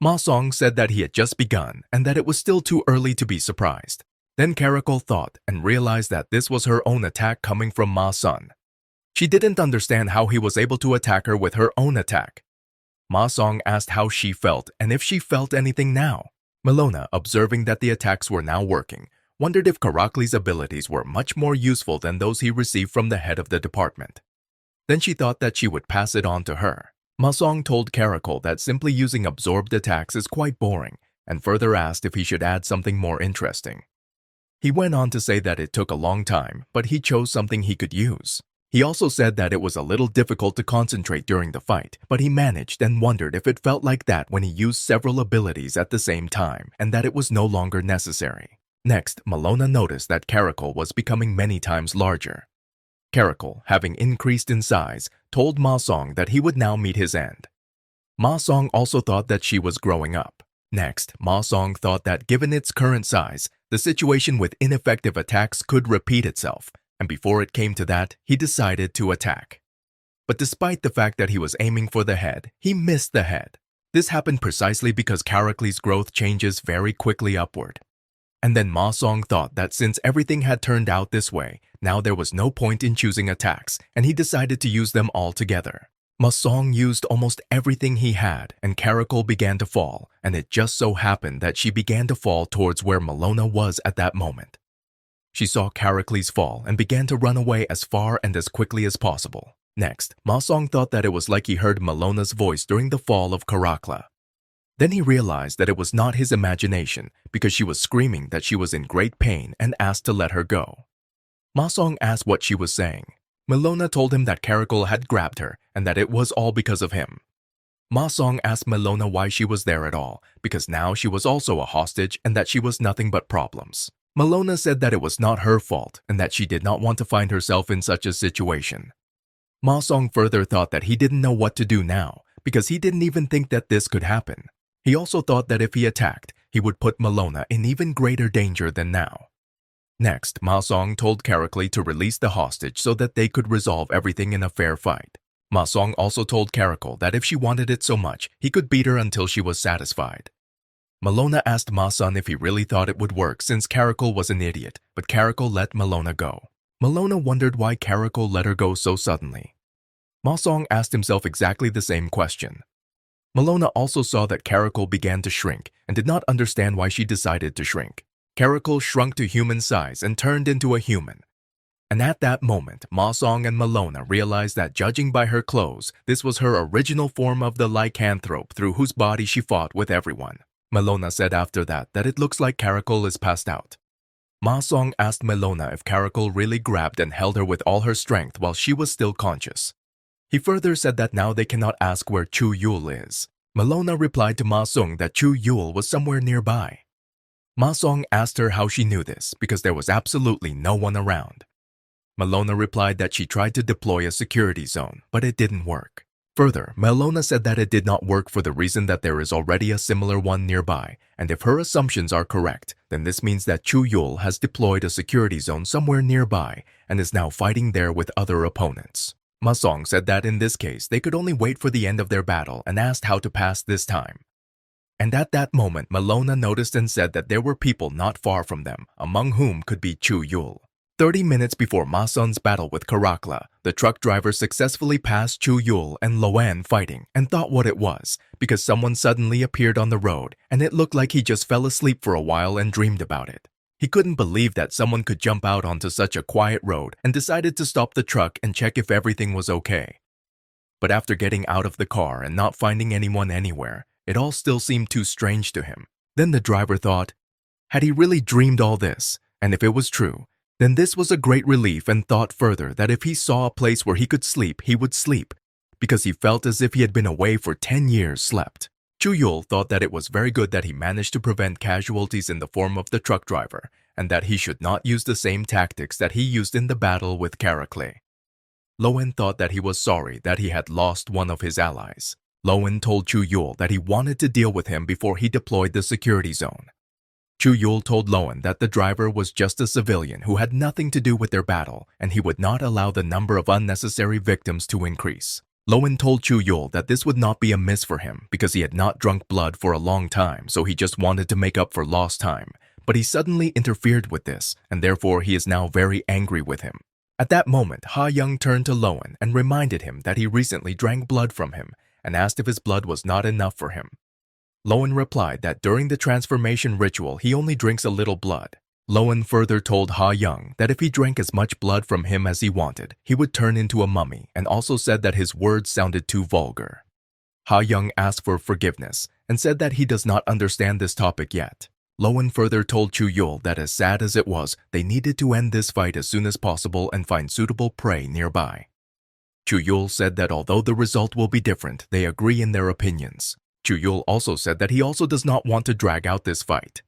Ma Song said that he had just begun, and that it was still too early to be surprised. Then Karakul thought and realized that this was her own attack coming from Ma Song. She didn't understand how he was able to attack her with her own attack. Ma Song asked how she felt and if she felt anything now. Melona, observing that the attacks were now working, wondered if Karakul's abilities were much more useful than those he received from the head of the department. Then she thought that she would pass it on to her. Ma Song told Karakul that simply using absorbed attacks is quite boring, and further asked if he should add something more interesting. He went on to say that it took a long time, but he chose something he could use. He also said that it was a little difficult to concentrate during the fight, but he managed and wondered if it felt like that when he used several abilities at the same time, and that it was no longer necessary. Next, Melona noticed that Karakul was becoming many times larger. Karakul, having increased in size, told Ma Song that he would now meet his end. Ma Song also thought that she was growing up. Next, Ma Song thought that given its current size, the situation with ineffective attacks could repeat itself, and before it came to that, he decided to attack. But despite the fact that he was aiming for the head, he missed the head. This happened precisely because Karakul's growth changes very quickly upward. And then Ma Song thought that since everything had turned out this way, now there was no point in choosing attacks, and he decided to use them all together. Ma Song used almost everything he had, and Karakul began to fall, and it just so happened that she began to fall towards where Melona was at that moment. She saw Karakul's fall and began to run away as far and as quickly as possible. Next, Ma Song thought that it was like he heard Melona's voice during the fall of Karakul. Then he realized that it was not his imagination because she was screaming that she was in great pain and asked to let her go. Ma Song asked what she was saying. Melona told him that Karakul had grabbed her and that it was all because of him. Ma Song asked Melona why she was there at all, because now she was also a hostage and that she was nothing but problems. Melona said that it was not her fault and that she did not want to find herself in such a situation. Ma Song further thought that he didn't know what to do now because he didn't even think that this could happen. He also thought that if he attacked, he would put Melona in even greater danger than now. Next, Ma Song told Karakul to release the hostage so that they could resolve everything in a fair fight. Ma Song also told Karakul that if she wanted it so much, he could beat her until she was satisfied. Melona asked Ma Song if he really thought it would work since Karakul was an idiot, but Karakul let Melona go. Melona wondered why Karakul let her go so suddenly. Ma Song asked himself exactly the same question. Melona also saw that Karakul began to shrink and did not understand why she decided to shrink. Karakul shrunk to human size and turned into a human. And at that moment, Ma Song and Melona realized that judging by her clothes, this was her original form of the lycanthrope through whose body she fought with everyone. Melona said after that it looks like Karakul is passed out. Ma Song asked Melona if Karakul really grabbed and held her with all her strength while she was still conscious. He further said that now they cannot ask where Chuul is. Melona replied to Ma Song that Chuul was somewhere nearby. Ma Song asked her how she knew this because there was absolutely no one around. Melona replied that she tried to deploy a security zone, but it didn't work. Further, Melona said that it did not work for the reason that there is already a similar one nearby, and if her assumptions are correct, then this means that Chuul has deployed a security zone somewhere nearby and is now fighting there with other opponents. Ma Song said that in this case, they could only wait for the end of their battle and asked how to pass this time. And at that moment, Melona noticed and said that there were people not far from them, among whom could be Chuul. 30 minutes before Ma Sun's battle with Karakla, the truck driver successfully passed Chuul and Loan fighting and thought what it was because someone suddenly appeared on the road and it looked like he just fell asleep for a while and dreamed about it. He couldn't believe that someone could jump out onto such a quiet road and decided to stop the truck and check if everything was okay. But after getting out of the car and not finding anyone anywhere, it all still seemed too strange to him. Then the driver thought, had he really dreamed all this? And if it was true, then this was a great relief, and thought further that if he saw a place where he could sleep, he would sleep, because he felt as if he had been away for 10 years slept. Chuul thought that it was very good that he managed to prevent casualties in the form of the truck driver, and that he should not use the same tactics that he used in the battle with Karakle. Loan thought that he was sorry that he had lost one of his allies. Loan told Chuul that he wanted to deal with him before he deployed the security zone. Chuul told Loan that the driver was just a civilian who had nothing to do with their battle, and he would not allow the number of unnecessary victims to increase. Loan told Chuul that this would not be amiss for him because he had not drunk blood for a long time, so he just wanted to make up for lost time. But he suddenly interfered with this, and therefore he is now very angry with him. At that moment, Ha Young turned to Loan and reminded him that he recently drank blood from him and asked if his blood was not enough for him. Loan replied that during the transformation ritual, he only drinks a little blood. Loan further told Ha Young that if he drank as much blood from him as he wanted, he would turn into a mummy, and also said that his words sounded too vulgar. Ha Young asked for forgiveness and said that he does not understand this topic yet. Loan further told Chuul that as sad as it was, they needed to end this fight as soon as possible and find suitable prey nearby. Chuul said that although the result will be different, they agree in their opinions. Chuul also said that he also does not want to drag out this fight.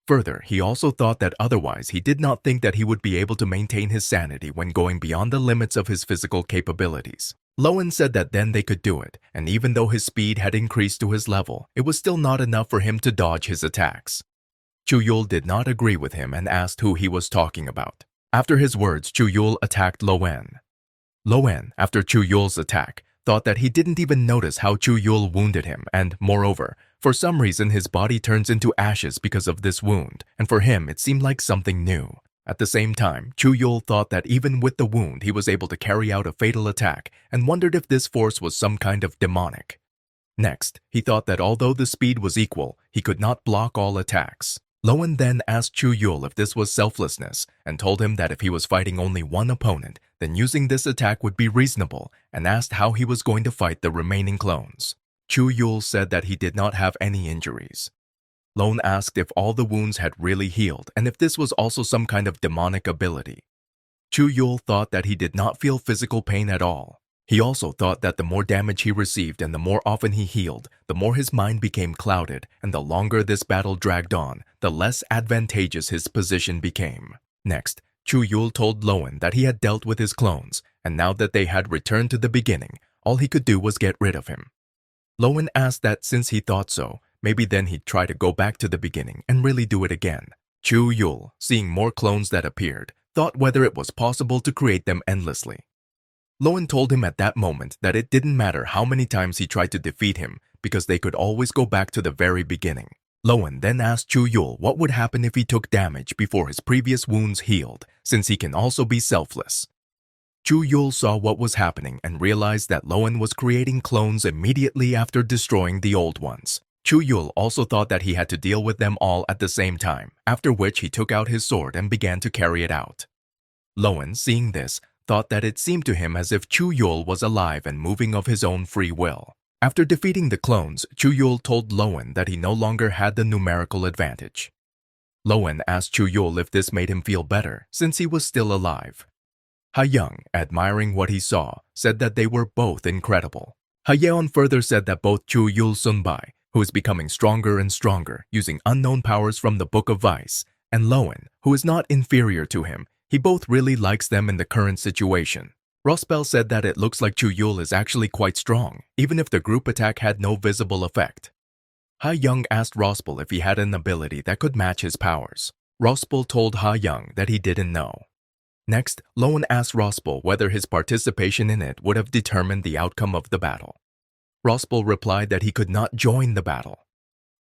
Further, he also thought that otherwise he did not think that he would be able to maintain his sanity when going beyond the limits of his physical capabilities. Loan said that then they could do it, and even though his speed had increased to his level, it was still not enough for him to dodge his attacks. Chuul did not agree with him and asked who he was talking about. After his words, Chuul attacked Loan. Loan, after Chuul's attack, thought that he didn't even notice how Chuul wounded him, and moreover, for some reason his body turns into ashes because of this wound, and for him it seemed like something new. At the same time, Chuul thought that even with the wound he was able to carry out a fatal attack and wondered if this force was some kind of demonic. Next, he thought that although the speed was equal, he could not block all attacks. Loan then asked Chuul if this was selflessness and told him that if he was fighting only one opponent, then using this attack would be reasonable, and asked how he was going to fight the remaining clones. Chuul said that he did not have any injuries. Loan asked if all the wounds had really healed and if this was also some kind of demonic ability. Chuul thought that he did not feel physical pain at all. He also thought that the more damage he received and the more often he healed, the more his mind became clouded, and the longer this battle dragged on, the less advantageous his position became. Next, Chuul told Loan that he had dealt with his clones, and now that they had returned to the beginning, all he could do was get rid of him. Loan asked that since he thought so, maybe then he'd try to go back to the beginning and really do it again. Chuul, seeing more clones that appeared, thought whether it was possible to create them endlessly. Loan told him at that moment that it didn't matter how many times he tried to defeat him because they could always go back to the very beginning. Loan then asked Chuul what would happen if he took damage before his previous wounds healed, since he can also be selfless. Chuul saw what was happening and realized that Loan was creating clones immediately after destroying the old ones. Chuul also thought that he had to deal with them all at the same time, after which he took out his sword and began to carry it out. Loan, seeing this, thought that it seemed to him as if Chuul was alive and moving of his own free will. After defeating the clones, Chuul told Loan that he no longer had the numerical advantage. Loan asked Chuul if this made him feel better, since he was still alive. Ha Young, admiring what he saw, said that they were both incredible. Ha Yeon further said that both Chuul Sunbai, who is becoming stronger and stronger using unknown powers from the Book of Vice, and Loan, who is not inferior to him, he both really likes them in the current situation. Rospel said that it looks like Chuul is actually quite strong, even if the group attack had no visible effect. Ha Young asked Rospel if he had an ability that could match his powers. Rospel told Ha Young that he didn't know. Next, Loan asked Rospel whether his participation in it would have determined the outcome of the battle. Rospel replied that he could not join the battle.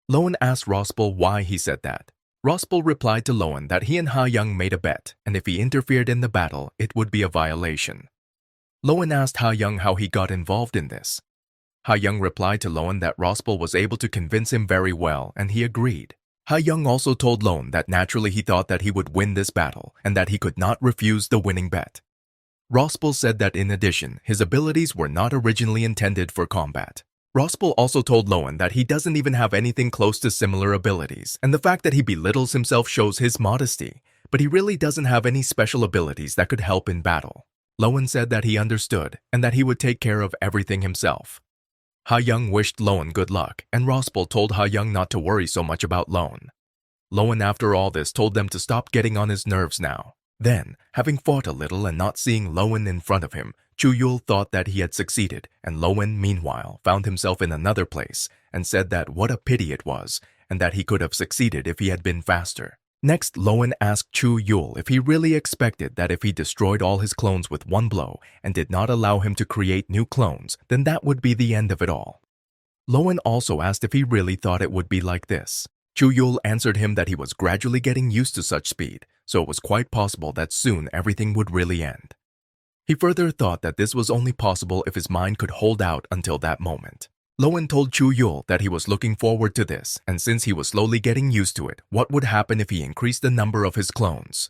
Loan asked Rospel why he said that. Rospel replied to Lowen that he and Ha Young made a bet, and if he interfered in the battle, it would be a violation. Lowen asked Ha Young how he got involved in this. Ha Young replied to Lowen that Rospel was able to convince him very well, and he agreed. Ha Young also told Lowen that naturally he thought that he would win this battle, and that he could not refuse the winning bet. Rospel said that in addition, his abilities were not originally intended for combat. Rospel also told Lowen that he doesn't even have anything close to similar abilities, and the fact that he belittles himself shows his modesty, but he really doesn't have any special abilities that could help in battle. Lowen said that he understood, and that he would take care of everything himself. Ha Young wished Lowen good luck, and Rospel told Ha Young not to worry so much about Lowen. Lowen after all this told them to stop getting on his nerves now. Then, having fought a little and not seeing Lowen in front of him, Chuul thought that he had succeeded, and Lowen, meanwhile, found himself in another place and said that what a pity it was, and that he could have succeeded if he had been faster. Next, Lowen asked Chuul if he really expected that if he destroyed all his clones with one blow and did not allow him to create new clones, then that would be the end of it all. Lowen also asked if he really thought it would be like this. Chuul answered him that he was gradually getting used to such speed, so it was quite possible that soon everything would really end. He further thought that this was only possible if his mind could hold out until that moment. Lowen told Chuul that he was looking forward to this, and since he was slowly getting used to it, what would happen if he increased the number of his clones?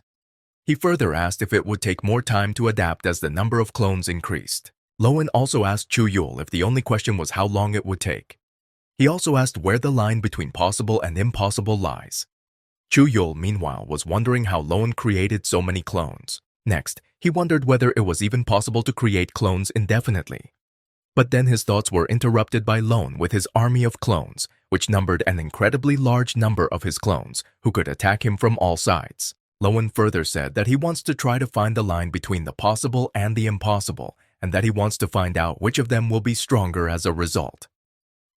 He further asked if it would take more time to adapt as the number of clones increased. Lowen also asked Chuul if the only question was how long it would take. He also asked where the line between possible and impossible lies. Chuul, meanwhile, was wondering how Lowen created so many clones. Next, he wondered whether it was even possible to create clones indefinitely. But then his thoughts were interrupted by Lowen with his army of clones, which numbered an incredibly large number of his clones, who could attack him from all sides. Lowen further said that he wants to try to find the line between the possible and the impossible, and that he wants to find out which of them will be stronger as a result.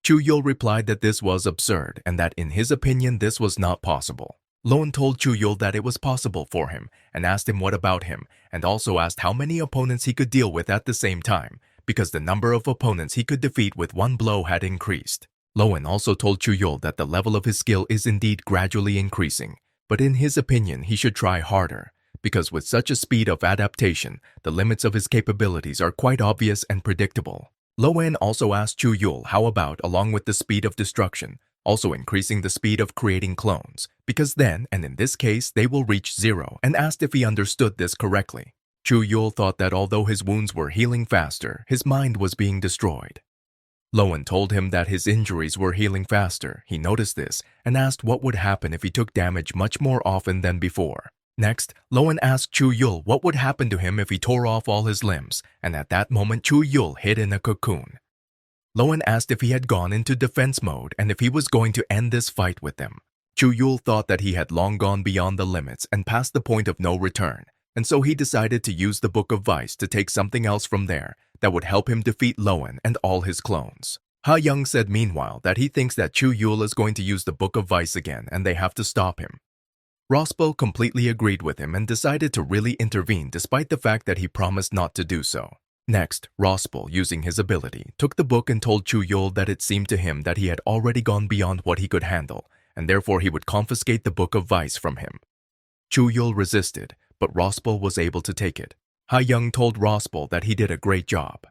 Chuul replied that this was absurd, and that in his opinion this was not possible. Lowen told Chuul that it was possible for him, and asked him what about him, and also asked how many opponents he could deal with at the same time, because the number of opponents he could defeat with one blow had increased. Lowen also told Chuul that the level of his skill is indeed gradually increasing, but in his opinion he should try harder, because with such a speed of adaptation, the limits of his capabilities are quite obvious and predictable. Lowen also asked Chuul how about, along with the speed of destruction, also increasing the speed of creating clones, because then, and in this case, they will reach 0, and asked if he understood this correctly. Chuul thought that although his wounds were healing faster, his mind was being destroyed. Lowen told him that his injuries were healing faster. He noticed this and asked what would happen if he took damage much more often than before. Next, Lowen asked Chuul what would happen to him if he tore off all his limbs, and at that moment Chuul hid in a cocoon. Lowen asked if he had gone into defense mode and if he was going to end this fight with them. Chuul thought that he had long gone beyond the limits and past the point of no return, and so he decided to use the Book of Vice to take something else from there that would help him defeat Lowen and all his clones. Ha Young said meanwhile that he thinks that Chuul is going to use the Book of Vice again and they have to stop him. Rospel completely agreed with him and decided to really intervene despite the fact that he promised not to do so. Next, Rospel, using his ability, took the book and told Chuul that it seemed to him that he had already gone beyond what he could handle, and therefore he would confiscate the Book of Vice from him. Chuul resisted, but Rospel was able to take it. Ha Young told Rospel that he did a great job.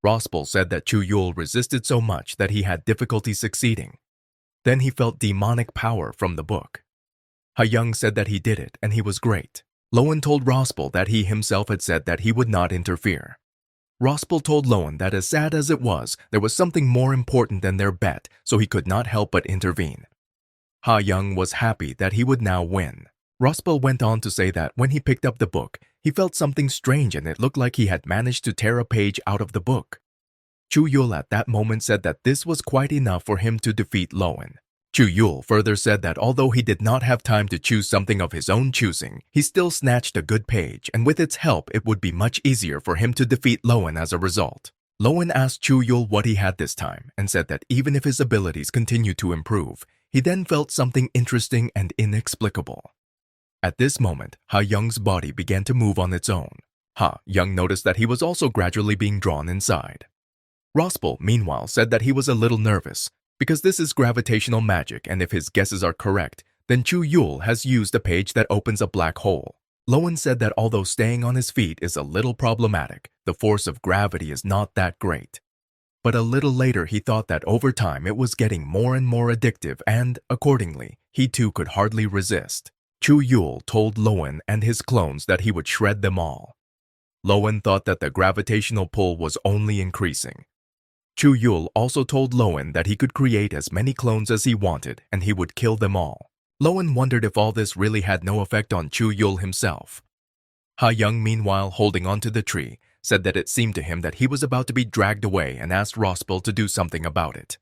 Rospel said that Chuul resisted so much that he had difficulty succeeding. Then he felt demonic power from the book. Ha Young said that he did it and he was great. Lowen told Rospel that he himself had said that he would not interfere. Rospel told Lowen that as sad as it was, there was something more important than their bet, so he could not help but intervene. Ha Young was happy that he would now win. Rospel went on to say that when he picked up the book, he felt something strange and it looked like he had managed to tear a page out of the book. Chuul at that moment said that this was quite enough for him to defeat Lowen. Chuul further said that although he did not have time to choose something of his own choosing, he still snatched a good page, and with its help it would be much easier for him to defeat Lowen as a result. Lowen asked Chuul what he had this time, and said that even if his abilities continued to improve, he then felt something interesting and inexplicable. At this moment, Ha Young's body began to move on its own. Ha Young noticed that he was also gradually being drawn inside. Rospel, meanwhile, said that he was a little nervous, because this is gravitational magic and if his guesses are correct, Then Chuul has used a page that opens a black hole. Lowen said that although staying on his feet is a little problematic, the force of gravity is not that great. But a little later he thought that over time it was getting more and more addictive and, accordingly, he too could hardly resist. Chuul told Lowen and his clones that he would shred them all. Lowen thought that the gravitational pull was only increasing. Chuul also told Lowen that he could create as many clones as he wanted and he would kill them all. Lowen wondered if all this really had no effect on Chuul himself. Ha Young, meanwhile, holding onto the tree, said that it seemed to him that he was about to be dragged away and asked Rospel to do something about it.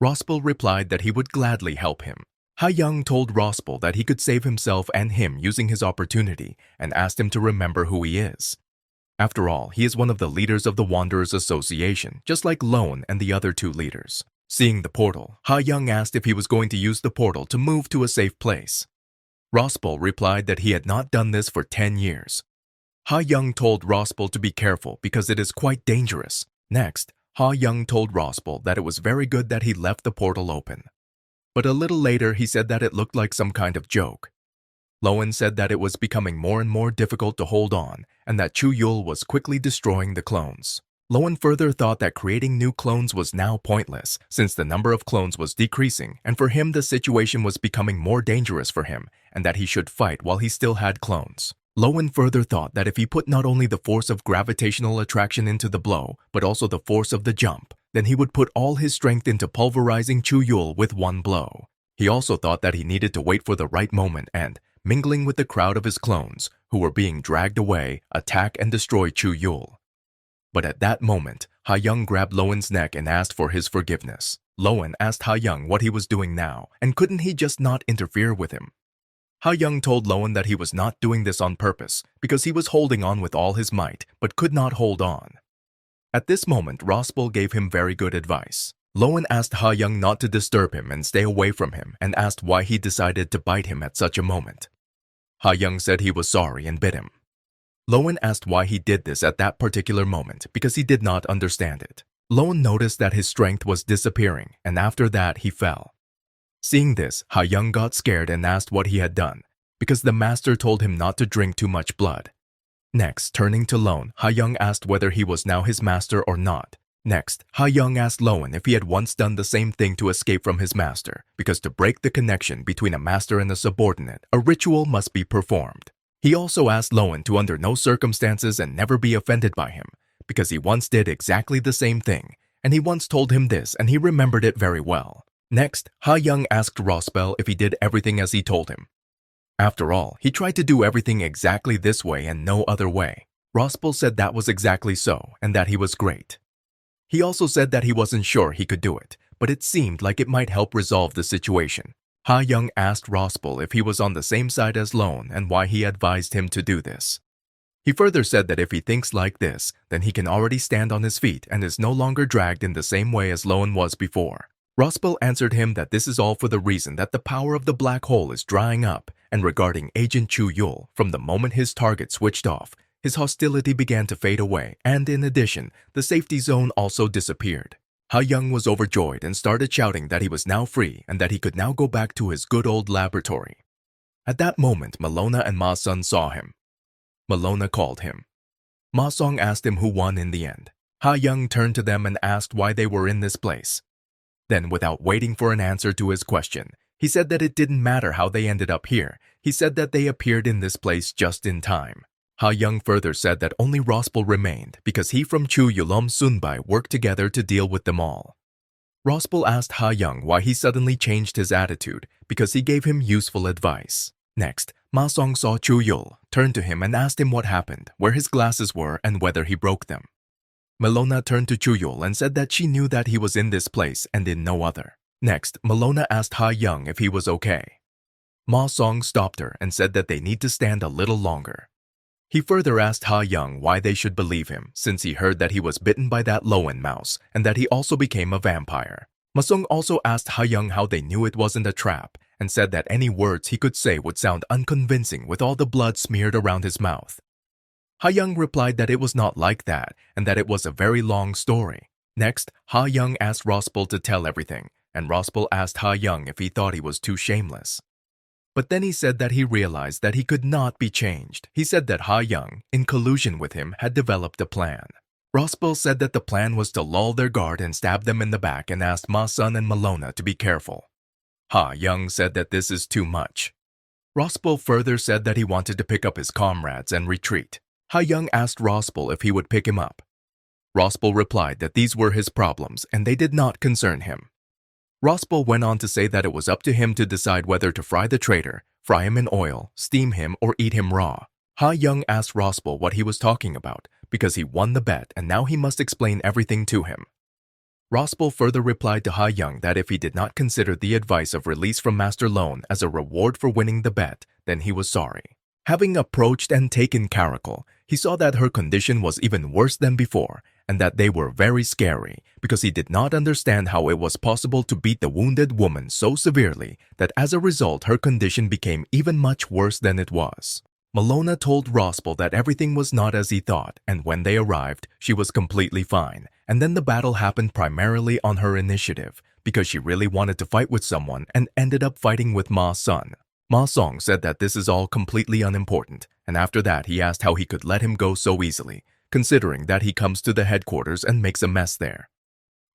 Rospel replied that he would gladly help him. Ha Young told Rospel that he could save himself and him using his opportunity and asked him to remember who he is. After all, he is one of the leaders of the Wanderers Association, just like Lowen and the other two leaders. Seeing the portal, Ha Young asked if he was going to use the portal to move to a safe place. Rospel replied that he had not done this for 10 years. Ha Young told Rospel to be careful because it is quite dangerous. Next, Ha Young told Rospel that it was very good that he left the portal open. But a little later he said that it looked like some kind of joke. Lowen said that it was becoming more and more difficult to hold on and that Chuul was quickly destroying the clones. Lowen further thought that creating new clones was now pointless since the number of clones was decreasing and for him the situation was becoming more dangerous for him and that he should fight while he still had clones. Lowen further thought that if he put not only the force of gravitational attraction into the blow but also the force of the jump, then he would put all his strength into pulverizing Chuul with one blow. He also thought that he needed to wait for the right moment and, mingling with the crowd of his clones, who were being dragged away, attack and destroy Chuul. But at that moment, Ha Young grabbed Lowen's neck and asked for his forgiveness. Lowen asked Ha Young what he was doing now, and couldn't he just not interfere with him? Ha Young told Lowen that he was not doing this on purpose because he was holding on with all his might but could not hold on. At this moment, Rospel gave him very good advice. Lowen asked Ha Young not to disturb him and stay away from him and asked why he decided to bite him at such a moment. Ha Young said he was sorry and bit him. Lowen asked why he did this at that particular moment because he did not understand it. Lowen noticed that his strength was disappearing and after that he fell. Seeing this, Ha Young got scared and asked what he had done because the master told him not to drink too much blood. Next, turning to Lowen, Ha Young asked whether he was now his master or not. Next, Ha Young asked Lowen if he had once done the same thing to escape from his master because to break the connection between a master and a subordinate, a ritual must be performed. He also asked Lowen to under no circumstances and never be offended by him because he once did exactly the same thing and he once told him this and he remembered it very well. Next, Ha Young asked Rospel if he did everything as he told him. After all, he tried to do everything exactly this way and no other way. Rospel said that was exactly so and that he was great. He also said that he wasn't sure he could do it, but it seemed like it might help resolve the situation. Ha Young asked Rospel if he was on the same side as Lowen and why he advised him to do this. He further said that if he thinks like this, then he can already stand on his feet and is no longer dragged in the same way as Lowen was before. Rospel answered him that this is all for the reason that the power of the black hole is drying up, and regarding Agent Chuul, from the moment his target switched off, his hostility began to fade away, and in addition, the safety zone also disappeared. Ha Young was overjoyed and started shouting that he was now free and that he could now go back to his good old laboratory. At that moment, Malona and Ma Sun saw him. Malona called him. Ma Song asked him who won in the end. Ha Young turned to them and asked why they were in this place. Then, without waiting for an answer to his question, he said that it didn't matter how they ended up here. He said that they appeared in this place just in time. Ha Young further said that only Rospel remained because he from Chuul Sunbai worked together to deal with them all. Rospel asked Ha Young why he suddenly changed his attitude because he gave him useful advice. Next, Ma Song saw Chuul, turned to him and asked him what happened, where his glasses were and whether he broke them. Malona turned to Chuul and said that she knew that he was in this place and in no other. Next, Malona asked Ha Young if he was okay. Ma Song stopped her and said that they need to stand a little longer. He further asked Ha Young why they should believe him since he heard that he was bitten by that Lowen mouse and that he also became a vampire. Ma Song also asked Ha Young how they knew it wasn't a trap and said that any words he could say would sound unconvincing with all the blood smeared around his mouth. Ha Young replied that it was not like that and that it was a very long story. Next, Ha Young asked Rospel to tell everything, and Rospel asked Ha Young if he thought he was too shameless. But then he said that he realized that he could not be changed. He said that Ha Young, in collusion with him, had developed a plan. Rospel said that the plan was to lull their guard and stab them in the back and asked Ma Sun and Malona to be careful. Ha Young said that this is too much. Rospel further said that he wanted to pick up his comrades and retreat. Ha Young asked Rospel if he would pick him up. Rospel replied that these were his problems and they did not concern him. Rospel went on to say that it was up to him to decide whether to fry the traitor, fry him in oil, steam him, or eat him raw. Ha Young asked Rospel what he was talking about because he won the bet and now he must explain everything to him. Rospel further replied to Ha Young that if he did not consider the advice of release from Master Lone as a reward for winning the bet, then he was sorry. Having approached and taken Caracal, he saw that her condition was even worse than before and that they were very scary because he did not understand how it was possible to beat the wounded woman so severely that as a result her condition became even much worse than it was. Malona told Rospel that everything was not as he thought, and when they arrived, she was completely fine. And then the battle happened primarily on her initiative because she really wanted to fight with someone and ended up fighting with Ma Sun. Ma Song said that this is all completely unimportant, and after that he asked how he could let him go so easily, considering that he comes to the headquarters and makes a mess there.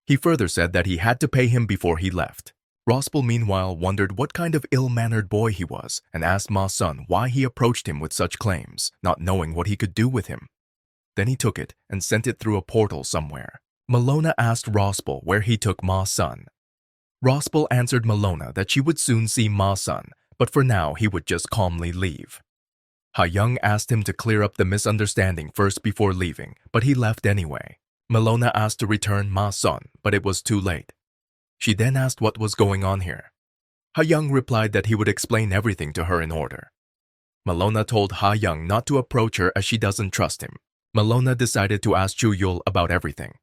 He further said that he had to pay him before he left. Rospel meanwhile wondered what kind of ill-mannered boy he was and asked Ma Sun why he approached him with such claims, not knowing what he could do with him. Then he took it and sent it through a portal somewhere. Malona asked Rospel where he took Ma Sun. Rospel answered Malona that she would soon see Ma Sun, but for now he would just calmly leave. Ha Young asked him to clear up the misunderstanding first before leaving, but he left anyway. Malona asked to return Ma Sun, but it was too late. She then asked what was going on here. Ha Young replied that he would explain everything to her in order. Malona told Ha Young not to approach her as she doesn't trust him. Malona decided to ask Chuul about everything.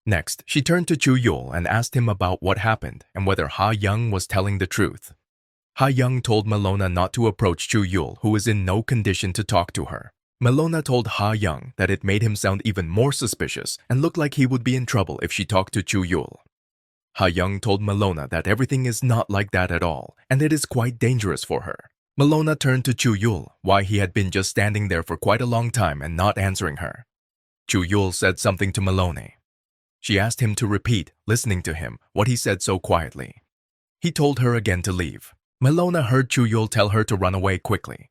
Next, she turned to Chuul and asked him about what happened and whether Ha Young was telling the truth. Ha Young told Malona not to approach Chuul, who was in no condition to talk to her. Malona told Ha Young that it made him sound even more suspicious and looked like he would be in trouble if she talked to Chuul. Ha Young told Malona that everything is not like that at all, and it is quite dangerous for her. Malona turned to Chuul, why he had been just standing there for quite a long time and not answering her. Chuul said something to Malone. She asked him to repeat, listening to him, what he said so quietly. He told her again to leave. Malona heard Chuul tell her to run away quickly.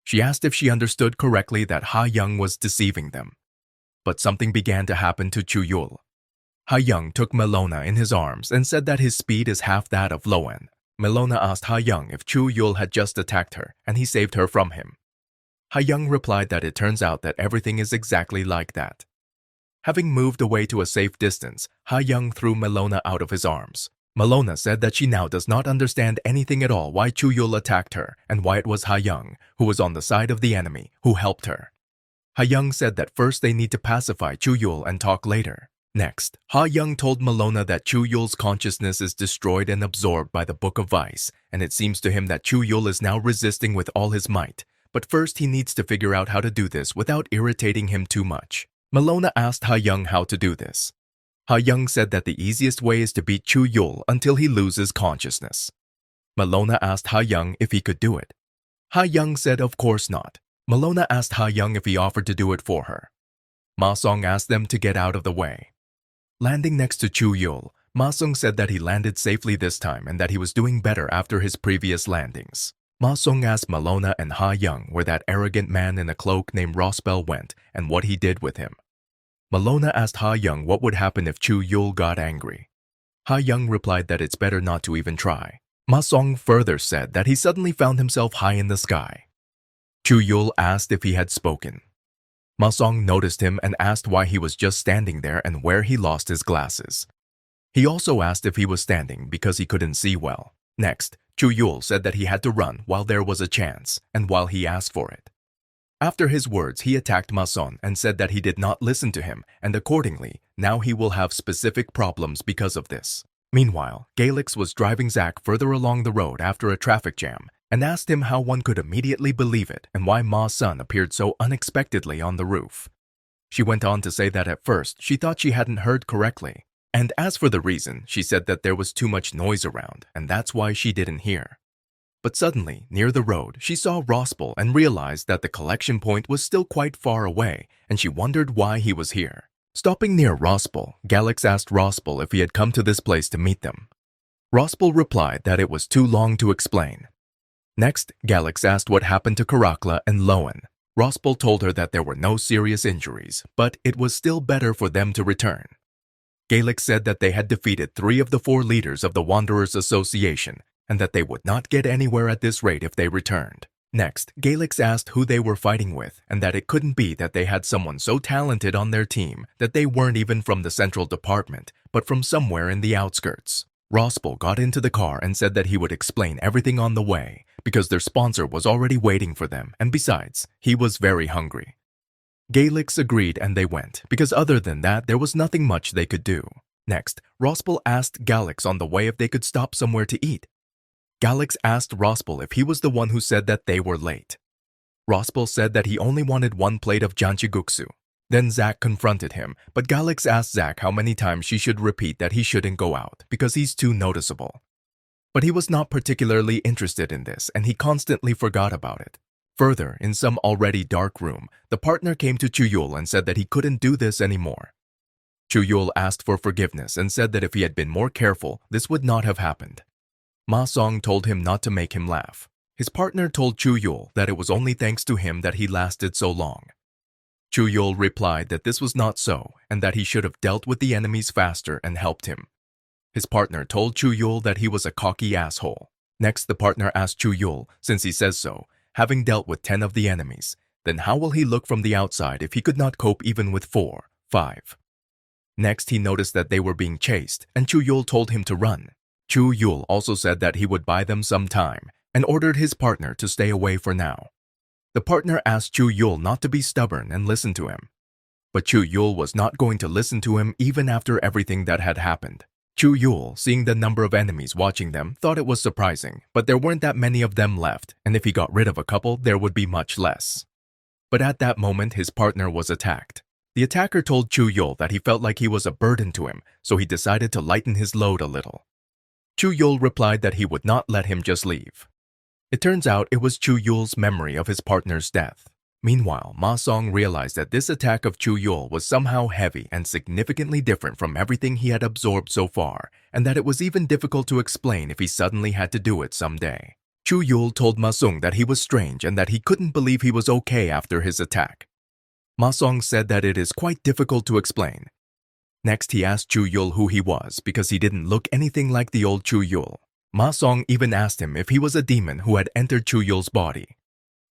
She asked if she understood correctly that Ha Young was deceiving them. But something began to happen to Chuul. Ha Young took Malona in his arms and said that his speed is half that of Loan. Malona asked Ha Young if Chuul had just attacked her and he saved her from him. Ha Young replied that it turns out that everything is exactly like that. Having moved away to a safe distance, Ha Young threw Malona out of his arms. Malona said that she now does not understand anything at all why Chuul attacked her and why it was Ha Young, who was on the side of the enemy, who helped her. Ha Young said that first they need to pacify Chuul and talk later. Next, Ha Young told Malona that Chuul's consciousness is destroyed and absorbed by the Book of Vice, and it seems to him that Chuul is now resisting with all his might. But first he needs to figure out how to do this without irritating him too much. Malona asked Ha Young how to do this. Ha Young said that the easiest way is to beat Chuul until he loses consciousness. Malona asked Ha Young if he could do it. Ha Young said of course not. Malona asked Ha Young if he offered to do it for her. Ma Song asked them to get out of the way. Landing next to Chuul, Ma Song said that he landed safely this time and that he was doing better after his previous landings. Ma Song asked Malona and Ha Young where that arrogant man in a cloak named Rospel went and what he did with him. Malona asked Ha Young what would happen if Chuul got angry. Ha Young replied that it's better not to even try. Ma Song further said that he suddenly found himself high in the sky. Chuul asked if he had spoken. Ma Song noticed him and asked why he was just standing there and where he lost his glasses. He also asked if he was standing because he couldn't see well. Next, Chuul said that he had to run while there was a chance and while he asked for it. After his words, he attacked Ma Song and said that he did not listen to him and accordingly, now he will have specific problems because of this. Meanwhile, Galix was driving Zack further along the road after a traffic jam and asked him how one could immediately believe it and why Ma Sun appeared so unexpectedly on the roof. She went on to say that at first she thought she hadn't heard correctly, and as for the reason, she said that there was too much noise around and that's why she didn't hear. But suddenly, near the road, she saw Rospel and realized that the collection point was still quite far away, and she wondered why he was here. Stopping near Rospel, Galix asked Rospel if he had come to this place to meet them. Rospel replied that it was too long to explain. Next, Galix asked what happened to Karakla and Loan. Rospel told her that there were no serious injuries, but it was still better for them to return. Galix said that they had defeated 3 of the 4 leaders of the Wanderers Association, and that they would not get anywhere at this rate if they returned. Next, Galix asked who they were fighting with, and that it couldn't be that they had someone so talented on their team that they weren't even from the central department, but from somewhere in the outskirts. Rospel got into the car and said that he would explain everything on the way, because their sponsor was already waiting for them, and besides, he was very hungry. Galix agreed and they went, because other than that, there was nothing much they could do. Next, Rospel asked Galix on the way if they could stop somewhere to eat. Galix asked Rospel if he was the one who said that they were late. Rospel said that he only wanted 1 plate of janchiguksu. Then Zack confronted him, but Galix asked Zack how many times she should repeat that he shouldn't go out, because he's too noticeable. But he was not particularly interested in this, and he constantly forgot about it. Further, in some already dark room, the partner came to Chuul and said that he couldn't do this anymore. Chuul asked for forgiveness and said that if he had been more careful, this would not have happened. Ma Song told him not to make him laugh. His partner told Chuul that it was only thanks to him that he lasted so long. Chuul replied that this was not so, and that he should have dealt with the enemies faster and helped him. His partner told Chuul that he was a cocky asshole. Next, the partner asked Chuul, since he says so, having dealt with 10 of the enemies, then how will he look from the outside if he could not cope even with 4, 5? Next, he noticed that they were being chased, and Chuul told him to run. Chuul also said that he would buy them some time, and ordered his partner to stay away for now. The partner asked Chuul not to be stubborn and listen to him. But Chuul was not going to listen to him even after everything that had happened. Chuul, seeing the number of enemies watching them, thought it was surprising, but there weren't that many of them left, and if he got rid of a couple, there would be much less. But at that moment, his partner was attacked. The attacker told Chuul that he felt like he was a burden to him, so he decided to lighten his load a little. Chuul replied that he would not let him just leave. It turns out it was Chuyul's memory of his partner's death. Meanwhile, Ma Song realized that this attack of Chuul was somehow heavy and significantly different from everything he had absorbed so far, and that it was even difficult to explain if he suddenly had to do it someday. Chuul told Ma Song that he was strange and that he couldn't believe he was okay after his attack. Ma Song said that it is quite difficult to explain. Next, he asked Chuul who he was because he didn't look anything like the old Chuul. Ma Song even asked him if he was a demon who had entered Chuyul's body.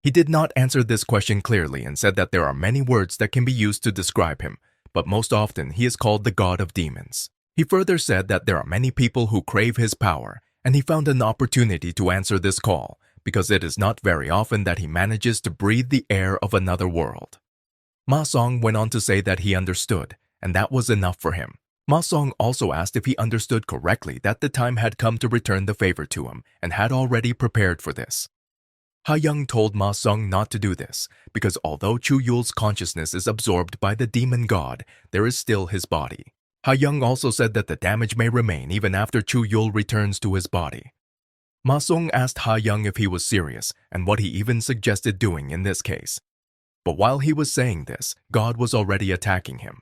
He did not answer this question clearly and said that there are many words that can be used to describe him, but most often he is called the god of demons. He further said that there are many people who crave his power, and he found an opportunity to answer this call because it is not very often that he manages to breathe the air of another world. Ma Song went on to say that he understood, and that was enough for him. Ma Song also asked if he understood correctly that the time had come to return the favor to him and had already prepared for this. Ha Young told Ma Song not to do this because although Chuyul's consciousness is absorbed by the demon god, there is still his body. Ha Young also said that the damage may remain even after Chuyul returns to his body. Ma Song asked Ha Young if he was serious and what he even suggested doing in this case. But while he was saying this, God was already attacking him.